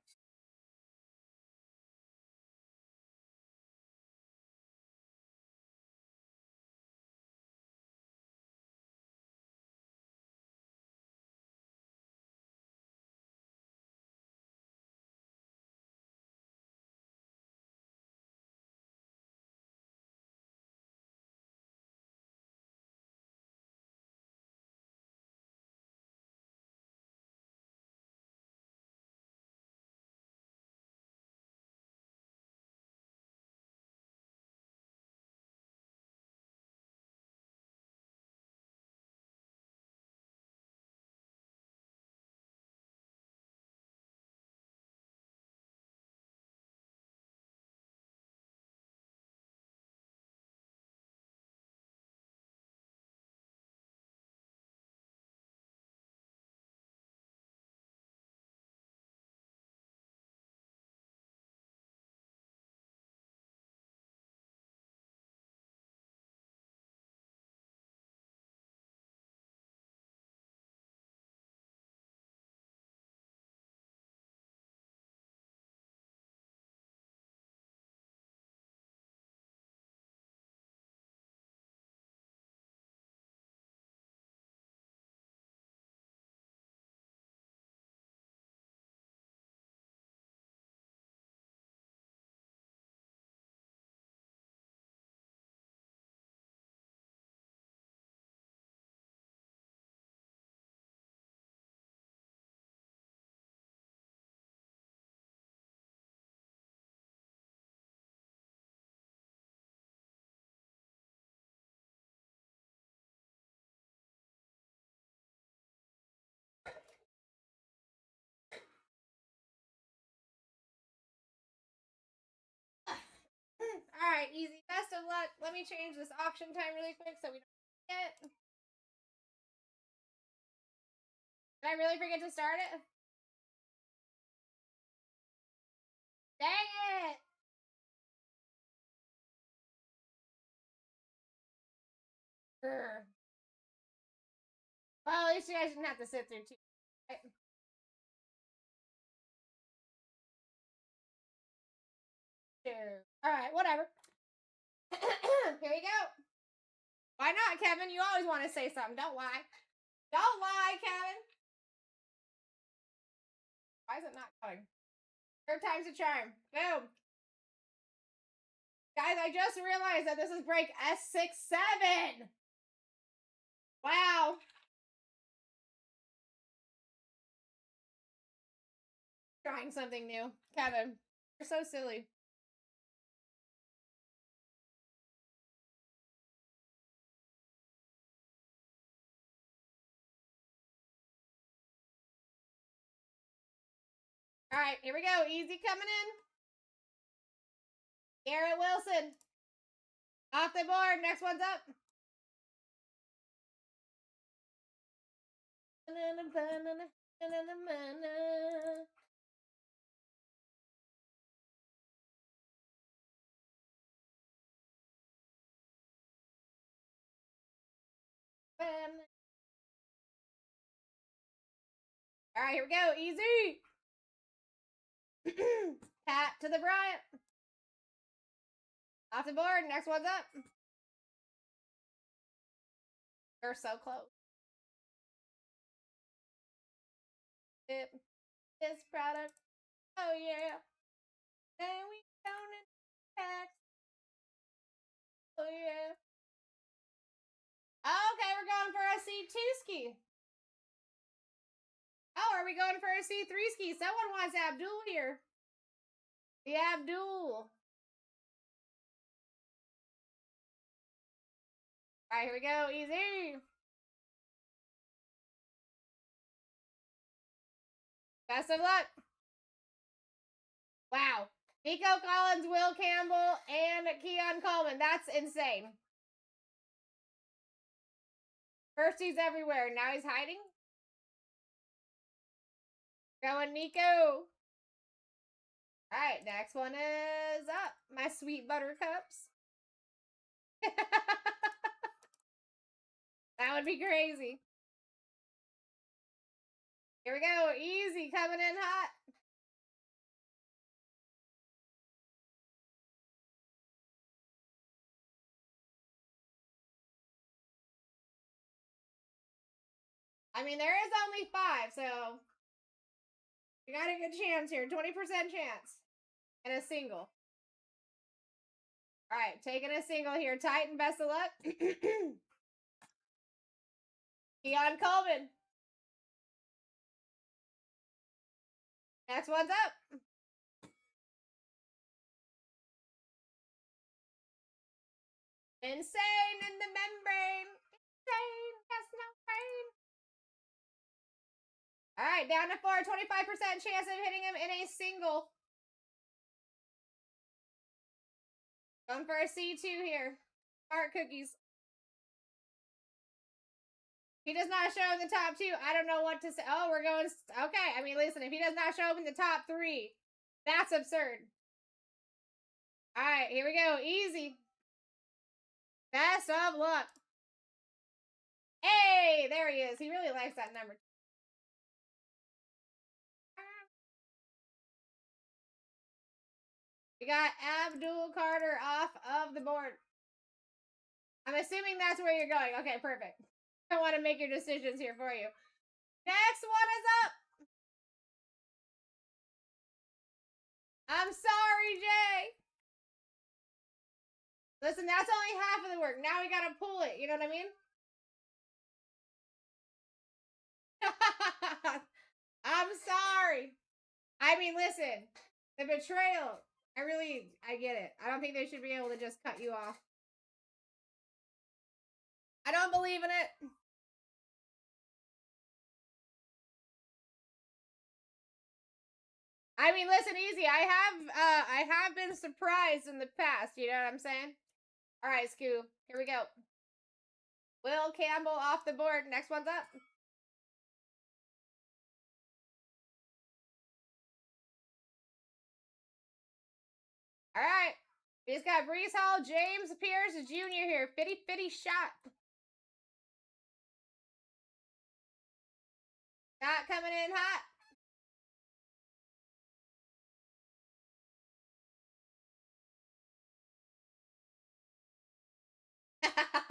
Alright, easy. Best of luck. Let me change this auction time really quick so we don't forget. Did I really forget to start it? Dang it! Grr. Well, at least you guys didn't have to sit through two. Right? Two. Alright, whatever. Here we go. Why not, Kevin? You always want to say something. Don't lie. Don't lie, Kevin. Why is it not going? Third time's a charm. Boom. Guys, I just realized that this is break S67. Wow. Trying something new. Kevin, you're so silly. All right, here we go. Easy coming in. Garrett Wilson. Off the board. Next one's up. All right, here we go. Easy. Pat to the Bryant. Off the board. Next one's up. You're so close. This product. Oh, yeah. Then we down in packs. Oh, yeah. Okay, we're going for a C2 ski. Oh, are we going for a C3 ski? Someone wants Abdul here. The Abdul. All right, here we go. Easy. Best of luck. Wow. Nico Collins, Will Campbell, and Keon Coleman. That's insane. First he's everywhere. Now he's hiding. Going Nico. All right, next one is up. My sweet buttercups. That would be crazy. Here we go. Easy coming in hot. I mean, there is only 5, so you got a good chance here. 20% chance. And a single. All right, taking a single here. Titan, best of luck. Keon Coleman. Next one's up. Insane in the membrane. Insane. Yes, no brain. All right, down to 4. 25% chance of hitting him in a single. Going for a C2 here. Heart cookies. He does not show in the top 2. I don't know what to say. Oh, we're going. Okay, I mean, listen, if he does not show up in the top 3, that's absurd. All right, here we go. Easy. Best of luck. Hey, there he is. He really likes that number. We got Abdul Carter off of the board. I'm assuming that's where you're going. Okay, perfect. I want to make your decisions here for you. Next one is up. I'm sorry, Jay. Listen, that's only half of the work. Now we gotta pull it. You know what I mean? I'm sorry. I mean, listen, the betrayal. I get it. I don't think they should be able to just cut you off. I don't believe in it. I mean, listen, easy. I have been surprised in the past. You know what I'm saying? All right, Scoo. Here we go. Will Campbell off the board. Next one's up. All right. We just got Brees Hall, James Pierce Jr. here. 50-50 shot. Not coming in hot.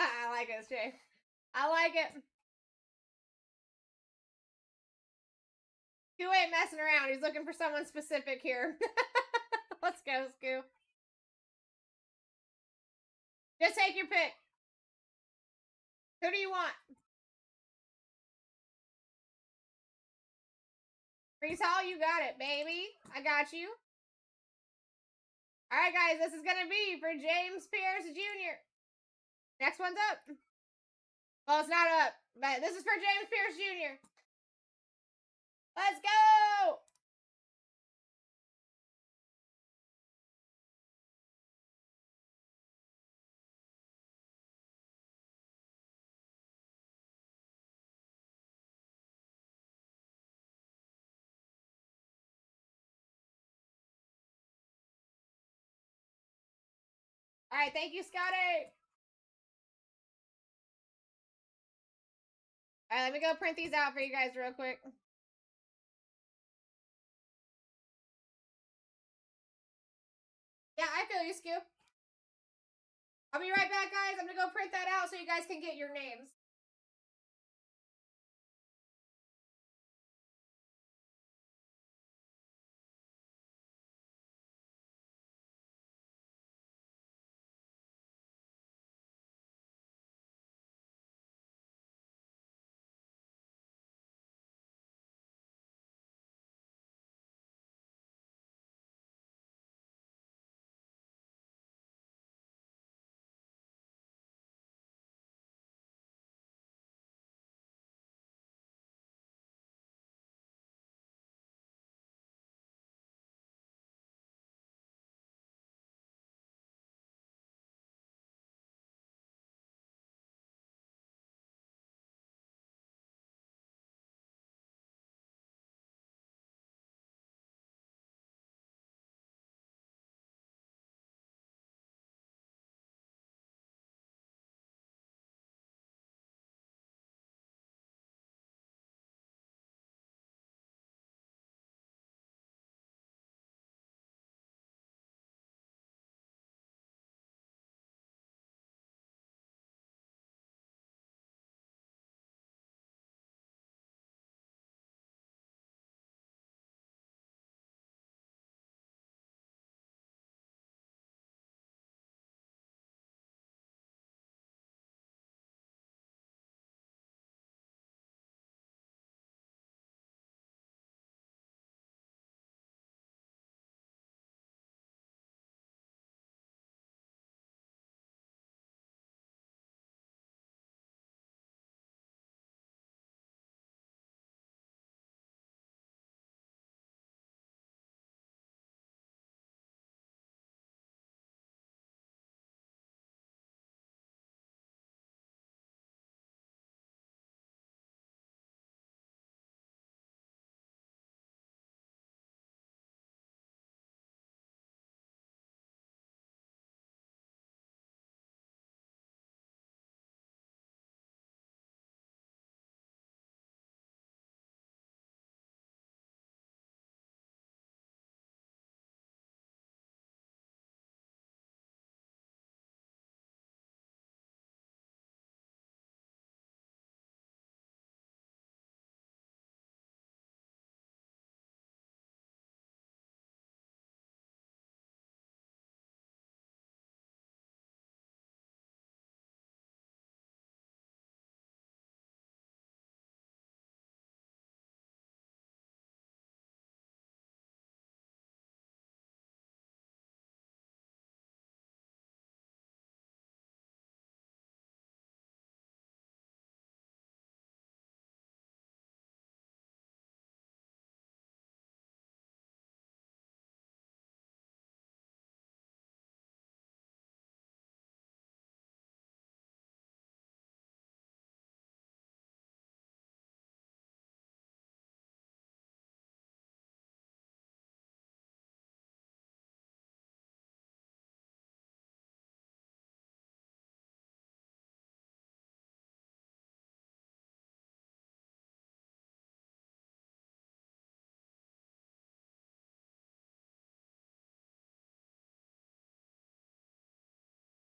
I like it, Jay. I like it. Scoo ain't messing around. He's looking for someone specific here. Let's go, Scoo. Just take your pick. Who do you want? Brees Hall, you got it, baby. I got you. All right, guys, this is going to be for James Pierce Jr. Next one's up. Well, it's not up, but this is for James Pierce Jr. Let's go! All right, thank you, Scotty. All right, let me go print these out for you guys real quick. Yeah, I feel you, Scoop. I'll be right back, guys. I'm going to go print that out so you guys can get your names.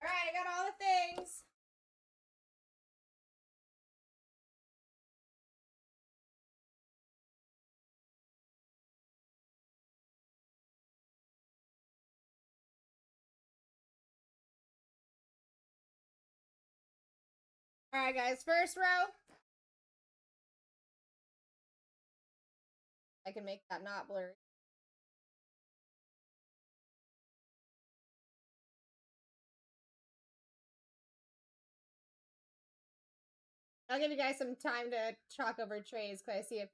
All right, I got all the things. All right, guys, first row. I can make that not blurry. I'll give you guys some time to talk over trades because I see a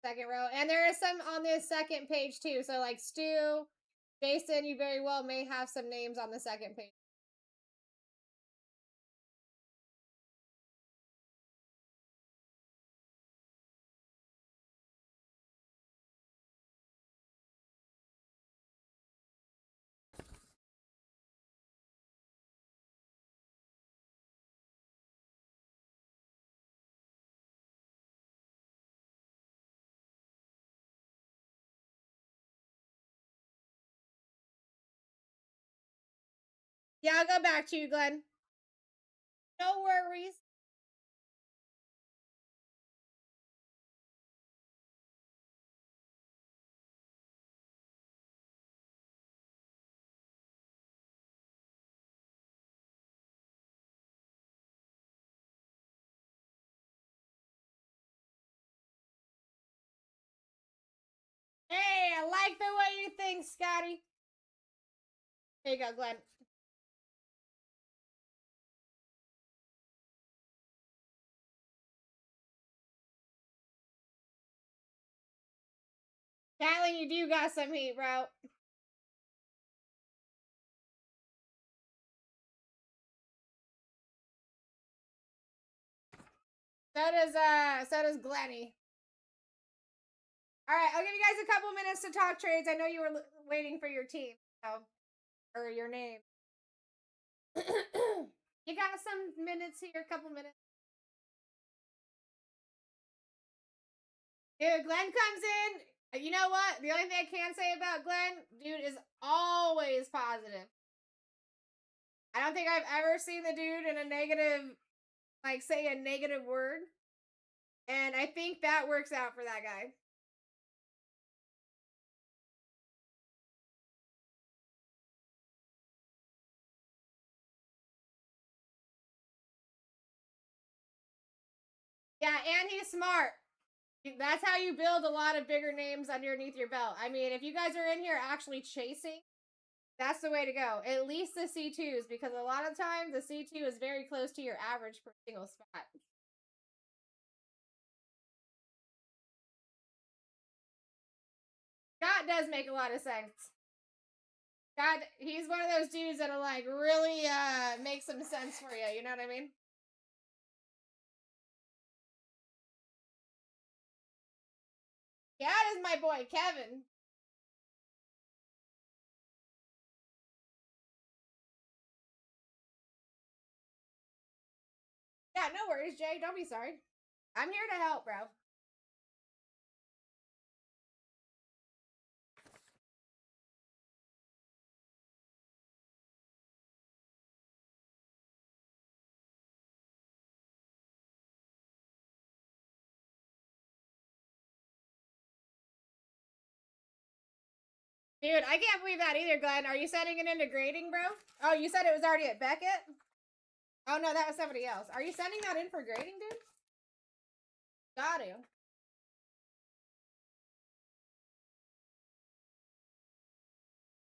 second row. And there is some on the second page too. So like Stu, Jason, you very well may have some names on the second page. Yeah, I'll go back to you, Glenn. No worries. Hey, I like the way you think, Scotty. Here you go, Glenn. Kylie, you do got some heat, bro. So does Glenny. All right, I'll give you guys a couple minutes to talk trades. I know you were waiting for your team, so, or your name. You got some minutes here, a couple minutes. Dude, Glenn comes in. You know what? The only thing I can say about Glenn, dude, is always positive. I don't think I've ever seen the dude in a negative, like, say a negative word. And I think that works out for that guy. Yeah, and he's smart. That's how you build a lot of bigger names underneath your belt. I mean, if you guys are in here actually chasing, that's the way to go. At least the C2s, because a lot of times the C2 is very close to your average per single spot. Scott does make a lot of sense. Scott, he's one of those dudes that'll like really make some sense for you. You know what I mean? That is my boy, Kevin. Yeah, no worries, Jay. Don't be sorry. I'm here to help, bro. Dude, I can't believe that either, Glenn. Are you sending it into grading, bro? Oh, you said it was already at Beckett? Oh, no, that was somebody else. Are you sending that in for grading, dude? Got to.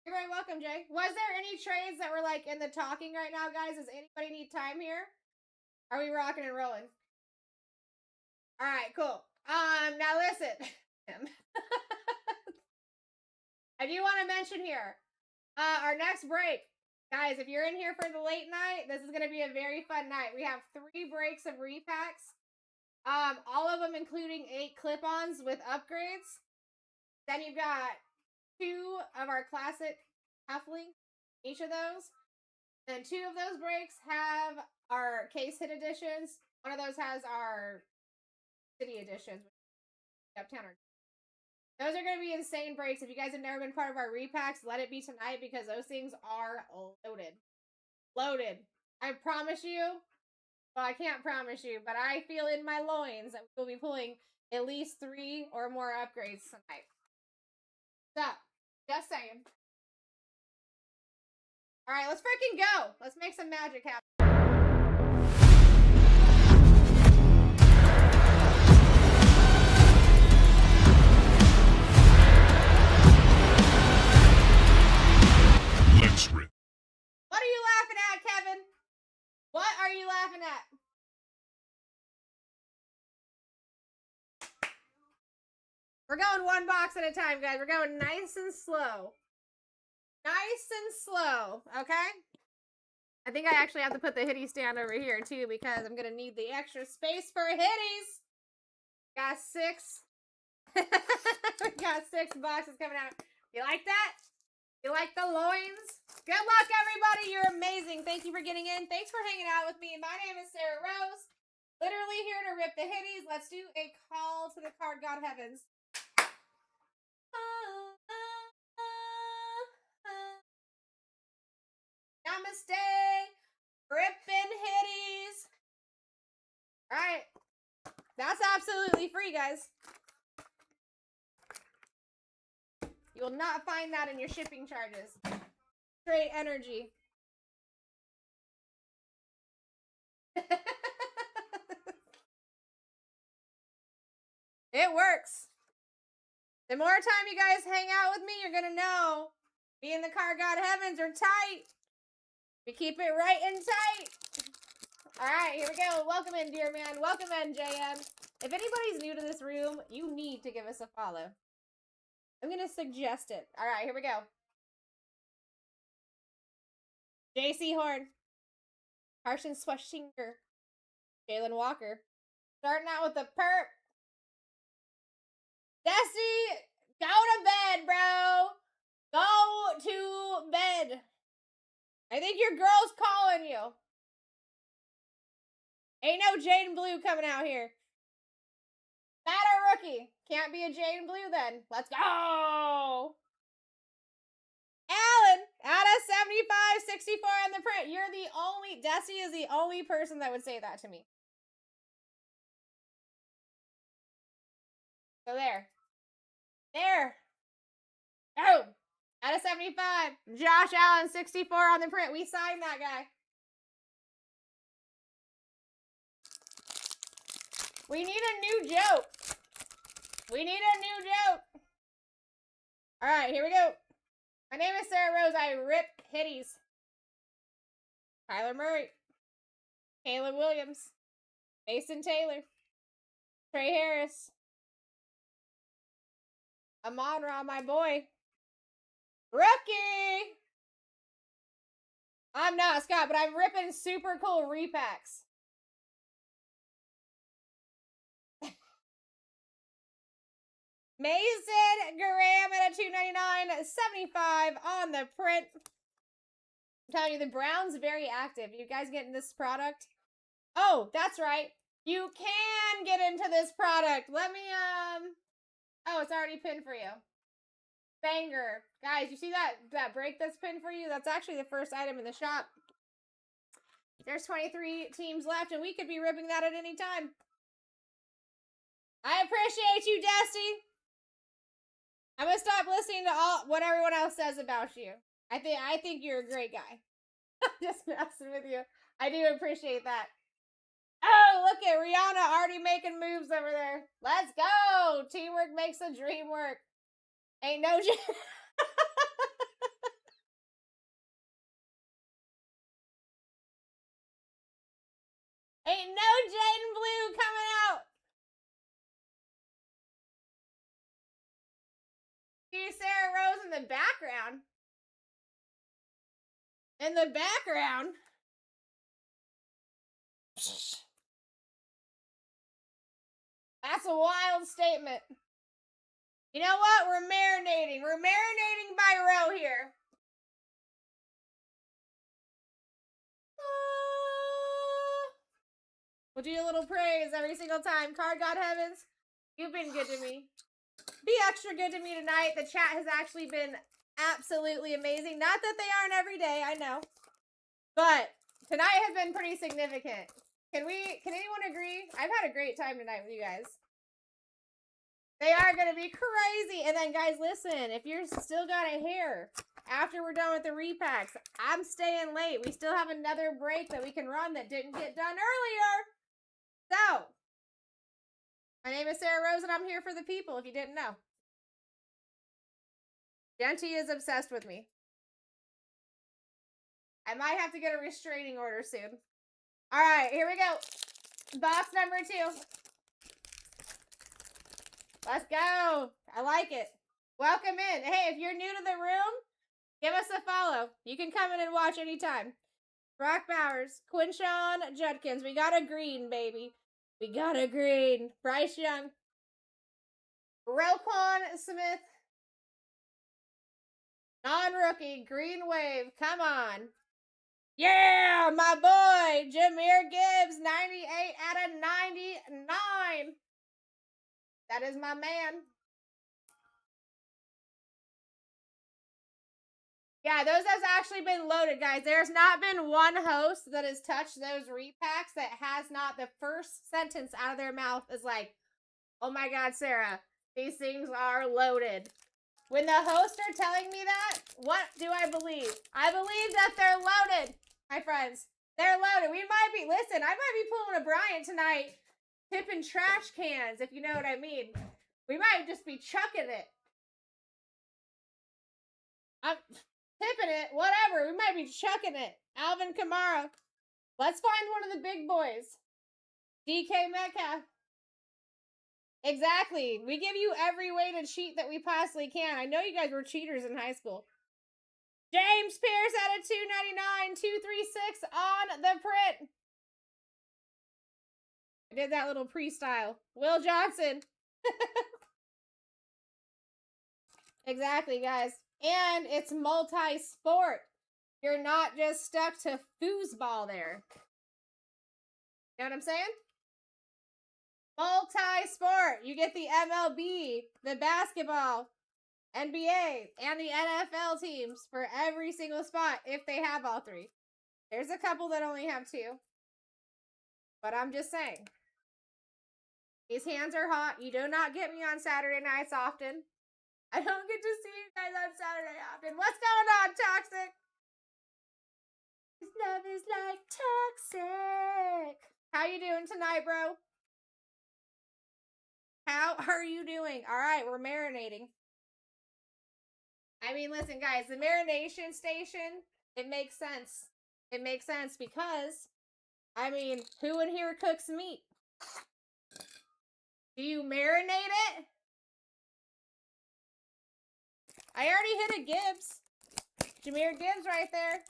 You're very welcome, Jay. Was there any trades that were, like, in the talking right now, guys? Does anybody need time here? Are we rocking and rolling? All right, cool. Now listen. I do want to mention here, our next break. Guys, if you're in here for the late night, this is going to be a very fun night. We have 3 breaks of repacks. All of them including 8 clip-ons with upgrades. Then you've got 2 of our classic Huffling, each of those. And 2 of those breaks have our case hit editions. One of those has our city editions. Uptown. Those are going to be insane breaks. If you guys have never been part of our repacks, let it be tonight because those things are loaded. Loaded. I promise you. Well, I can't promise you, but I feel in my loins that we'll be pulling at least 3 or more upgrades tonight. So, just saying. All right, let's freaking go. Let's make some magic happen. What are you laughing at, Kevin? What are you laughing at? We're going one box at a time, guys. We're going nice and slow. Nice and slow, okay? I think I actually have to put the hitty stand over here, too, because I'm going to need the extra space for hitties. Got 6. We got 6 boxes coming out. You like that? You like the loins? Good luck, everybody. You're amazing. Thank you for getting in. Thanks for hanging out with me. My name is Sarah Rose. Literally here to rip the hitties. Let's do a call to the card god heavens. Namaste. Ripping hitties. All right. That's absolutely free, guys. You will not find that in your shipping charges. Straight energy. It works. The more time you guys hang out with me, you're going to know me and the Card God Heavens are tight. We keep it right and tight. All right, here we go. Welcome in, dear man. Welcome in, JM. If anybody's new to this room, you need to give us a follow. I'm going to suggest it. All right, here we go. JC Horn. Harshan Swashinger. Jalen Walker. Starting out with the perp. Desi, go to bed, bro. Go to bed. I think your girl's calling you. Ain't no Jaden Blue coming out here. Not a rookie. Can't be a Jaden Blue then. Let's go. Alan, out of 75, 64 on the print. You're the only, Desi is the only person that would say that to me. So there. There. Oh. Out of 75. Josh Allen, 64 on the print. We signed that guy. We need a new joke. We need a new joke. All right, here we go. My name is Sarah Rose. I rip hitties. Kyler Murray. Caleb Williams. Mason Taylor. Trey Harris. Amon-Ra, my boy. Rookie! I'm not Scott, but I'm ripping super cool repacks. Mason Graham at a $2.99, 75 on the print. I'm telling you, the Browns very active. You guys getting this product? Oh, that's right. You can get into this product. Let me, oh, it's already pinned for you. Banger. Guys, you see that break that's pinned for you? That's actually the first item in the shop. There's 23 teams left, and we could be ripping that at any time. I appreciate you, Dusty. I'm gonna stop listening to what everyone else says about you. I think you're a great guy. I'm just messing with you. I do appreciate that. Oh, look at Rihanna already making moves over there. Let's go. Teamwork makes the dream work. Ain't no Ain't no Jaden Blue coming out. See Sarah Rose in the background. In the background. That's a wild statement. You know what? We're marinating. We're marinating by row here. We'll do a little praise every single time. Card God Heavens, you've been good to me. Be extra good to me tonight. The chat has actually been absolutely amazing. Not that they aren't every day, I know. But tonight has been pretty significant. Can anyone agree? I've had a great time tonight with you guys. They are going to be crazy. And then, guys, listen. If you're still got a hair after we're done with the repacks, I'm staying late. We still have another break that we can run that didn't get done earlier. So, my name is Sarah Rose, and I'm here for the people, if you didn't know. Genty is obsessed with me. I might have to get a restraining order soon. All right, here we go. Box number 2. Let's go. I like it. Welcome in. Hey, if you're new to the room, give us a follow. You can come in and watch anytime. Brock Bowers, Quinshon Judkins. We got a green, baby. We got a green. Bryce Young. Roquan Smith. Non-rookie. Green wave. Come on. Yeah, my boy. Jahmyr Gibbs. 98 out of 99. That is my man. Yeah, those has actually been loaded, guys. There's not been one host that has touched those repacks that has not, the first sentence out of their mouth is like, oh my God, Sarah, these things are loaded. When the hosts are telling me that, what do I believe? I believe that they're loaded, my friends. They're loaded. We might be, listen, I might be pulling a Bryant tonight, tipping trash cans, if you know what I mean. We might just be chucking it. I'm tipping it, whatever. We might be chucking it. Alvin Kamara. Let's find one of the big boys. DK Metcalf. Exactly. We give you every way to cheat that we possibly can. I know you guys were cheaters in high school. James Pierce out of 299, 236 on the print. I did that little pre-style. Will Johnson. Exactly, guys. And it's multi-sport. You're not just stuck to foosball there. You know what I'm saying? Multi-sport. You get the MLB, the basketball, NBA, and the NFL teams for every single spot if they have all 3. There's a couple that only have 2. But I'm just saying. These hands are hot. You do not get me on Saturday nights often. I don't get to see you guys on Saturday often. What's going on, Toxic? This love is like toxic. How you doing tonight, bro? How are you doing? All right, we're marinating. I mean, listen, guys, the marination station, it makes sense. It makes sense because, I mean, who in here cooks meat? Do you marinate it? I already hit a Gibbs. Jahmyr Gibbs right there.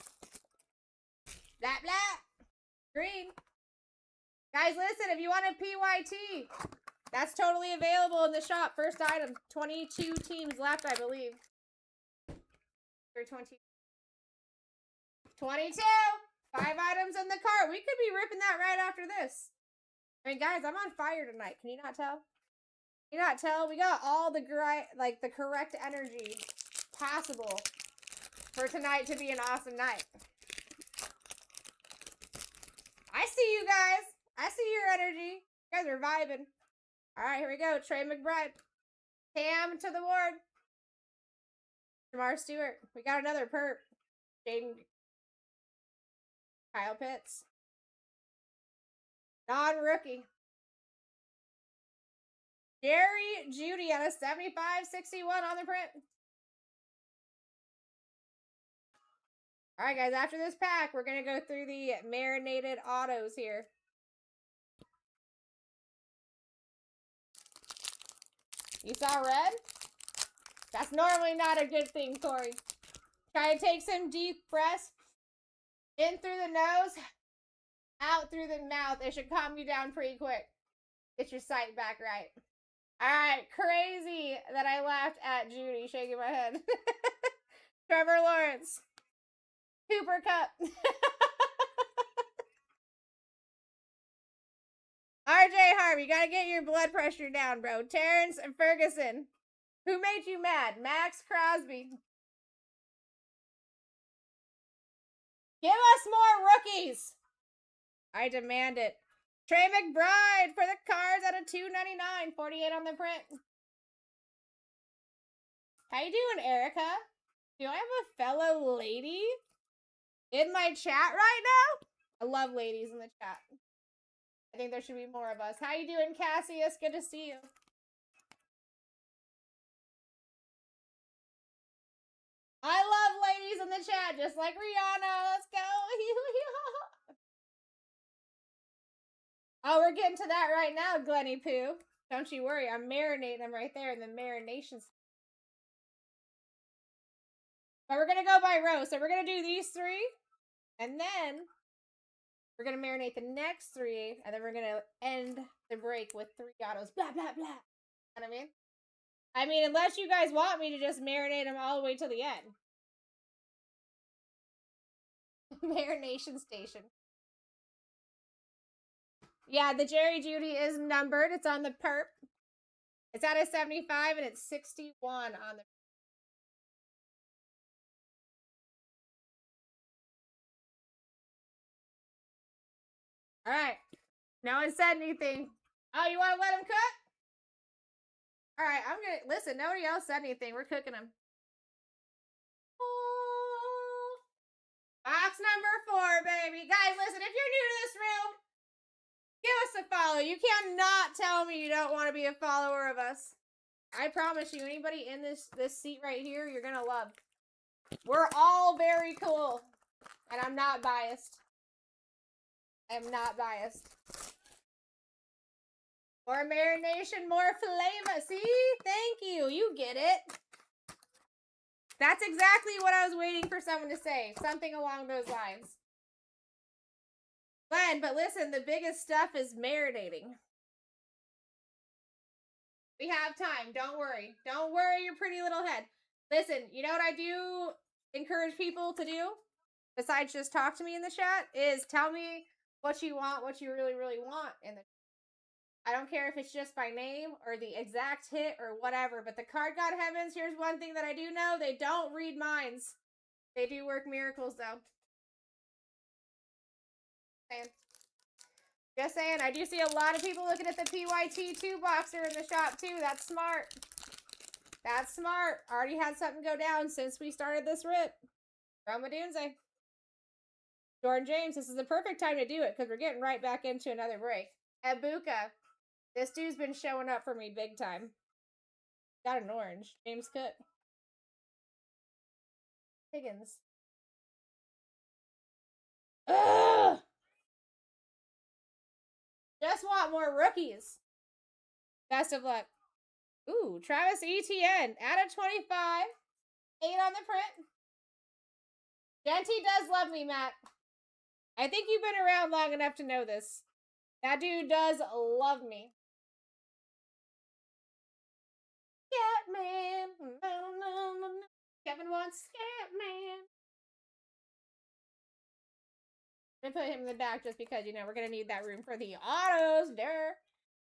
Blah, blah. Green. Guys, listen, if you want a PYT, that's totally available in the shop. First item. 22 teams left, I believe. Or 20. 22. 5 items in the cart. We could be ripping that right after this. I mean, guys, I'm on fire tonight. Can you not tell? Can you not tell? We got all the the correct energy possible for tonight to be an awesome night. I see you guys. I see your energy. You guys are vibing. All right, here we go. Trey McBride. Cam to the ward. Jamar Stewart. We got another perp. Jaden. Kyle Pitts. Non-rookie. Jerry Judy out of 75-61 on the print. All right, guys. After this pack, we're going to go through the marinated autos here. You saw red? That's normally not a good thing, Corey. Try to take some deep breaths. In through the nose, out through the mouth. It should calm you down pretty quick. Get your sight back right. All right, crazy that I laughed at Judy shaking my head. Trevor Lawrence. Cooper Cup. RJ Harvey, gotta get your blood pressure down, bro. Terrence Ferguson. Who made you mad? Max Crosby. Give us more rookies. I demand it. Trey McBride for the Cards out of 299. 48 on the print. How you doing, Erica? Do I have a fellow lady in my chat right now? I love ladies in the chat. I think there should be more of us. How you doing, Cassius? Good to see you. I love ladies in the chat, just like Rihanna. Let's go. Oh, we're getting to that right now, Glenny Poo. Don't you worry, I'm marinating them right there in the marination. But we're gonna go by row. So we're gonna do these 3, and then we're gonna marinate the next 3, and then we're gonna end the break with 3 autos. Blah blah blah. You know what I mean? I mean, unless you guys want me to just marinate them all the way to the end. Marination station. Yeah, the Jerry Judy is numbered. It's on the perp. It's out of 75 and it's 61 on the. All right. No one said anything. Oh, you want to let him cook? All right, I'm going to listen. Nobody else said anything. We're cooking them. Oh, box number 4, baby. Guys, listen, if you're new to this room, give us a follow. You cannot tell me you don't want to be a follower of us. I promise you, anybody in this seat right here, you're going to love. We're all very cool. And I'm not biased. I'm not biased. More marination, more flavor. See? Thank you. You get it. That's exactly what I was waiting for someone to say. Something along those lines. Glenn, but listen, the biggest stuff is marinating. We have time. Don't worry. Don't worry your pretty little head. Listen, you know what I do encourage people to do? Besides just talk to me in the chat, is tell me what you want, what you really, really want in the. I don't care if it's just by name or the exact hit or whatever, but the card god heavens, here's one thing that I do know. They don't read minds. They do work miracles, though. Just saying, I do see a lot of people looking at the PYT 2-boxer in the shop, too. That's smart. That's smart. Already had something go down since we started this rip. Roma Dunze. Jordan James, this is the perfect time to do it because we're getting right back into another break. Ebuka. This dude's been showing up for me big time. Got an orange. James Cook. Higgins. Ugh! Just want more rookies. Best of luck. Ooh, Travis Etienne. Out of 25. 8 on the print. Genty does love me, Matt. I think you've been around long enough to know this. That dude does love me. Scatman. Kevin wants Scatman. I'm gonna put him in the back just because, you know, we're gonna need that room for the autos. There.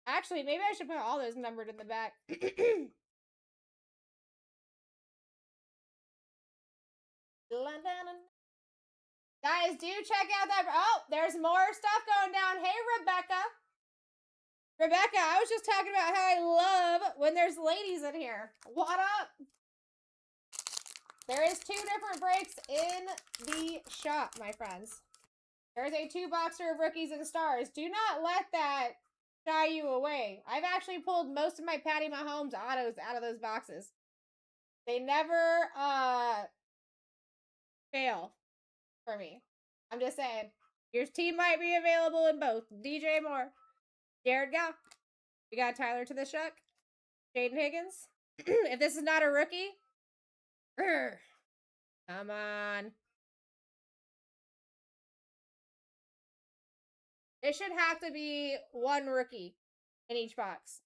Actually, maybe I should put all those numbered in the back. Guys, do check out that. Oh, there's more stuff going down. Hey, Rebecca. Rebecca, I was just talking about how I love when there's ladies in here. What up? There is 2 different breaks in the shop, my friends. There's a 2-boxer of rookies and stars. Do not let that shy you away. I've actually pulled most of my Patty Mahomes autos out of those boxes. They never fail for me. I'm just saying. Your team might be available in both. DJ Moore. Jared Goff. We got Tyler to the Shuck. Jaden Higgins. If this is not a rookie. Come on. It should have to be 1 rookie in each box.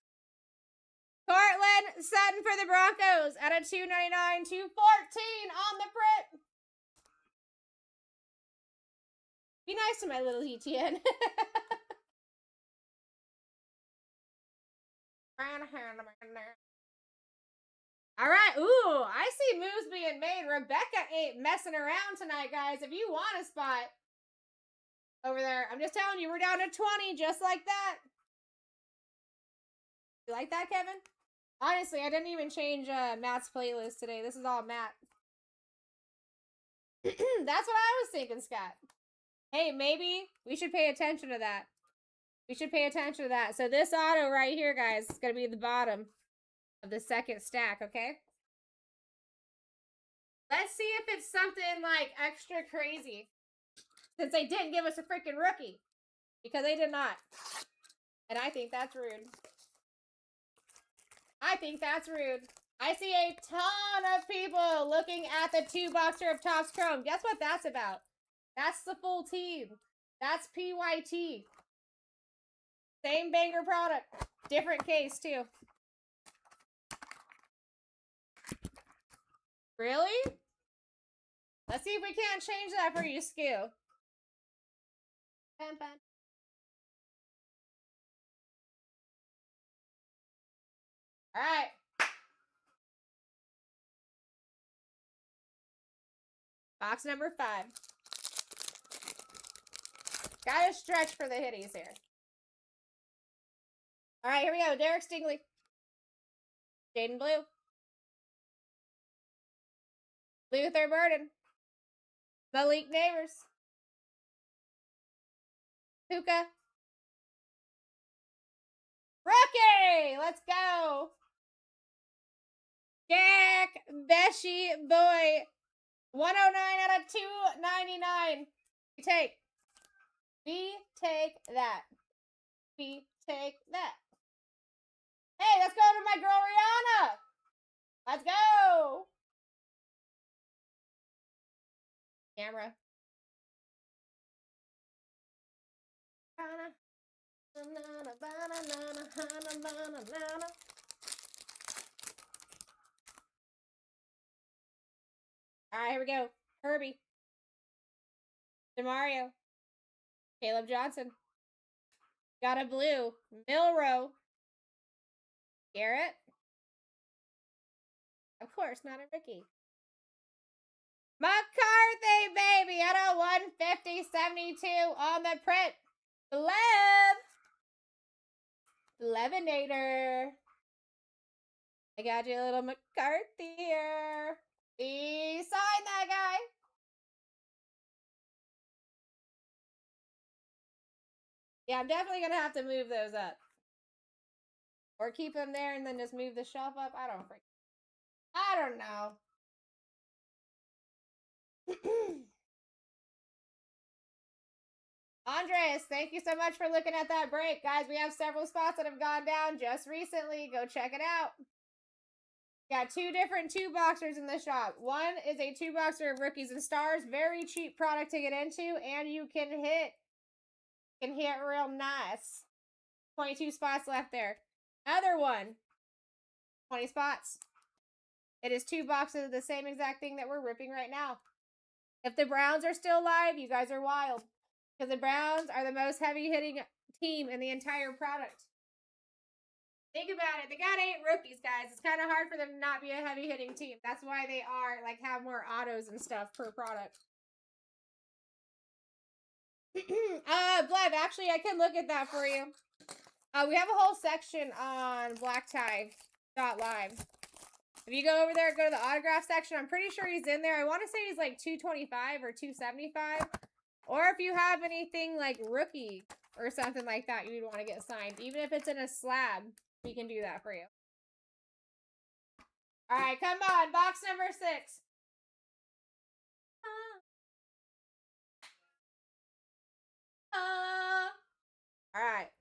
Cortland Sutton for the Broncos out of 299 to 14 on the print. Be nice to my little ETN. All right. Ooh, I see moves being made. Rebecca ain't messing around tonight, guys. If you want a spot over there, I'm just telling you, we're down to 20 just like that. You like that, Kevin? Honestly, I didn't even change Matt's playlist today. This is all Matt. That's what I was thinking, Scott. Hey, maybe we should pay attention to that. We should pay attention to that. So this auto right here, guys, is going to be at the bottom of the second stack, okay? Let's see if it's something, like, extra crazy. Since they didn't give us a freaking rookie. Because they did not. And I think that's rude. I think that's rude. I see a ton of people looking at the 2-boxer of Topps Chrome. Guess what that's about? That's the full team. That's PYT. Same banger product. Different case, too. Really? Let's see if we can't change that for you, Skew. Alright. Box number 5. Gotta stretch for the hitties here. Alright, here we go. Derek Stingley. Jaden Blue. Luther Burden. Malik Neighbors. Puka. Rookie! Let's go! Jack Beshi Boy. 109 out of 299. We take that. We take that. Hey, let's go to my girl Rihanna. Let's go. Camera. All right, here we go. Herbie. DeMario. Caleb Johnson. Got a blue. Milrow. Garrett. Of course, not a Ricky. McCarthy, baby, at a 150.72 on the print. Levinator. I got you a little McCarthy here. He signed that guy. Yeah, I'm definitely going to have to move those up. Or keep them there and then just move the shelf up. I don't know. Andres, thank you so much for looking at that break. Guys, we have several spots that have gone down just recently. Go check it out. Got 2 different 2-boxers in the shop. One is a 2-boxer of Rookies and Stars. Very cheap product to get into. And you can hit real nice. 22 spots left there. Other one. 20 spots. It is 2 boxes of the same exact thing that we're ripping right now. If the Browns are still alive, you guys are wild. Because the Browns are the most heavy-hitting team in the entire product. Think about it. They got 8 rookies, guys. It's kind of hard for them to not be a heavy-hitting team. That's why they are, like, have more autos and stuff per product. Blev, actually, I can look at that for you. We have a whole section on BlackTie.live. If you go over there, go to the autograph section. I'm pretty sure he's in there. I want to say he's like 225 or 275. Or if you have anything like rookie or something like that you'd want to get signed. Even if it's in a slab, we can do that for you. All right, come on. Box number 6. All right.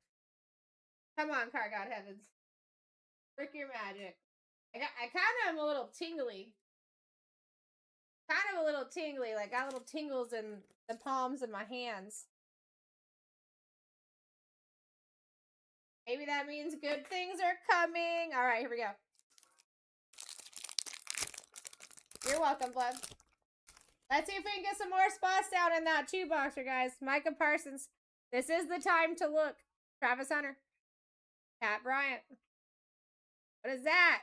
Come on, Car God Heavens. Work your magic. I kind of am a little tingly. Like, got little tingles in the palms of my hands. Maybe that means good things are coming. All right, here we go. You're welcome, Blood. Let's see if we can get some more spots down in that 2-boxer, guys. Micah Parsons. This is the time to look. Travis Hunter. Pat Bryant. What is that?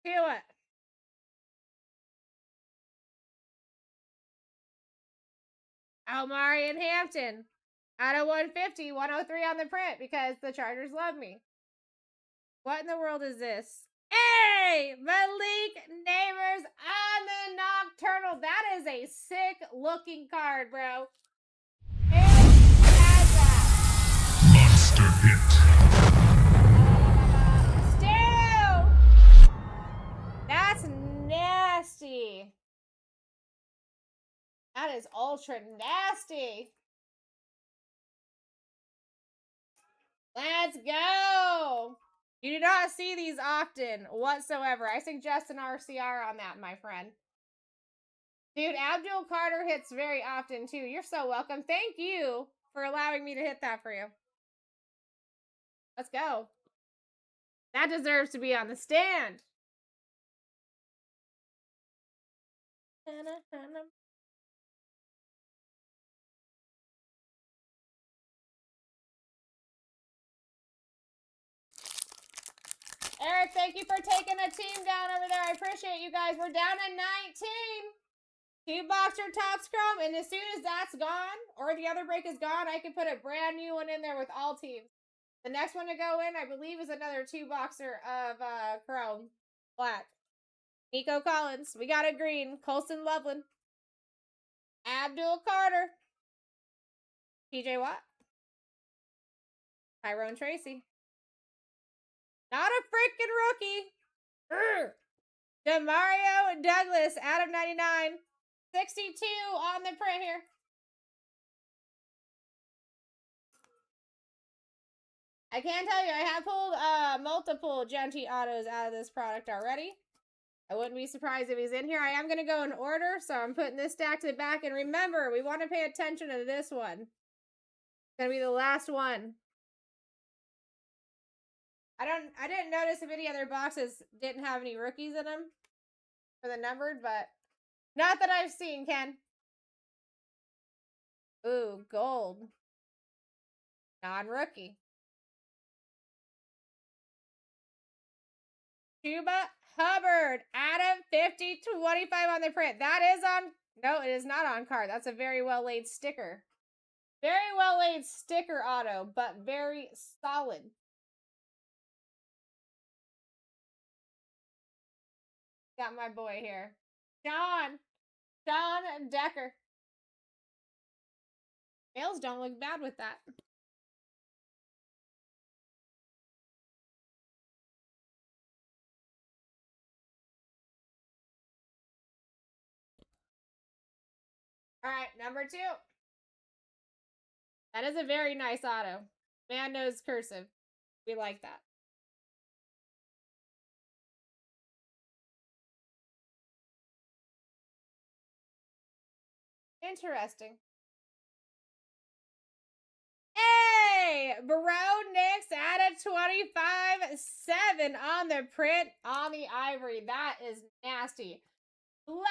Feel it. Almari and Hampton. Out of 150, 103 on the print because the Chargers love me. What in the world is this? Hey! Malik Neighbors on the Nocturnal. That is a sick looking card, bro. Who has that? Monster hit. Stu! That's nasty. That is ultra nasty. Let's go. You do not see these often whatsoever. I suggest an RCR on that, my friend. Dude, Abdul Carter hits very often, too. You're so welcome. Thank you for allowing me to hit that for you. Let's go. That deserves to be on the stand. Eric, thank you for taking a team down over there. I appreciate you guys. We're down to 19. 2 boxer Topps Chrome, and as soon as that's gone, or the other break is gone, I can put a brand new one in there with all teams. The next one to go in, I believe, is another 2 boxer of Chrome Black. Nico Collins. We got a green. Colson Loveland. Abdul Carter. TJ Watt. Tyrone Tracy. Not a freaking rookie. Demario Douglas out of 99. 62 on the print here. I can tell you, I have pulled multiple Genty autos out of this product already. I wouldn't be surprised if he's in here. I am going to go in order, so I'm putting this stack to the back. And remember, we want to pay attention to this one. It's going to be the last one. I didn't notice if any other boxes didn't have any rookies in them for the numbered, but not that I've seen, Ken. Ooh, gold. Non-rookie. Chuba Hubbard, Adam 50, 25 on the print. That is on, no, it is not on card. That's a very well laid sticker. Very well laid sticker auto, but very solid. Got my boy here. Sean Decker. Males don't look bad with that. All right, number 2. That is a very nice auto. Man knows cursive. We like that. Interesting. Hey! Bro Nix out of 25. 7 on the print on the ivory. That is nasty. Lemonade!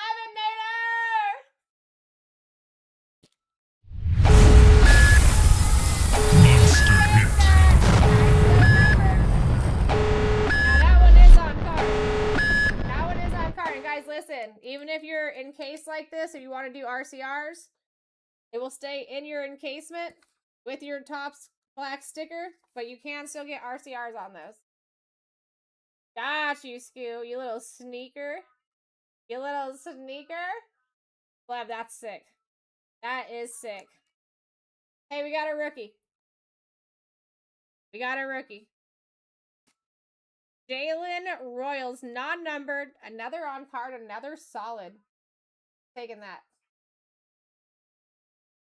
Guys, listen, even if you're encased like this, if you want to do RCRs, it will stay in your encasement with your Topps black sticker, but you can still get RCRs on those. Got you, Scoo, you little sneaker. You little sneaker. Blab, that's sick. That is sick. Hey, we got a rookie. We got a rookie. Jalen Royals, non-numbered. Another on card, another solid. Taking that.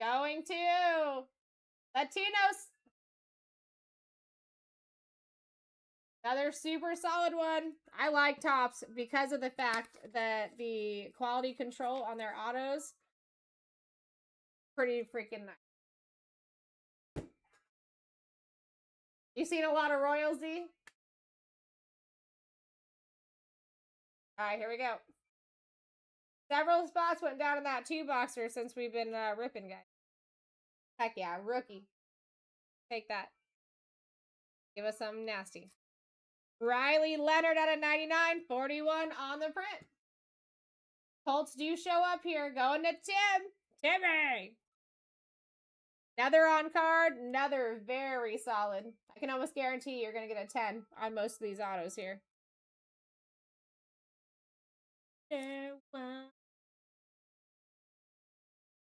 Going to Latinos. Another super solid one. I like Topps because of the fact that the quality control on their autos pretty freaking nice. You seen a lot of Royals, Z? Alright, here we go. Several spots went down in that 2-boxer since we've been ripping, guys. Heck yeah, rookie. Take that. Give us something nasty. Riley Leonard out of 99. 41 on the print. Colts do show up here. Going to Tim. Timmy! Another on card. Another very solid. I can almost guarantee you're going to get a 10 on most of these autos here.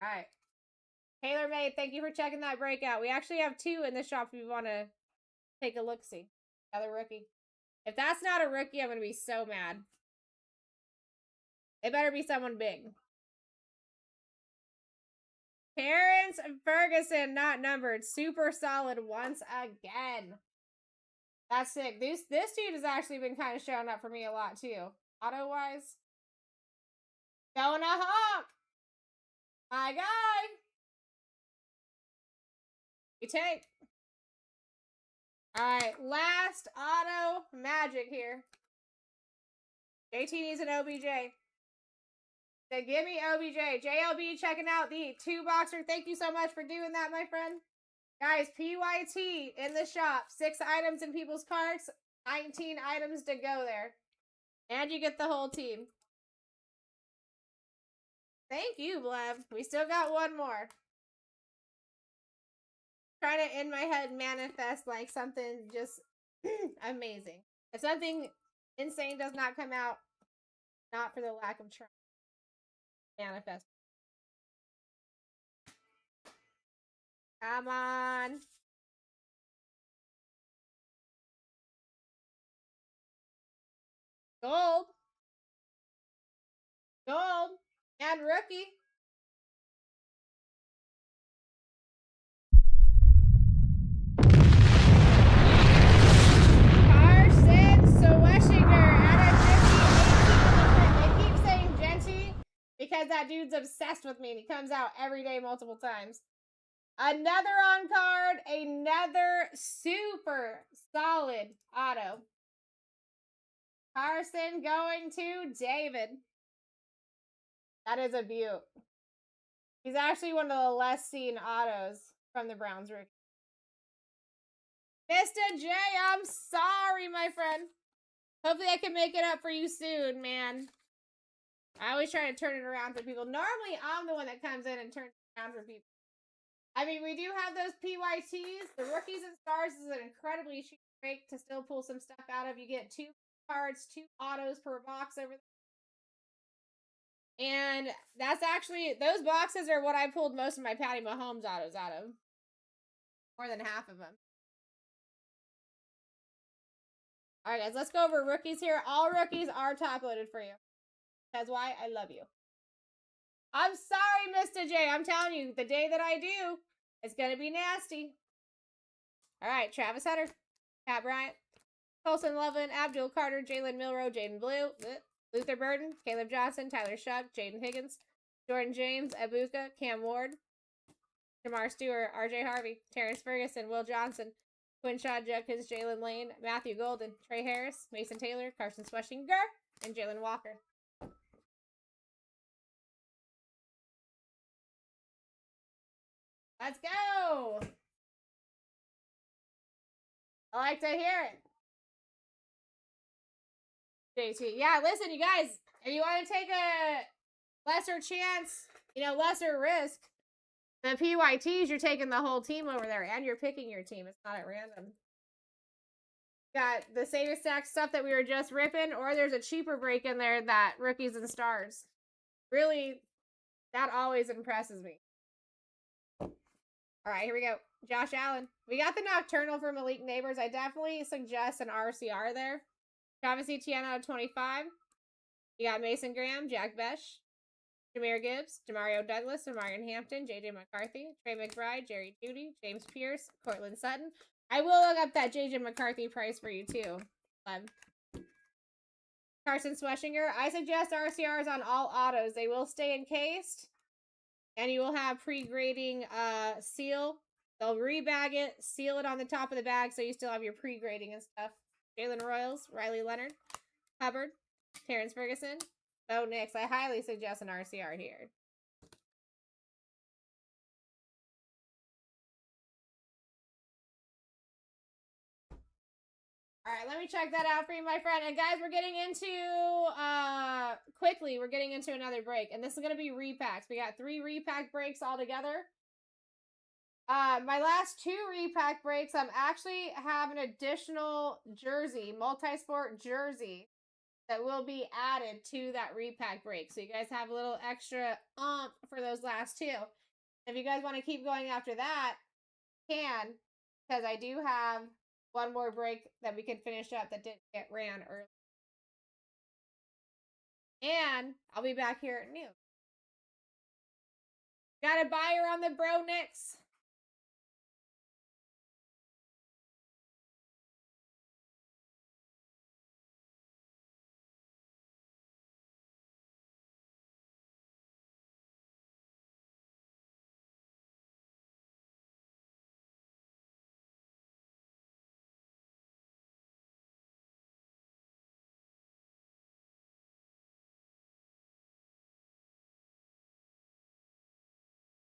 Alright. Taylor May, thank you for checking that breakout. We actually have 2 in the shop if you want to take a look-see. Another rookie. If that's not a rookie, I'm going to be so mad. It better be someone big. Terrence Ferguson, not numbered. Super solid once again. That's sick. This dude has actually been kind of showing up for me a lot too. Auto-wise. Going to Hawk. My guy. You take. Alright, last auto magic here. JT needs an OBJ. So give me OBJ. JLB checking out the 2-boxer. Thank you so much for doing that, my friend. Guys, PYT in the shop. 6 items in people's carts. 19 items to go there. And you get the whole team. Thank you, Blev. We still got one more. Trying to, in my head, manifest like something just amazing. If something insane does not come out, not for the lack of trying. Manifest. Come on. Gold. Gold. And rookie. Carson Sweshinger at a 50, 18. They keep saying Genty because that dude's obsessed with me and he comes out every day multiple times. Another on card, another super solid auto. Carson going to David. That is a beaut. He's actually one of the less seen autos from the Browns rookie. Mr. J, I'm sorry, my friend. Hopefully I can make it up for you soon, man. I always try to turn it around for people. Normally, I'm the one that comes in and turns it around for people. I mean, we do have those PYTs. The Rookies and Stars is an incredibly cheap break to still pull some stuff out of. You get 2 cards, 2 autos per box over there. And that's actually, those boxes are what I pulled most of my Patty Mahomes autos out of. More than half of them. Alright, guys, let's go over rookies here. All rookies are top loaded for you. That's why I love you. I'm sorry, Mr. J. I'm telling you, the day that I do, it's going to be nasty. All right, Travis Hunter, Pat Bryant, Colson Loveland, Abdul Carter, Jalen Milroe, Jaden Blue, Luther Burden, Caleb Johnson, Tyler Shuck, Jaden Higgins, Jordan James, Abuka, Cam Ward, Jamar Stewart, RJ Harvey, Terrence Ferguson, Will Johnson, Quinshad Judkins, Jalen Lane, Matthew Golden, Trey Harris, Mason Taylor, Carson Sweshinger, and Jalen Walker. Let's go! I like to hear it. JT. Yeah, listen, you guys, if you want to take a lesser chance, lesser risk, the PYTs, you're taking the whole team over there, and you're picking your team. It's not at random. Got the Save a Stack stuff that we were just ripping, or there's a cheaper break in there that Rookies and Stars. Really, that always impresses me. All right, here we go. Josh Allen. We got the Nocturnal for Malik Neighbors. I definitely suggest an RCR there. Travis Etienne out of 25. You got Mason Graham, Jack Besh, Jameer Gibbs, Demario Douglas, Marion Hampton, JJ McCarthy, Trey McBride, Jerry Jeudy, James Pierce, Cortland Sutton. I will look up that JJ McCarthy price for you too. Carson Sweshinger. I suggest RCRs on all autos. They will stay encased. And you will have pre-grading seal. They'll rebag it, seal it on the top of the bag so you still have your pre-grading and stuff. Jalen Royals, Riley Leonard, Hubbard, Terrence Ferguson, Bo Nix. I highly suggest an RCR here. All right, let me check that out for you, my friend. And guys, we're getting into, quickly, we're getting into another break. And this is going to be repacks. We got 3 repack breaks all together. My last 2 repack breaks, I'm actually have an additional jersey, multi-sport jersey, that will be added to that repack break. So you guys have a little extra for those last 2. If you guys want to keep going after that, can, because I do have one more break that we can finish up that didn't get ran early. And I'll be back here at noon. Got a buyer on the Bro Nicks.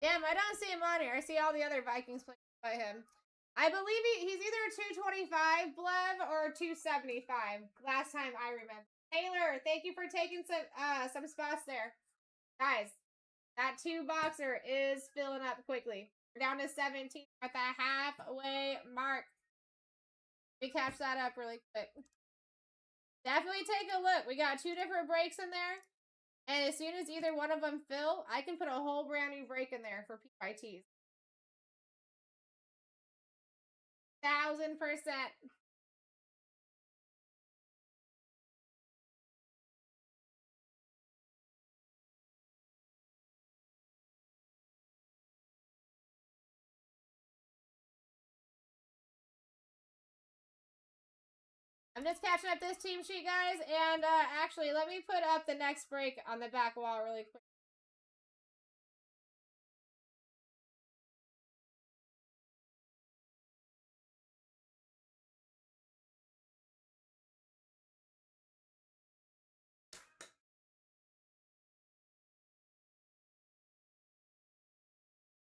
Damn, I don't see him on here. I see all the other Vikings played by him. I believe he's either 225 Blev or 275. Last time I remember. Taylor, thank you for taking some spots there. Guys, that 2-boxer is filling up quickly. We're down to 17 at the halfway mark. Let me catch that up really quick. Definitely take a look. We got 2 different breaks in there. And as soon as either one of them fill, I can put a whole brand new break in there for PYTs. 1000%. I'm just catching up this team sheet, guys. And actually, let me put up the next break on the back wall really quick.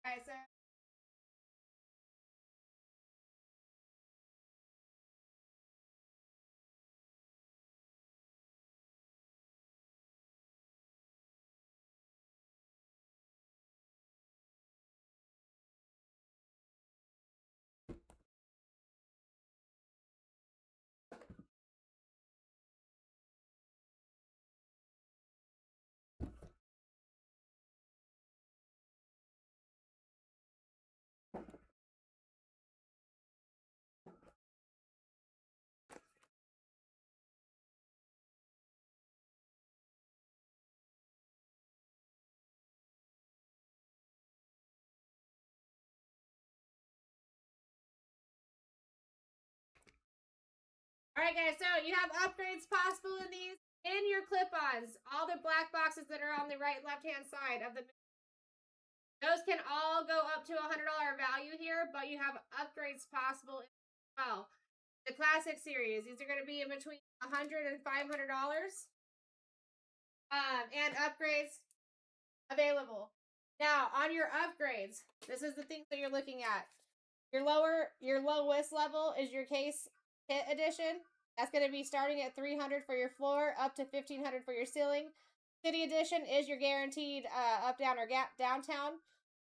Alright, so alright, guys, so you have upgrades possible in these. In your clip-ons, all the black boxes that are on the right and left-hand side of the... Those can all go up to a $100 value here, but you have upgrades possible as well. The Classic Series, these are going to be in between $100 and $500. And upgrades available. Now, on your upgrades, this is the things that you're looking at. Your lowest level is your case hit edition. That's going to be starting at $300 for your floor, up to $1,500 for your ceiling. City edition is your guaranteed up, down, or gap downtown,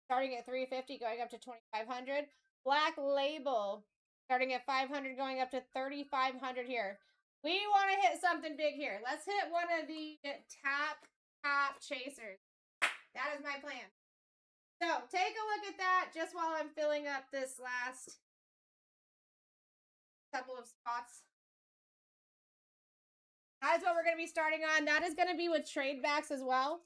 starting at $350, going up to $2,500. Black Label, starting at $500, going up to $3,500 here. We want to hit something big here. Let's hit one of the top chasers. That is my plan. So take a look at that just while I'm filling up this last couple of spots. That's what we're going to be starting on. That is going to be with trade backs as well.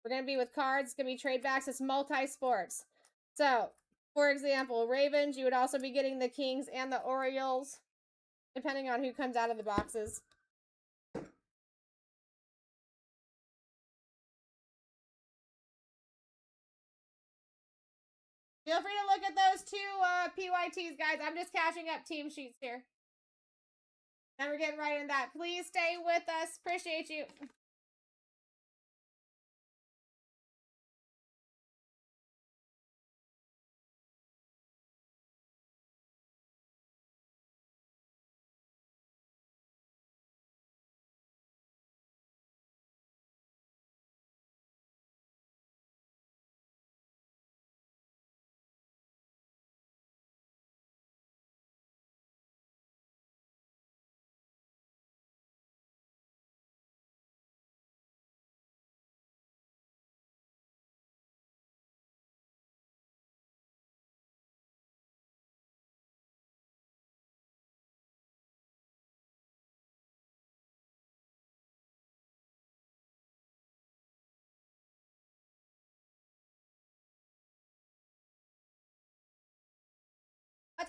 We're going to be with cards. It's going to be trade backs. It's multi-sports. So, for example, Ravens, you would also be getting the Kings and the Orioles, depending on who comes out of the boxes. Feel free to look at those 2 PYTs, guys. I'm just catching up team sheets here. And we're getting right in that. Please stay with us. Appreciate you.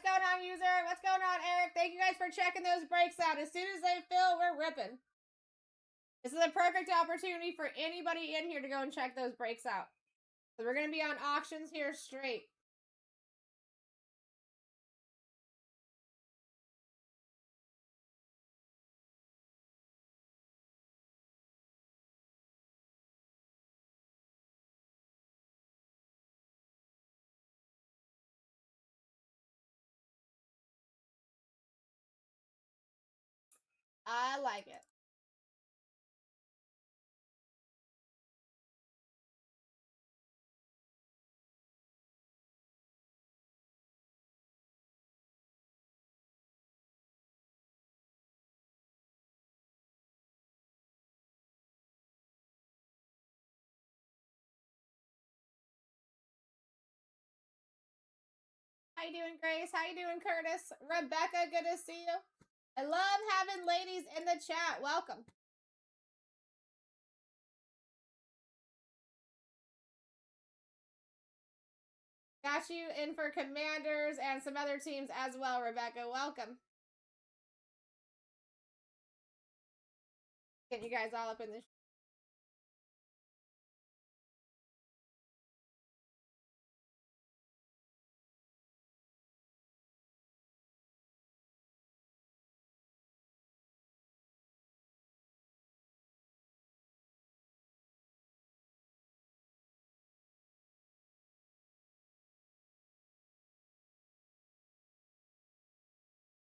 going on, user? What's going on, Eric? Thank you guys for checking those breaks out. As soon as they fill, we're ripping. This is a perfect opportunity for anybody in here to go and check those breaks out. So we're going to be on auctions here straight. I like it. How you doing, Grace? How you doing, Curtis? Rebecca, good to see you. I love having ladies in the chat. Welcome. Got you in for Commanders and some other teams as well, Rebecca. Welcome. Get you guys all up in this.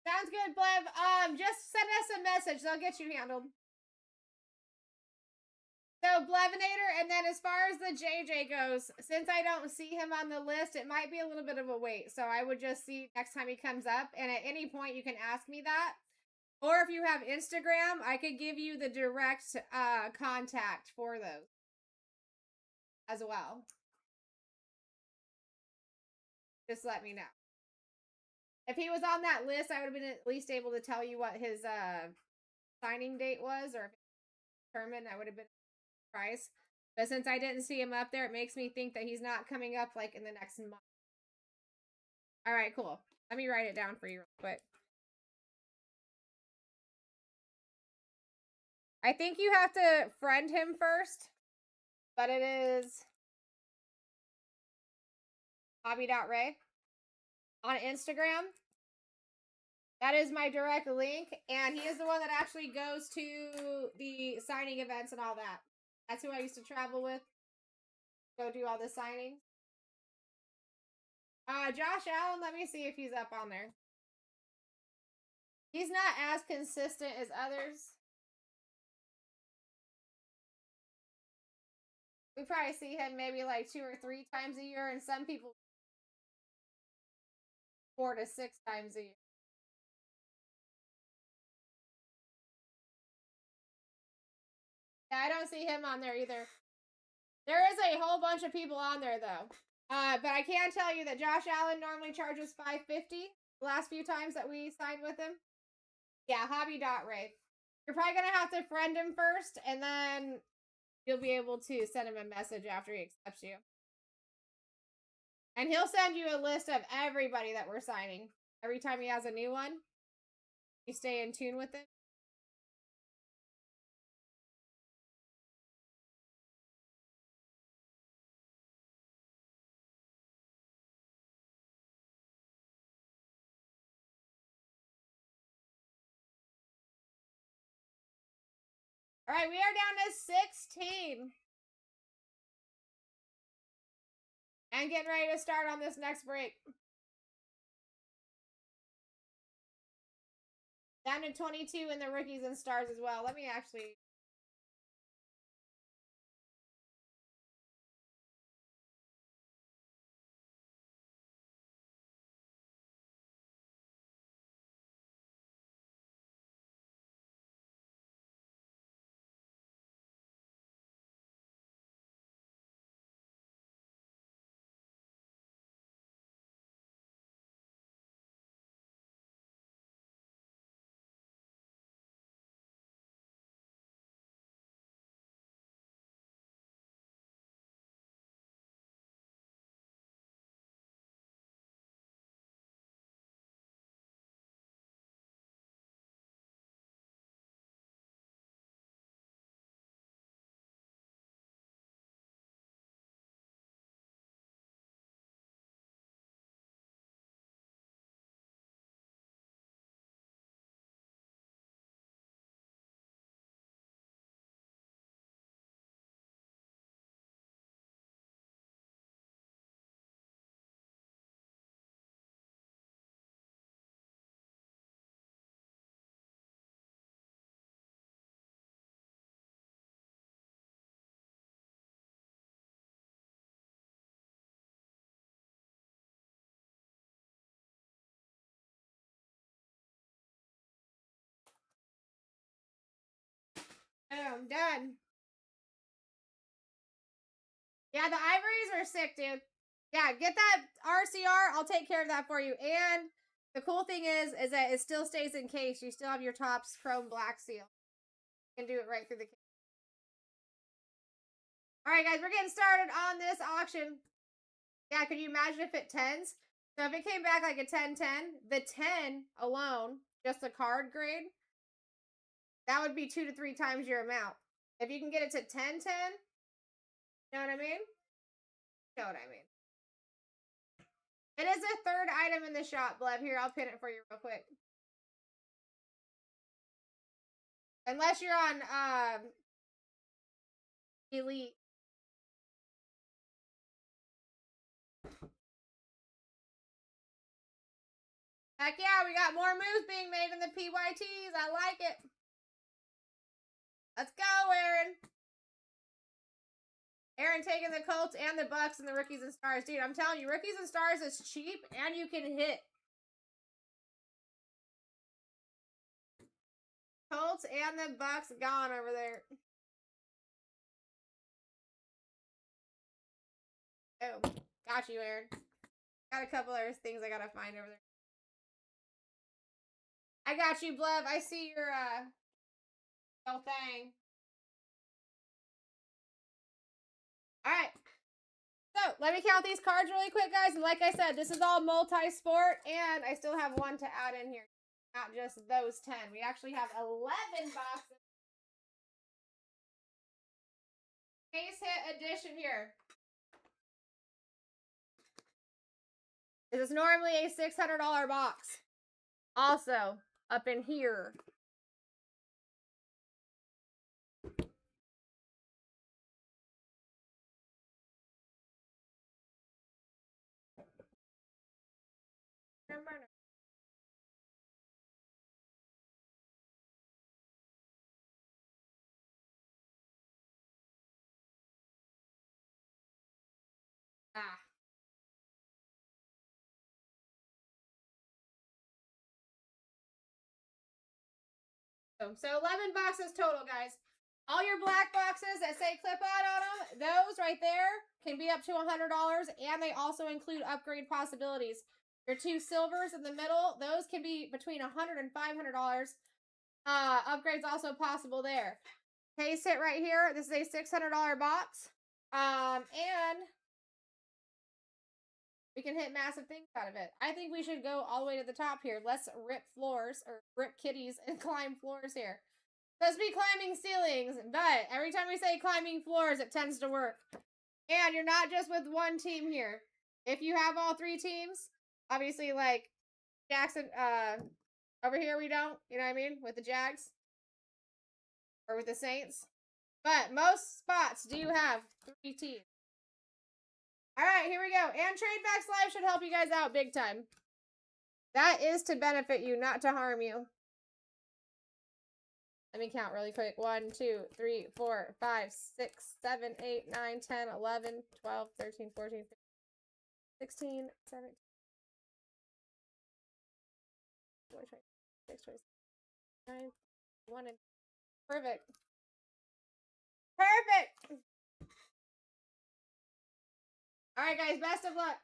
Sounds good, Blev. Just send us a message. They'll get you handled. So, Blevinator, and then as far as the JJ goes, since I don't see him on the list, it might be a little bit of a wait. So I would just see next time he comes up, and at any point you can ask me that. Or if you have Instagram, I could give you the direct contact for those as well. Just let me know. If he was on that list, I would have been at least able to tell you what his signing date was, or if it was determined, I would have been surprised. But since I didn't see him up there, it makes me think that he's not coming up like in the next month. All right, cool. Let me write it down for you real quick. I think you have to friend him first, but it is hobby.ray on Instagram. That is my direct link, and he is the one that actually goes to the signing events and all that. That's who I used to travel with. Go do all the signings. Josh Allen, let me see if he's up on there. He's not as consistent as others. We probably see him maybe like 2 or 3 times a year, and some people 4 to 6 times a year. Yeah, I don't see him on there either. There is a whole bunch of people on there though. But I can tell you that Josh Allen normally charges $5.50 the last few times that we signed with him. Yeah, hobby.ray. You're probably gonna have to friend him first, and then you'll be able to send him a message after he accepts you. And he'll send you a list of everybody that we're signing. Every time he has a new one, you stay in tune with it. All right, we are down to 16. And getting ready to start on this next break. Down to 22 in the rookies and stars as well. Let me actually... Boom, done. Yeah, the ivories are sick, dude. Yeah, get that RCR. I'll take care of that for you. And the cool thing is that it still stays in case. You still have your Topps Chrome Black seal. You can do it right through the case. All right, guys, we're getting started on this auction. Yeah, could you imagine if it 10s? So if it came back like a 10-10, the 10 alone, just a card grade, that would be 2 to 3 times your amount. If you can get it to 10-10, you know what I mean? You know what I mean. It is a third item in the shop, Bleb. Here, I'll pin it for you real quick. Unless you're on Elite. Heck yeah, we got more moves being made in the PYTs. I like it. Let's go, Aaron. Aaron taking the Colts and the Bucks and the Rookies and Stars. Dude, I'm telling you, Rookies and Stars is cheap and you can hit. Colts and the Bucks gone over there. Oh, got you, Aaron. Got a couple other things I gotta find over there. I got you, Bleb. I see your little thing. Alright. So, let me count these cards really quick, guys. And like I said, this is all multi-sport. And I still have one to add in here. Not just those 10. We actually have 11 boxes. Case hit edition here. This is normally a $600 box. Also, up in here. Ah. So 11 boxes total, guys. All your black boxes that say clip on them, those right there can be up to $100, and they also include upgrade possibilities. Your 2 silvers in the middle, those can be between $100 and $500. Upgrades also possible there. Case hit right here. This is a $600 box. And we can hit massive things out of it. I think we should go all the way to the top here. Let's rip floors, or rip kitties, and climb floors here. Supposed to be climbing ceilings, but every time we say climbing floors, it tends to work. And you're not just with one team here. If you have all 3 teams, obviously, like, Jackson, over here we don't, you know what I mean? With the Jags. Or with the Saints. But most spots do have 3 teams. Alright, here we go. And Tradebacks Live should help you guys out big time. That is to benefit you, not to harm you. Let me count really quick. 1, 2, 3, 4, 5, 6, 7, 8, 9, 10, 11, 12, 13, 14, 15, 16, 17, 26, 29, 1, and perfect. Perfect! Alright, guys, best of luck.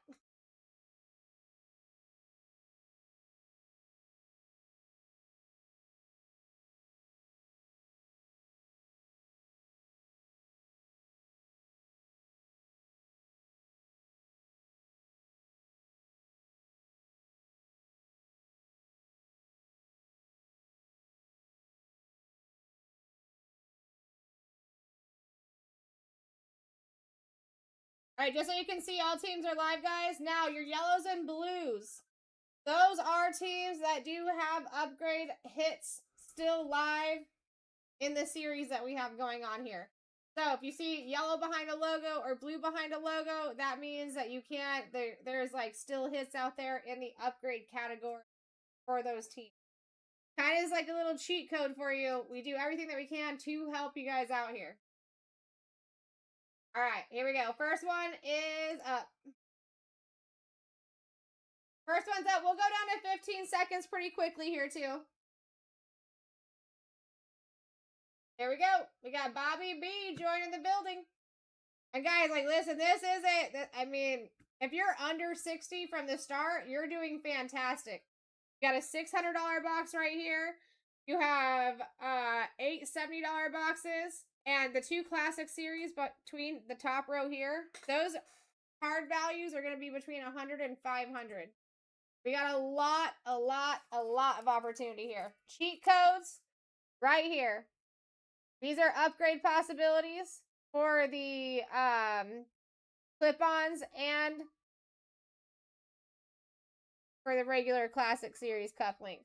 Alright, just so you can see, all teams are live, guys. Now, your yellows and blues. Those are teams that do have upgrade hits still live in the series that we have going on here. So, if you see yellow behind a logo or blue behind a logo, that means that you can't, there's like still hits out there in the upgrade category for those teams. Kind of is like a little cheat code for you. We do everything that we can to help you guys out here. Alright, here we go. First one is up. First one's up. We'll go down to 15 seconds pretty quickly here, too. There we go. We got Bobby B joining the building. And guys, like, listen, this is it. I mean, if you're under 60 from the start, you're doing fantastic. You got a $600 box right here. You have 8 $70 boxes and the 2 classic series between the top row here. Those card values are going to be between 100 and 500. We got a lot of opportunity here. Cheat codes right here. These are upgrade possibilities for the clip-ons and for the regular classic series cufflinks.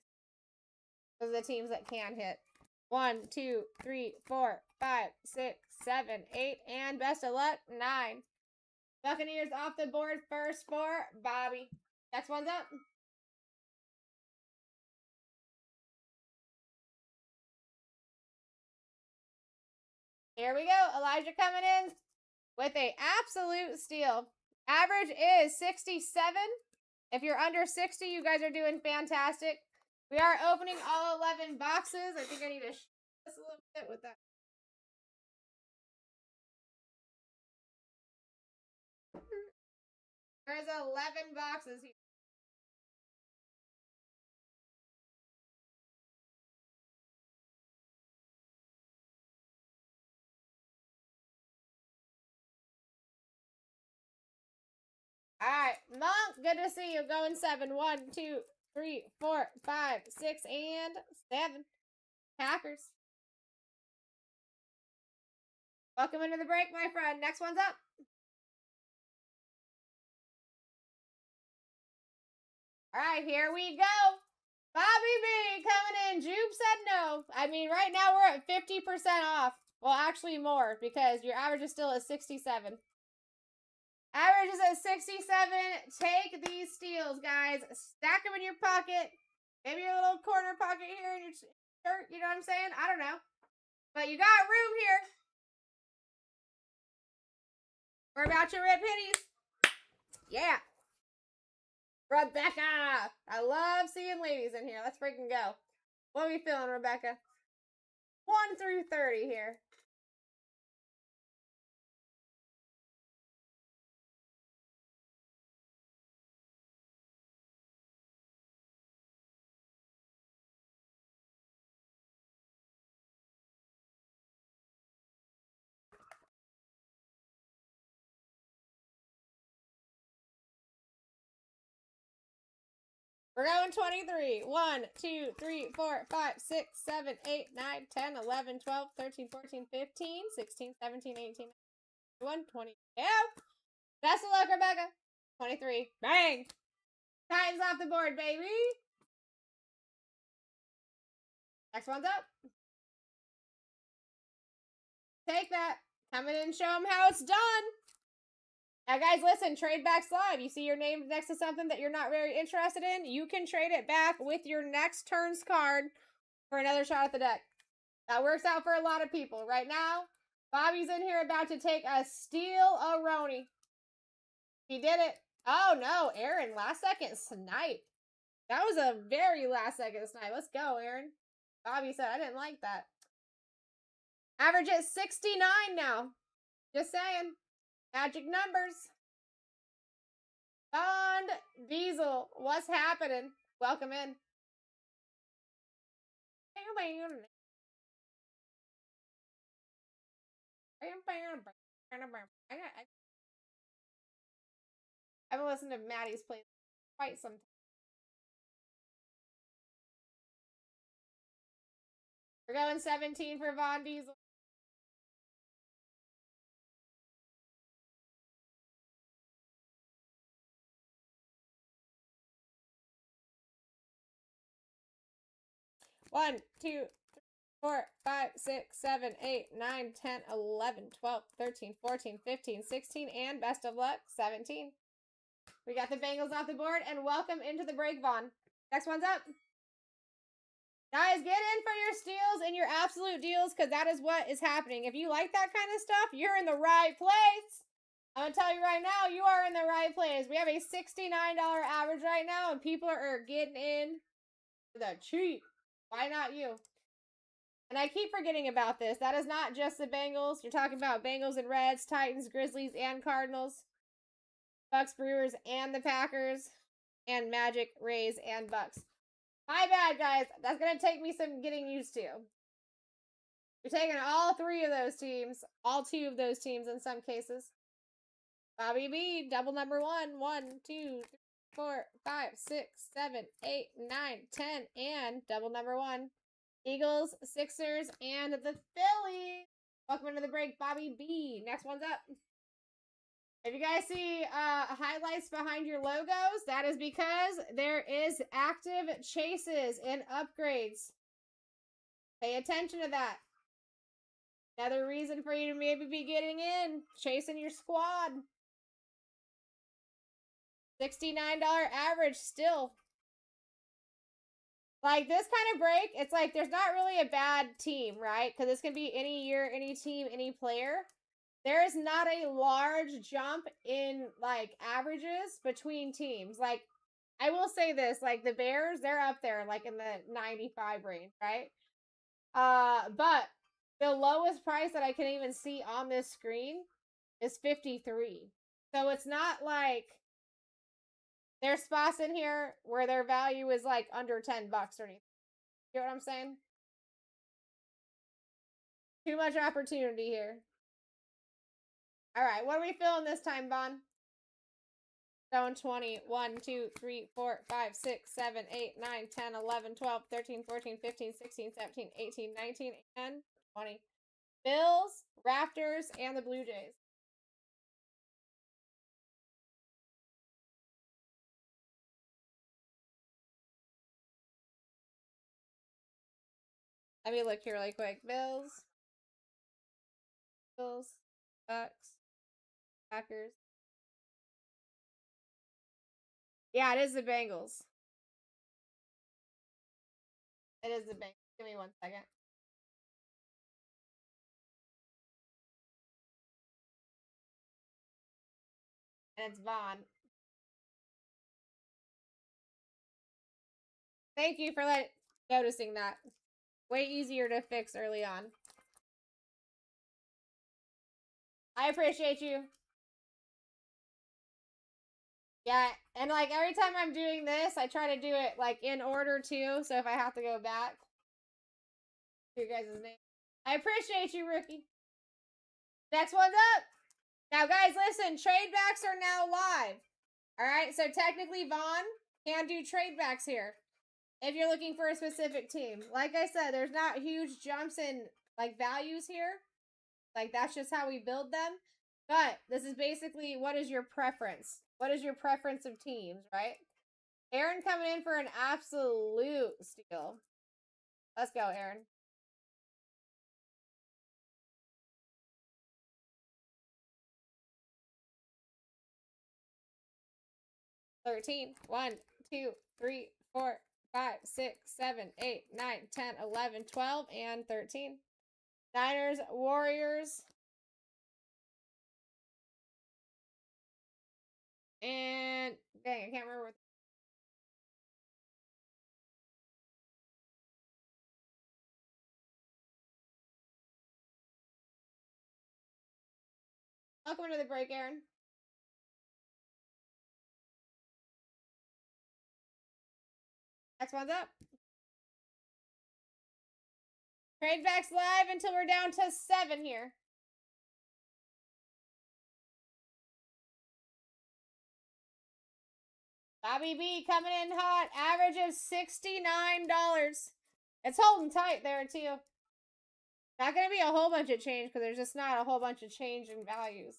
Those are the teams that can hit. 1, 2, 3, 4, 5, 6, 7, 8, and best of luck, 9. Buccaneers off the board first for Bobby. Next one's up. Here we go. Elijah coming in with a absolute steal. Average is 67. If you're under 60, you guys are doing fantastic. We are opening all 11 boxes. I think I need to show this a little bit with that. There's 11 boxes here. All right, Monk, good to see you. Going 7. 1, 2, 3, 4, 5, 6, and 7. Packers. Welcome into the break, my friend. Next one's up. All right, here we go. Bobby B coming in. Jupe said no. I mean, right now we're at 50% off. Well, actually more because your average is still at 67. Average is at 67. Take these steals, guys. Stack them in your pocket. Maybe your little corner pocket here in your shirt. You know what I'm saying? I don't know. But you got room here. We're about to rip hitties. Yeah. Rebecca. I love seeing ladies in here. Let's freaking go. What are we feeling, Rebecca? 1 through 30 here. We're going 23. 1, 2, 3, 4, 5, 6, 7, 8, 9, 10, 11, 12, 13, 14, 15, 16, 17, 18, 21, 22. Best of luck, Rebecca. 23. Bang! Titans off the board, baby. Next one's up. Take that. Come in and show them how it's done. Now, guys, listen, trade backs live. You see your name next to something that you're not very interested in, you can trade it back with your next turn's card for another shot at the deck. That works out for a lot of people. Right now, Bobby's in here about to take a steal-a-roni. He did it. Oh, no, Aaron, last second snipe. That was a very last second snipe. Let's go, Aaron. Bobby said, I didn't like that. Average at 69 now. Just saying. Magic numbers. Bond Diesel, what's happening? Welcome in. I haven't listened to Maddie's play quite some time. We're going 17 for Von Diesel. One, 2, 3, 4, 5, 6, 7, 8, 9, 10, 11, 12, 13, 14, 15, 16, and best of luck, 17. We got the Bengals off the board, and welcome into the break, Vaughn. Next one's up. Guys, get in for your steals and your absolute deals, because that is what is happening. If you like that kind of stuff, you're in the right place. I'm going to tell you right now, you are in the right place. We have a $69 average right now, and people are getting in for the cheap. Why not you? And I keep forgetting about this. That is not just the Bengals. You're talking about Bengals and Reds, Titans, Grizzlies, and Cardinals. Bucks, Brewers, and the Packers. And Magic, Rays, and Bucks. My bad, guys. That's going to take me some getting used to. You're taking all three of those teams. All two of those teams in some cases. Bobby B, double number 1. 1, 2, 3, 4, 5, 6, 7, 8, 9, 10. And double number 1. Eagles, Sixers, and the Phillies. Welcome into the break, Bobby B. Next one's up. If you guys see highlights behind your logos, that is because there is active chases and upgrades. Pay attention to that. Another reason for you to maybe be getting in, chasing your squad. $69 average still. Like, this kind of break, it's like there's not really a bad team, right? Because this can be any year, any team, any player. There is not a large jump in, like, averages between teams. Like, I will say this, like, the Bears, they're up there, like, in the 95 range, right? But the lowest price that I can even see on this screen is 53. So it's not like there's spots in here where their value is like under $10 or anything. You know what I'm saying? Too much opportunity here. All right, what are we feeling this time, Vaughn? Stone 20, 1, 2, 3, 4, 5, 6, 7, 8, 9, 10, 11, 12, 13, 14, 15, 16, 17, 18, 19, and 20. Bills, Raptors, and the Blue Jays. Let me look here really quick. Bills, Bucks, Packers. Yeah, it is the Bengals. It is the Bengals. Give me 1 second. And it's Vaughn. Thank you for noticing that. Way easier to fix early on. I appreciate you. Yeah, and like every time I'm doing this, I try to do it like in order too. So if I have to go back, your guys' name. I appreciate you, rookie. Next one's up. Now, guys, listen. Trade backs are now live. All right, so technically, Vaughn can do trade backs here if you're looking for a specific team. Like I said, there's not huge jumps in like values here. Like, that's just how we build them. But this is basically, what is your preference? What is your preference of teams, right? Aaron coming in for an absolute steal. Let's go, Aaron. $13. 1, 2, 3, 4, 5, 6, 7, 8, 9, 10, 11, 12, and 13. Niners, Warriors. And dang, I can't remember. Welcome to the break, Aaron. Next one's up. Trade backs live until we're down to 7 here. Bobby B coming in hot. Average of $69. It's holding tight there, too. Not going to be a whole bunch of change because there's just not a whole bunch of change in values.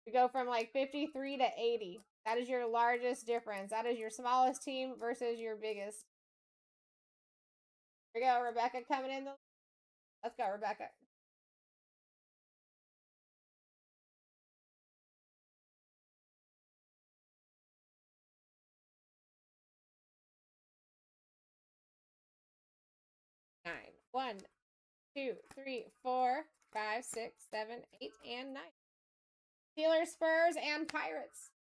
We go from like 53 to 80. That is your largest difference. That is your smallest team versus your biggest. Here we go. Rebecca coming in. Let's go, Rebecca. Nine. 1, 2, 3, 4, 5, 6, 7, 8, and 9. Steelers, Spurs, and Pirates.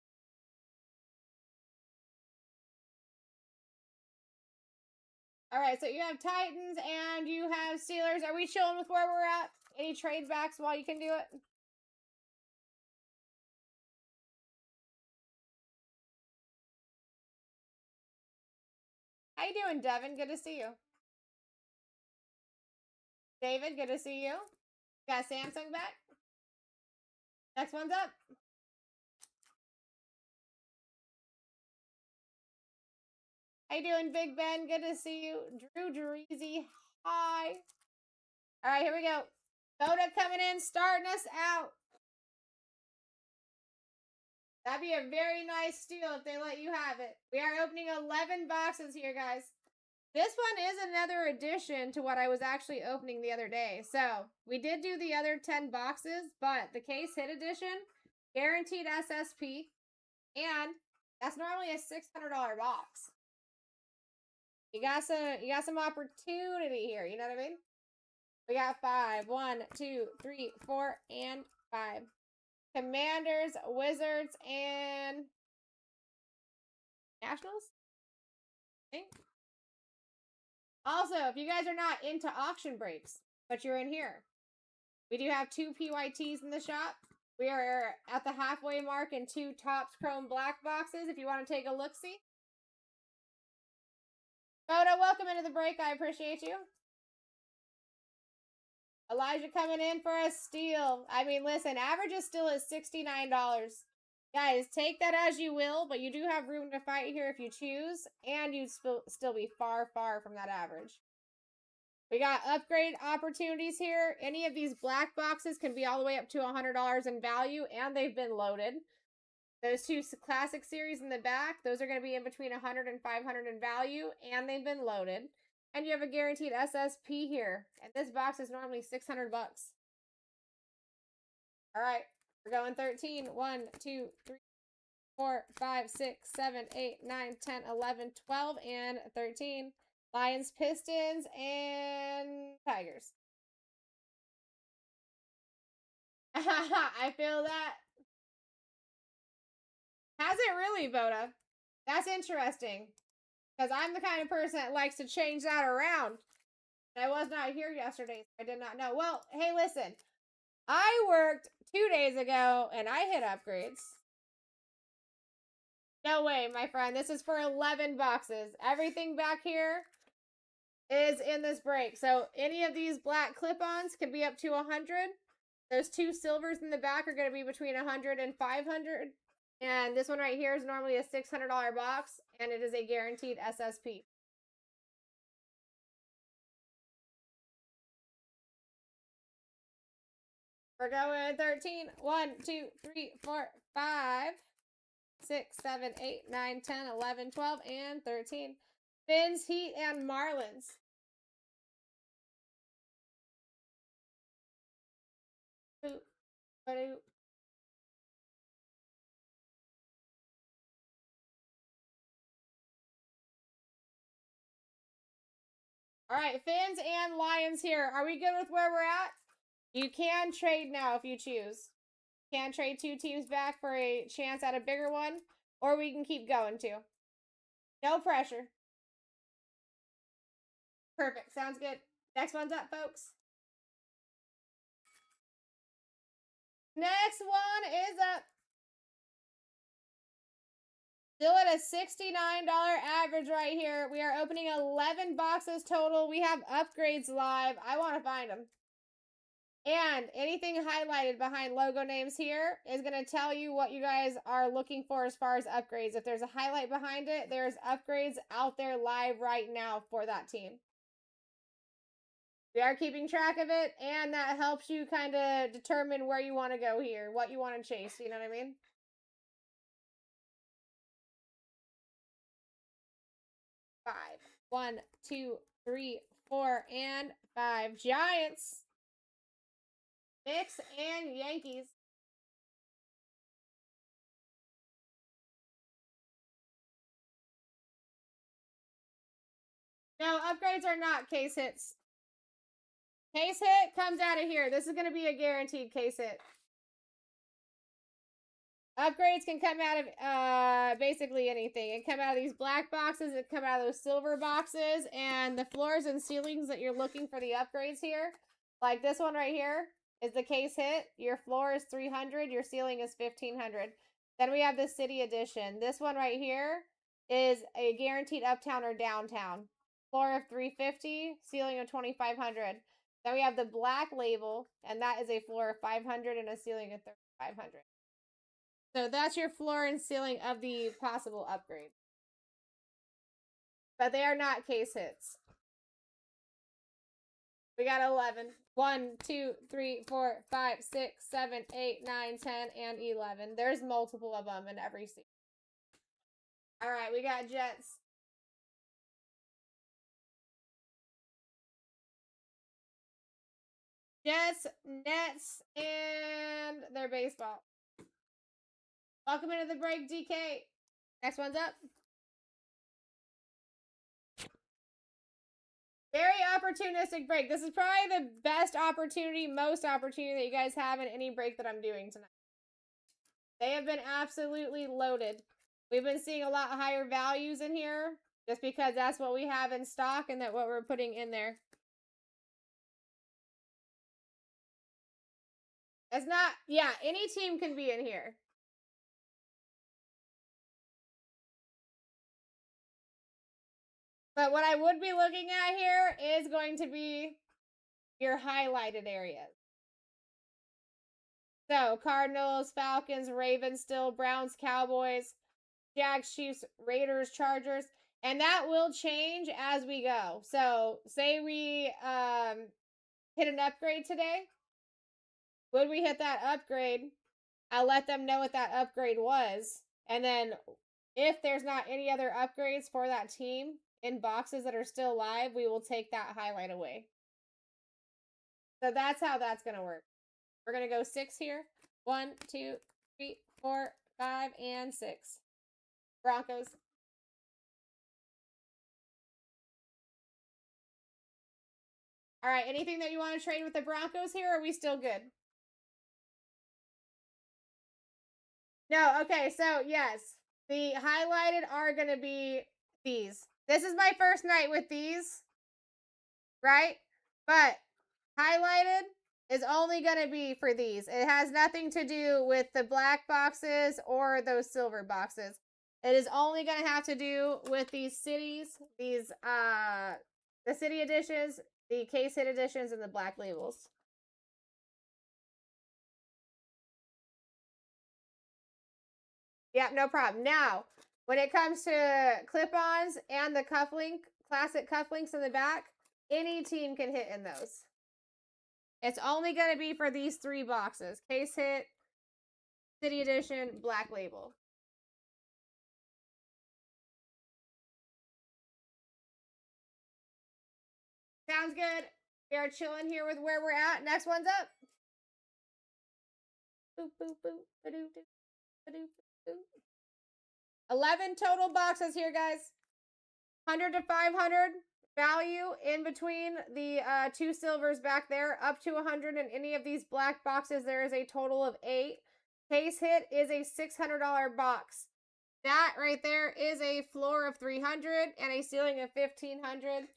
All right, so you have Titans and you have Steelers. Are we chilling with where we're at? Any trade backs while you can do it? How you doing, Devin? Good to see you. David, good to see you. Got Samsung back. Next one's up. How you doing, Big Ben? Good to see you. Drew Dreezy, hi. All right, here we go. Voda coming in, starting us out. That'd be a very nice steal if they let you have it. We are opening 11 boxes here, guys. This one is another addition to what I was actually opening the other day. So, we did do the other 10 boxes, but the case hit edition, guaranteed SSP, and that's normally a $600 box. You got some opportunity here, you know what I mean? We got 5. 1, 2, 3, 4, and 5. Commanders, Wizards, and Nationals? I think. Also, if you guys are not into auction breaks, but you're in here, we do have 2 PYTs in the shop. We are at the halfway mark in 2 Topps Chrome Black boxes if you want to take a look-see. Photo, welcome into the break. I appreciate you. Elijah coming in for a steal. I mean, listen, average is still at $69. Guys, take that as you will, but you do have room to fight here if you choose, and you'd still be far, far from that average. We got upgrade opportunities here. Any of these black boxes can be all the way up to $100 in value, and they've been loaded. Those 2 classic series in the back, those are going to be in between $100 and $500 in value, and they've been loaded. And you have a guaranteed SSP here. And this box is normally $600 bucks. All right, we're going 13. 1, 2, 3, 4, 5, 6, 7, 8, 9, 10, 11, 12, and 13. Lions, Pistons, and Tigers. I feel that. Has it really, Voda? That's interesting. Because I'm the kind of person that likes to change that around. I was not here yesterday, so I did not know. Well, hey, listen. I worked 2 days ago, and I hit upgrades. No way, my friend. This is for 11 boxes. Everything back here is in this break. So any of these black clip-ons can be up to 100. Those 2 silvers in the back are going to be between 100 and 500. And this one right here is normally a $600 box, and it is a guaranteed SSP. We're going 13. 1, 2, 3, 4, 5, 6, 7, 8, 9, 10, 11, 12, and 13. Finns, Heat, and Marlins. All right, Finns and Lions here. Are we good with where we're at? You can trade now if you choose. You can trade 2 teams back for a chance at a bigger one, or we can keep going too. No pressure. Perfect. Sounds good. Next one's up, folks. Next one is up. Still at a $69 average right here. We are opening 11 boxes total. We have upgrades live. I want to find them. And anything highlighted behind logo names here is going to tell you what you guys are looking for as far as upgrades. If there's a highlight behind it, there's upgrades out there live right now for that team. We are keeping track of it, and that helps you kind of determine where you want to go here, what you want to chase, you know what I mean? Five. 1, 2, 3, 4, and 5. Giants. Knicks and Yankees. No, upgrades are not case hits. Case hit comes out of here. This is going to be a guaranteed case hit. Upgrades can come out of basically anything. It can come out of these black boxes, it can come out of those silver boxes, and the floors and ceilings that you're looking for the upgrades here, like this one right here, is the case hit. Your floor is 300, your ceiling is 1500. Then we have the city edition. This one right here is a guaranteed uptown or downtown. Floor of 350, ceiling of 2500. Then we have the black label, and that is a floor of 500 and a ceiling of 3500. So that's your floor and ceiling of the possible upgrades. But they are not case hits. We got 11. 1, 2, 3, 4, 5, 6, 7, 8, 9, 10, and 11. There's multiple of them in every seat. All right, we got Jets. Jets, Nets, and their baseball. Welcome into the break, DK. Next one's up. Very opportunistic break. This is probably the best opportunity, most opportunity that you guys have in any break that I'm doing tonight. They have been absolutely loaded. We've been seeing a lot higher values in here just because that's what we have in stock and that's what we're putting in there. It's not, yeah, any team can be in here. But what I would be looking at here is going to be your highlighted areas. So, Cardinals, Falcons, Ravens still, Browns, Cowboys, Jags, Chiefs, Raiders, Chargers. And that will change as we go. So, say we hit an upgrade today. When we hit that upgrade, I'll let them know what that upgrade was. And then if there's not any other upgrades for that team in boxes that are still live, we will take that highlight away. So that's how that's going to work. We're going to go 6 here. 1, 2, 3, 4, 5, and 6. Broncos. All right, anything that you want to trade with the Broncos here, or are we still good? No, okay, so yes. The highlighted are going to be these. This is my first night with these, right? But highlighted is only going to be for these. It has nothing to do with the black boxes or those silver boxes. It is only going to have to do with these cities, these, the city editions, the case hit editions, and the black labels. Yeah, no problem. Now, when it comes to clip-ons and the cufflink, classic cufflinks in the back, any team can hit in those. It's only going to be for these 3 boxes. Case hit, city edition, black label. Sounds good. We are chilling here with where we're at. Next one's up. Boop, boop, boop. Ba-doo, doo. Ba-doo, boop. 11 total boxes here, guys. 100 to 500 value in between the 2 silvers back there, up to 100 in any of these black boxes. There is a total of 8. Case hit is a $600 box. That right there is a floor of 300 and a ceiling of 1500.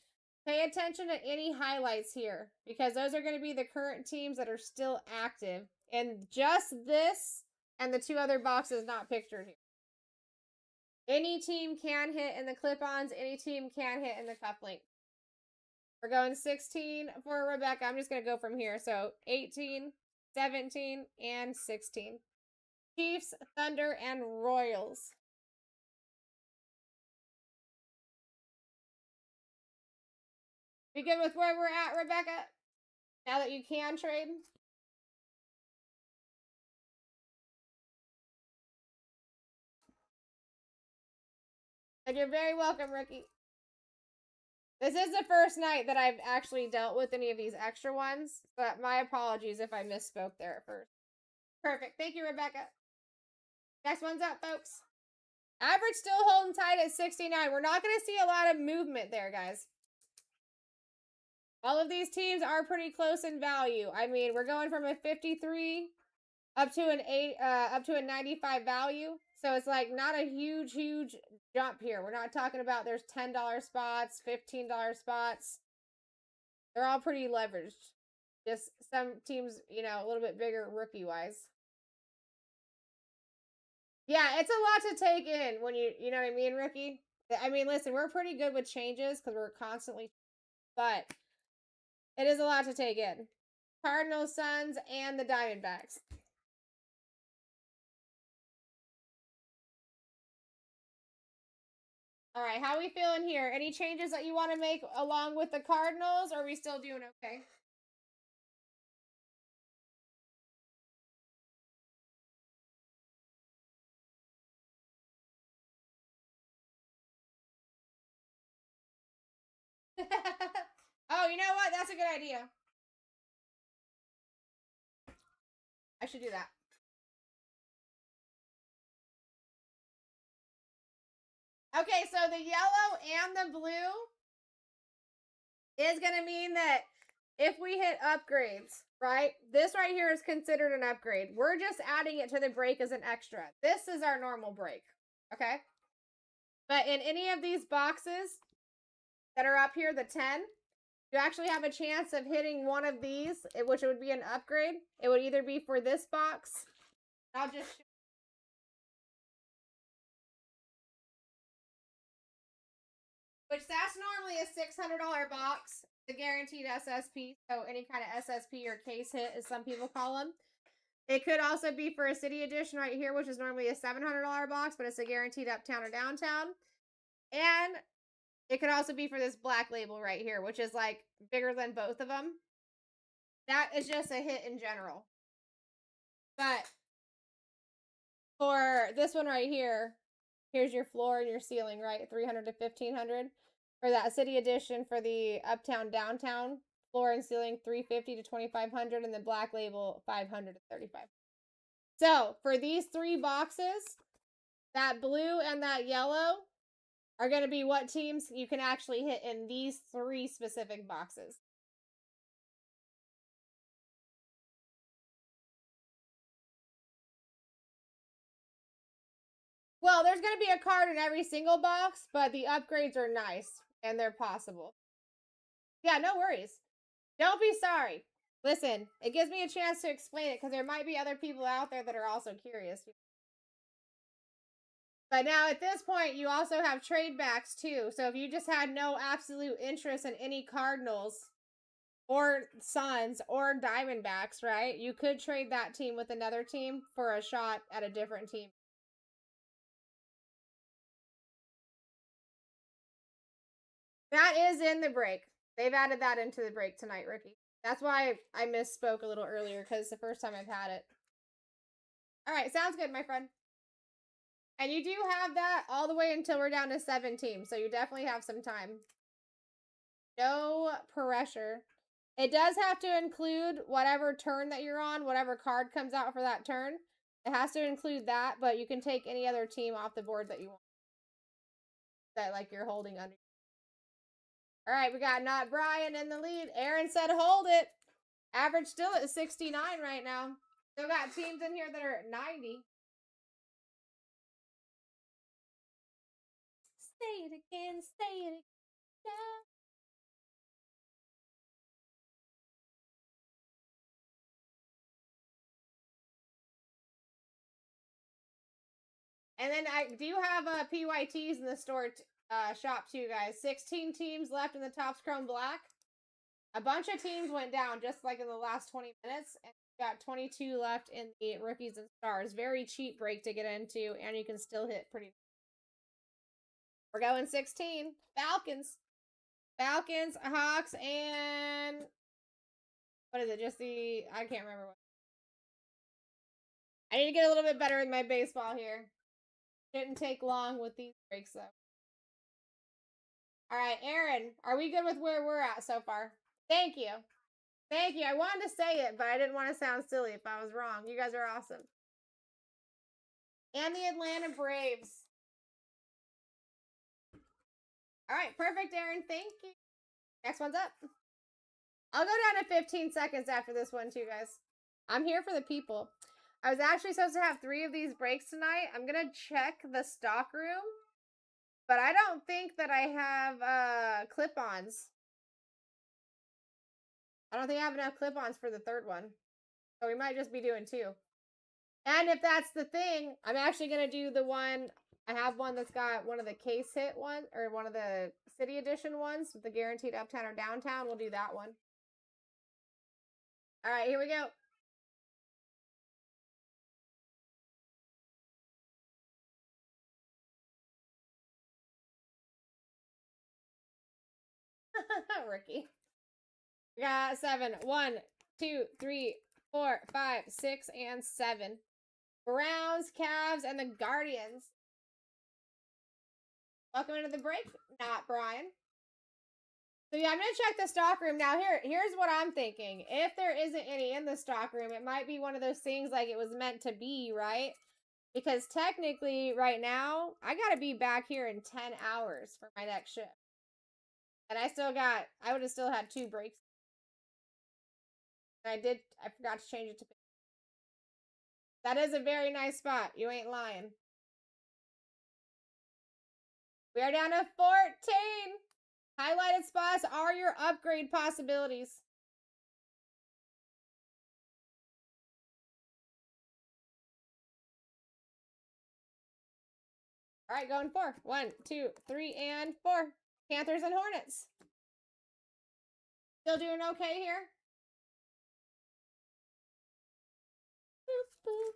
Pay attention to any highlights here because those are going to be the current teams that are still active. And just this and the 2 other boxes not pictured here. Any team can hit in the clip-ons. Any team can hit in the cufflink. We're going 16 for Rebecca. I'm just going to go from here. So 18, 17, and 16. Chiefs, Thunder, and Royals. Be good with where we're at, Rebecca? Now that you can trade? And you're very welcome, Ricky. This is the first night that I've actually dealt with any of these extra ones, but my apologies if I misspoke there at first. Perfect. Thank you, Rebecca. Next one's up, folks. Average still holding tight at 69. We're not going to see a lot of movement there, guys. All of these teams are pretty close in value. I mean, we're going from a 53 up to a 95 value. So it's like not a huge jump here. We're not talking about there's $10 spots, $15 spots. They're all pretty leveraged. Just some teams, you know, a little bit bigger rookie wise. Yeah, it's a lot to take in when you know what I mean, rookie? I mean, listen, we're pretty good with changes because we're constantly, but it is a lot to take in. Cardinals, Suns, and the Diamondbacks. All right, how are we feeling here? Any changes that you want to make along with the Cardinals, or are we still doing okay? Oh, you know what? That's a good idea. I should do that. Okay, so the yellow and the blue is going to mean that if we hit upgrades, right? This right here is considered an upgrade. We're just adding it to the break as an extra. This is our normal break, okay? But in any of these boxes that are up here, the 10, you actually have a chance of hitting one of these, which would be an upgrade. It would either be for this box. I'll just which that's normally a $600 box, the guaranteed SSP. So any kind of SSP or case hit, as some people call them. It could also be for a city edition right here, which is normally a $700 box, but it's a guaranteed uptown or downtown. And it could also be for this black label right here, which is like bigger than both of them. That is just a hit in general. But for this one right here, here's your floor and your ceiling, right? 300 to 1500. For that city edition, for the uptown downtown, floor and ceiling 350 to 2500, and the black label 500 to 35. So for these three boxes, that blue and that yellow are going to be what teams you can actually hit in these three specific boxes. Well, there's going to be a card in every single box, but the upgrades are nice and they're possible. Yeah, no worries. Don't be sorry. Listen, it gives me a chance to explain it because there might be other people out there that are also curious. But now at this point, you also have trade backs too. So if you just had no absolute interest in any Cardinals or Suns or Diamondbacks, right? You could trade that team with another team for a shot at a different team. That is in the break. They've added that into the break tonight, Ricky. That's why I misspoke a little earlier, because it's the first time I've had it. All right, sounds good, my friend. And you do have that all the way until we're down to 7 teams, so you definitely have some time. No pressure. It does have to include whatever turn that you're on, whatever card comes out for that turn. It has to include that, but you can take any other team off the board that you want. That, like, you're holding under. All right, we got Not Brian in the lead. Aaron said hold it. Average still at 69 right now. Still got teams in here that are at 90. Say it again, say it again. And then I do have PYTs in the store shop too, guys. 16 teams left in the Topps Chrome Black. A bunch of teams went down just like in the last 20 minutes. And we got 22 left in the Rookies and Stars. Very cheap break to get into, and you can still hit pretty. We're going 16. Falcons. Falcons, Hawks, and what is it? Just the, I can't remember what. I need to get a little bit better with my baseball here. Didn't take long with these breaks though. All right, Aaron, are we good with where we're at so far? Thank you. Thank you. I wanted to say it, but I didn't want to sound silly if I was wrong. You guys are awesome. And the Atlanta Braves. All right, perfect, Aaron. Thank you. Next one's up. I'll go down to 15 seconds after this one too, guys. I'm here for the people. I was actually supposed to have 3 of these breaks tonight. I'm gonna check the stock room, but I don't think that I have clip-ons. I don't think I have enough clip-ons for the 3rd one. So we might just be doing 2. And if that's the thing, I'm actually gonna do the one. I have one that's got one of the case hit one, or one of the city edition ones with the guaranteed uptown or downtown. We'll do that one. All right, here we go. Ricky. We got 7. 1, 2, 3, 4, 5, 6, and 7. Browns, Cavs, and the Guardians. Welcome into the break, not Brian. So yeah, I'm gonna check the stock room now. Here's what I'm thinking. If there isn't any in the stock room, it might be one of those things like it was meant to be, right? Because technically, right now, I gotta be back here in 10 hours for my next shift. And I would have still had 2 breaks. And I forgot to change it to. That is a very nice spot. You ain't lying. We are down to 14. Highlighted spots are your upgrade possibilities. All right, going 4. 1, 2, 3, and 4. Panthers and Hornets. Still doing okay here? Boop, boop.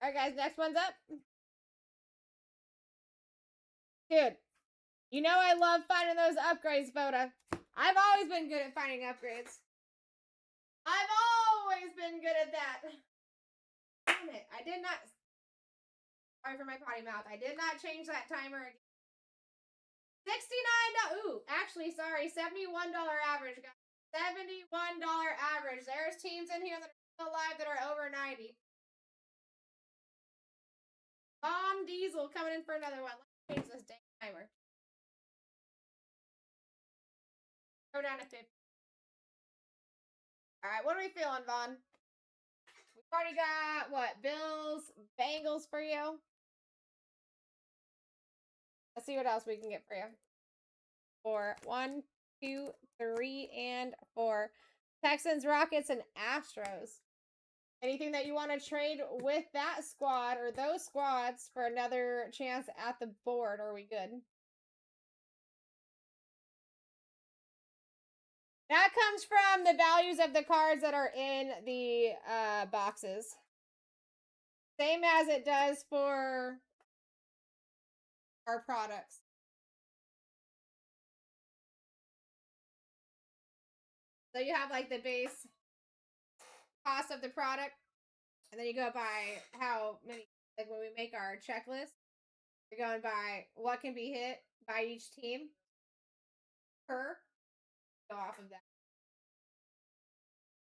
All right, guys, next one's up. Dude, you know I love finding those upgrades, Voda. I've always been good at finding upgrades. I've always been good at that. Damn it, I did not. Sorry for my potty mouth. I did not change that timer again. $69. Ooh, actually, sorry, $71 average, guys. $71 average. There's teams in here that are still alive that are over 90. Bomb Diesel coming in for another one. Let's change this dang timer. Go down to 50. All right, what are we feeling, Vaughn? We've already got, what, Bills, Bengals for you? Let's see what else we can get for you. 4. 1, 2, 3, and 4. Texans, Rockets, and Astros. Anything that you want to trade with that squad or those squads for another chance at the board? Or are we good? That comes from the values of the cards that are in the boxes. Same as it does for our products. So you have like the base cost of the product, and then you go by how many, like when we make our checklist, you're going by what can be hit by each team per, go off of that.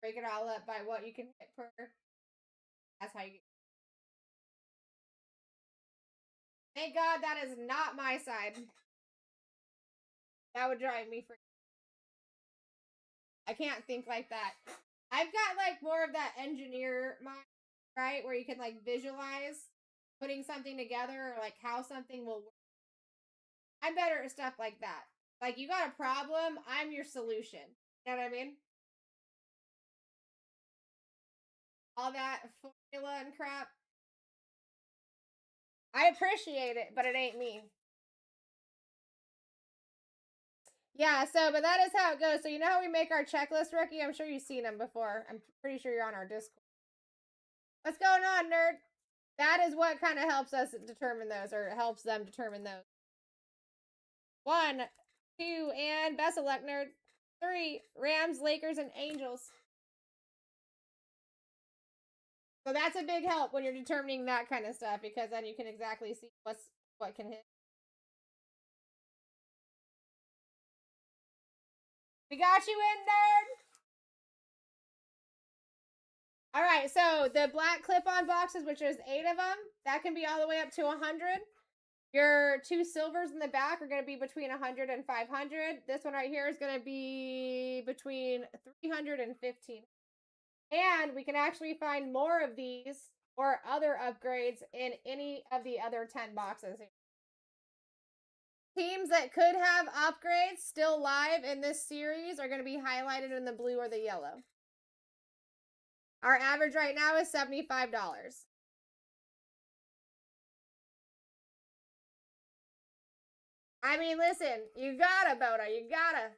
Break it all up by what you can hit per. That's how you get. Thank God that is not my side. That would drive me freaking. I can't think like that. I've got like more of that engineer mind, right? Where you can like visualize putting something together or like how something will work. I'm better at stuff like that. Like you got a problem, I'm your solution. You know what I mean? All that formula and crap. I appreciate it, but it ain't me. Yeah, so, but that is how it goes. So you know how we make our checklist, Rookie? I'm sure you've seen them before. I'm pretty sure you're on our Discord. What's going on, nerd? That is what kind of helps us determine those, or helps them determine those. 1, 2, and best of luck, nerd. 3, Rams, Lakers, and Angels. So that's a big help when you're determining that kind of stuff, because then you can exactly see what can hit. We got you in, nerd! Alright, so the black clip-on boxes, which is 8 of them, that can be all the way up to 100. Your 2 silvers in the back are going to be between 100 and 500. This one right here is going to be between 300 and 15. And we can actually find more of these or other upgrades in any of the other 10 boxes here. Teams that could have upgrades still live in this series are going to be highlighted in the blue or the yellow. Our average right now is $75. I mean, listen, you gotta, Boda, you gotta.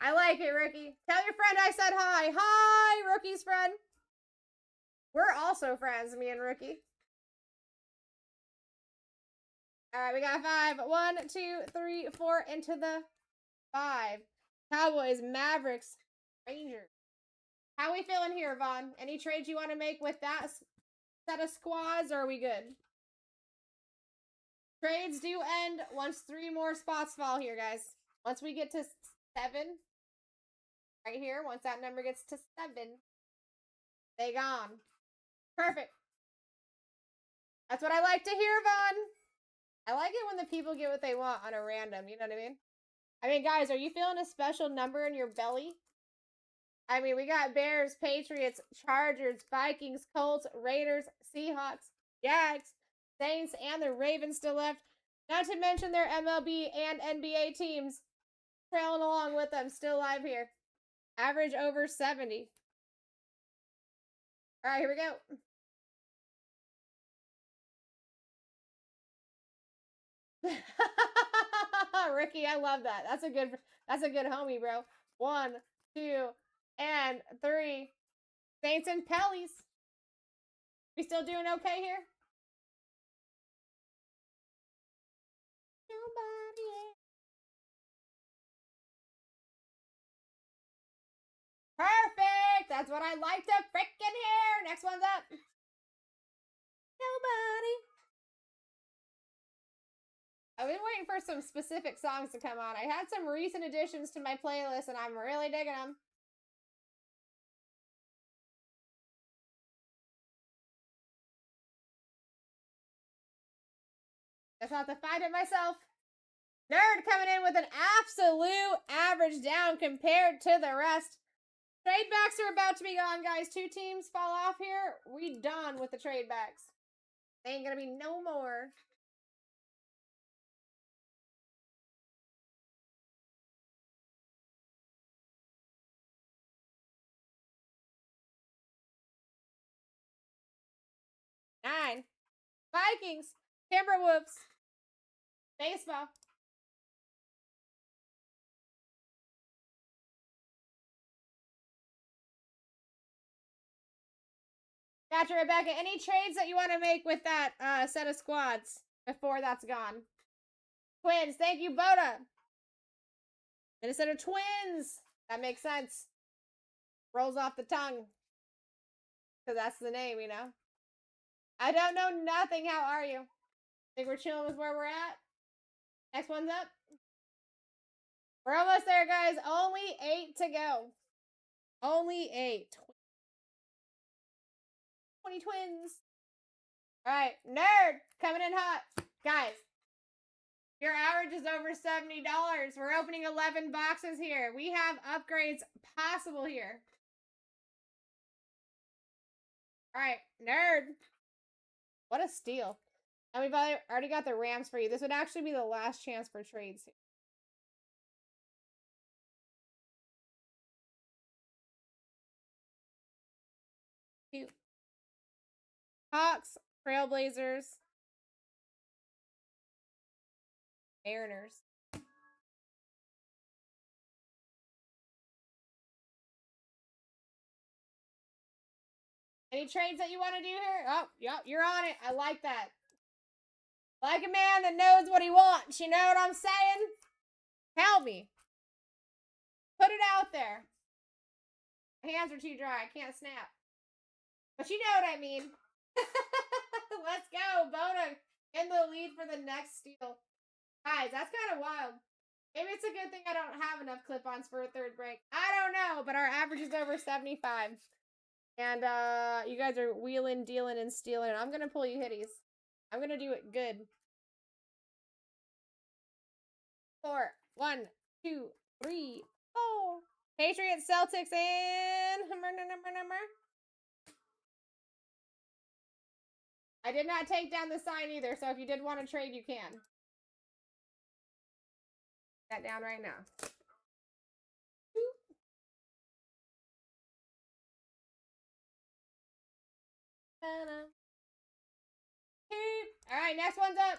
I like it, Rookie. Tell your friend I said hi. Hi, Rookie's friend. We're also friends, me and Rookie. All right, we got 5. 1, 2, 3, 4 into the 5. Cowboys, Mavericks, Rangers. How we feeling here, Vaughn? Any trades you want to make with that set of squads, or are we good? Trades do end once 3 more spots fall here, guys. Once we get to 7, right here, once that number gets to 7, they gone. Perfect. That's what I like to hear, Vaughn. I like it when the people get what they want on a random, you know what I mean? I mean, guys, are you feeling a special number in your belly? I mean, we got Bears, Patriots, Chargers, Vikings, Colts, Raiders, Seahawks, Jags, Saints, and the Ravens still left. Not to mention their MLB and NBA teams trailing along with them, still live here. Average over 70. All right, here we go. Ricky, I love that. That's a good homie, bro. 1, 2, and 3. Saints and Pellies. We still doing okay here? Nobody. Perfect. That's what I like to freaking hear. Next one's up. Nobody. I've been waiting for some specific songs to come on. I had some recent additions to my playlist, and I'm really digging them. Guess I'll have to find it myself. Nerd coming in with an absolute average down compared to the rest. Trade backs are about to be gone, guys. 2 teams fall off here. We done with the trade backs. They ain't gonna be no more. Nine. Vikings. Timberwolves. Baseball. Gotcha, Rebecca. Any trades that you want to make with that set of squads before that's gone? Twins. Thank you, Boda. Minnesota Twins. That makes sense. Rolls off the tongue. Because that's the name, you know. I don't know nothing. How are you? Think we're chilling with where we're at? Next one's up. We're almost there, guys. Only 8 to go. Only 8. 20 twins. All right. Nerd. Coming in hot. Guys. Your average is over $70. We're opening 11 boxes here. We have upgrades possible here. All right. Nerd. What a steal. And we've already got the Rams for you. This would actually be the last chance for trades. Cute. Hawks, Trailblazers, Mariners. Any trades that you want to do here? Oh, yep, you're on it. I like that. Like a man that knows what he wants. You know what I'm saying? Help me. Put it out there. My hands are too dry. I can't snap. But you know what I mean. Let's go. Boda in the lead for the next steal. Guys, that's kind of wild. Maybe it's a good thing I don't have enough clip-ons for a third break. I don't know, but our average is over 75. And you guys are wheeling, dealing, and stealing. I'm gonna pull you hitties. I'm gonna do it good. 4, 1, 2, 3, 4. Patriots, Celtics, and number. I did not take down the sign either, so if you did want to trade, you can. That down right now. All right, next one's up.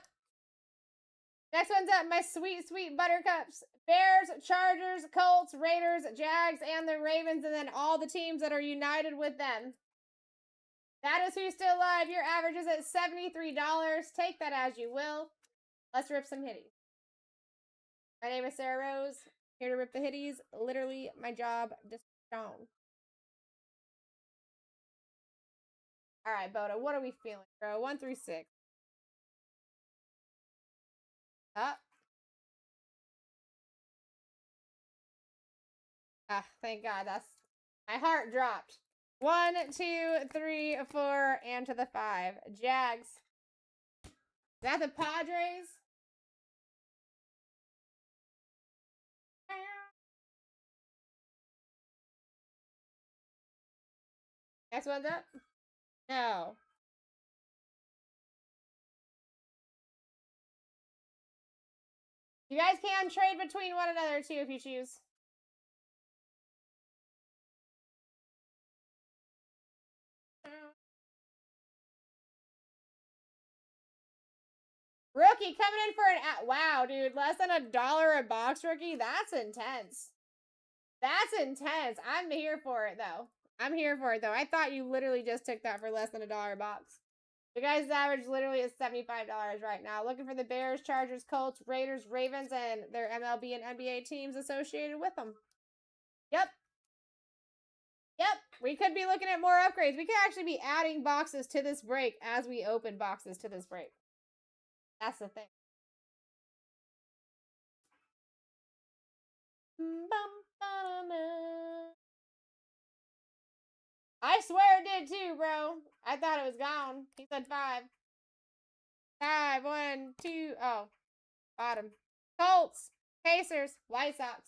Next one's up, my sweet, sweet buttercups. Bears, Chargers, Colts, Raiders, Jags, and the Ravens, and then all the teams that are united with them. That is who's still alive. Your average is at $73. Take that as you will. Let's rip some hitties. My name is Sarah Rose. Here to rip the hitties. Literally, my job description. All right, Boda, what are we feeling, bro? 1 through 6. Up. Ah, thank God. That's my heart dropped. 1, 2, 3, 4, and to the 5. Jags. Is that the Padres? Next one's up. No. You guys can trade between one another too if you choose. Rookie coming in for an wow, dude, less than $1 a box rookie. That's intense. That's intense. I'm here for it though. I'm here for it though. I thought you literally just took that for less than $1 a box. The guy's average literally is $75 right now. Looking for the Bears, Chargers, Colts, Raiders, Ravens, and their MLB and NBA teams associated with them. Yep. Yep. We could be looking at more upgrades. We could actually be adding boxes to this break as we open boxes to this break. That's the thing. I swear it did too, bro. I thought it was gone. He said 5. 5, 1, 2. Oh, bottom. Colts, Pacers, White Sox.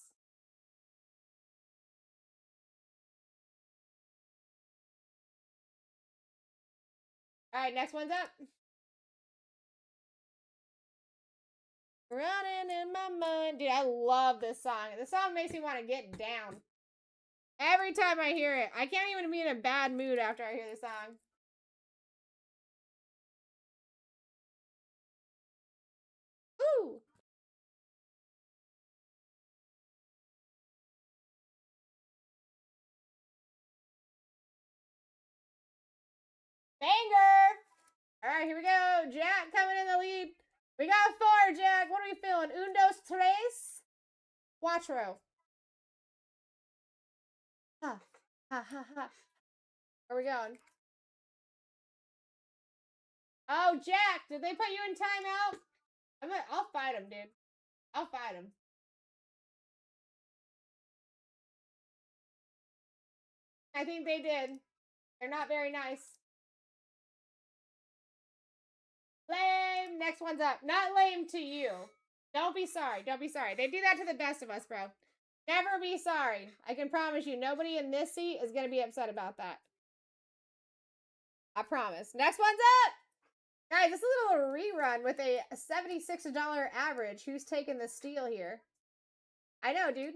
All right, next one's up. Running in my mind. Dude, I love this song. This song makes me want to get down. Every time I hear it. I can't even be in a bad mood after I hear the song. Ooh. Banger. All right, here we go. Jack coming in the lead. We got 4, Jack. What are we feeling? Un, dos, tres. Cuatro. Ha. Ha, ha, ha. Where are we going? Oh, Jack. Did they put you in timeout? I'll fight him, dude. I'll fight him. I think they did. They're not very nice. Lame. Next one's up. Not lame to you. Don't be sorry. Don't be sorry. They do that to the best of us, bro. Never be sorry. I can promise you, nobody in this seat is going to be upset about that. I promise. Next one's up. Guys, this is a little rerun with a $76 average. Who's taking the steal here? I know, dude.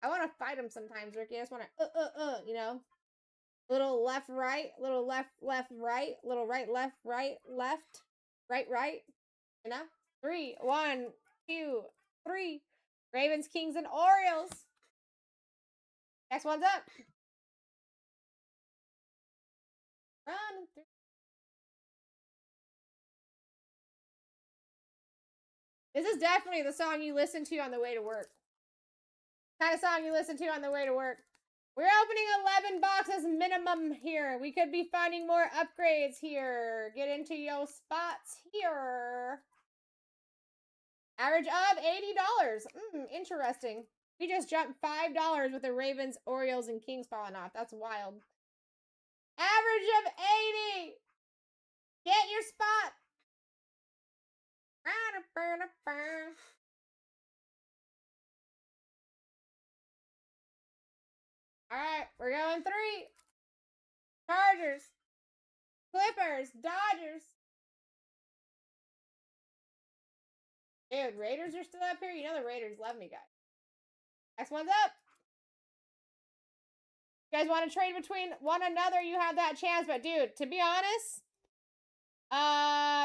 I want to fight him sometimes, Ricky. I just want to, you know. Little left, right. Little left, left, right. Little right, left, right, left. Right, right. You know? 3, 1, 2, 3. Ravens, Kings, and Orioles. Next one's up. Run through. This is definitely the song you listen to on the way to work. Kind of song you listen to on the way to work. We're opening 11 boxes minimum here. We could be finding more upgrades here. Get into your spots here. Average of $80. Interesting. We just jumped $5 with the Ravens, Orioles, and Kings falling off. That's wild. Average of 80. Get your spot. All right, we're going 3. Chargers, Clippers, Dodgers. Dude, Raiders are still up here. You know the Raiders love me, guys. Next one's up. You guys want to trade between one another? You have that chance. But, dude, to be honest,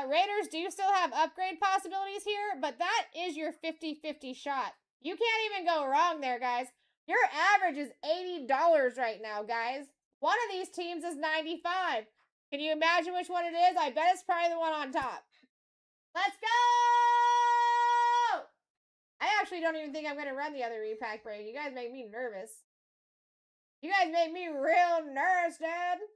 Raiders do still have upgrade possibilities here. But that is your 50-50 shot. You can't even go wrong there, guys. Your average is $80 right now, guys. One of these teams is $95. Can you imagine which one it is? I bet it's probably the one on top. Let's go! I actually don't even think I'm going to run the other repack break. You guys make me nervous. You guys make me real nervous, dude.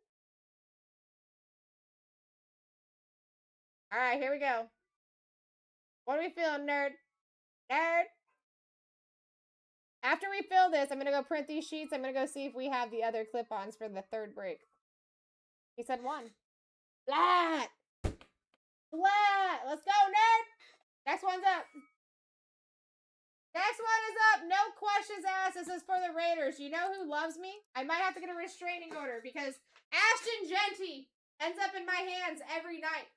Alright, here we go. What are we feeling, nerd? Nerd? After we fill this, I'm going to go print these sheets. I'm going to go see if we have the other clip-ons for the third break. He said 1. Flat! Flat! Let's go, nerd! Next one's up. Next one is up. No questions asked. This is for the Raiders. You know who loves me? I might have to get a restraining order because Ashton Genty ends up in my hands every night.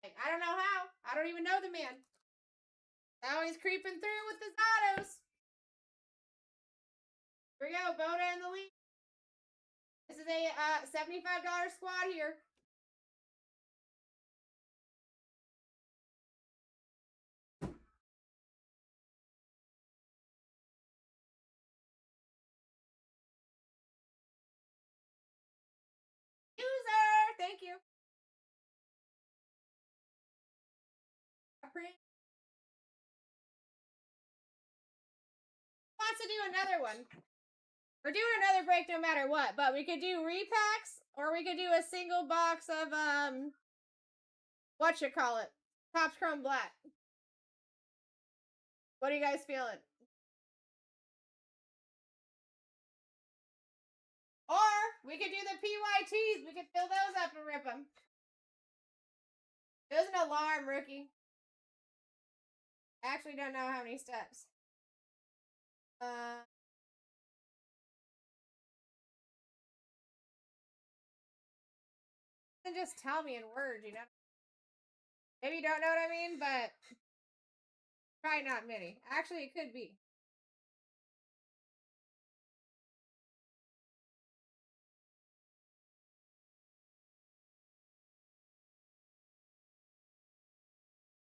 Like, I don't know how. I don't even know the man. Now he's creeping through with his autos. Here we go. Boda in the lead. This is a $75 squad here. User! Thank you. Wants to do another one. We're doing another break no matter what, but we could do repacks or we could do a single box of whatchamacallit? Topps Chrome Black. What are you guys feeling? Or we could do the PYTs. We could fill those up and rip them. There's an alarm, rookie. I actually don't know how many steps. And just tell me in words, you know? Maybe you don't know what I mean, but probably not many. Actually, it could be.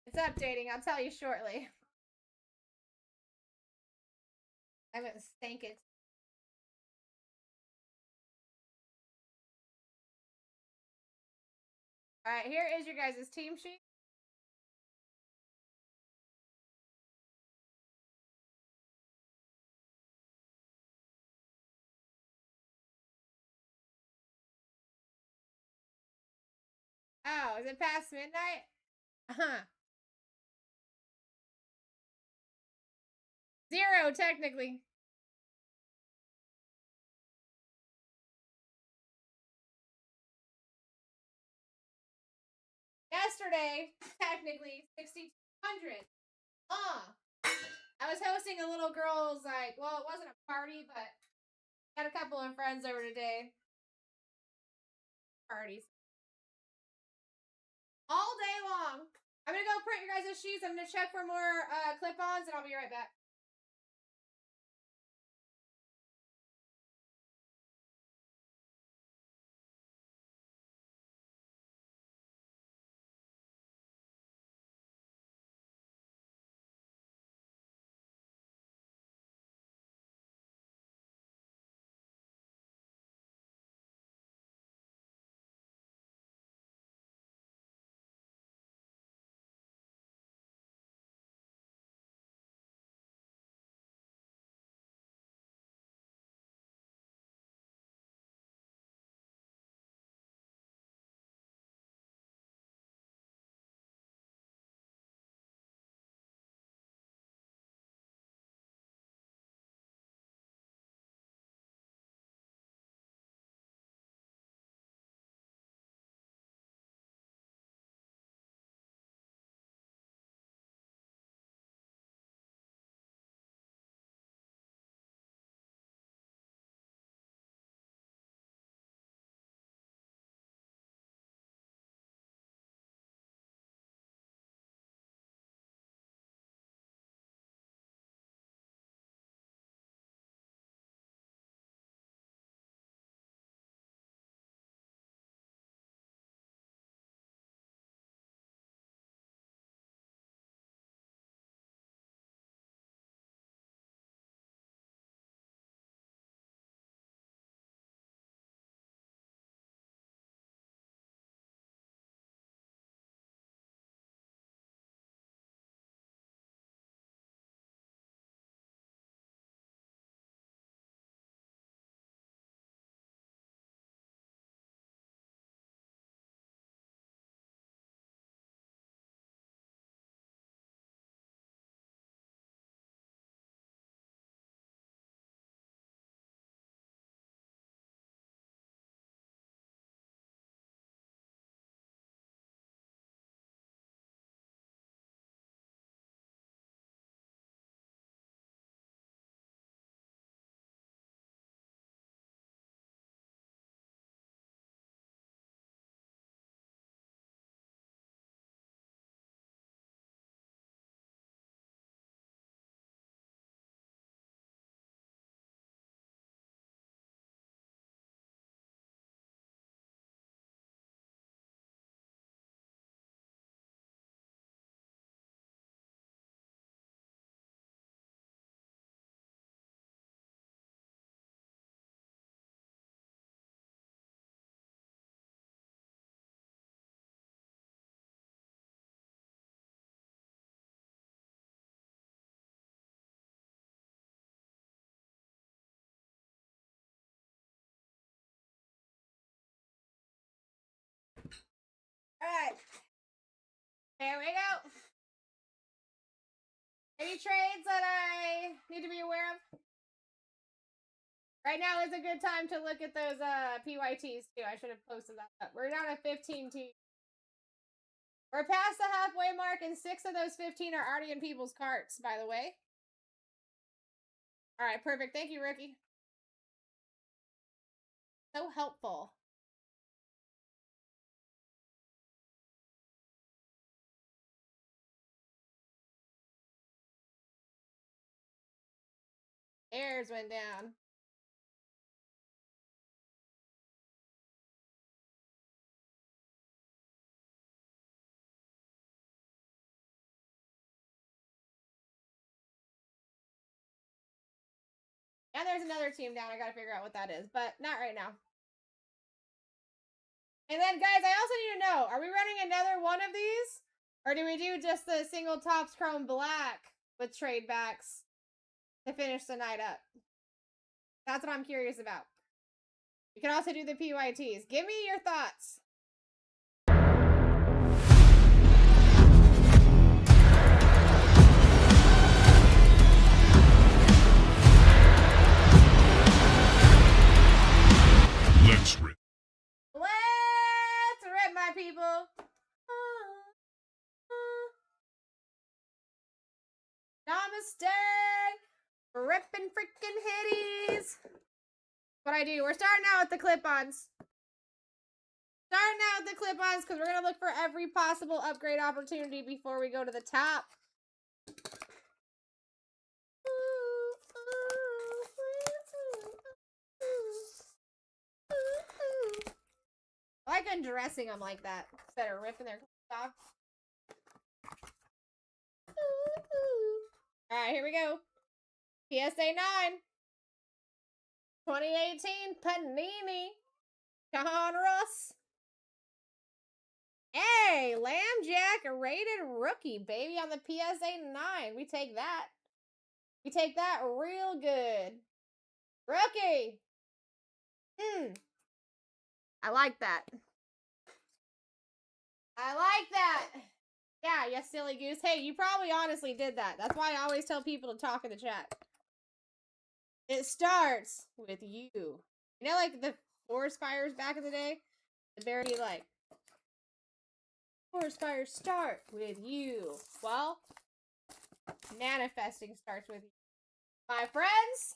It's updating. I'll tell you shortly. I'm gonna stank it. Alright, here is your guys' team sheet. Oh, is it past midnight? Uh-huh. 0, technically. Yesterday, technically, 6,200. I was hosting a little girl's, like, well, it wasn't a party, but I had a couple of friends over today. Parties. All day long. I'm gonna go print your guys' sheets. I'm gonna check for more clip-ons, and I'll be right back. Alright. Here we go. Any trades that I need to be aware of? Right now is a good time to look at those PYTs too. I should have posted that up. We're down to 15 teams. We're past the halfway mark, and 6 of those 15 are already in people's carts, by the way. Alright, perfect. Thank you, Rookie. So helpful. Airs went down. And there's another team down. I gotta figure out what that is, but not right now. And then, guys, I also need to know, are we running another one of these? Or do we do just the single Topps Chrome Black with trade backs to finish the night up? That's what I'm curious about. You can also do the PYTs. Give me your thoughts. Let's rip. Let's rip, my people. Namaste. Rippin' freaking hitties. What I do, we're starting out with the clip-ons. Starting out with the clip-ons because we're going to look for every possible upgrade opportunity before we go to the top. I like undressing them like that instead of ripping their clothes off. Alright, here we go. PSA 9. 2018 Panini. John Ross. Hey, Lambjack, a rated rookie, baby, on the PSA 9. We take that. We take that real good. Rookie. I like that. I like that. Yeah, you silly goose. Hey, you probably honestly did that. That's why I always tell people to talk in the chat. It starts with you. You know, like the forest fires back in the day? The very, like, forest fires start with you. Well, manifesting starts with you. My friends,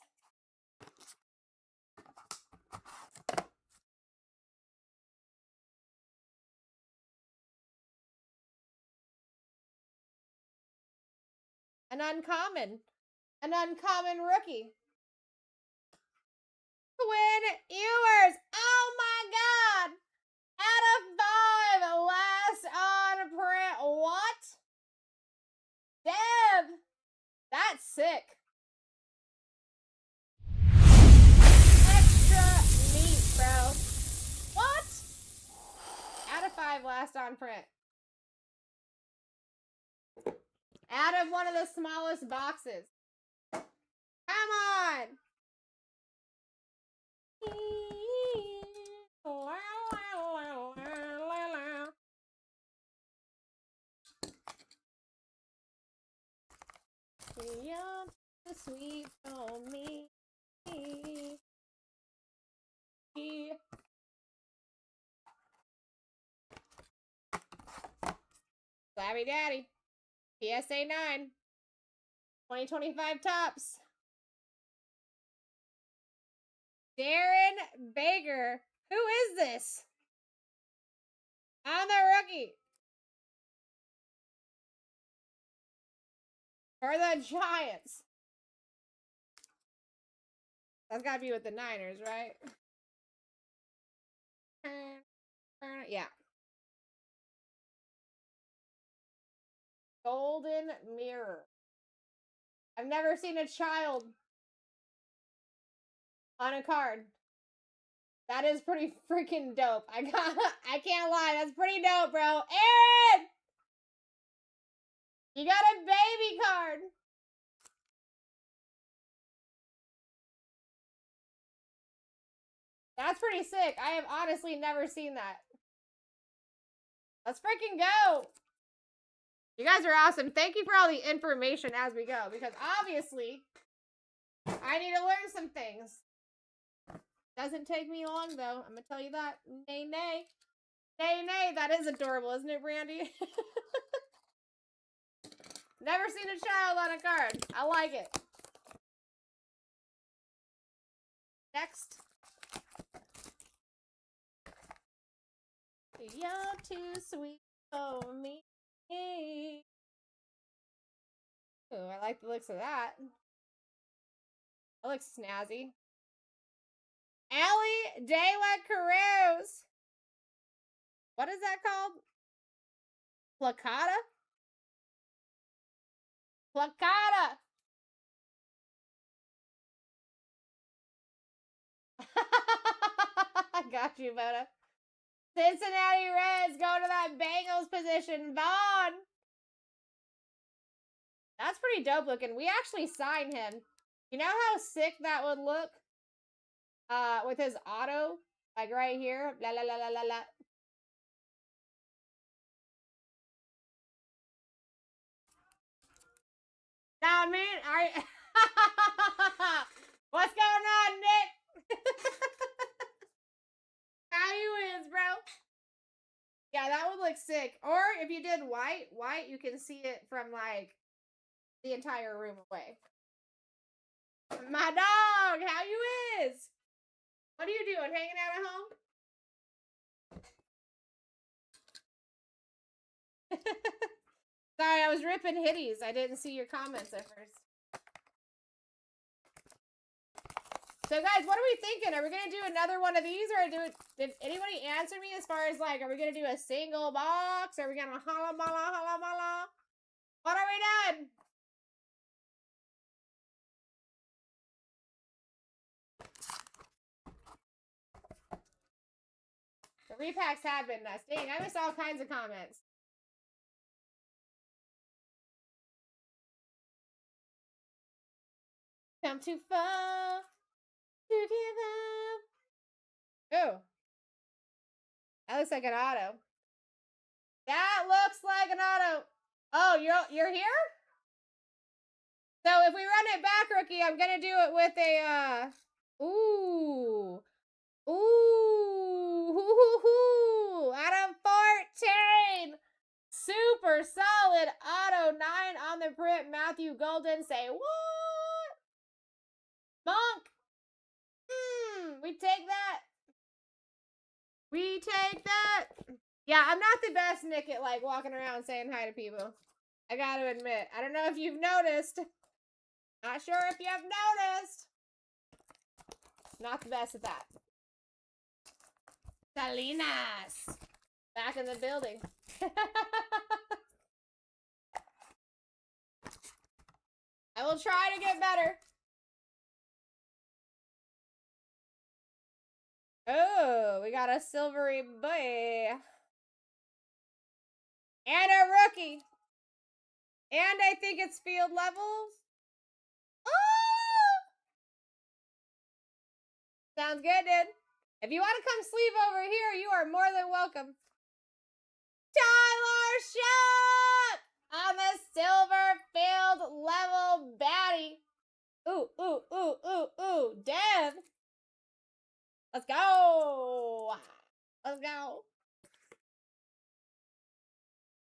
an uncommon rookie. Twin Ewers. Oh my god. Out of 5, last on print. What? Dev. That's sick. Extra neat, bro. What? Out of 5, last on print. Out of one of the smallest boxes. Come on. You're the sweet for me. Flabby Daddy. PSA 9. 2025 Tops. Darren Baker. Who is this? I'm the rookie. For the Giants. That's gotta be with the Niners, right? Yeah. Golden Mirror. I've never seen a child on a card. That is pretty freaking dope. I can't lie. That's pretty dope, bro. Aaron! You got a baby card. That's pretty sick. I have honestly never seen that. Let's freaking go. You guys are awesome. Thank you for all the information as we go, because obviously I need to learn some things. Doesn't take me long, though. I'm going to tell you that. Nay, nay. Nay, nay. That is adorable, isn't it, Brandy? Never seen a child on a card. I like it. Next. You're too sweet for me. Ooh, I like the looks of that. That looks snazzy. Allie De La Cruz. What is that called? Placata? Placata. I got you, Boda. Cincinnati Reds go to that Bengals position. Vaughn. That's pretty dope looking. We actually signed him. You know how sick that would look? With his auto, like right here. La la la la la la. Nah, man, what's going on, Nick? How you is, bro? Yeah, that would look sick. Or if you did white, you can see it from like the entire room away. My dog, how you is? What are you doing? Hanging out at home? Sorry, I was ripping hitties. I didn't see your comments at first. So guys, what are we thinking? Are we going to do another one of these? Or did anybody answer me as far as like, are we going to do a single box? Are we going to holla mala? What are we doing? The repacks have been nuts. Dang, I missed all kinds of comments. Come too far to give up. Ooh. That looks like an auto. That looks like an auto. Oh, you're here? So if we run it back, rookie, I'm gonna do it with a ooh. Out of 14. Super solid auto 9 on the print. Matthew Golden, say what? Monk. We take that. We take that. Yeah, I'm not the best, Nick, at like walking around saying hi to people. I gotta admit. I don't know if you've noticed. Not sure if you have noticed. Not the best at that. Salinas. Back in the building. I will try to get better. Oh, we got a silvery boy. And a rookie. And I think it's field levels. Oh! Sounds good, dude. If you want to come sleep over here, you are more than welcome. Tyler Shook on the silver field level baddie. Ooh. Dev. Let's go. Let's go.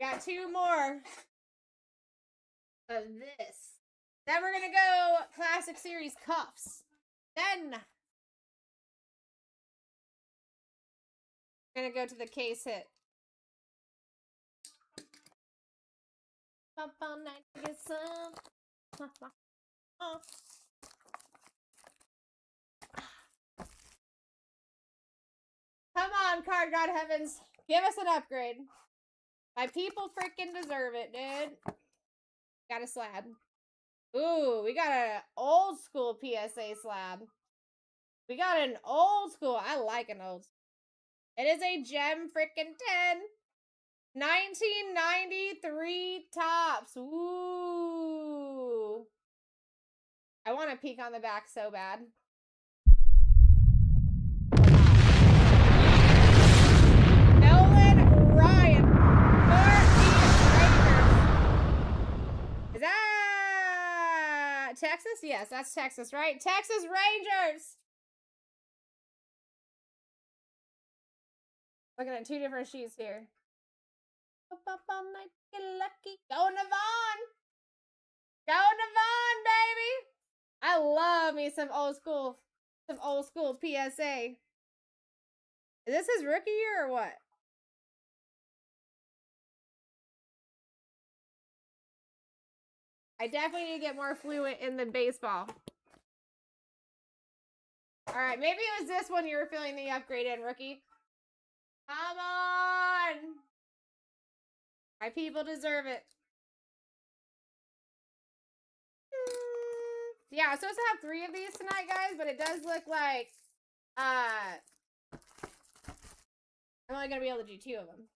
Got 2 more of this. Then we're going to go Classic Series cuffs. Then we're going to go to the case hit. Pump all night to get some. Come on, Card God Heavens. Give us an upgrade. My people freaking deserve it, dude. Got a slab. Ooh, we got an old school PSA slab. We got an old school. I like an old school. It is a gem freaking 10. 1993 tops. Ooh. I want to peek on the back so bad. Nolan Ryan. Texas? Yes, that's Texas, right? Texas Rangers! Looking at two different sheets here. Up all night, get lucky. Go Navon! Go Navon, baby! I love me some old school PSA. Is this his rookie year or what? I definitely need to get more fluent in the baseball. Alright, maybe it was this one you were feeling the upgrade in, rookie. Come on! My people deserve it. Yeah, I'm supposed to have 3 of these tonight, guys, but it does look like I'm only gonna be able to do 2 of them.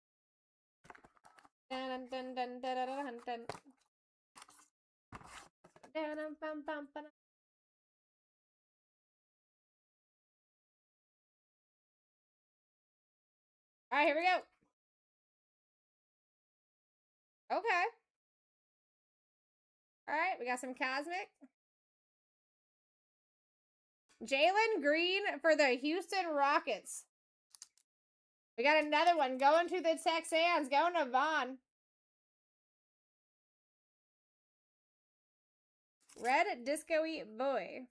Dun, dun, dun, dun, dun, dun, dun. Dun, dun, bum, bum, bum. All right, here we go. Okay. All right, we got some Cosmic. Jalen Green for the Houston Rockets. We got another one going to the Texans. Going to Vaughn. Red Disco-y Boy.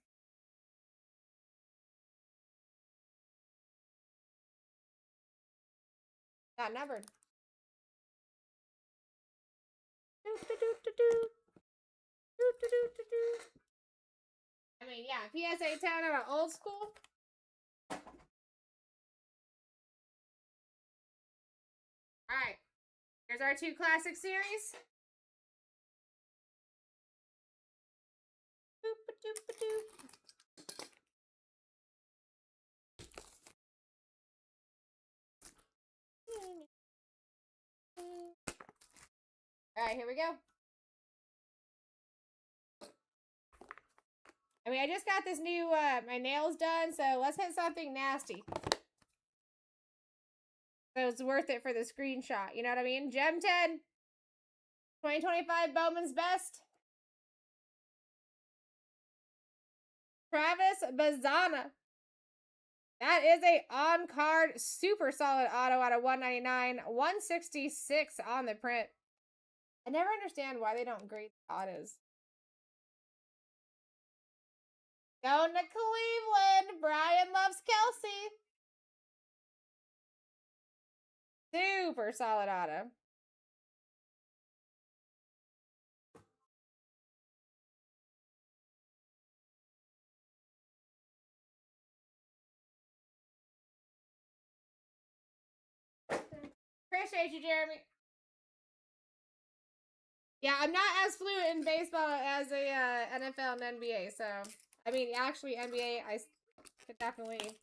Not numbered. I mean, yeah, PSA 10 out of old school. Alright. Here's our 2 classic series. Alright, here we go. I mean, I just got this new, my nails done, so let's hit something nasty. So it's worth it for the screenshot, you know what I mean? Gem 10. 2025 Bowman's Best. Travis Bazana. That is a on-card super solid auto out of 199. 166 on the print. I never understand why they don't grade the autos. Going to Cleveland. Brian loves Kelsey. Super solid auto. Appreciate you, Jeremy. Yeah, I'm not as fluent in baseball as a NFL and NBA, so I mean, actually, NBA, I could definitely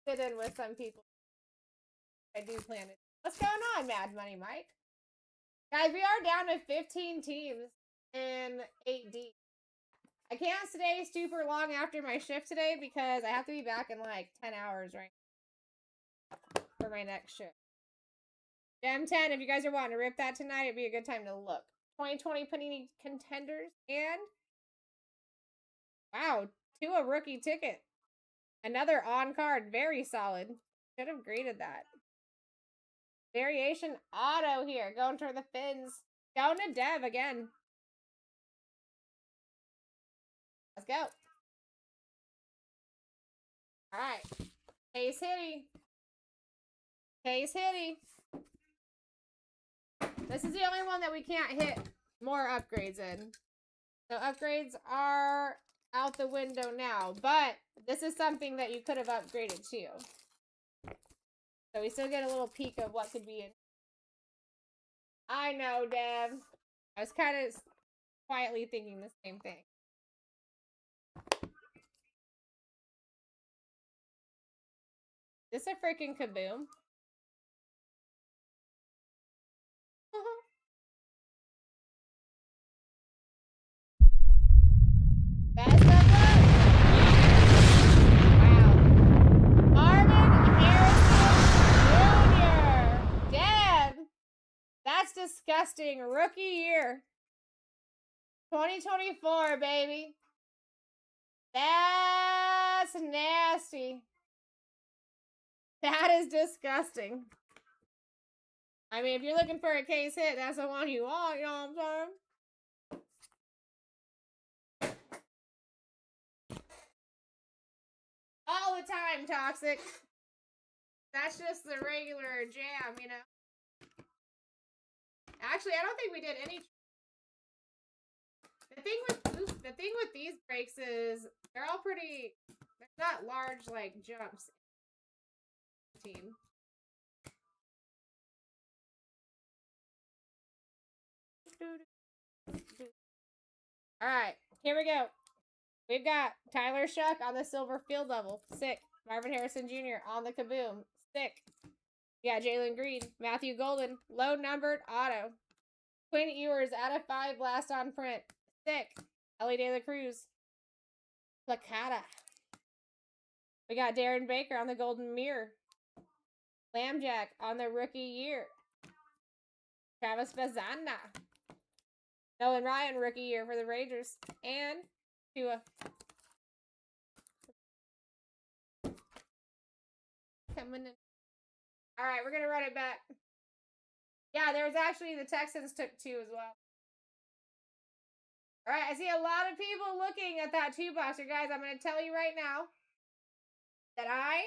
fit in with some people. I do plan it. What's going on, Mad Money Mike? Guys, we are down to 15 teams in 8D. I can't stay super long after my shift today because I have to be back in like 10 hours right for my next shift. Gem 10, if you guys are wanting to rip that tonight, it'd be a good time to look. 2020 Panini Contenders and wow, to a rookie ticket. Another on card, very solid. Should have graded that. Variation auto here, going for the Fins. Going to Dev again. Let's go. All right. Case Hitty. Case Hitty. This is the only one that we can't hit more upgrades in. So upgrades are out the window now, but this is something that you could have upgraded too. So we still get a little peek of what could be in. I know, Dev. I was kind of quietly thinking the same thing. Is this a freaking kaboom? Best of luck. Wow. Marvin Harrison Jr. Dev. That's disgusting. Rookie year. 2024, baby. That's nasty. That is disgusting. I mean, if you're looking for a case hit, that's the one you want, you know what I'm saying? All the time, Toxic. That's just the regular jam, you know? Actually, I don't think we did any... The thing with these breaks is they're all pretty... They're not large, like, jumps. Team. Alright, here we go. We've got Tyler Shuck on the silver field level. Sick. Marvin Harrison Jr. on the kaboom. Sick. Yeah, Jalen Green. Matthew Golden. Low numbered auto. Quinn Ewers out of 5 blast on print. Sick. Ellie De La Cruz. Placata. We got Darren Baker on the golden mirror. Lambjack on the rookie year. Travis Bazana. Nolan Ryan rookie year for the Rangers. And Tua. Coming in. Alright, we're gonna run it back. Yeah, there was actually the Texans took 2 as well. Alright, I see a lot of people looking at that 2-boxer. Guys, I'm gonna tell you right now that I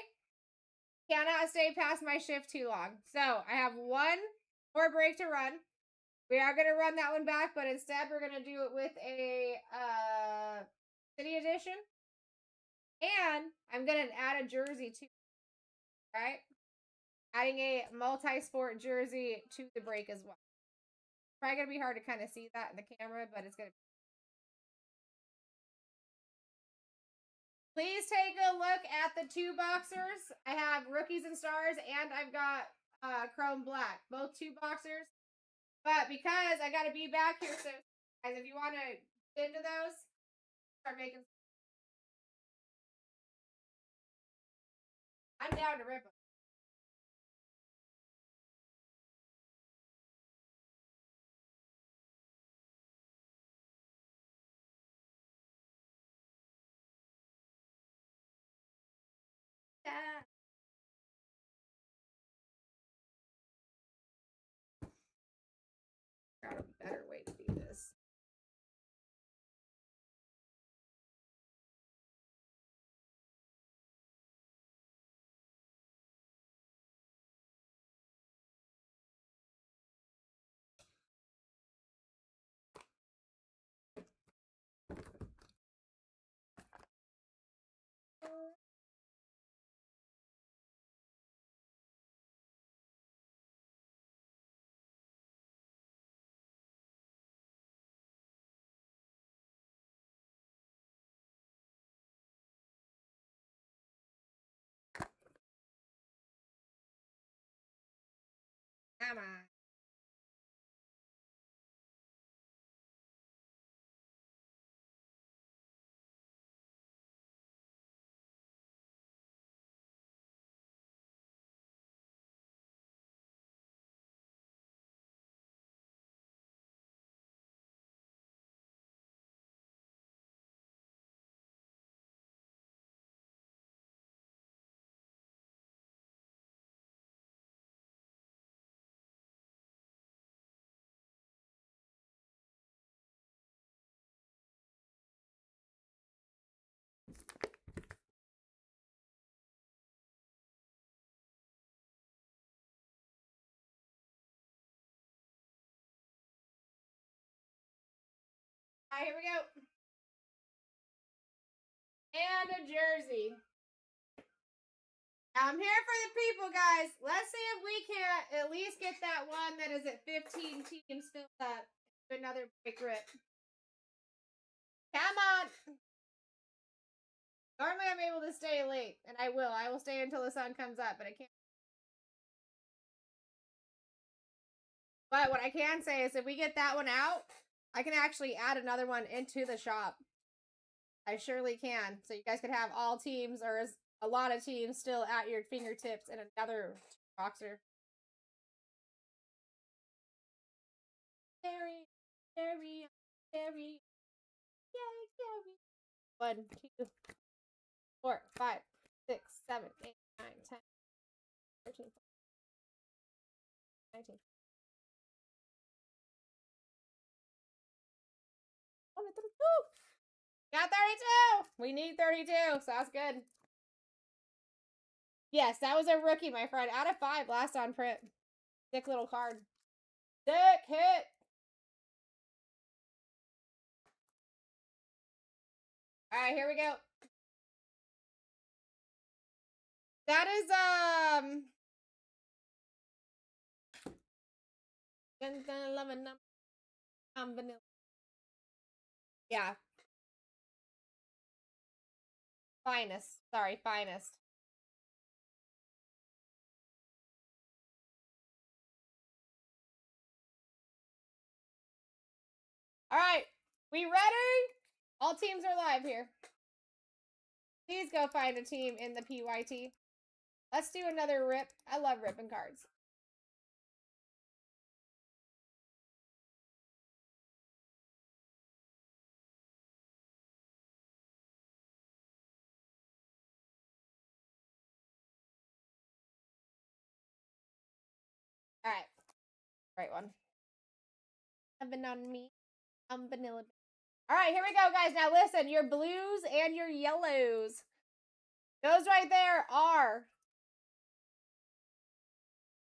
cannot stay past my shift too long. So, I have one more break to run. We are going to run that one back, but instead we're going to do it with a City Edition. And I'm going to add a jersey too. Alright? Adding a multi-sport jersey to the break as well. Probably going to be hard to kind of see that in the camera, but it's going to be... Please take a look at the 2-boxers. I have Rookies and Stars, and I've got Chrome Black. Both 2-boxers. But because I got to be back here, so guys, if you want to get into those, start making... I'm down to rip them. Yeah. Got a better way to do this. Come on. Alright, here we go. And a jersey. I'm here for the people, guys. Let's see if we can't at least get that one that is at 15 teams filled up. Another break rip. Come on. Normally I'm able to stay late, and I will. I will stay until the sun comes up, but I can't. But what I can say is if we get that one out, I can actually add another one into the shop. I surely can. So you guys could have all teams or a lot of teams still at your fingertips and another boxer. Very, very, very. Yay, Gary. 1, 2, 4, 5, 6, 7, 8, 9, 10, 13, 19. Oh, 32! Got 32! We need 32, so that's good. Yes, that was a rookie, my friend. Out of 5, last on print. Sick little card. Sick hit! Alright, here we go. That is, 11 vanilla. Yeah. Finest. Sorry, finest. Alright. We ready? All teams are live here. Please go find a team in the PYT. Let's do another rip. I love ripping cards. Alright. Right one. Nothing on me. I'm vanilla. Alright, here we go, guys. Now listen, your blues and your yellows. Those right there are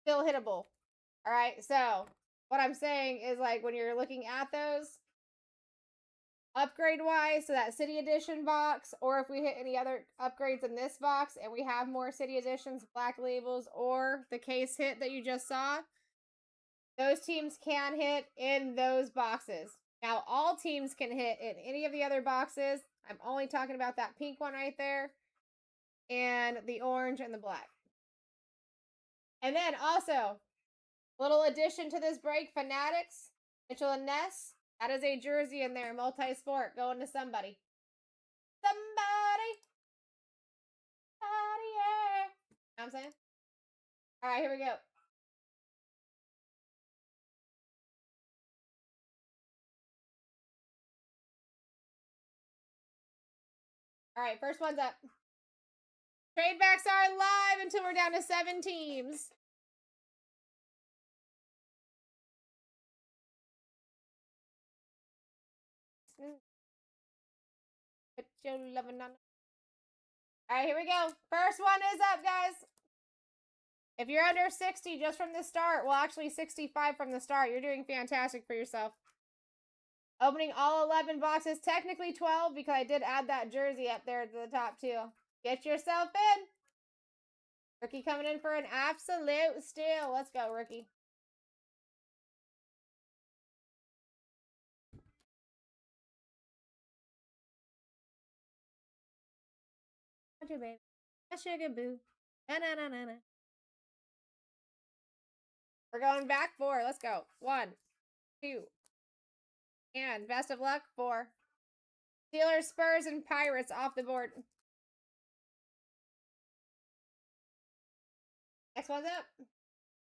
still hittable. Alright, so what I'm saying is, like, when you're looking at those, upgrade wise, so that city edition box, or if we hit any other upgrades in this box and we have more city editions, black labels, or the case hit that you just saw, those teams can hit in those boxes. Now, all teams can hit in any of the other boxes. I'm only talking about that pink one right there, and the orange and the black. And then also, little addition to this break, Fanatics, Mitchell and Ness. That is a jersey in there, multi-sport, going to somebody. Somebody. Somebody, yeah. You know what I'm saying? All right, here we go. All right, first one's up. Trade backs are live until we're down to 7 teams. Put your loving on. All right, here we go. First one is up, guys. If you're under 60 just from the start, well, actually 65 from the start, you're doing fantastic for yourself. Opening all 11 boxes, technically 12 because I did add that jersey up there to the top too. Get yourself in. Rookie coming in for an absolute steal. Let's go, rookie. Your baby. A sugar boo. Na na na na na. We're going back 4. Let's go. 1, 2. And best of luck. 4. Steelers, Spurs, and Pirates off the board. Next one's up.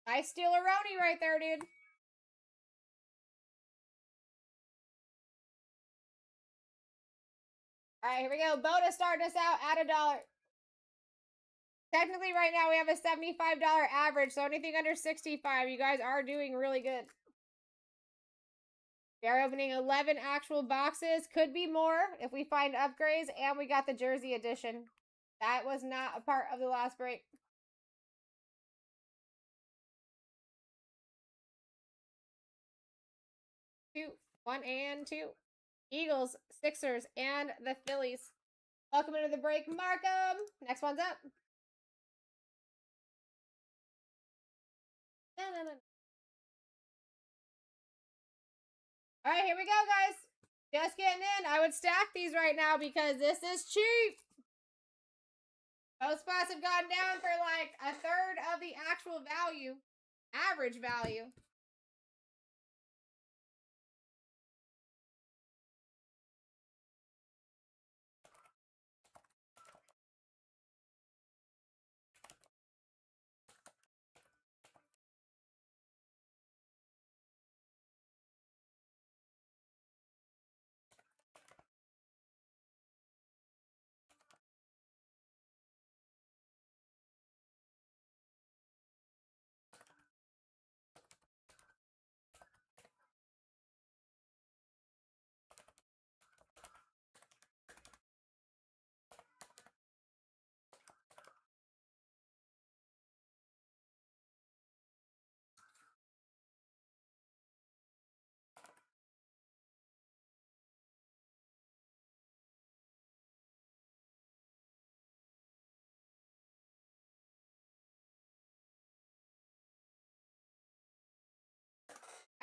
Nice Steeleroni right there, dude. Alright, here we go. Bonus starting us out at $1. Technically, right now, we have a $75 average, so anything under 65, you guys are doing really good. We are opening 11 actual boxes. Could be more if we find upgrades, and we got the jersey edition. That was not a part of the last break. Two. 1 and 2. Eagles, Sixers, and the Phillies. Welcome into the break, Markham. Next one's up. All right, here we go, guys. Just getting in. I would stack these right now because this is cheap. Most spots have gone down for like a third of the actual value, average value.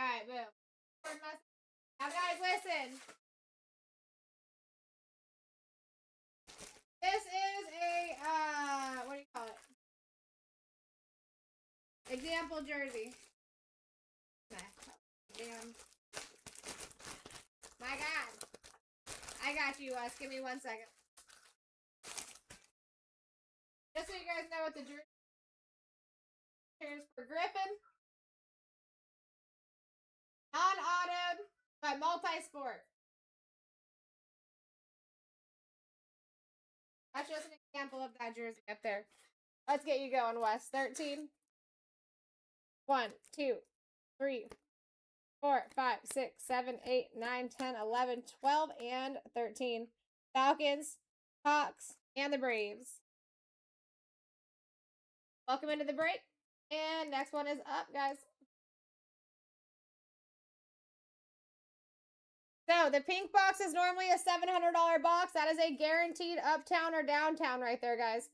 Alright, boom. Now, guys, listen. This is a, what do you call it? Example jersey. Damn. My God. I got you, Wes. Give me 1 second. Just so you guys know what the jersey is for Griffin. Non-autoed, but multi-sport. That's just an example of that jersey up there. Let's get you going, Wes. 13. 1, 2, 3, 4, 5, 6, 7, 8, 9, 10, 11, 12, and 13. Falcons, Hawks, and the Braves. Welcome into the break. And next one is up, guys. So the pink box is normally a $700 box. That is a guaranteed uptown or downtown right there, guys.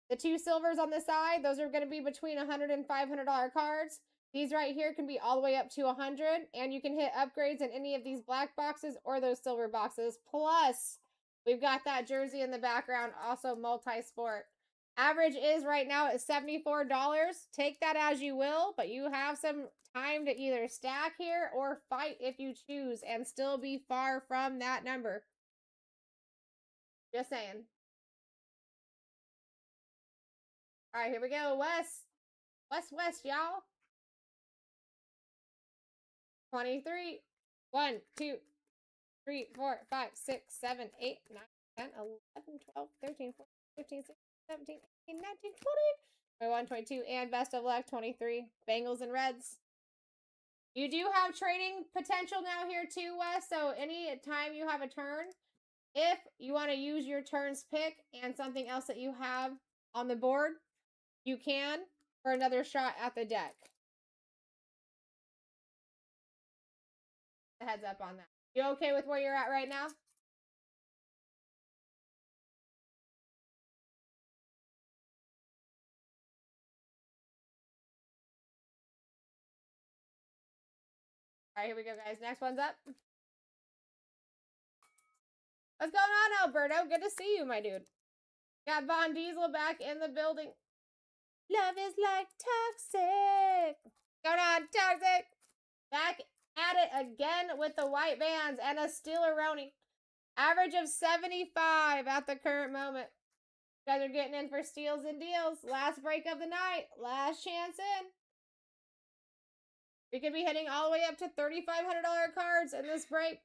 The 2 silvers on the side, those are going to be between $100 and $500 cards. These right here can be all the way up to 100, and you can hit upgrades in any of these black boxes or those silver boxes. Plus, we've got that jersey in the background, also multi-sport. Average is right now at $74. Take that as you will, but you have some time to either stack here or fight if you choose and still be far from that number. Just saying. All right, here we go. West, y'all. 23. 1, 2, 3, 4, 5, 6, 7, 8, 9, 10, 11, 12, 13, 14, 15, 16, 17, 18, 19, 20, 21, 22, and best of luck, 23. Bengals and Reds. You do have trading potential now here too, Wes. So any time you have a turn, if you want to use your turn's pick and something else that you have on the board, you can for another shot at the deck. A heads up on that. You okay with where you're at right now? All right, here we go, guys. Next one's up. What's going on, Alberto? Good to see you, my dude. Got Von Diesel back in the building. Love is like toxic. Going on, toxic. Back at it again with the white bands and a Steeleroni. Average of 75 at the current moment. You guys are getting in for steals and deals. Last break of the night. Last chance in. We could be hitting all the way up to $3,500 cards in this break.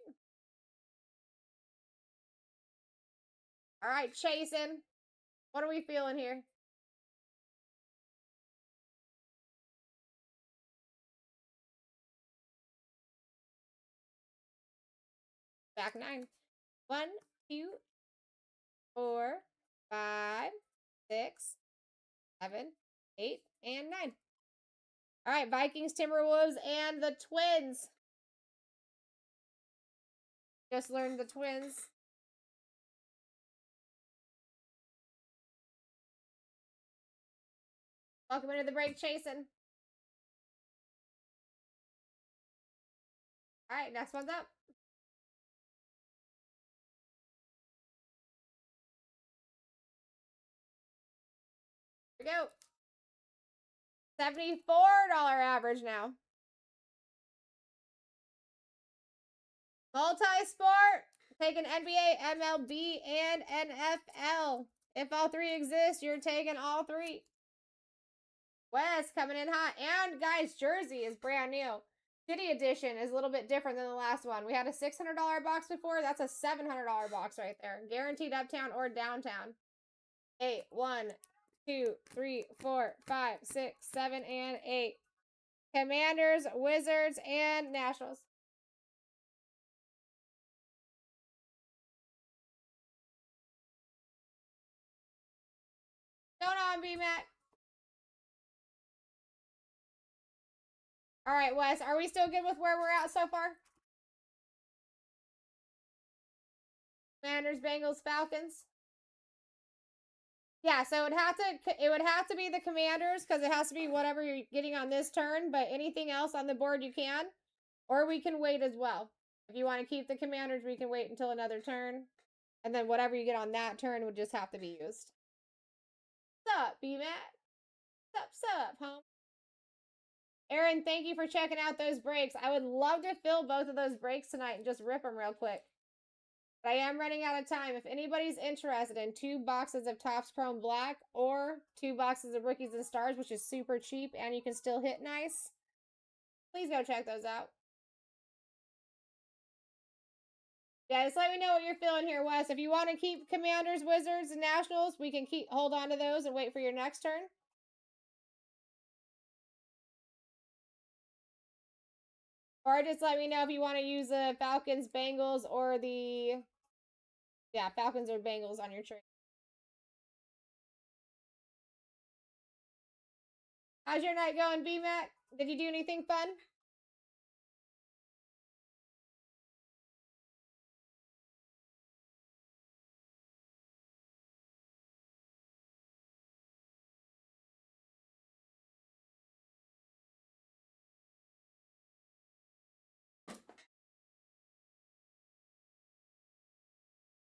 All right, chasing. What are we feeling here? Back 9. 1, 2, 4, 5, 6, 7, 8, and 9. All right, Vikings, Timberwolves, and the Twins. Just learned the Twins. Welcome into the break, chasing. All right, next one's up. Here we go. $74 average now. Multi-sport. Taking NBA, MLB, and NFL. If all 3 exist, you're taking all 3. West coming in hot. And, guys, jersey is brand new. City Edition is a little bit different than the last one. We had a $600 box before. That's a $700 box right there. Guaranteed uptown or downtown. 8, 1, 2, 3, 4, 5, 6, 7, and 8. Commanders, Wizards, and Nationals. Going on, B-Mac. All right, Wes, are we still good with where we're at so far? Commanders, Bengals, Falcons. Yeah, so it would have to be the Commanders because it has to be whatever you're getting on this turn, but anything else on the board you can. Or we can wait as well. If you want to keep the commanders, we can wait until another turn. And then whatever you get on that turn would just have to be used. What's up, B-Mac? What's up, home? Aaron, thank you for checking out those breaks. I would love to fill both of those breaks tonight and just rip them real quick. But I am running out of time. If anybody's interested in 2 boxes of Topps Chrome Black or 2 boxes of Rookies and Stars, which is super cheap and you can still hit nice, please go check those out. Yeah, just let me know what you're feeling here, Wes. If you want to keep Commanders, Wizards, and Nationals, we can hold on to those and wait for your next turn. Or just let me know if you want to use the Falcons, Bengals, or the... Yeah, Falcons or Bengals on your trade. How's your night going, B-Mac? Did you do anything fun?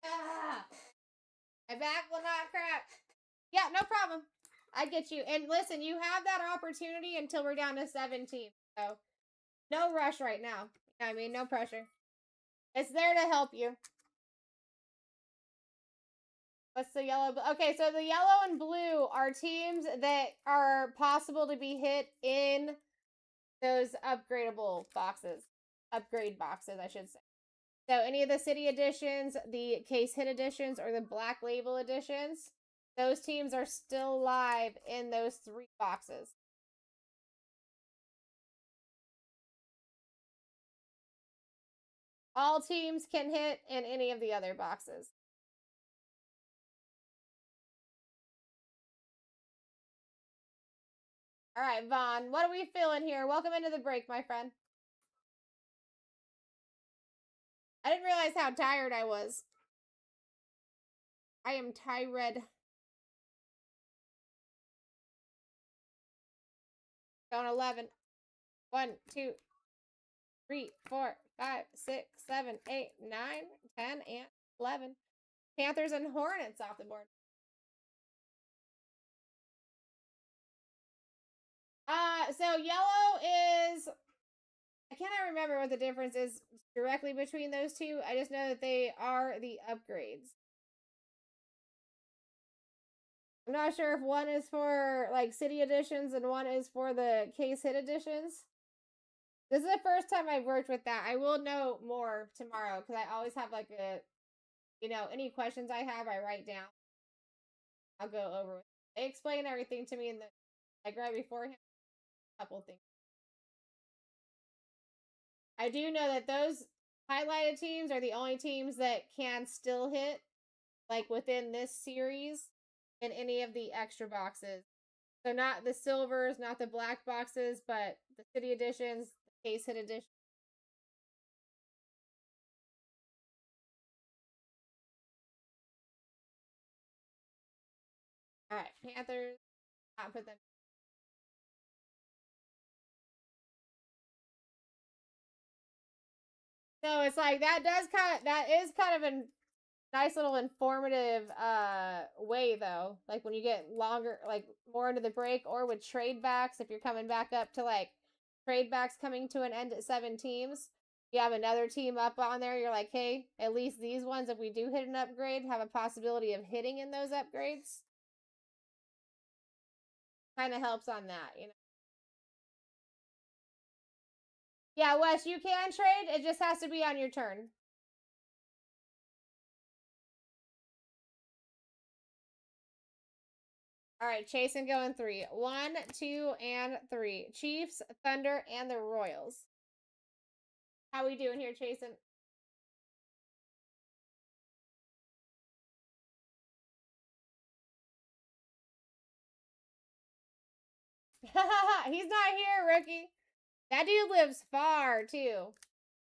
Ah, my back will not crack. Yeah, no problem. I get you. And listen, you have that opportunity until we're down to 17. So, no rush right now. I mean, no pressure. It's there to help you. What's the yellow? Okay, so the yellow and blue are teams that are possible to be hit in those upgradable boxes. Upgrade boxes, I should say. So any of the city editions, the case hit editions, or the black label editions, those teams are still live in those 3 boxes. All teams can hit in any of the other boxes. All right, Vaughn, what are we feeling here? Welcome into the break, my friend. I didn't realize how tired I was. I am tired. Going 11. 1, 2, 3, 4, 5, 6, 7, 8, 9, 10, and 11. Panthers and Hornets off the board. So yellow is, I cannot remember what the difference is directly between those two. I just know that they are the upgrades. I'm not sure if one is for like city editions and one is for the case hit editions. This is the first time I've worked with that. I will know more tomorrow because I always have like a, you know, any questions I have, I write down. I'll go over. They explain everything to me in the, like right beforehand. A couple things. I do know that those highlighted teams are the only teams that can still hit, like within this series, in any of the extra boxes. So not the silvers, not the black boxes, but the city editions, the case hit edition. All right, Panthers. Not put them. So it's like that is kind of a nice little informative way though. Like when you get longer, like more into the break, or with trade backs, if you're coming back up to like trade backs coming to an end at 7 teams, you have another team up on there, you're like, hey, at least these ones, if we do hit an upgrade, have a possibility of hitting in those upgrades. Kind of helps on that, you know. Yeah, Wes, you can trade. It just has to be on your turn. All right, Chasen going 3. 1, 2, and 3. Chiefs, Thunder, and the Royals. How we doing here, Chasen? He's not here, rookie. That dude lives far, too.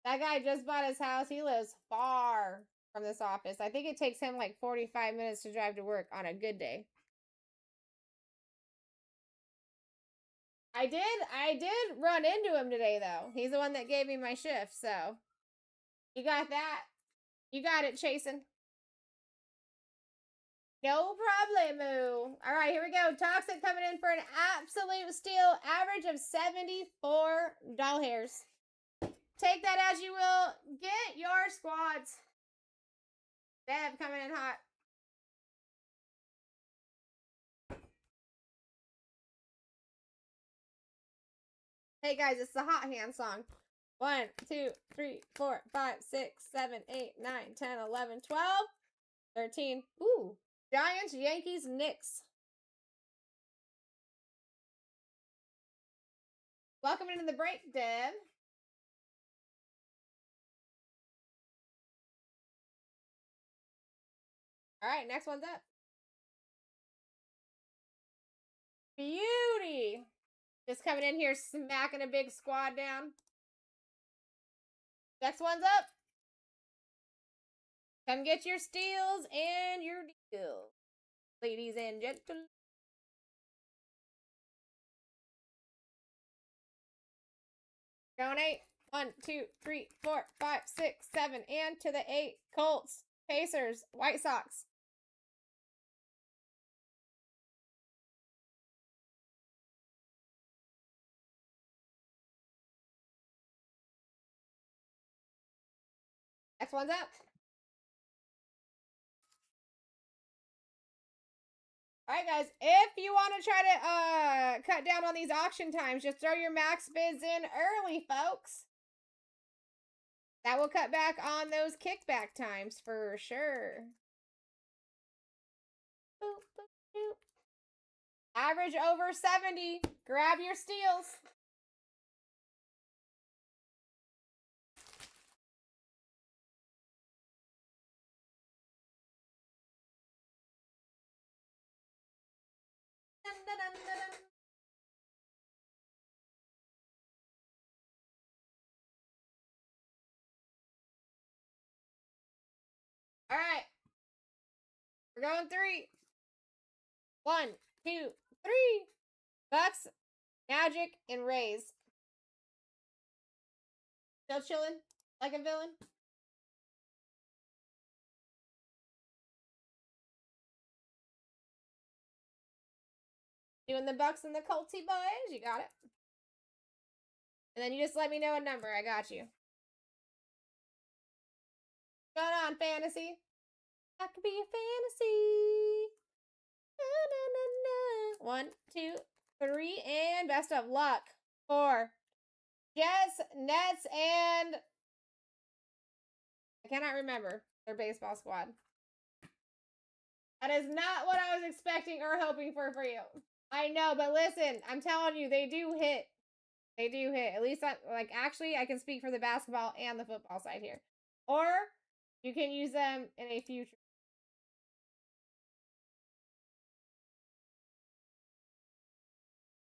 That guy just bought his house. He lives far from this office. I think it takes him like 45 minutes to drive to work on a good day. I did run into him today, though. He's the one that gave me my shift, so. You got that. You got it, Chasen. No problemo. All right, here we go. Toxic coming in for an absolute steal. Average of 74 doll hairs. Take that as you will. Get your squads. Deb coming in hot. Hey guys, it's the hot hand song. 1, 2, 3, 4, 5, 6, 7, 8, 9, 10, 11, 12, 13. Ooh. Giants, Yankees, Knicks. Welcome into the break, Deb. All right, next one's up. Beauty. Just coming in here, smacking a big squad down. Next one's up. Come get your steals and your deals, ladies and gentlemen. Donate 1, 2, 3, 4, 5, 6, 7, and to the 8. Colts, Pacers, White Sox. Next one's up. All right, guys. If you want to try to cut down on these auction times, just throw your max bids in early, folks. That will cut back on those kickback times for sure. Boop, boop, boop. Average over 70. Grab your steals. Dun, dun, dun, dun, dun. All right. We're going 3. 1, 2, 3. Bucks, Magic, and Rays. Still chilling like a villain. Doing the Bucks and the Coltsy boys. You got it. And then you just let me know a number. I got you. What's going on, fantasy? I could be a fantasy. Na, na, na, na. 1, 2, 3, and best of luck for Jets, Nets, and I cannot remember their baseball squad. That is not what I was expecting or hoping for you. I know, but listen, I'm telling you, they do hit. They do hit. At least, actually, I can speak for the basketball and the football side here. Or you can use them in a future.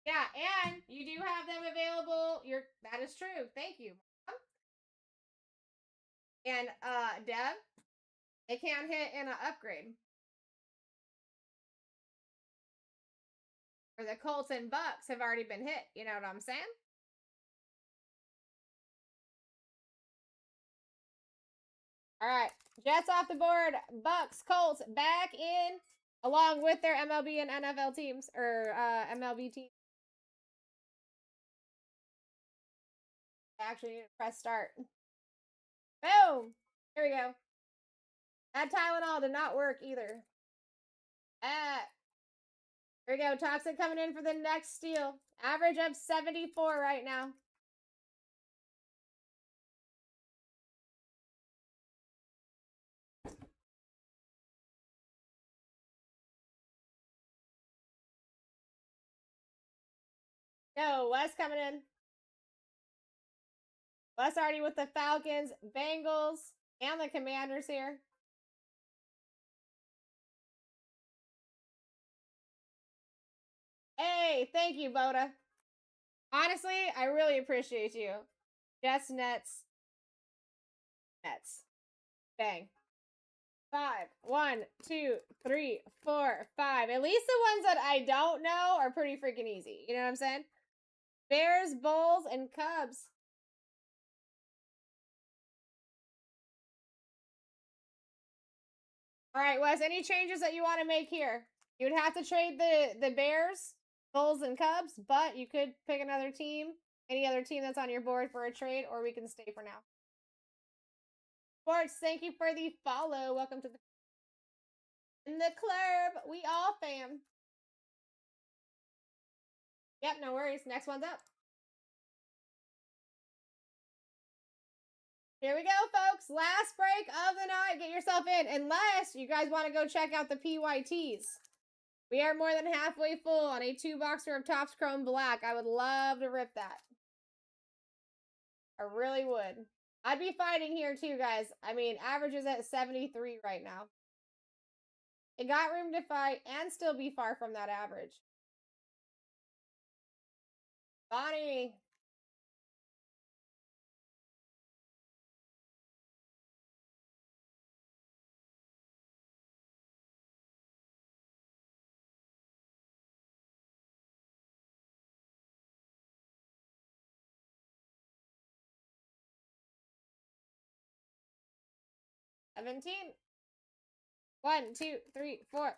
Yeah, and you do have them available. That is true. Thank you. And Deb, they can hit in an upgrade. Or the Colts and Bucks have already been hit. You know what I'm saying? All right. Jets off the board. Bucks, Colts back in along with their MLB and NFL teams. Or MLB teams. Actually, need to press start. Boom! Here we go. That Tylenol did not work either. Here we go. Toxic coming in for the next steal. Average of 74 right now. No, Wes coming in. Wes already with the Falcons, Bengals, and the Commanders here. Hey, thank you, Boda. Honestly, I really appreciate you. Jets, Nets. Nets. Bang. 5. 1, 2, 3, 4, 5. At least the ones that I don't know are pretty freaking easy. You know what I'm saying? Bears, Bulls, and Cubs. All right, Wes, any changes that you want to make here? You would have to trade the Bears, Bulls, and Cubs, but you could pick another team, any other team that's on your board for a trade, or we can stay for now. Sports, thank you for the follow. Welcome to the club. We all fam. Yep, no worries. Next one's up. Here we go, folks. Last break of the night. Get yourself in. Unless you guys want to go check out the PYTs. We are more than halfway full on a 2-boxer of Topps Chrome Black. I would love to rip that. I really would. I'd be fighting here too, guys. I mean, average is at 73 right now. It got room to fight and still be far from that average. Bonnie. $17. 1, 2, 3, 4,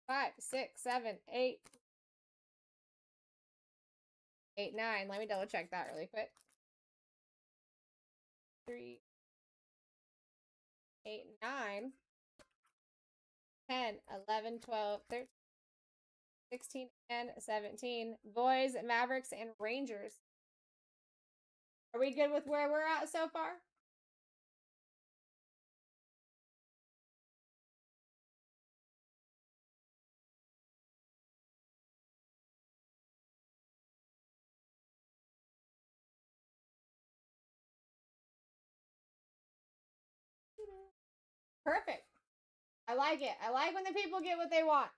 5, 6, 7, 8. 8, 9. Let me double check that really quick. 3, 8, 9. 10, 11, 12, 13, 16, and 17. Boys, Mavericks, and Rangers. Are we good with where we're at so far? Perfect. I like it. I like when the people get what they want.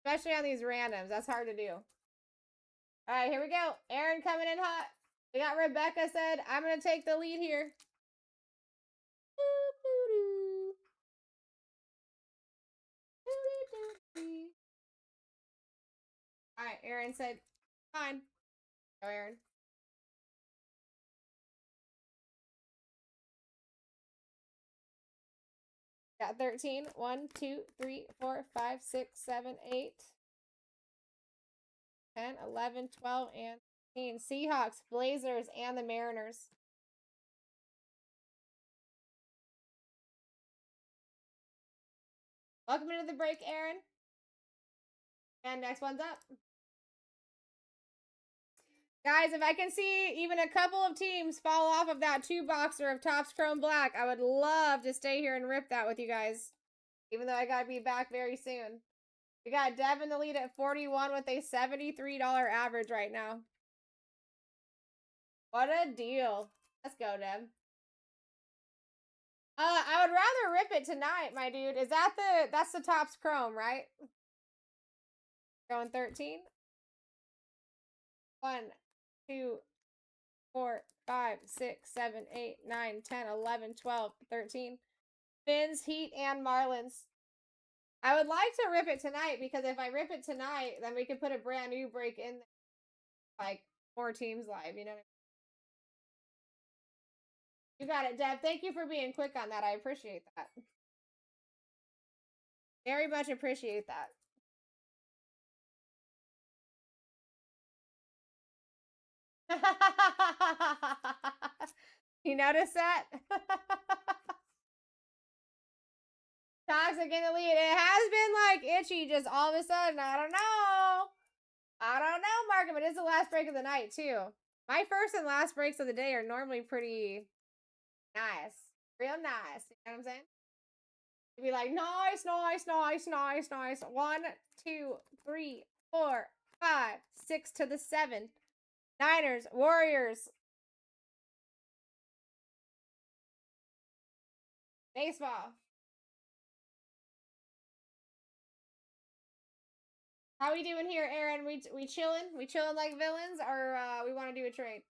Especially on these randoms. That's hard to do. All right, here we go. Aaron coming in hot. We got Rebecca said, I'm going to take the lead here. All right, Aaron said, fine. Go, Aaron. Got 13. 1, 2, 3, 4, 5, 6, 7, 8. 10, 11, 12, and 13. Seahawks, Blazers, and the Mariners. Welcome into the break, Aaron. And next one's up. Guys, if I can see even a couple of teams fall off of that 2-boxer of Topps Chrome Black, I would love to stay here and rip that with you guys. Even though I gotta be back very soon. We got Dev in the lead at 41 with a $73 average right now. What a deal. Let's go, Dev. I would rather rip it tonight, my dude. Is that that's the Topps Chrome, right? Going 13. 1, 2, 4, 5, 6, 7, 8, 9, 10, 11, 12, 13. Finns, Heat, and Marlins. I would like to rip it tonight because if I rip it tonight, then we can put a brand new break in there. Like, more teams live, you know what I mean? You got it, Deb. Thank you for being quick on that. I appreciate that. Very much appreciate that. You notice that? Toxic in the lead. It has been like itchy just all of a sudden. I don't know. I don't know, Markham. It is the last break of the night, too. My first and last breaks of the day are normally pretty nice. Real nice. You know what I'm saying? You'd be like, nice, nice, nice, nice, nice. 1, 2, 3, 4, 5, 6 to the 7. Niners, Warriors. Baseball. How we doing here, Aaron? We chilling? We chilling like villains, or we want to do a trade?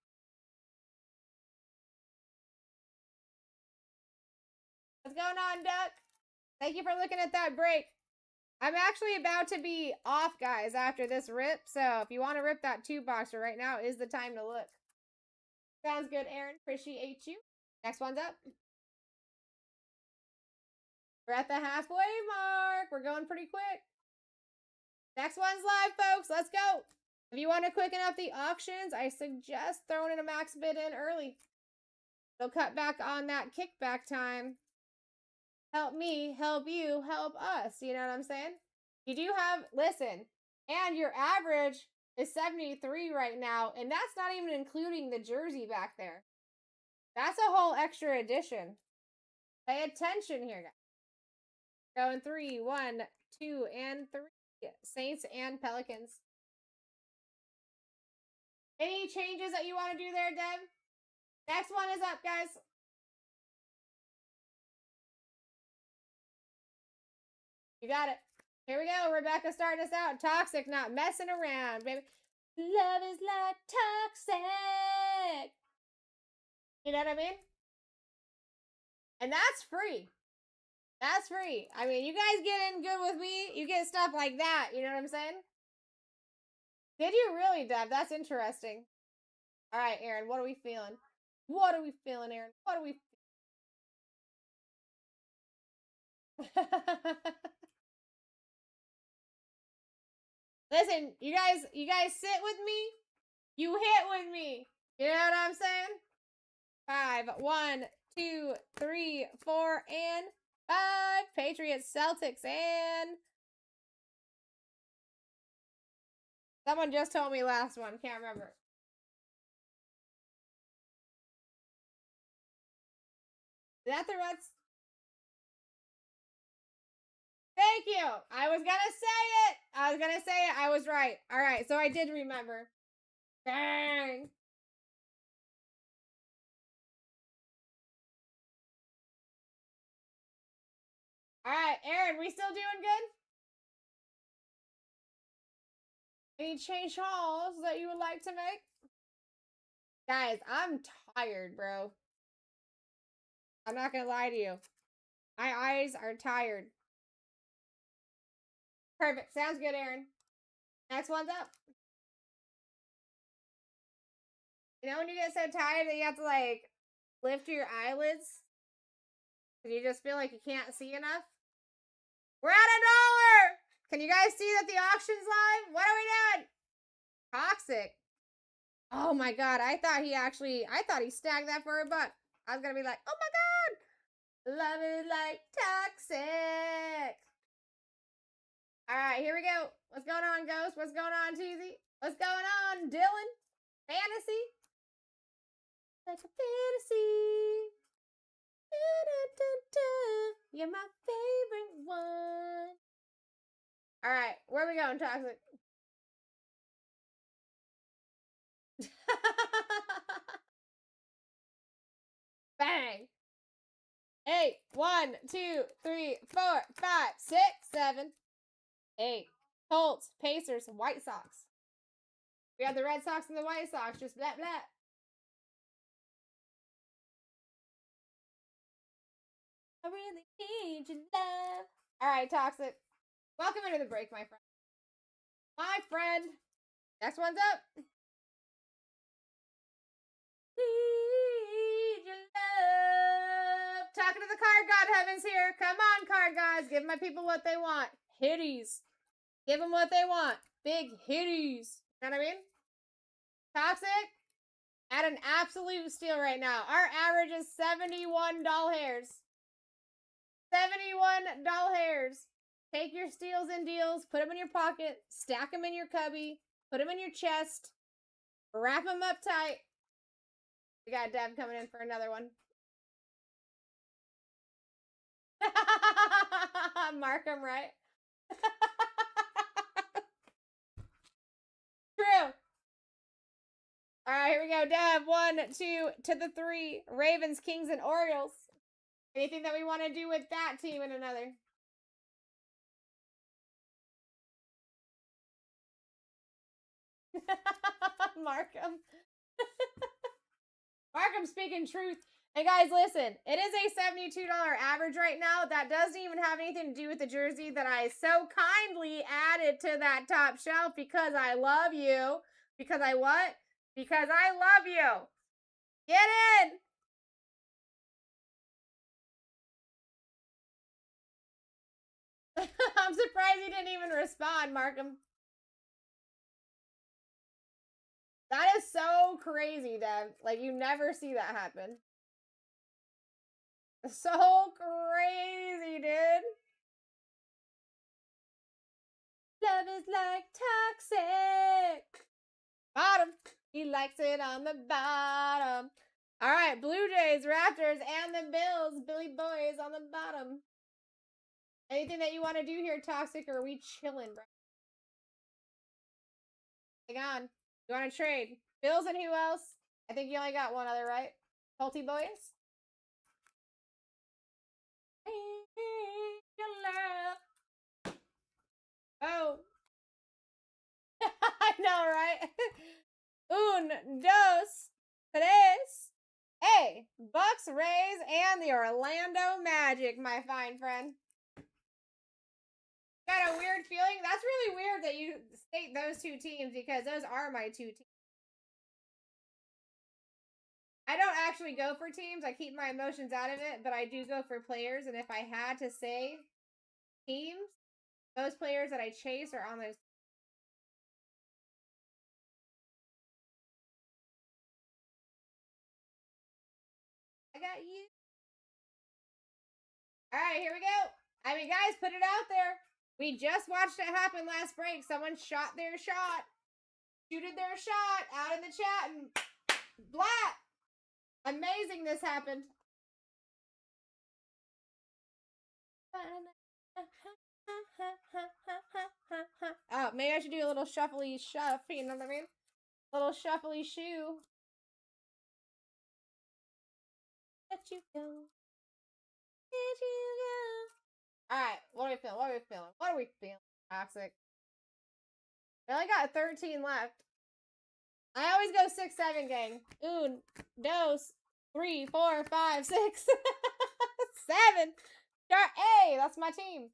What's going on, Duck? Thank you for looking at that break. I'm actually about to be off, guys, after this rip. So if you want to rip that 2-boxer right now is the time to look. Sounds good, Aaron. Appreciate you. Next one's up. We're at the halfway mark. We're going pretty quick. Next one's live, folks. Let's go. If you want to quicken up the auctions, I suggest throwing in a max bid in early. They'll cut back on that kickback time. Help me, help you, help us. You know what I'm saying? You do have, listen, and your average is 73 right now, and that's not even including the jersey back there. That's a whole extra addition. Pay attention here, guys. Going 3, 1, 2, and 3. Saints and Pelicans. Any changes that you want to do there, Deb? Next one is up, guys. You got it. Here we go. Rebecca starting us out. Toxic, not messing around, baby. Love is like toxic. You know what I mean? And that's free. That's free. I mean, you guys get in good with me, you get stuff like that. You know what I'm saying? Did you really, Deb? That's interesting. All right, Aaron, what are we feeling? What are we feeling, Aaron? What are we Listen, you guys sit with me. You hit with me. You know what I'm saying? 5, 1, 2, 3, 4, and 5. Patriots, Celtics, and someone just told me last one. Can't remember. Is that the Reds? Thank you. I was gonna say it. I was right. All right, so I did remember. Dang. All right, Aaron, we still doing good? Any change calls that you would like to make? Guys, I'm tired, bro. I'm not gonna lie to you. My eyes are tired. Perfect. Sounds good, Aaron. Next one's up. You know when you get so tired that you have to, like, lift your eyelids? And you just feel like you can't see enough? We're at $1! Can you guys see that the auction's live? What are we doing? Toxic. Oh my god, I thought he snagged that for a buck. I was gonna be like, oh my god! Love is like toxic. Alright, here we go. What's going on, Ghost? What's going on, Teasy? What's going on, Dylan? Fantasy? Like a fantasy. You're my favorite one. Alright, where are we going, Toxic? Bang! 8, 1, 2, 3, 4, 5, 6, 7, 8. Colts, Pacers, White Sox. We have the Red Sox and the White Sox. Just blah, blah. I really need your love. Alright, Toxic. Welcome into the break, my friend. My friend. Next one's up. Need your love. Talking to the card god heavens here. Come on, card gods. Give my people what they want. Hitties. Give them what they want. Big hitties. You know what I mean? Toxic. At an absolute steal right now. Our average is 71 doll hairs. 71 doll hairs. Take your steals and deals. Put them in your pocket. Stack them in your cubby. Put them in your chest. Wrap them up tight. We got Deb coming in for another one. Mark them right. True. All right, here we go. Deb, 1, 2 to the 3. Ravens, Kings, and Orioles. Anything that we want to do with that team and another? Markham. Markham speaking truth. And guys, listen, it is a $72 average right now. That doesn't even have anything to do with the jersey that I so kindly added to that top shelf because I love you. Because I what? Because I love you. Get in. I'm surprised he didn't even respond, Markham. That is so crazy, Dev. Like, you never see that happen. So crazy, dude. Love is like toxic. Bottom. He likes it on the bottom. All right, Blue Jays, Raptors, and the Bills. Billy Boys on the bottom. Anything that you want to do here, Toxic, or are we chilling, bro? Hang on. You want to trade? Bills and who else? I think you only got one other, right? Salty Boys? Oh. I know, right? Un, dos, tres. Hey, Bucks, Rays, and the Orlando Magic, my fine friend. Got a weird feeling. That's really weird that you state those two teams because those are my two teams. I don't actually go for teams. I keep my emotions out of it, but I do go for players. And if I had to say teams, those players that I chase are on those. I got you. All right, here we go. I mean, guys, put it out there. We just watched it happen last break. Someone shot their shot, shooted their shot out in the chat, and blah. Amazing this happened. Oh, maybe I should do a little shuffly shuff, you know what I mean? Little shuffly shoe. Let you go. Let you go. Alright, what are we feeling? What are we feeling? What are we feeling? Toxic. We only got 13 left. I always go 6-7, gang. Un, dos, 3, 4, 5, 6, 7. Hey, that's my team.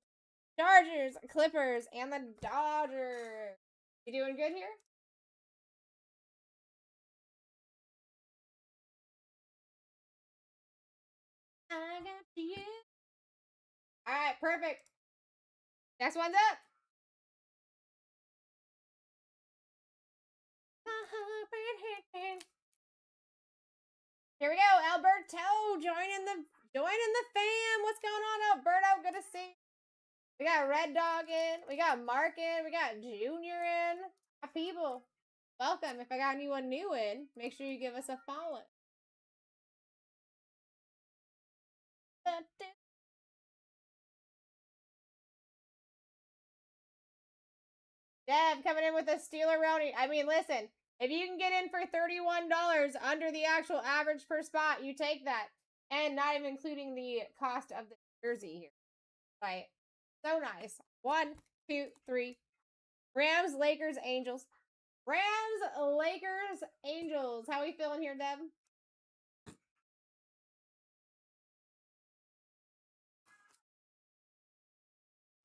Chargers, Clippers, and the Dodgers. You doing good here? I got you. All right, perfect. Next one's up. Here we go, Alberto joining the fam. What's going on, Alberto? Good to see. We got Red Dog in. We got Mark in. We got Junior in. Our people, welcome. If I got anyone new in, make sure you give us a follow. Dev coming in with a Steeler Roni. I mean, listen, if you can get in for $31 under the actual average per spot, you take that. And not even including the cost of the jersey here. Right. So nice. 1, 2, 3. Rams, Lakers, Angels. Rams, Lakers, Angels. How we feeling here, Deb?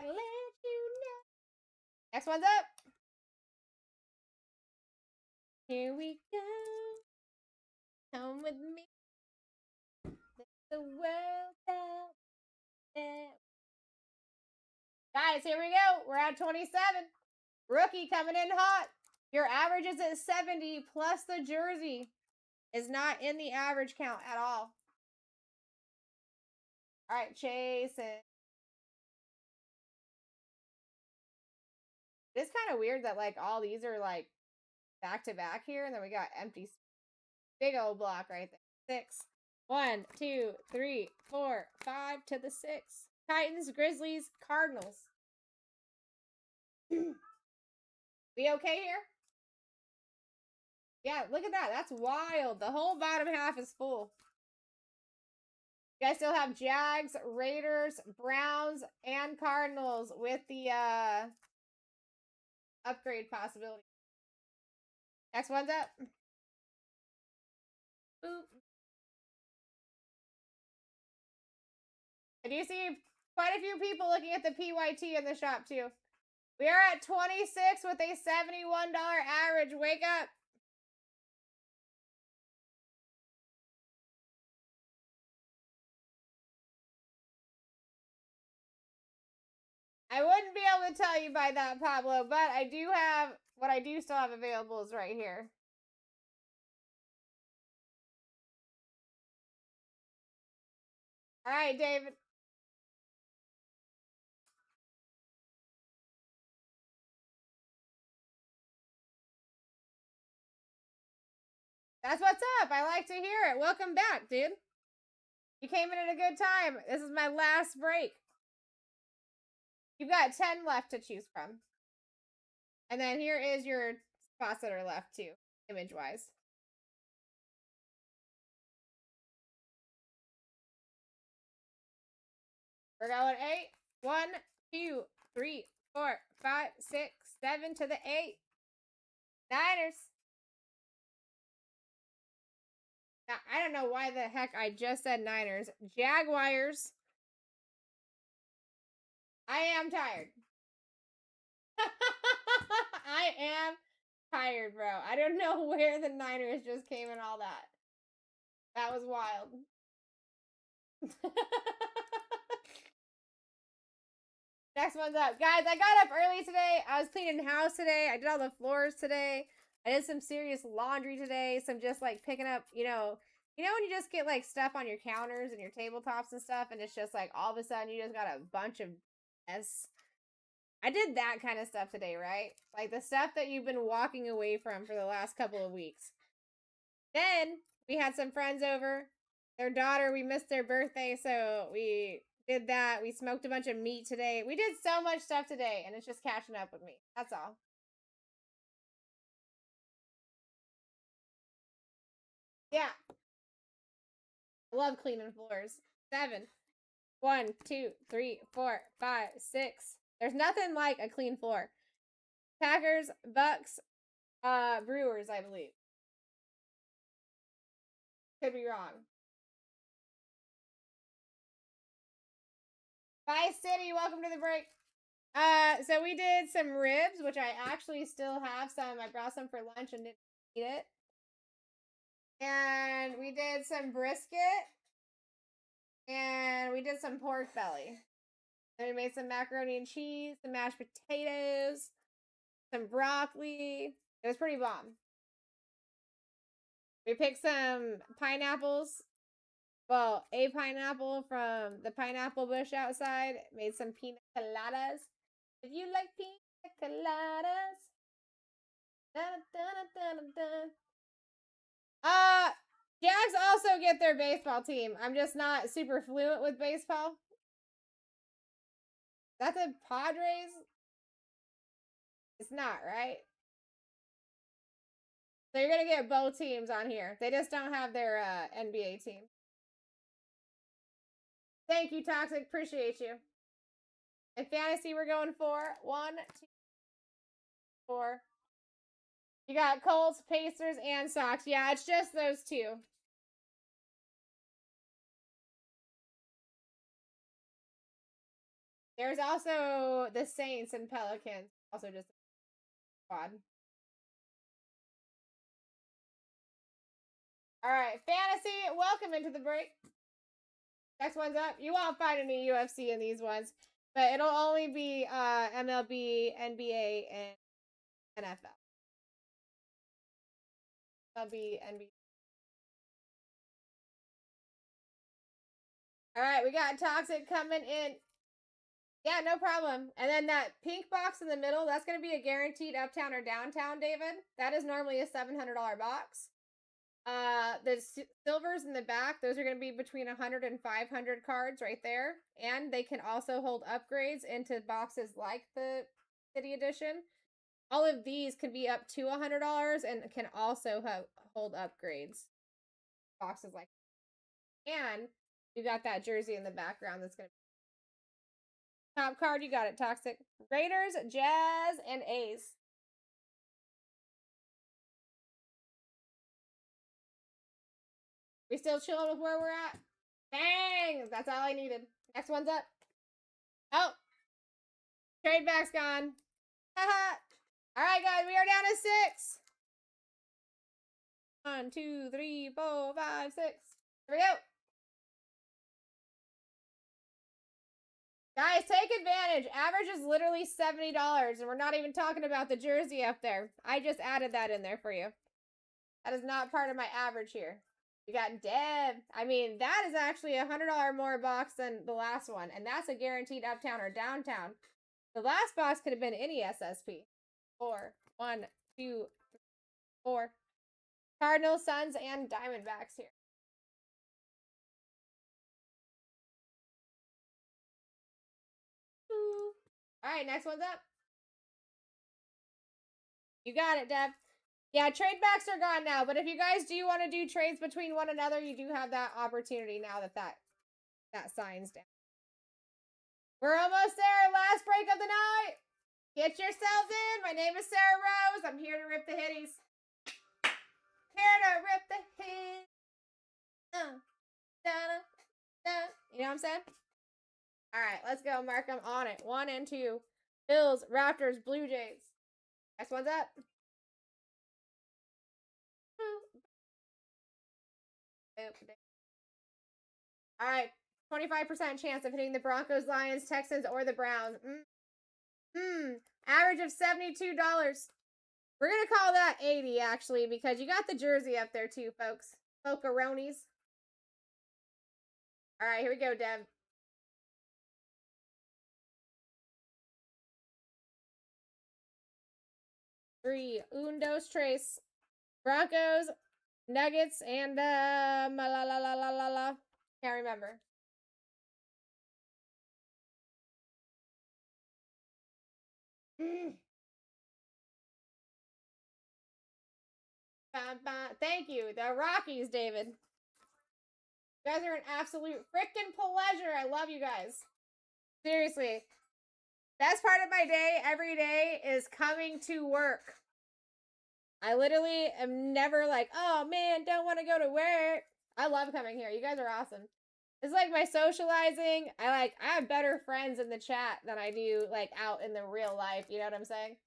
I'll let you know. Next one's up. Here we go. Come with me. The world out there. Guys, here we go. We're at 27. Rookie coming in hot. Your average is at 70 plus the jersey is not in the average count at all. All right, Chase. It's kind of weird that like all these are like back to back here, and then we got empty. Big old block right there. 6. 1, 2, 3, 4, 5 to the 6. Titans, Grizzlies, Cardinals. We okay here? Yeah, look at that. That's wild. The whole bottom half is full. You guys still have Jags, Raiders, Browns, and Cardinals with the upgrade possibility. Next one's up. Boop. And you see quite a few people looking at the PYT in the shop too. We are at 26 with a $71 average. Wake up. I wouldn't be able to tell you by that, Pablo, but I do have, what I do still have available is right here. All right, David. That's what's up. I like to hear it. Welcome back, dude. You came in at a good time. This is my last break. You've got 10 left to choose from. And then here is your spots that are left too, image-wise. We're going 8. 1, 2, 3, 4, 5, 6, 7 to the 8. Niners. Now, I don't know why the heck I just said Niners. Jaguars. I am tired. I am tired, bro. I don't know where the Niners just came and all that. That was wild. Next one's up. Guys, I got up early today. I was cleaning the house today. I did all the floors today. I did some serious laundry today. Some just like picking up, you know when you just get like stuff on your counters and your tabletops and stuff, and it's just like all of a sudden you just got a bunch of mess. I did that kind of stuff today, right? Like the stuff that you've been walking away from for the last couple of weeks. Then we had some friends over. Their daughter, we missed their birthday, so we did that. We smoked a bunch of meat today. We did so much stuff today, and it's just catching up with me. That's all. Yeah. I love cleaning floors. 7. 1, 2, 3, 4, 5, 6. There's nothing like a clean floor. Packers, Bucks, Brewers, I believe. Could be wrong. Bye, City. Welcome to the break. So we did some ribs, which I actually still have some. I brought some for lunch and didn't eat it. And we did some brisket. And we did some pork belly. And we made some macaroni and cheese, some mashed potatoes, some broccoli. It was pretty bomb. We picked some pineapples. Well, a pineapple from the pineapple bush outside. Made some pina coladas. If you like pina coladas. Dun, dun, dun, dun, dun. Jags also get their baseball team. I'm just not super fluent with baseball. That's a Padres? It's not, right? So you're going to get both teams on here. They just don't have their NBA team. Thank you, Toxic. Appreciate you. In fantasy, we're going 4. 1, 2, 4. You got Colts, Pacers, and Sox. Yeah, it's just those two. There's also the Saints and Pelicans. Also just a quad. Alright, fantasy, welcome into the break. Next one's up. You won't find any UFC in these ones, but it'll only be MLB, NBA, and NFL. MLB, NBA. Alright, we got Toxic coming in. Yeah, no problem. And then that pink box in the middle, that's going to be a guaranteed uptown or downtown, David. That is normally a $700 box. The silvers in the back, those are going to be between 100 and 500 cards right there. And they can also hold upgrades into boxes like the City Edition. All of these can be up to $100 and can also hold upgrades. Boxes like that. And you got that jersey in the background that's going to be top card. You got it, Toxic. Raiders, Jazz, and A's. We still chilling with where we're at? Dang, dang. That's all I needed. Next one's up. Oh. Trade back's gone. Haha. Alright, guys, we are down to 6. 1, 2, 3, 4, 5, 6. Here we go. Guys, take advantage. Average is literally $70, and we're not even talking about the jersey up there. I just added that in there for you. That is not part of my average here. We got Deb. I mean, that is actually a $100 more box than the last one, and that's a guaranteed uptown or downtown. The last box could have been any SSP. 4. 1, 2, 3, 4. Cardinals, Suns, and Diamondbacks here. All right, next one's up. You got it, Deb. Yeah, trade backs are gone now, but if you guys do want to do trades between one another, you do have that opportunity now that signs down. We're almost there. Last break of the night. Get yourselves in. My name is Sarah Rose. I'm here to rip the hitties. Here to rip the hit. You know what I'm saying? All right, let's go. Mark, I'm on it. 1 and 2. Bills, Raptors, Blue Jays. Next one's up. All right, 25% chance of hitting the Broncos, Lions, Texans, or the Browns. Average of $72. We're going to call that 80, actually, because you got the jersey up there, too, folks. Pokeronis. All right, here we go, Deb. Three. Un, dos, tres. Broncos, Nuggets, and can't remember. Thank you. The Rockies, David. You guys are an absolute freaking pleasure. I love you guys. Seriously. Best part of my day every day is coming to work. I literally am never like, oh man, don't want to go to work. I love coming here. You guys are awesome. It's like my socializing. I have better friends in the chat than I do like out in the real life. You know what I'm saying?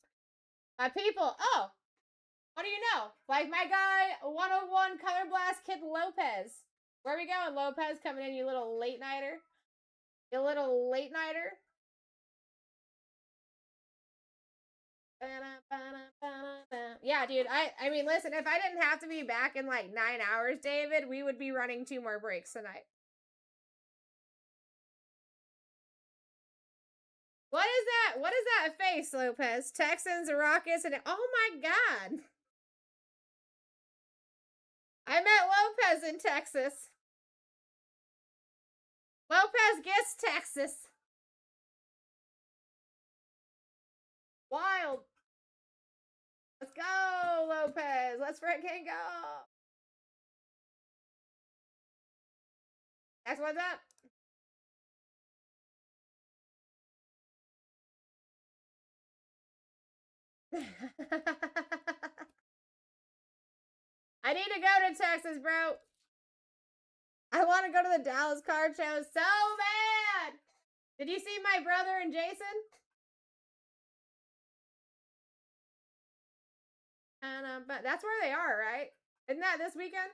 My people. Oh, what do you know? Like my guy, 101 Color Blast Kid Lopez. Where are we going, Lopez? Coming in, you little late nighter. You little late nighter. Yeah, dude. I mean, listen, if I didn't have to be back in like 9 hours, David, we would be running 2 more breaks tonight. What is that? What is that face, Lopez? Texans, Rockets, and oh my god. I met Lopez in Texas. Lopez gets Texas. Wild. Let's go, Lopez. Let's freaking go. Next one's up. I need to go to Texas, bro. I want to go to the Dallas card show so bad. Did you see my brother and Jason? And but that's where they are, right? Isn't that this weekend?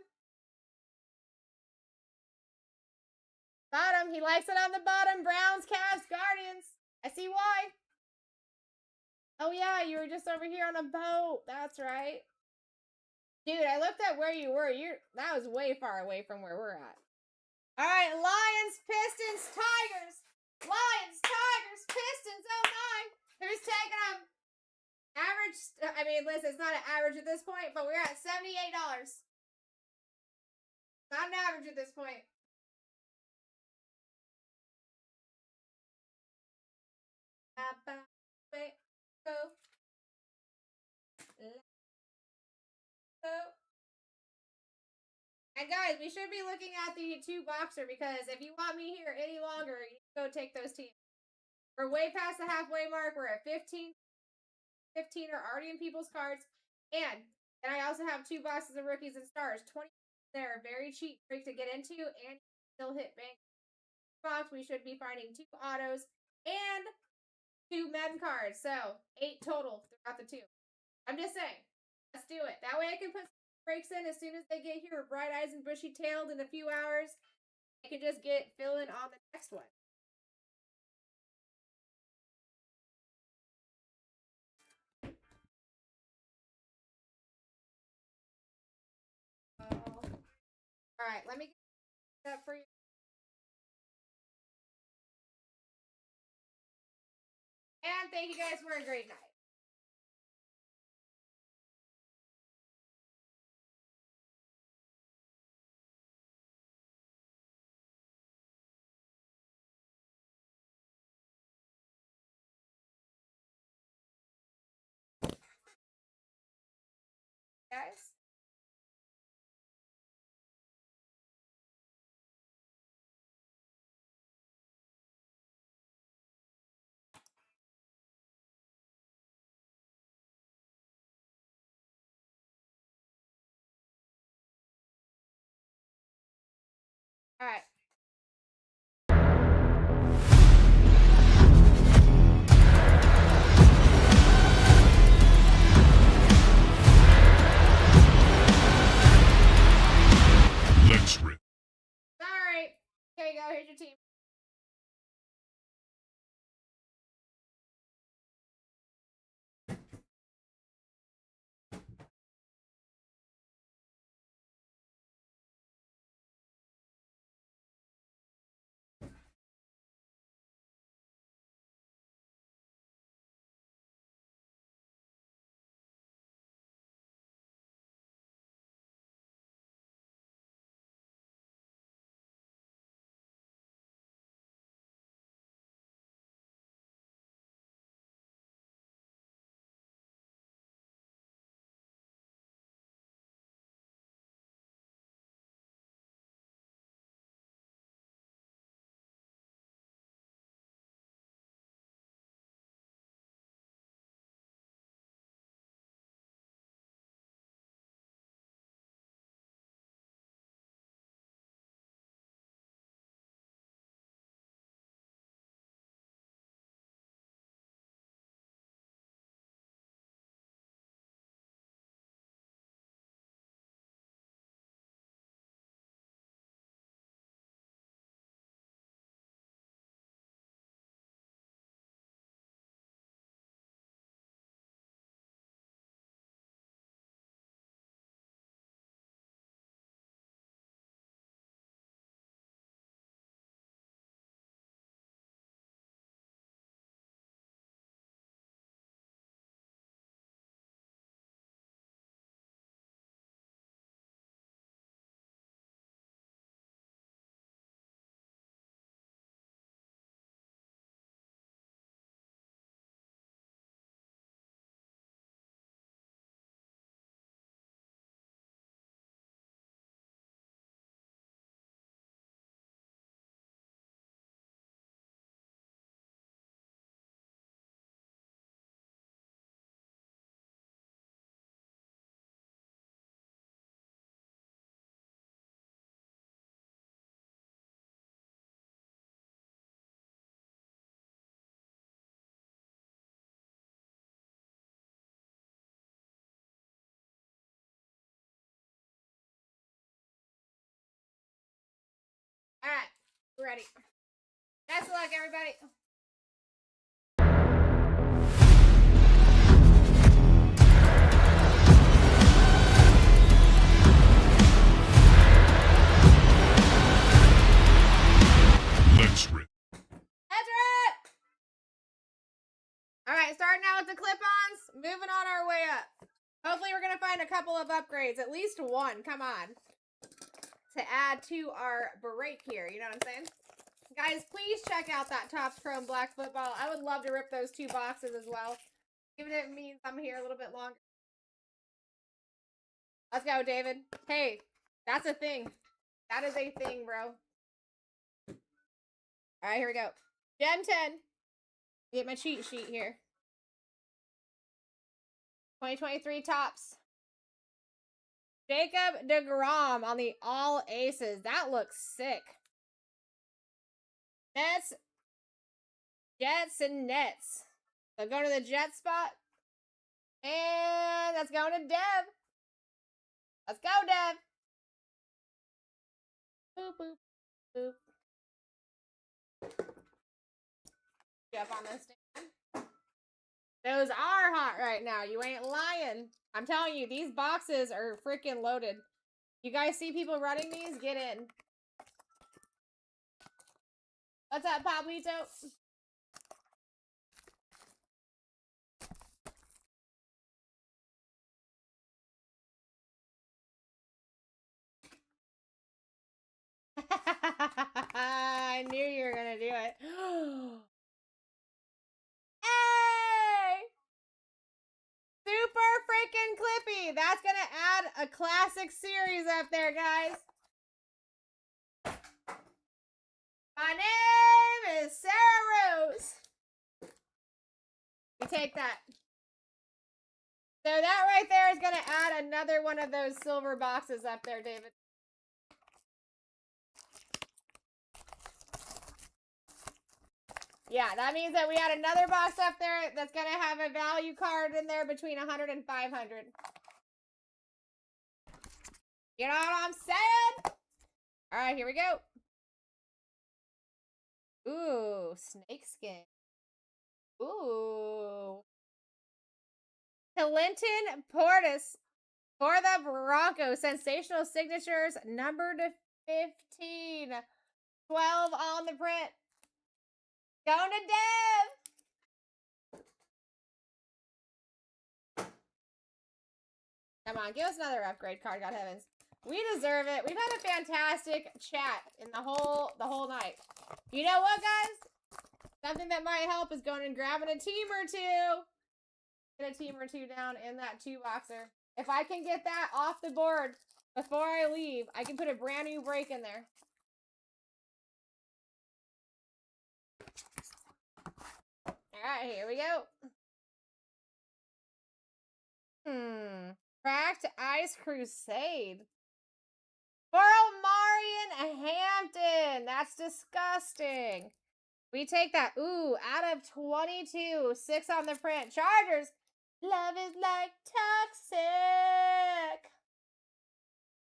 Bottom. He likes it on the bottom. Browns, Cavs, Guardians. I see why. Oh yeah, you were just over here on a boat. That's right. Dude, I looked at where you were. That was way far away from where we're at. All right, Lions, Pistons, Tigers. Lions, Tigers, Pistons. Oh my. Who's taking them? Average. I mean, listen, it's not an average at this point, but we're at $78. Not an average at this point. And guys, we should be looking at the 2 boxer because if you want me here any longer, you can go take those teams. We're way past the halfway mark. We're at 15. 15 are already in people's cards. And I also have 2 boxes of rookies and stars. 20 there, very cheap break to get into, and still hit bank. box, we should be finding 2 autos and 2 mem cards. So 8 total throughout the 2. I'm just saying, let's do it. That way I can put breaks in as soon as they get here. Bright eyes and bushy tailed in a few hours. I can just get filling on the next one. All right, let me get that for you. And thank you guys for a great night. Guys. All right. Let's rip. Sorry. Here you go. Here's your team. All right. We're ready. Best of luck, everybody. Let's rip. That's it. All right, starting out with the clip-ons, moving on our way up. Hopefully we're going to find a couple of upgrades, at least one, come on, to add to our break here, you know what I'm saying? Guys, please check out that Topps Chrome Black Football. I would love to rip those 2 boxes as well, even if it means I'm here a little bit longer. Let's go, David. Hey, that's a thing. That is a thing, bro. All right, here we go. Gen 10. Get my cheat sheet here. 2023 Topps. Jacob DeGrom on the all aces. That looks sick. Nets, Jets, and Nets. So go to the Jet spot. And that's going to Dev. Let's go, Dev. Boop, boop, boop. Up on this stand. Those are hot right now. You ain't lying. I'm telling you, these boxes are freaking loaded. You guys see people running these? Get in. What's up, Pablito? I knew you were gonna do it. Hey! Super freaking clippy. That's gonna add a classic series up there, guys. My name is Sarah Rose. We take that. So that right there is gonna add another one of those silver boxes up there, David. Yeah, that means that we had another box up there that's going to have a value card in there between 100 and 500. You know what I'm saying? All right, here we go. Ooh, snakeskin. Ooh. Clinton Portis for the Broncos. Sensational signatures, numbered 15. 12 on the print. Going to Dev. Come on, give us another upgrade card, God heavens. We deserve it. We've had a fantastic chat in the whole night. You know what, guys? Something that might help is going and grabbing a team or two. Get a team or two down in that 2-boxer. If I can get that off the board before I leave, I can put a brand new break in there. Alright, here we go. Cracked Ice Crusade. For Omarion Hampton. That's disgusting. We take that. Ooh, out of 22. 6 on the print. Chargers. Love is like toxic.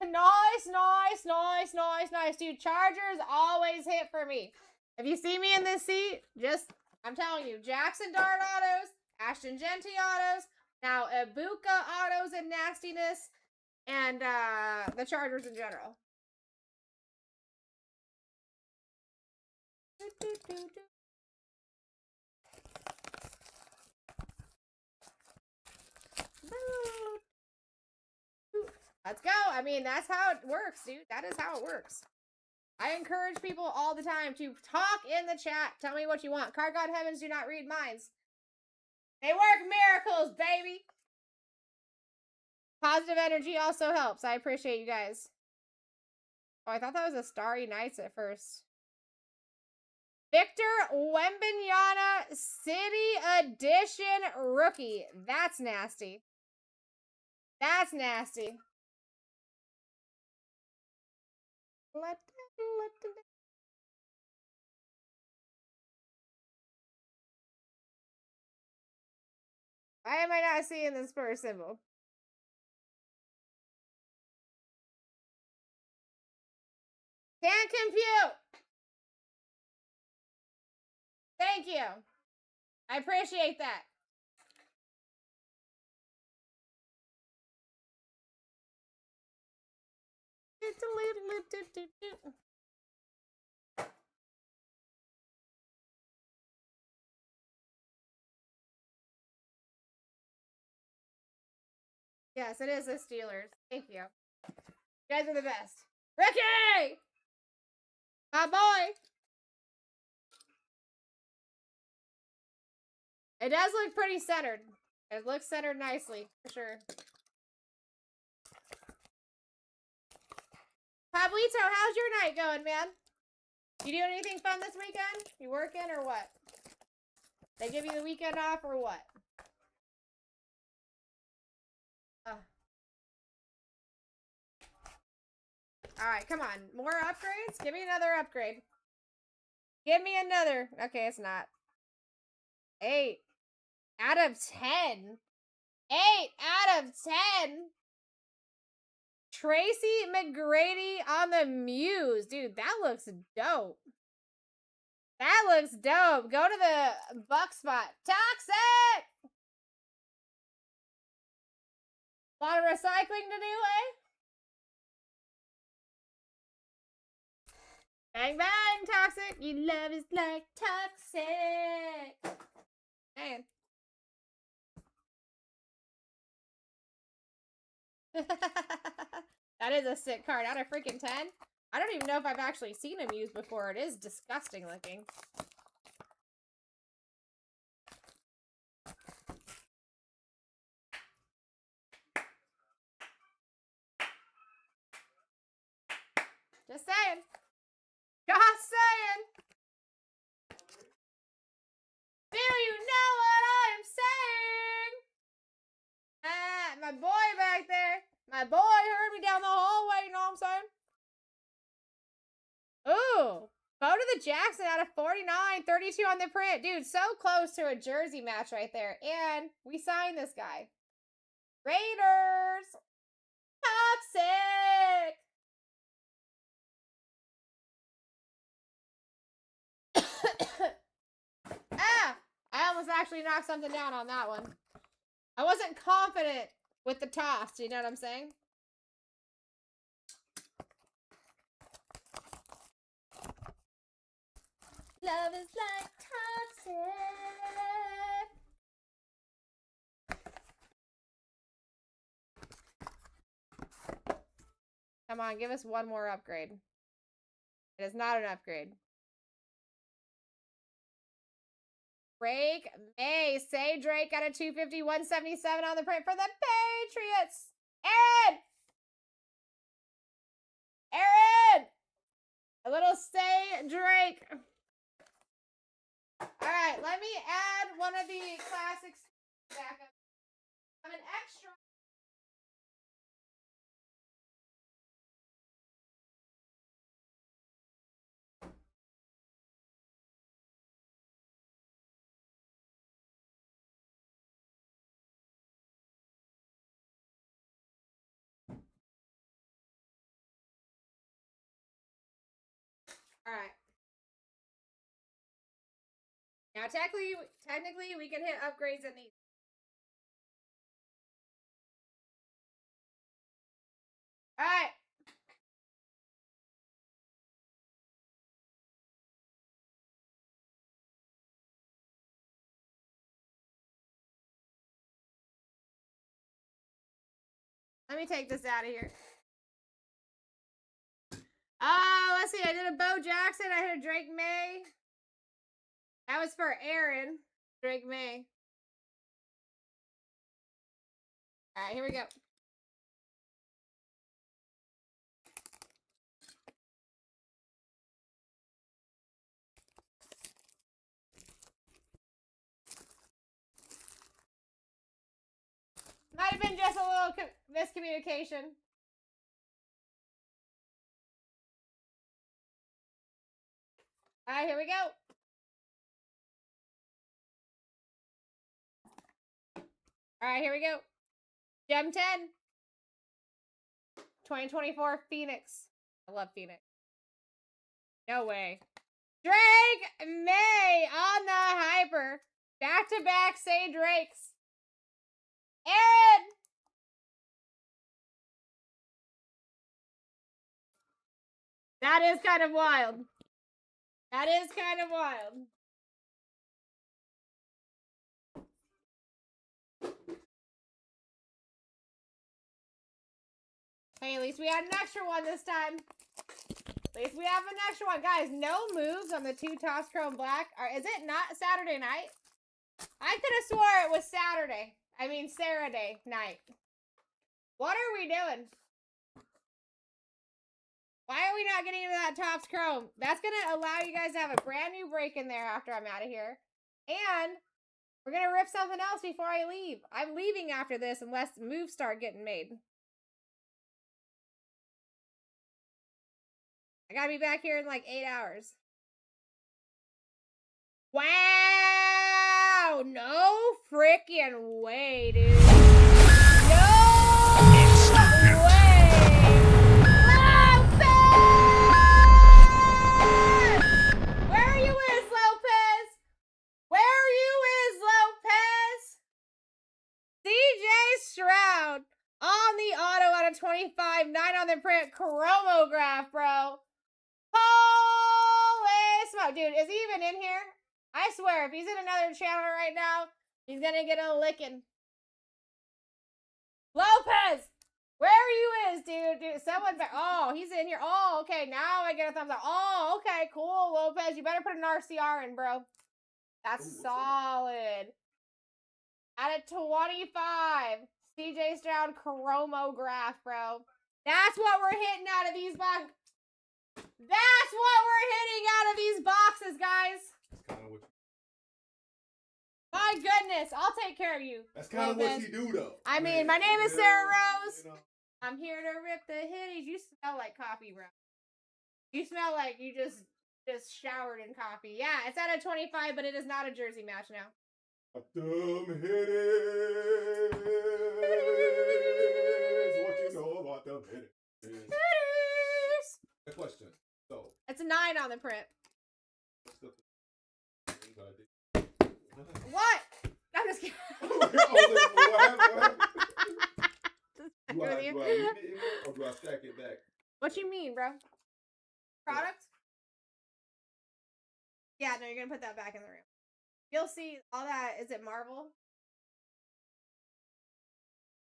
Nice, nice, nice, nice, nice. Dude, Chargers always hit for me. If you see me in this seat, just... I'm telling you, Jackson Dart autos, Ashton Genty autos, now Ibuka autos and nastiness, and the Chargers in general. Let's go. I mean, that's how it works, dude. That is how it works. I encourage people all the time to talk in the chat. Tell me what you want. Card God Heavens do not read minds. They work miracles, baby. Positive energy also helps. I appreciate you guys. Oh, I thought that was a Starry Nights at first. Victor Wembanyama City Edition Rookie. That's nasty. That's nasty. Why am I not seeing this Spurs symbol? Can't compute. Thank you. I appreciate that. Yes, it is the Steelers. Thank you. You guys are the best. Ricky! My boy! It does look pretty centered. It looks centered nicely, for sure. Pablito, how's your night going, man? You doing anything fun this weekend? You working or what? They give you the weekend off or what? Alright, come on. More upgrades? Give me another upgrade. Give me another. Okay, it's not. 8 out of 10. 8 out of 10. Tracy McGrady on the Muse. Dude, that looks dope. That looks dope. Go to the buck spot. Toxic! A lot of recycling to do, eh? Bang, bang, toxic. Your love is like toxic. Man. That is a sick card. Out of freaking 10. I don't even know if I've actually seen him used before. It is disgusting looking. Just saying. Just saying. Do you know what I'm saying? Ah, my boy back there. My boy heard me down the hallway, you know what I'm saying? Ooh. Go to the Jackson out of 49. 32 on the print. Dude, so close to a jersey match right there. And we signed this guy. Raiders. Toxic. Ah! I almost actually knocked something down on that one. I wasn't confident with the toss, you know what I'm saying? Love is like toxic. Come on, give us one more upgrade. It is not an upgrade. Drake May. Say Drake out of 250, 177 on the print for the Patriots. Aaron! Aaron! A little Say Drake. Alright, let me add one of the classics back up. I'm an extra. Alright. Now, technically, we can hit upgrades in these. Alright. Let me take this out of here. Let's see. I did a Bo Jackson. I hit a Drake May. That was for Aaron. Drake May. Alright, here we go. Might have been just a little miscommunication. Alright, here we go. Alright, here we go. Gem 10. 2024 Phoenix. I love Phoenix. No way. Drake May on the hyper. Back-to-back Say Drakes. Aaron! That is kind of wild. That is kind of wild. Hey, at least we had an extra one this time. At least we have an extra one. Guys, no moves on the 2 Toss Chrome Black. Is it not Saturday night? I could have swore it was Saturday. I mean, Saturday night. What are we doing? Why are we not getting into that Topps Chrome? That's going to allow you guys to have a brand new break in there after I'm out of here. And we're going to rip something else before I leave. I'm leaving after this unless moves start getting made. I got to be back here in like 8 hours. Wow! No freaking way, dude. No way! Lopez! Where are you, Wiz Lopez? Where are you, Wiz Lopez? CJ Stroud on the auto out of 25, 9 on the print, chromograph, bro. Holy smoke, dude, is he even in here? I swear, if he's in another channel right now, he's gonna get a licking. Lopez! Where are you dude? Someone back. Oh, he's in here. Oh, okay, now I get a thumbs up. Oh, okay, cool, Lopez. You better put an RCR in, bro. That's solid. Out of 25, CJ Stroud chromograph, bro. That's what we're hitting out of these boxes. That's what we're hitting out of these boxes, guys. My goodness, I'll take care of you. That's kind of what she do, though. I mean, my name is Sarah Rose. You know. I'm here to rip the hitties. You smell like coffee, bro. You smell like you just showered in coffee. Yeah, it's out of 25, but it is not a jersey match now. Them hitties. What you know about them hitties? A question. So it's a 9 on the print. What? I'm just kidding. What happened? Do I leave it or do I stack it back? What you mean, bro? Product? Yeah, no, you're gonna put that back in the room. You'll see all that. Is it Marvel?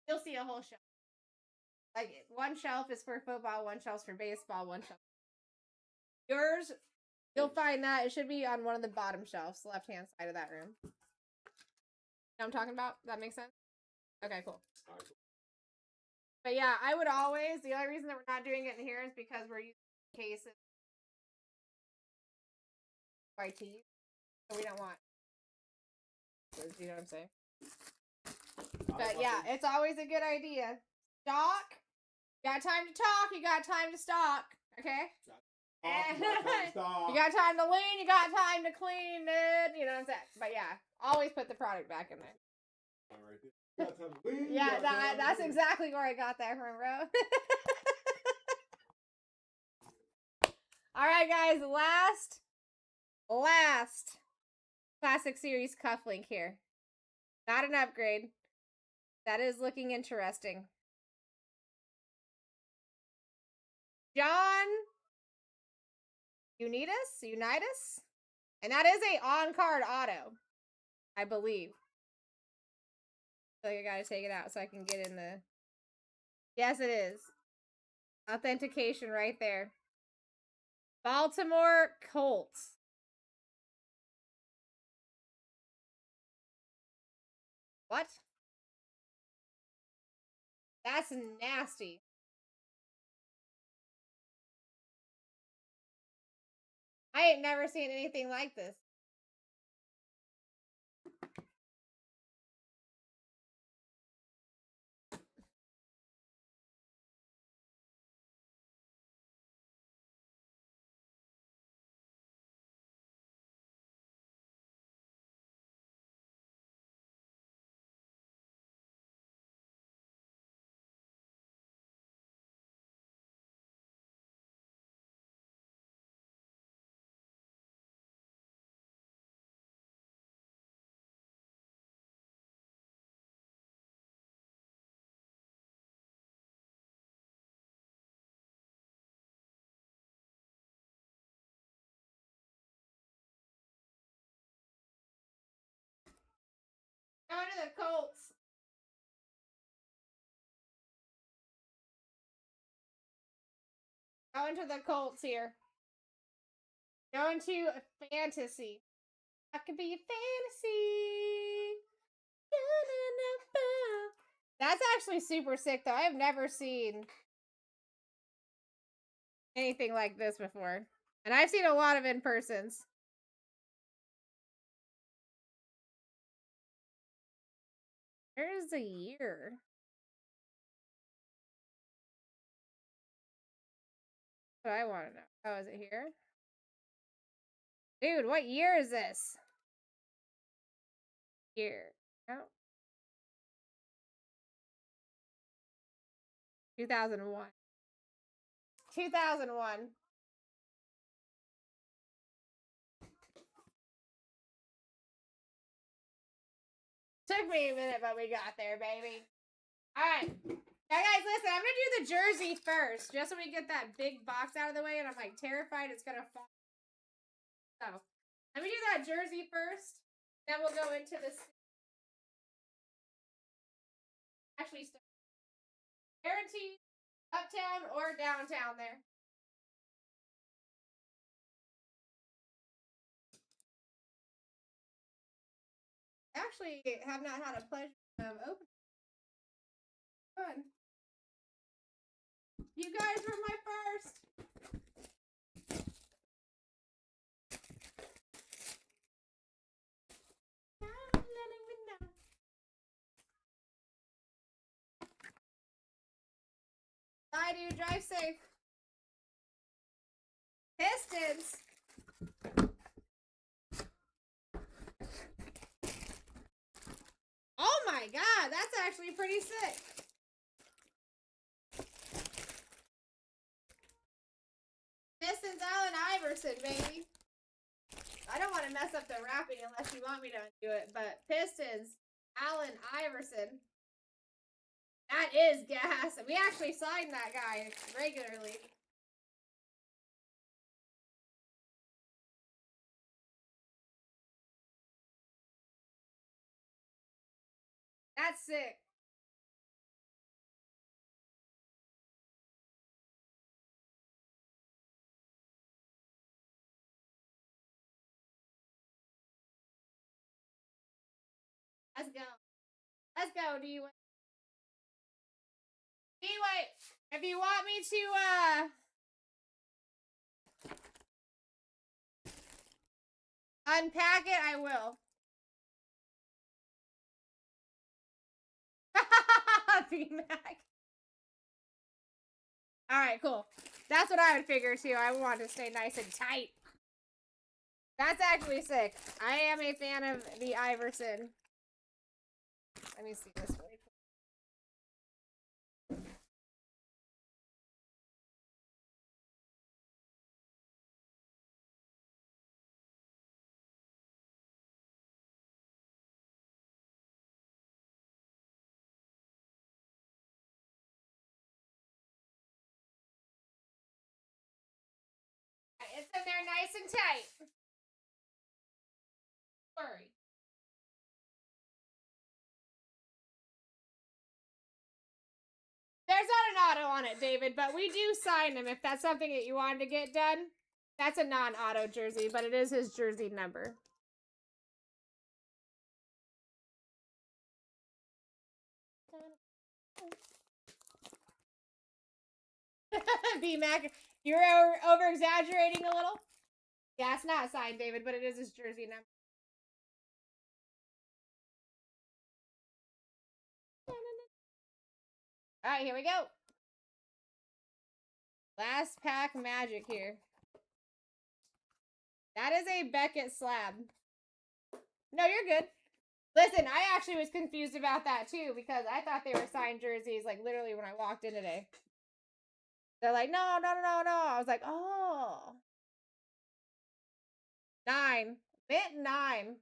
You'll see a whole shelf. Like, one shelf is for football, one shelf's for baseball, one shelf. Yours, you'll find that it should be on one of the bottom shelves, the left-hand side of that room. You know what I'm talking about? That makes sense? Okay, cool. But yeah, I would always, the only reason that we're not doing it in here is because we're using cases YT. So we don't want, you know what I'm saying? But yeah, it's always a good idea. Stock. You got time to talk, you got time to stock. Okay? You got time to lean, you got time to clean, dude. You know what I'm saying? But yeah, always put the product back in there. All right. Yeah, that's exactly where I got that from, bro. All right, guys, last Classic Series cufflink here. Not an upgrade. That is looking interesting. John Unitas? And that is a on-card auto, I believe. I feel like I gotta take it out so I can get in the... Yes, it is. Authentication right there. Baltimore Colts. What? That's nasty. I ain't never seen anything like this. Going to the Colts. Going to the Colts here. Going to fantasy. That could be fantasy. That's actually super sick, though. I have never seen anything like this before. And I've seen a lot of in-persons. Where's the year? What I want to know. Oh, is it here? Dude, what year is this? year. No. 2001. 2001. Took me a minute, but we got there, baby. All right. Now, guys, listen, I'm going to do the jersey first, just so we get that big box out of the way, and I'm, like, terrified it's going to fall. So, let me do that jersey first, then we'll go into this. Actually, guaranteed uptown or downtown there. Actually, have not had a pleasure of opening. Fun. You guys were my first. Bye, dude. Drive safe. Pistons. Oh my god, that's actually pretty sick. Pistons Allen Iverson, baby. I don't want to mess up the wrapping unless you want me to do it, but Pistons Allen Iverson. That is gas. We actually signed that guy regularly. That's sick. Let's go. Let's go, D-Way. D-Way, if you want me to, unpack it, I will. B-Mac. Alright, cool. That's what I would figure, too. I want to stay nice and tight. That's actually sick. I am a fan of the Iverson. Let me see this way. It's in there nice and tight. Worry. There's not an auto on it, David, but we do sign him if that's something that you wanted to get done. That's a non-auto jersey, but it is his jersey number. B-Mac, you're over-exaggerating a little. Yeah, it's not signed, David, but it is his jersey number. All right, here we go. Last pack magic here. That is a Beckett slab. No, you're good. Listen, I actually was confused about that too because I thought they were signed jerseys like literally when I walked in today. They're like, no. I was like, oh. 9. Mint 9.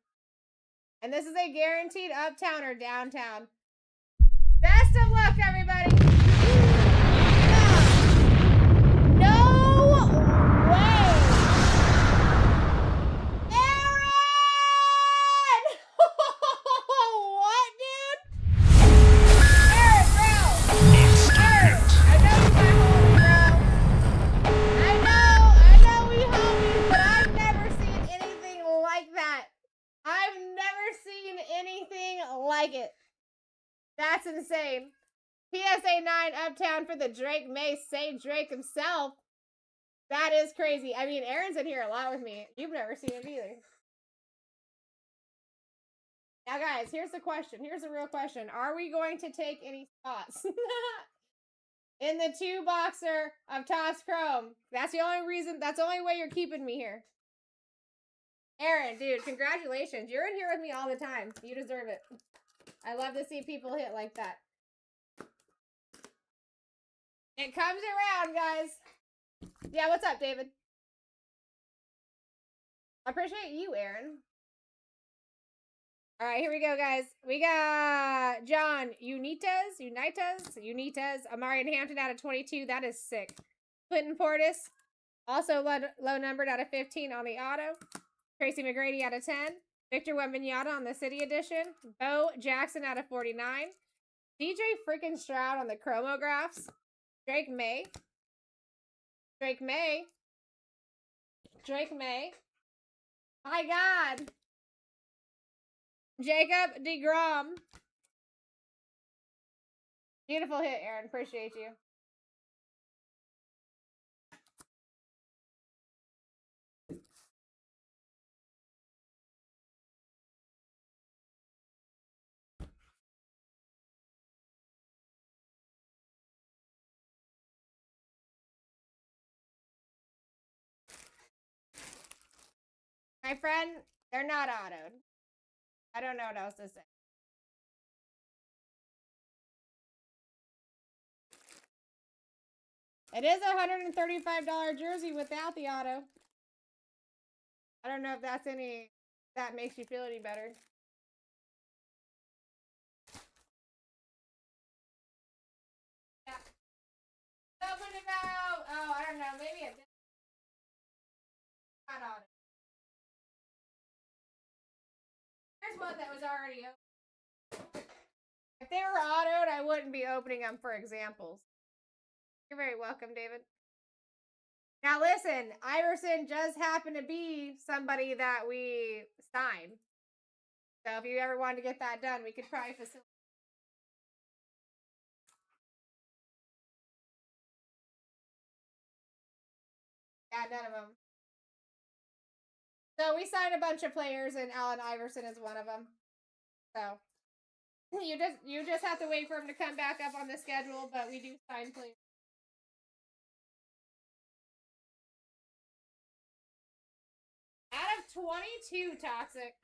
And this is a guaranteed uptown or downtown. Best of luck, everybody. No way. Aaron! What, dude? Aaron, bro. Aaron, I know you my homie, bro. I know we homies, but I've never seen anything like that. I've never seen anything like it. That's insane. PSA 9 uptown for the Drake May. Say Drake himself. That is crazy. I mean, Aaron's in here a lot with me. You've never seen it either. Now, guys, here's the question. Here's the real question. Are we going to take any spots? In the 2-boxer of Topps Chrome. That's the only reason. That's the only way you're keeping me here. Aaron, dude, congratulations. You're in here with me all the time. You deserve it. I love to see people hit like that. It comes around, guys. Yeah, what's up, David? I appreciate you, Aaron. All right, here we go, guys. We got John Unitas, Amari Hampton out of 22. That is sick. Clinton Portis, also low numbered out of 15 on the auto. Tracy McGrady out of 10. Victor Wembanyama on the City Edition. Bo Jackson out of 49. DJ freaking Stroud on the chromographs. Drake May. My God. Jacob DeGrom. Beautiful hit, Aaron. Appreciate you. My friend, they're not autoed. I don't know what else to say. It is a $135 jersey without the auto. I don't know if that's that makes you feel any better. Yeah. Something about, oh, I don't know, maybe it not auto. Here's one that was already open. If they were autoed, I wouldn't be opening them for examples. You're very welcome, David. Now listen, Iverson just happened to be somebody that we signed. So if you ever wanted to get that done, we could probably facilitate. Yeah, none of them. So we signed a bunch of players, and Allen Iverson is one of them. So you just have to wait for him to come back up on the schedule, but we do sign players. Out of 22, Toxic.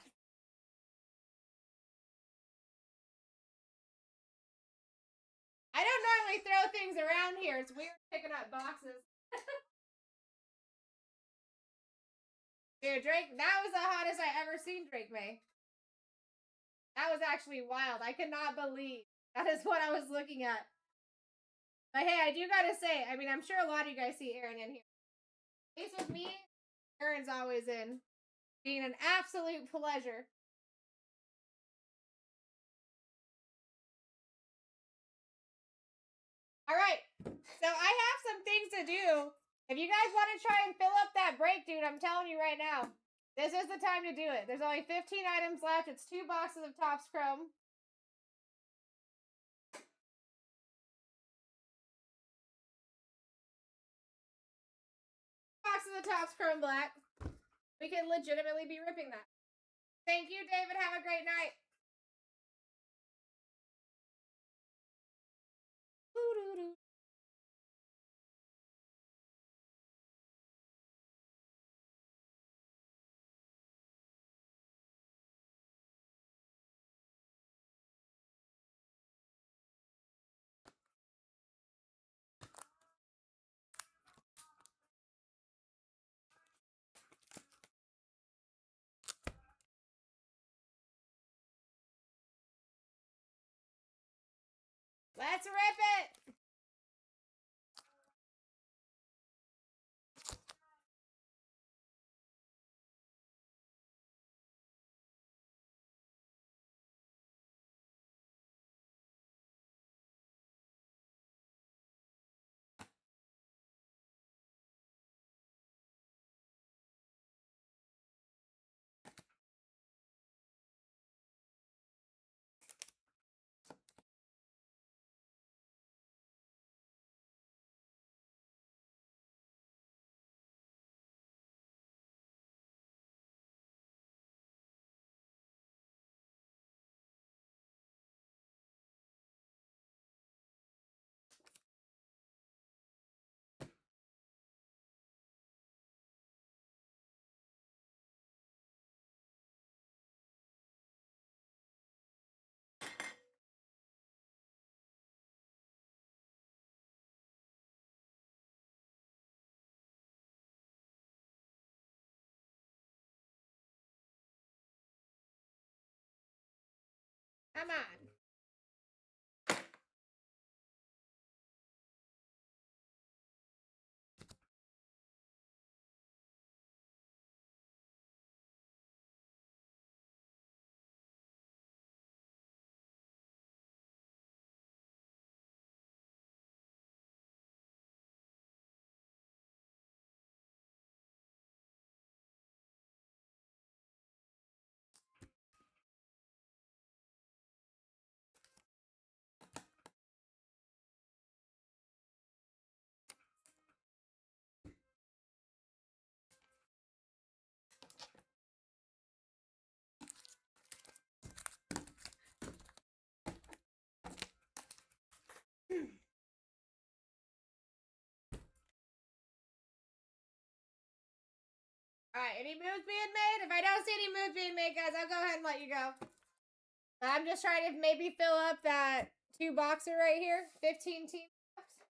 I don't normally throw things around here. It's weird picking up boxes. Dude, Drake, that was the hottest I ever seen Drake May. That was actually wild. I could not believe that is what I was looking at. But hey, I do gotta say, I mean, I'm sure a lot of you guys see Aaron in here. At least with me, Aaron's always in. Being an absolute pleasure. Alright, so I have some things to do. If you guys want to try and fill up that break, dude, I'm telling you right now, this is the time to do it. There's only 15 items left. It's 2 boxes of Topps Chrome. Boxes of Topps Chrome Black. We can legitimately be ripping that. Thank you, David. Have a great night. Let's rip it. Come on. Alright, any moves being made? If I don't see any moves being made, guys, I'll go ahead and let you go. I'm just trying to maybe fill up that 2 boxer right here. 15 team left.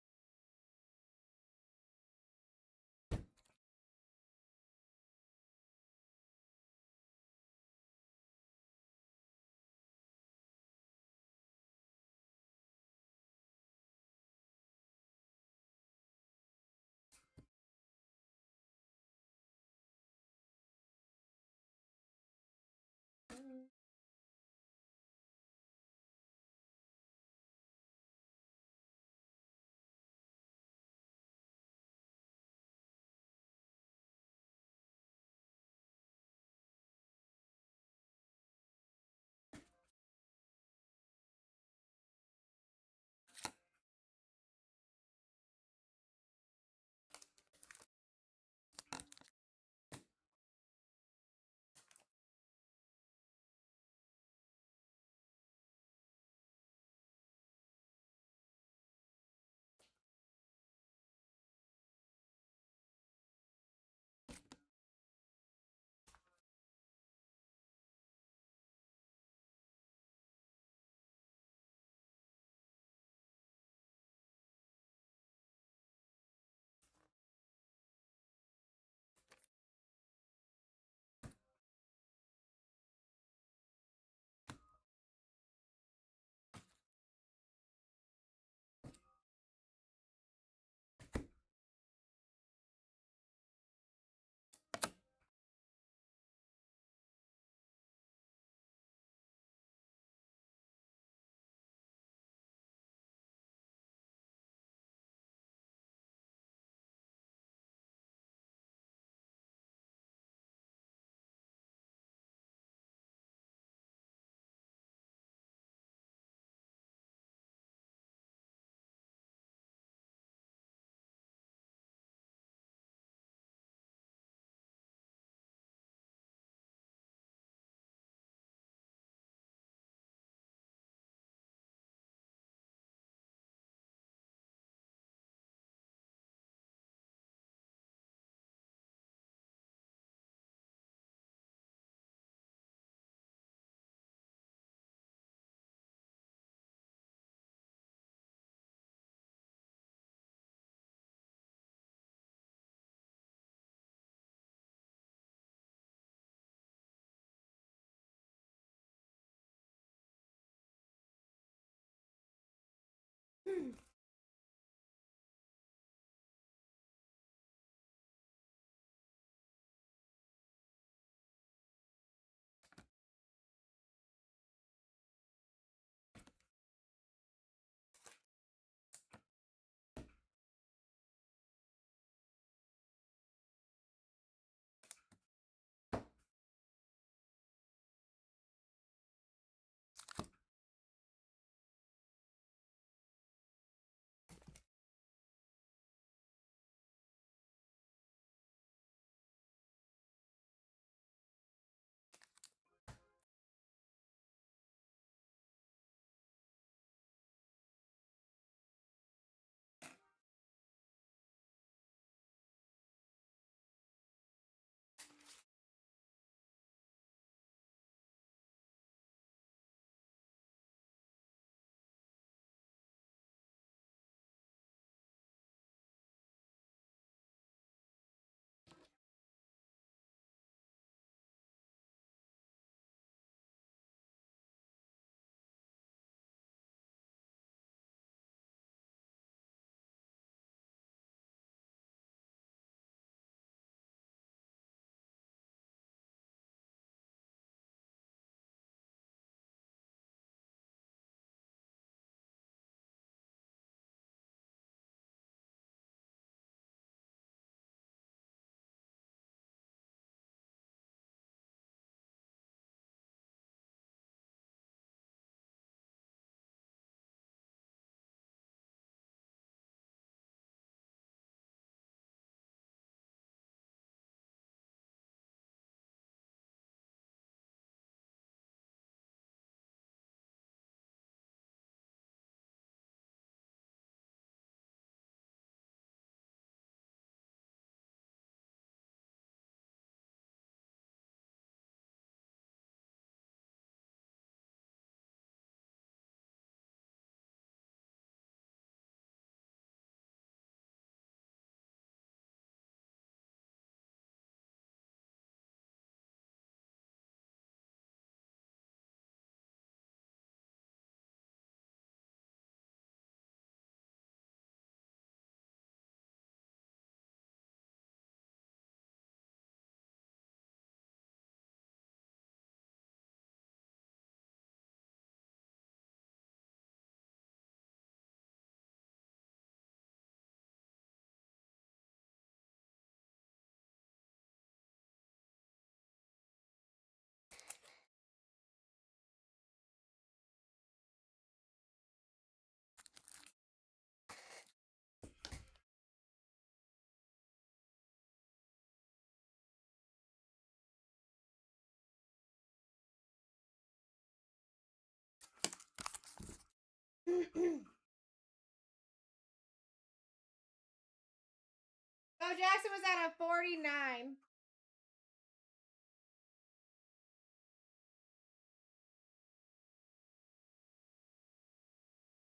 Bo Jackson was at a 49.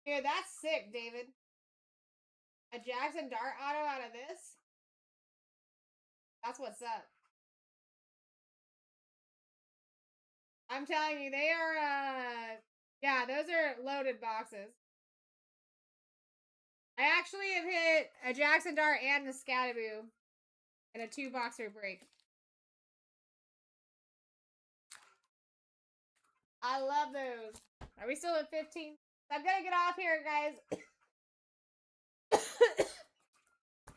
Dude, that's sick, David. A Jackson Dart auto out of this? That's what's up. I'm telling you, they are, yeah, those are loaded boxes. I actually have hit a Jackson Dart and the Scatterboo in a 2-boxer break. I love those. Are we still at 15? I'm gonna get off here, guys.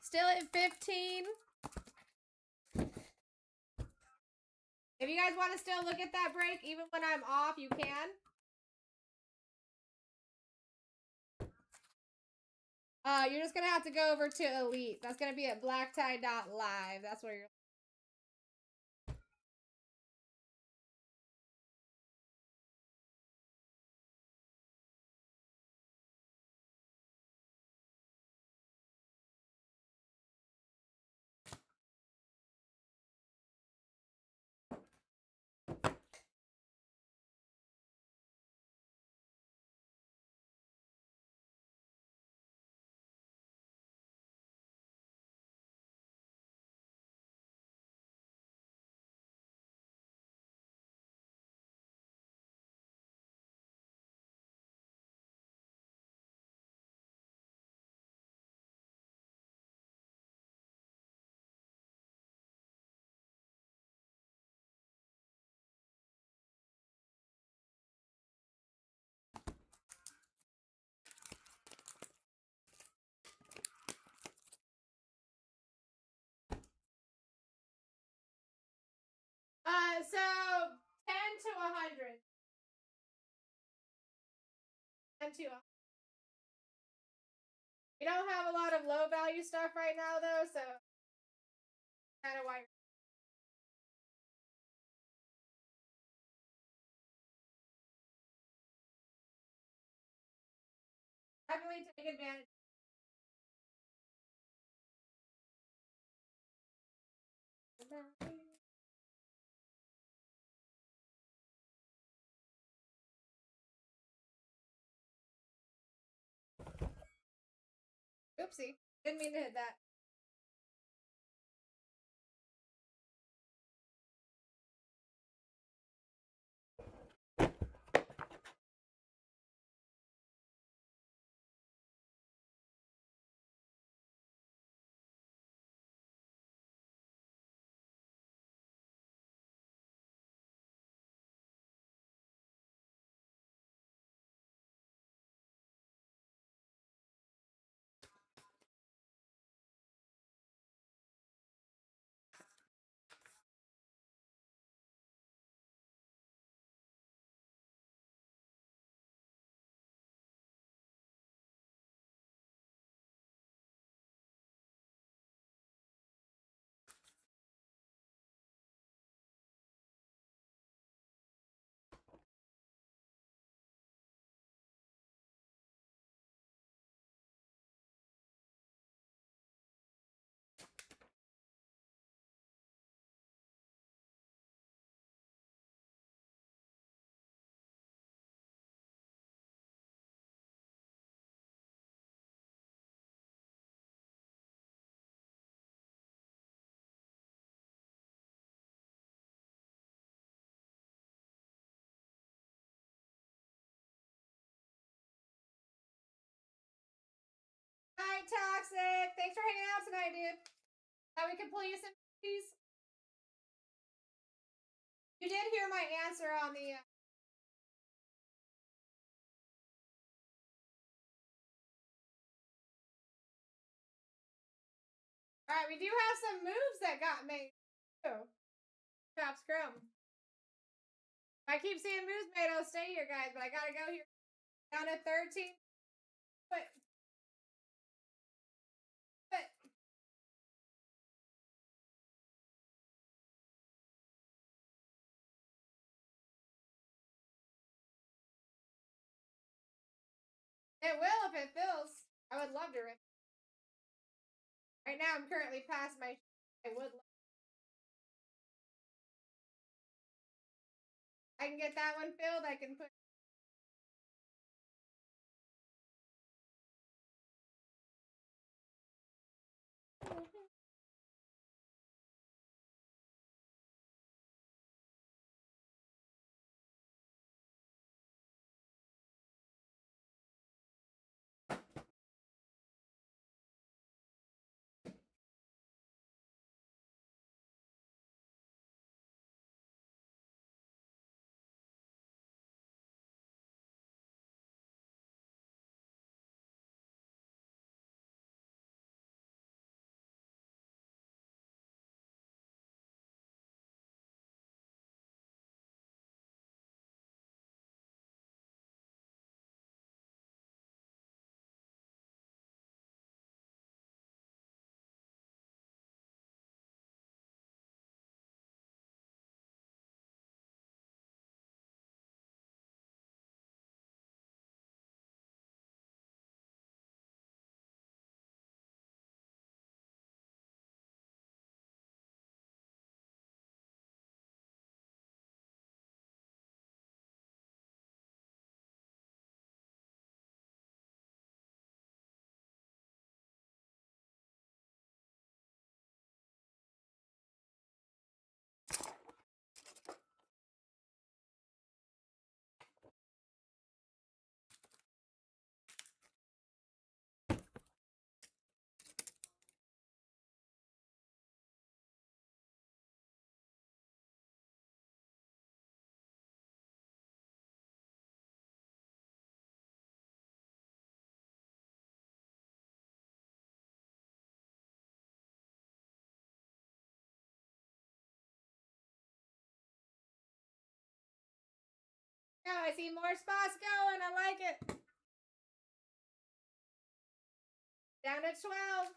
Still at 15. If you guys want to still look at that break, even when I'm off, you can. You're just gonna have to go over to Elite. That's gonna be at BlackTie.live. That's where you're. So 10 to 100. 10 to 100. We don't have a lot of low value stuff right now, though, so kind of why. Definitely take advantage. Oopsie. Didn't mean to hit that. Hi, Toxic. Thanks for hanging out tonight, dude. Now we can pull you some keys. You did hear my answer on the. Alright, we do have some moves that got made. Too. Chops Chrome. If I keep seeing moves made, I'll stay here, guys, but I gotta go here. Down to 13. But It will if it fills. I would love to rip. Right now, I'm currently past my. I would. I can get that one filled. I can put. Oh, I see more spots going. I like it. Down to 12.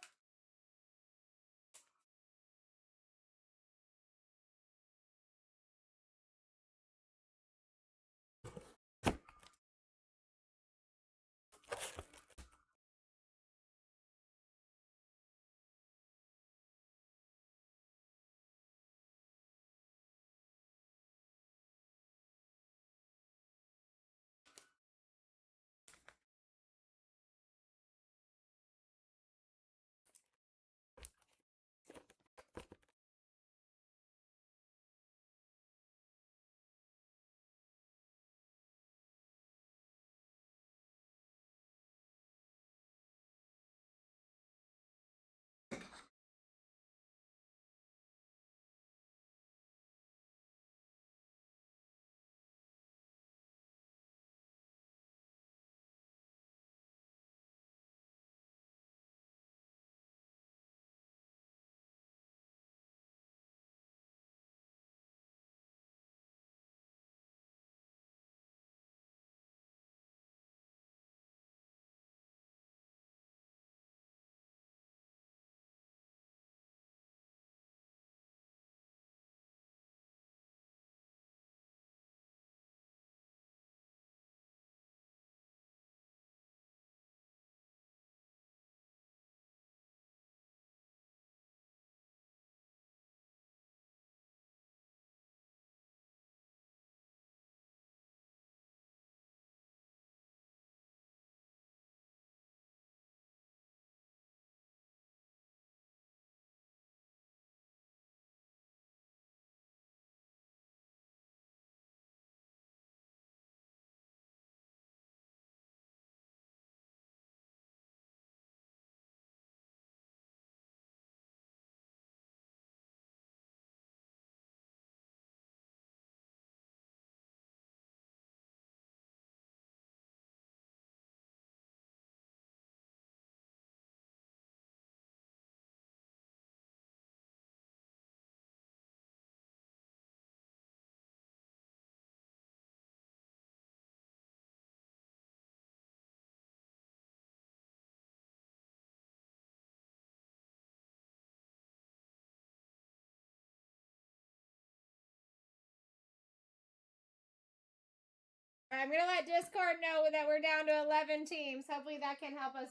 I'm gonna let Discord know that we're down to 11 teams. Hopefully that can help us.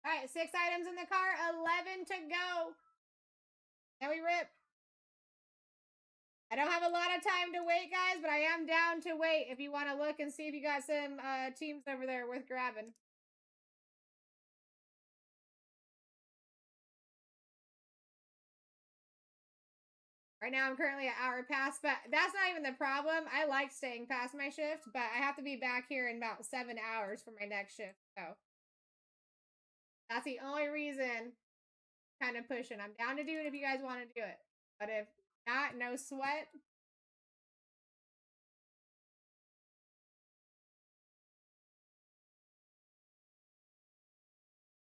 All right, 6 items in the car, 11 to go. Now we rip. I don't have a lot of time to wait, guys, but I am down to wait if you want to look and see if you got some teams over there worth grabbing. Right now, I'm currently an hour past, but that's not even the problem. I like staying past my shift, but I have to be back here in about 7 hours for my next shift, so that's the only reason kind of pushing. I'm down to do it if you guys want to do it, but if not, no sweat.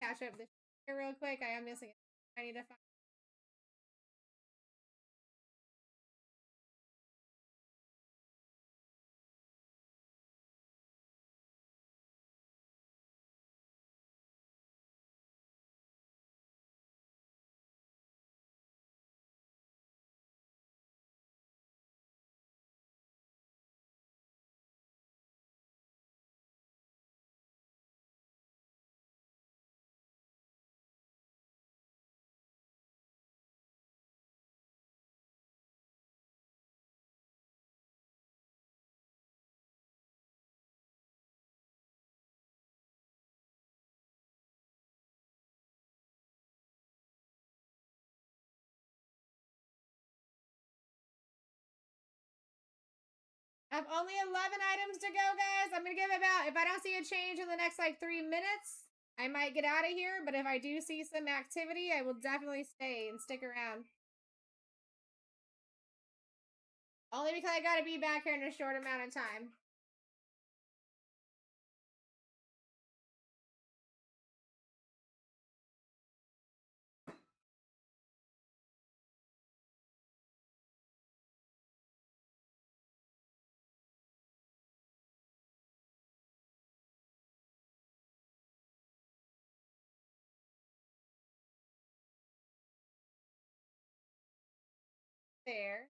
Catch up this here real quick. I am missing it. I need to find. I have only 11 items to go, guys. I'm going to give about, if I don't see a change in the next like 3 minutes, I might get out of here. But if I do see some activity, I will definitely stay and stick around. Only because I got to be back here in a short amount of time. There.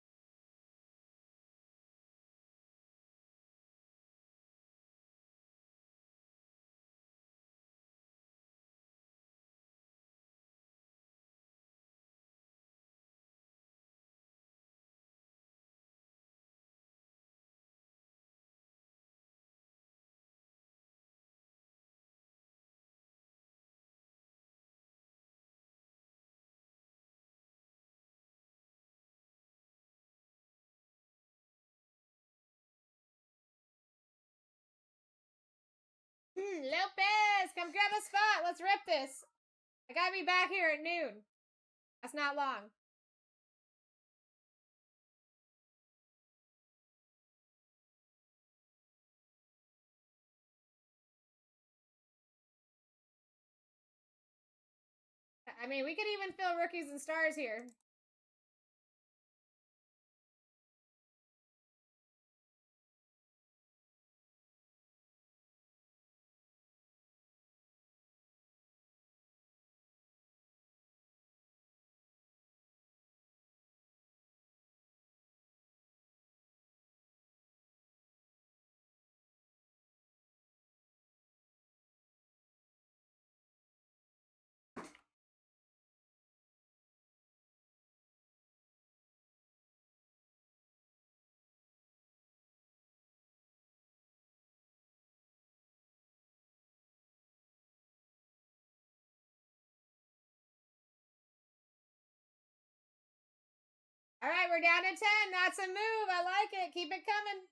Lopez, come grab a spot. Let's rip this. I gotta be back here at noon. That's not long. I mean, we could even fill rookies and stars here. All right, we're down to 10. That's a move. I like it. Keep it coming.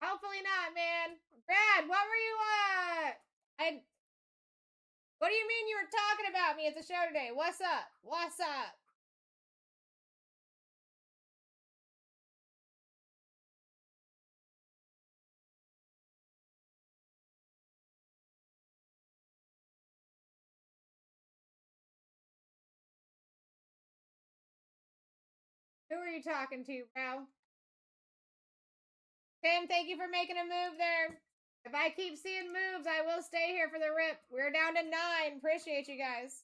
Hopefully not, man. Brad, what were you, what do you mean you were talking about me at the show today? What's up? What's up? Who are you talking to, bro? Tim, thank you for making a move there. If I keep seeing moves, I will stay here for the rip. We're down to 9. Appreciate you guys.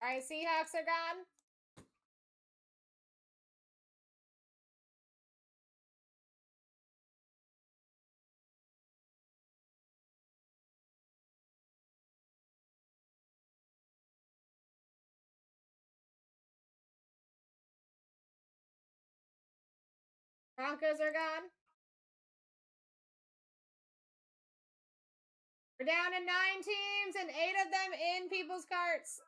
All right, Seahawks are gone. Broncos are gone. We're down to 9 teams and 8 of them in people's carts.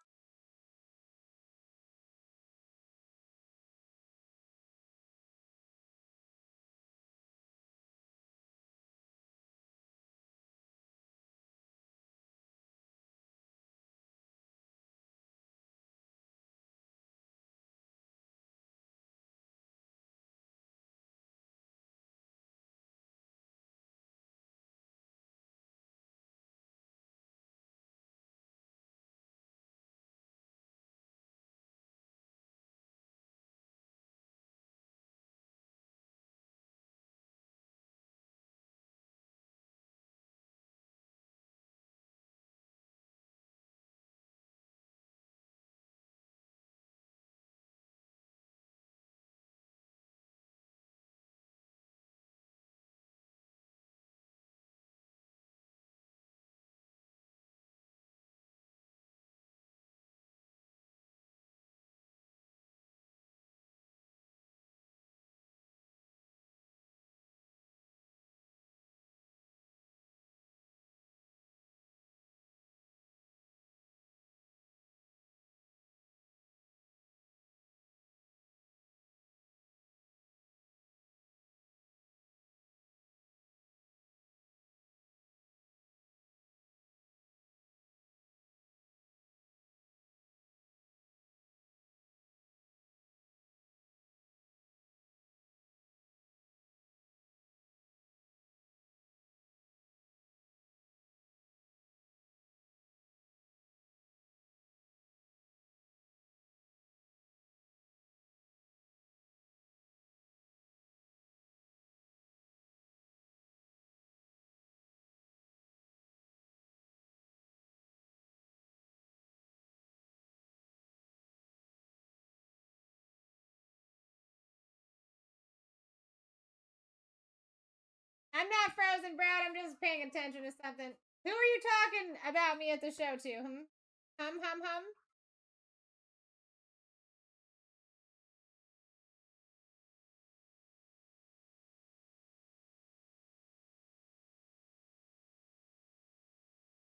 I'm not frozen, Brad. I'm just paying attention to something. Who are you talking about me at the show to? Hum.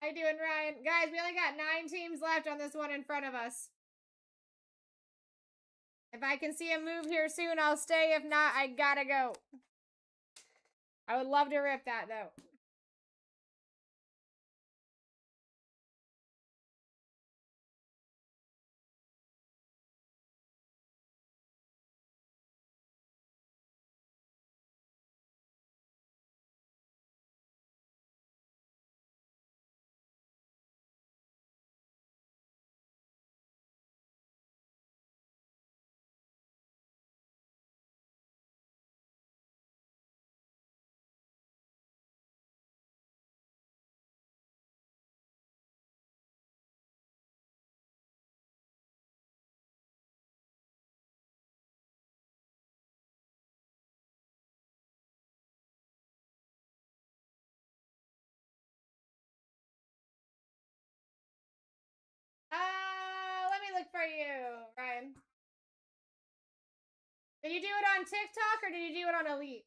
How you doing, Ryan? Guys, we only got 9 teams left on this one in front of us. If I can see a move here soon, I'll stay. If not, I gotta go. I would love to rip that, though. Let me look for you, Ryan. Did you do it on TikTok or did you do it on Elite?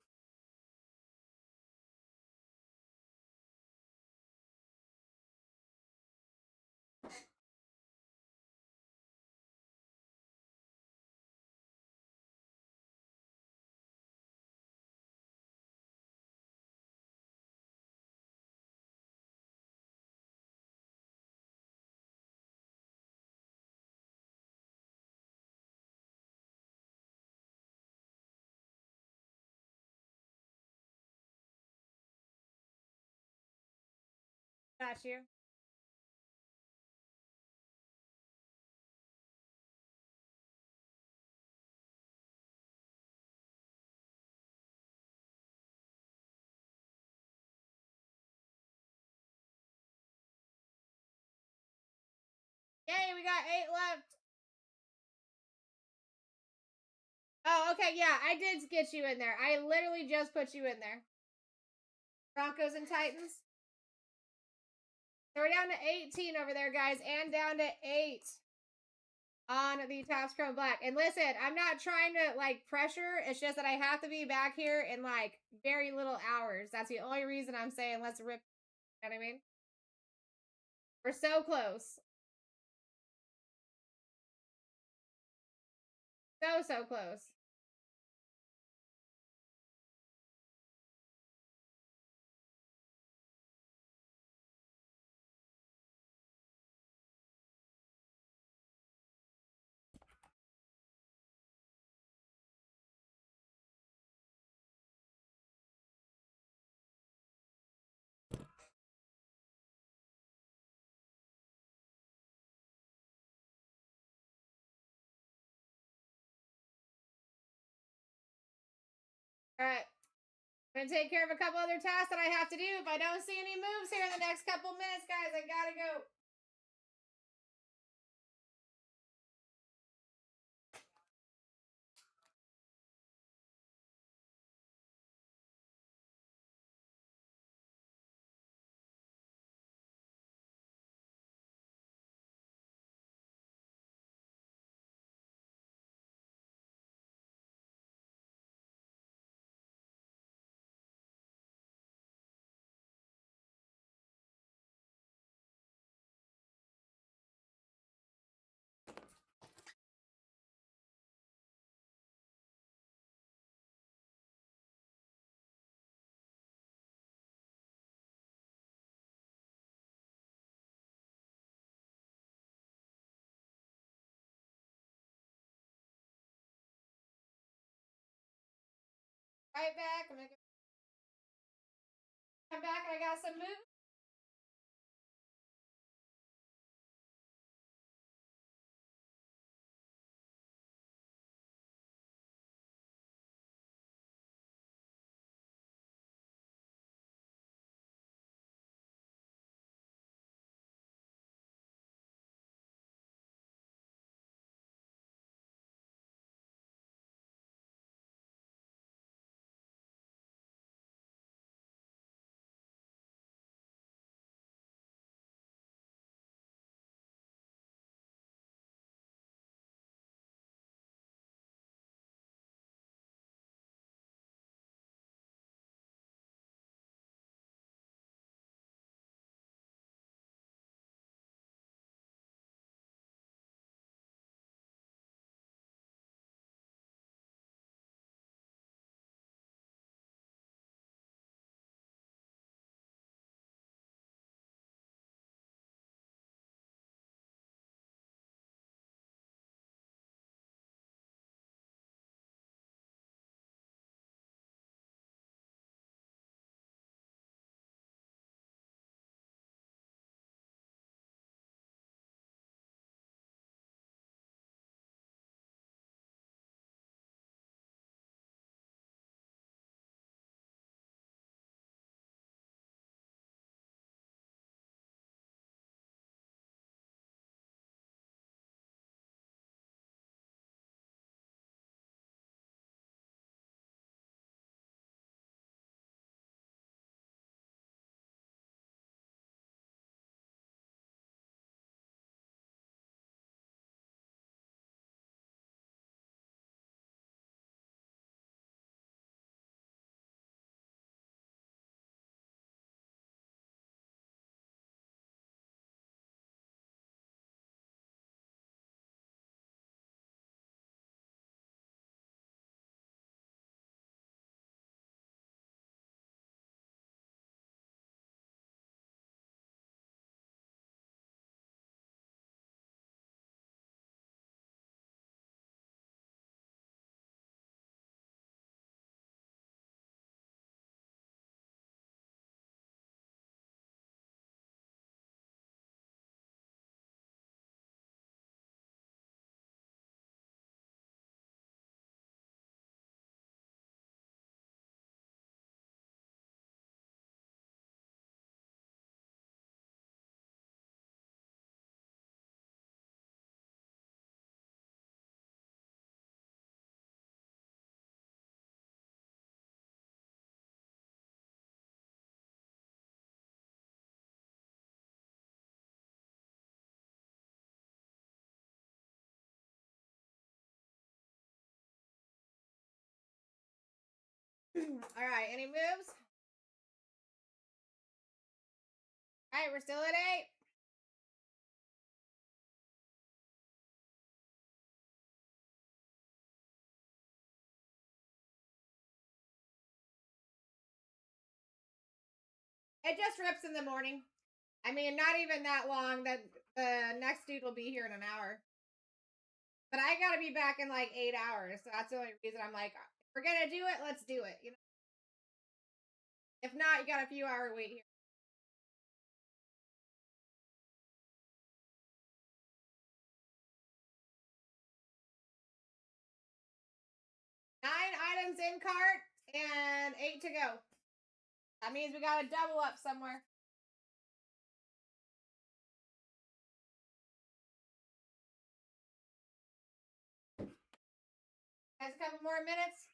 Got you. Yay, we got 8 left. Oh, okay, yeah, I did get you in there. I literally just put you in there. Broncos and Titans. So we're down to 18 over there, guys, and down to 8 on the Topps Chrome Black. And listen, I'm not trying to, like, pressure. It's just that I have to be back here in, like, very little hours. That's the only reason I'm saying let's rip. You know what I mean? We're so close. So close. All right. I'm going to take care of a couple other tasks that I have to do. If I don't see any moves here in the next couple minutes, guys, I gotta go. Right back. I'm going to come back and I got some moves. All right, any moves? All right, we're still at 8. It just rips in the morning. I mean, not even that long. That the next dude will be here in an hour. But I gotta be back in like 8 hours. So that's the only reason I'm like, if we're gonna do it, let's do it. You know. If not, you got a few hour wait here. Nine items in cart and 8 to go. That means we gotta double up somewhere. Guys, a couple more minutes.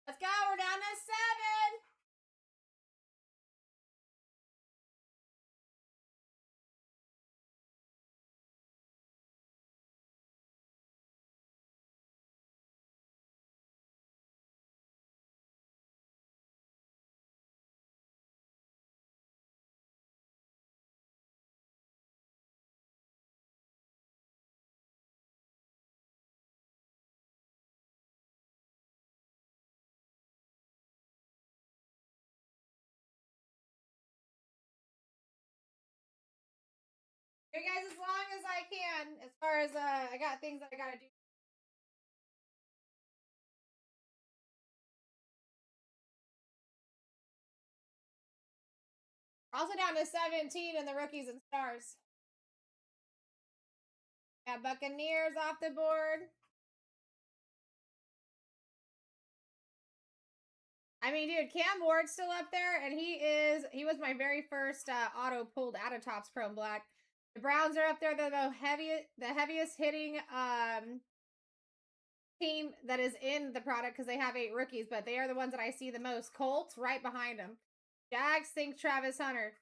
Let's go. We're down to 7. You guys, as long as I can, as far as I got things that I gotta do. Also down to 17 in the rookies and stars. Got Buccaneers off the board. I mean, dude, Cam Ward's still up there, and he was my very first auto pulled out of Topps Chrome Black. The Browns are up there. They're the heaviest hitting team that is in the product because they have 8 rookies, but they are the ones that I see the most. Colts right behind them. Jags think Travis Hunter.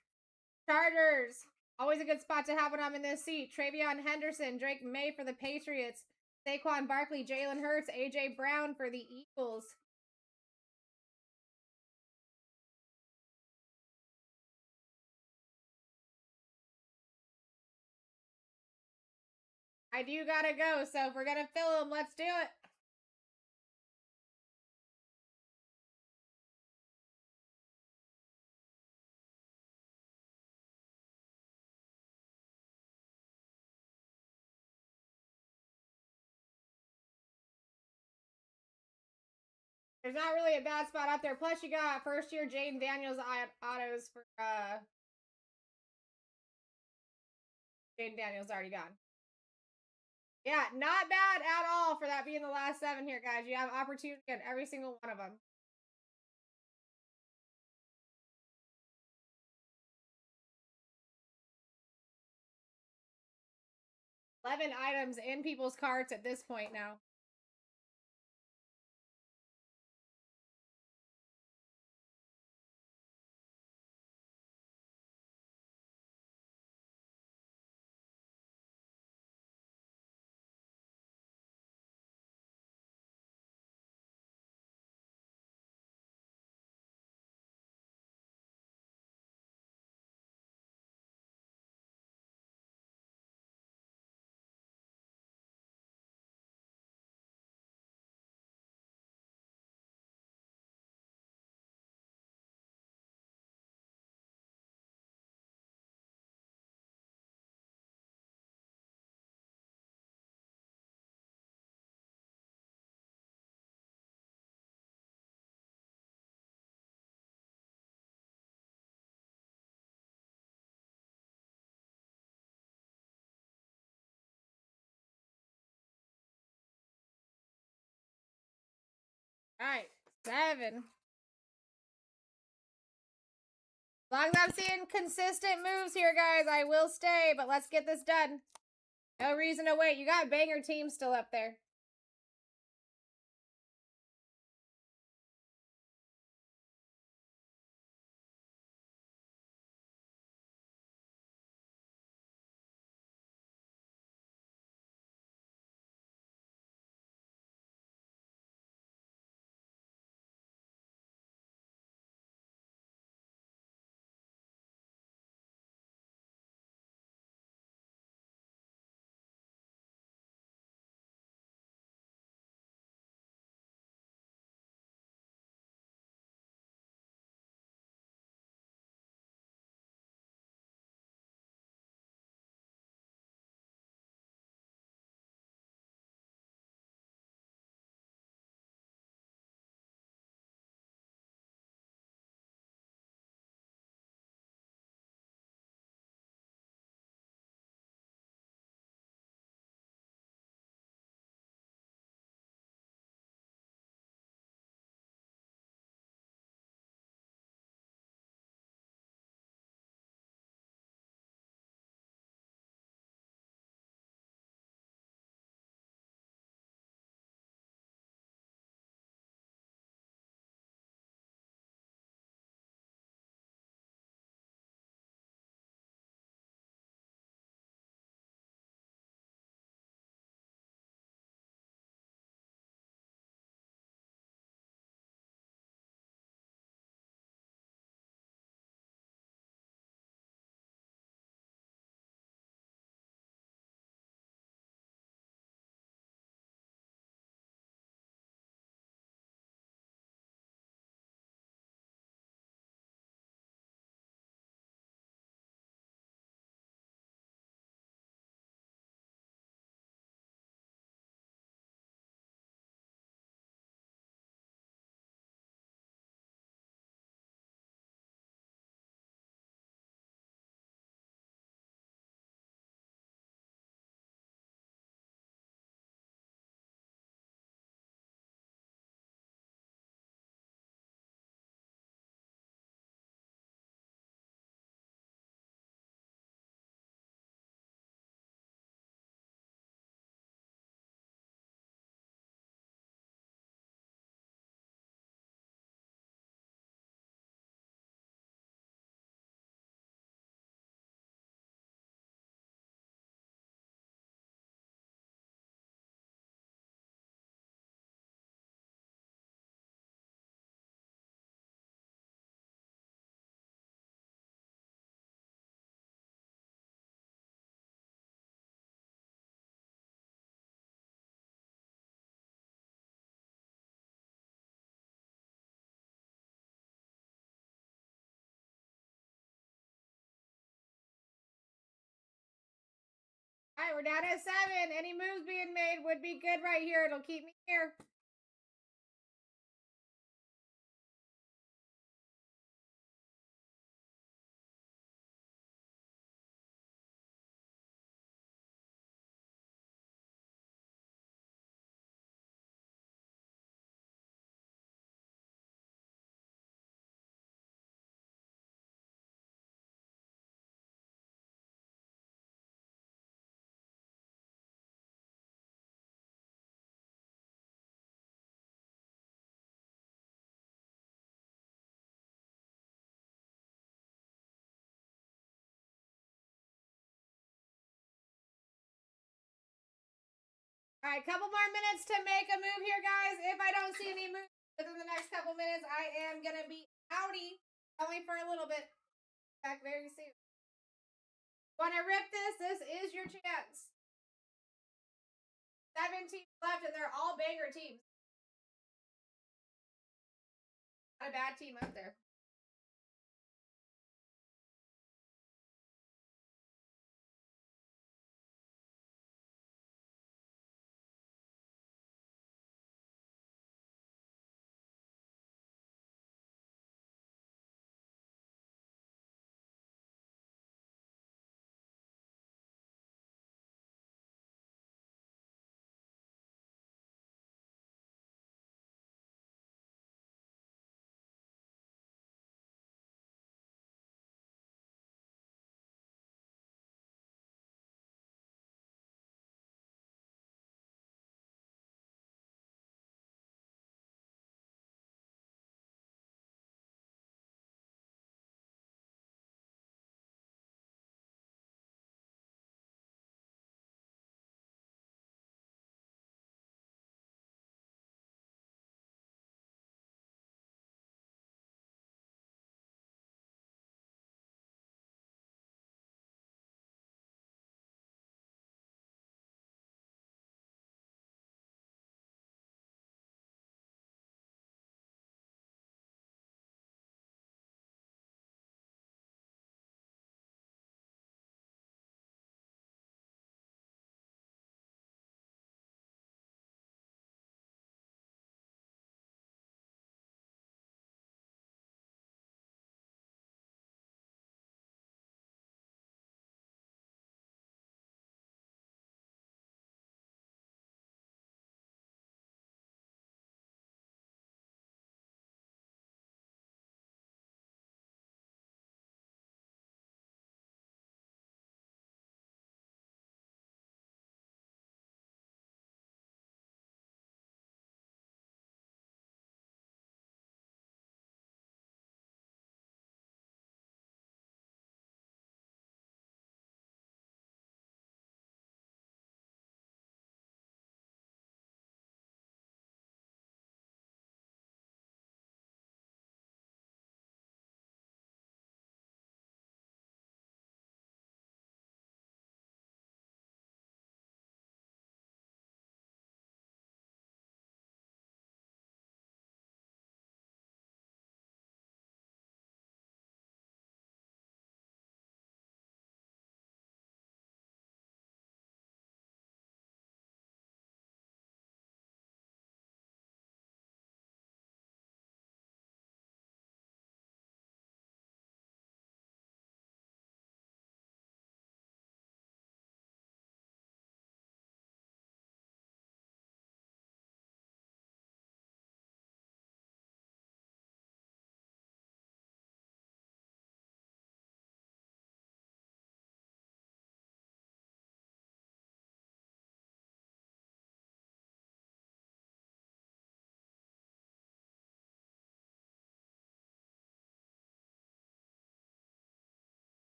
Chargers, always a good spot to have when I'm in this seat. Travion Henderson, Drake May for the Patriots. Saquon Barkley, Jalen Hurts, AJ Brown for the Eagles. I do gotta go, so if we're gonna fill them, let's do it. There's not really a bad spot out there. Plus, you got first year Jaden Daniels autos for Jaden Daniels already gone. Yeah, not bad at all for that being the last 7 here, guys. You have opportunity on every single one of them. $11 items in people's carts at this point now. All right, 7. As long as I'm seeing consistent moves here, guys, I will stay, but let's get this done. No reason to wait. You got banger teams still up there. We're down at 7. Any moves being made would be good right here. It'll keep me here. All right, couple more minutes to make a move here, guys. If I don't see any moves within the next couple minutes, I am going to be outie. Only for a little bit. Back very soon. Want to rip this? This is your chance. 7 teams left, and they're all banger teams. Not a bad team up there.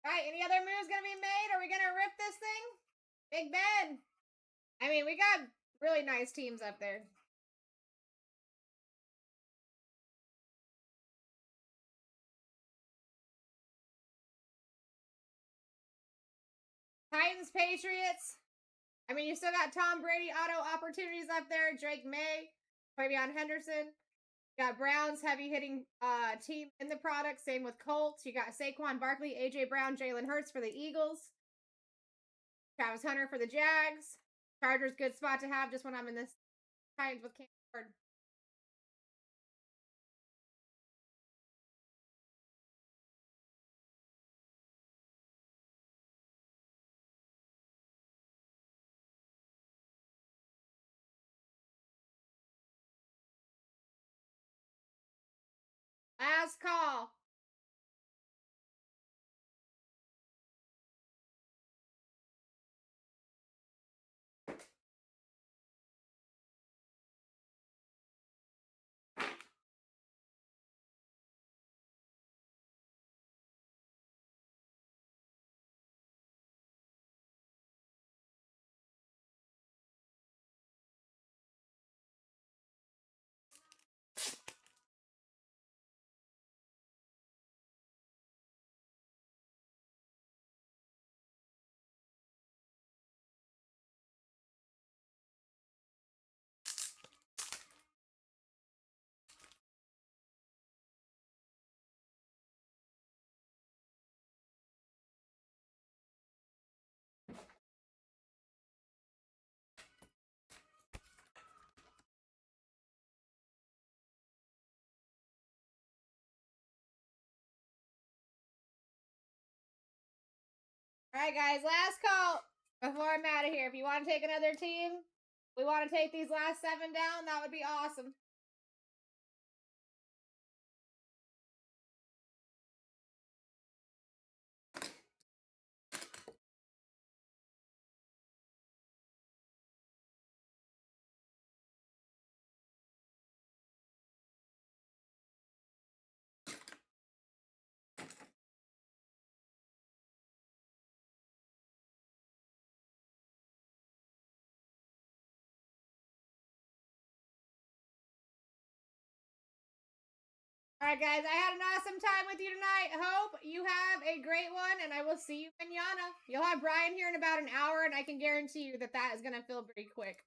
All right, any other moves going to be made? Are we going to rip this thing? Big Ben. I mean, we got really nice teams up there. Titans, Patriots. I mean, you still got Tom Brady auto opportunities up there. Drake May, Fabian Henderson. You got Browns heavy hitting team in the product. Same with Colts. You got Saquon Barkley, AJ Brown, Jalen Hurts for the Eagles. Travis Hunter for the Jags. Chargers, good spot to have just when I'm in this Titans with Cam Ward. Last call. All right, guys, last call before I'm out of here. If you want to take another team, we want to take these last 7 down, that would be awesome. All right, guys, I had an awesome time with you tonight. Hope you have a great one, and I will see you manana. You'll have Brian here in about an hour, and I can guarantee you that that is going to feel pretty quick.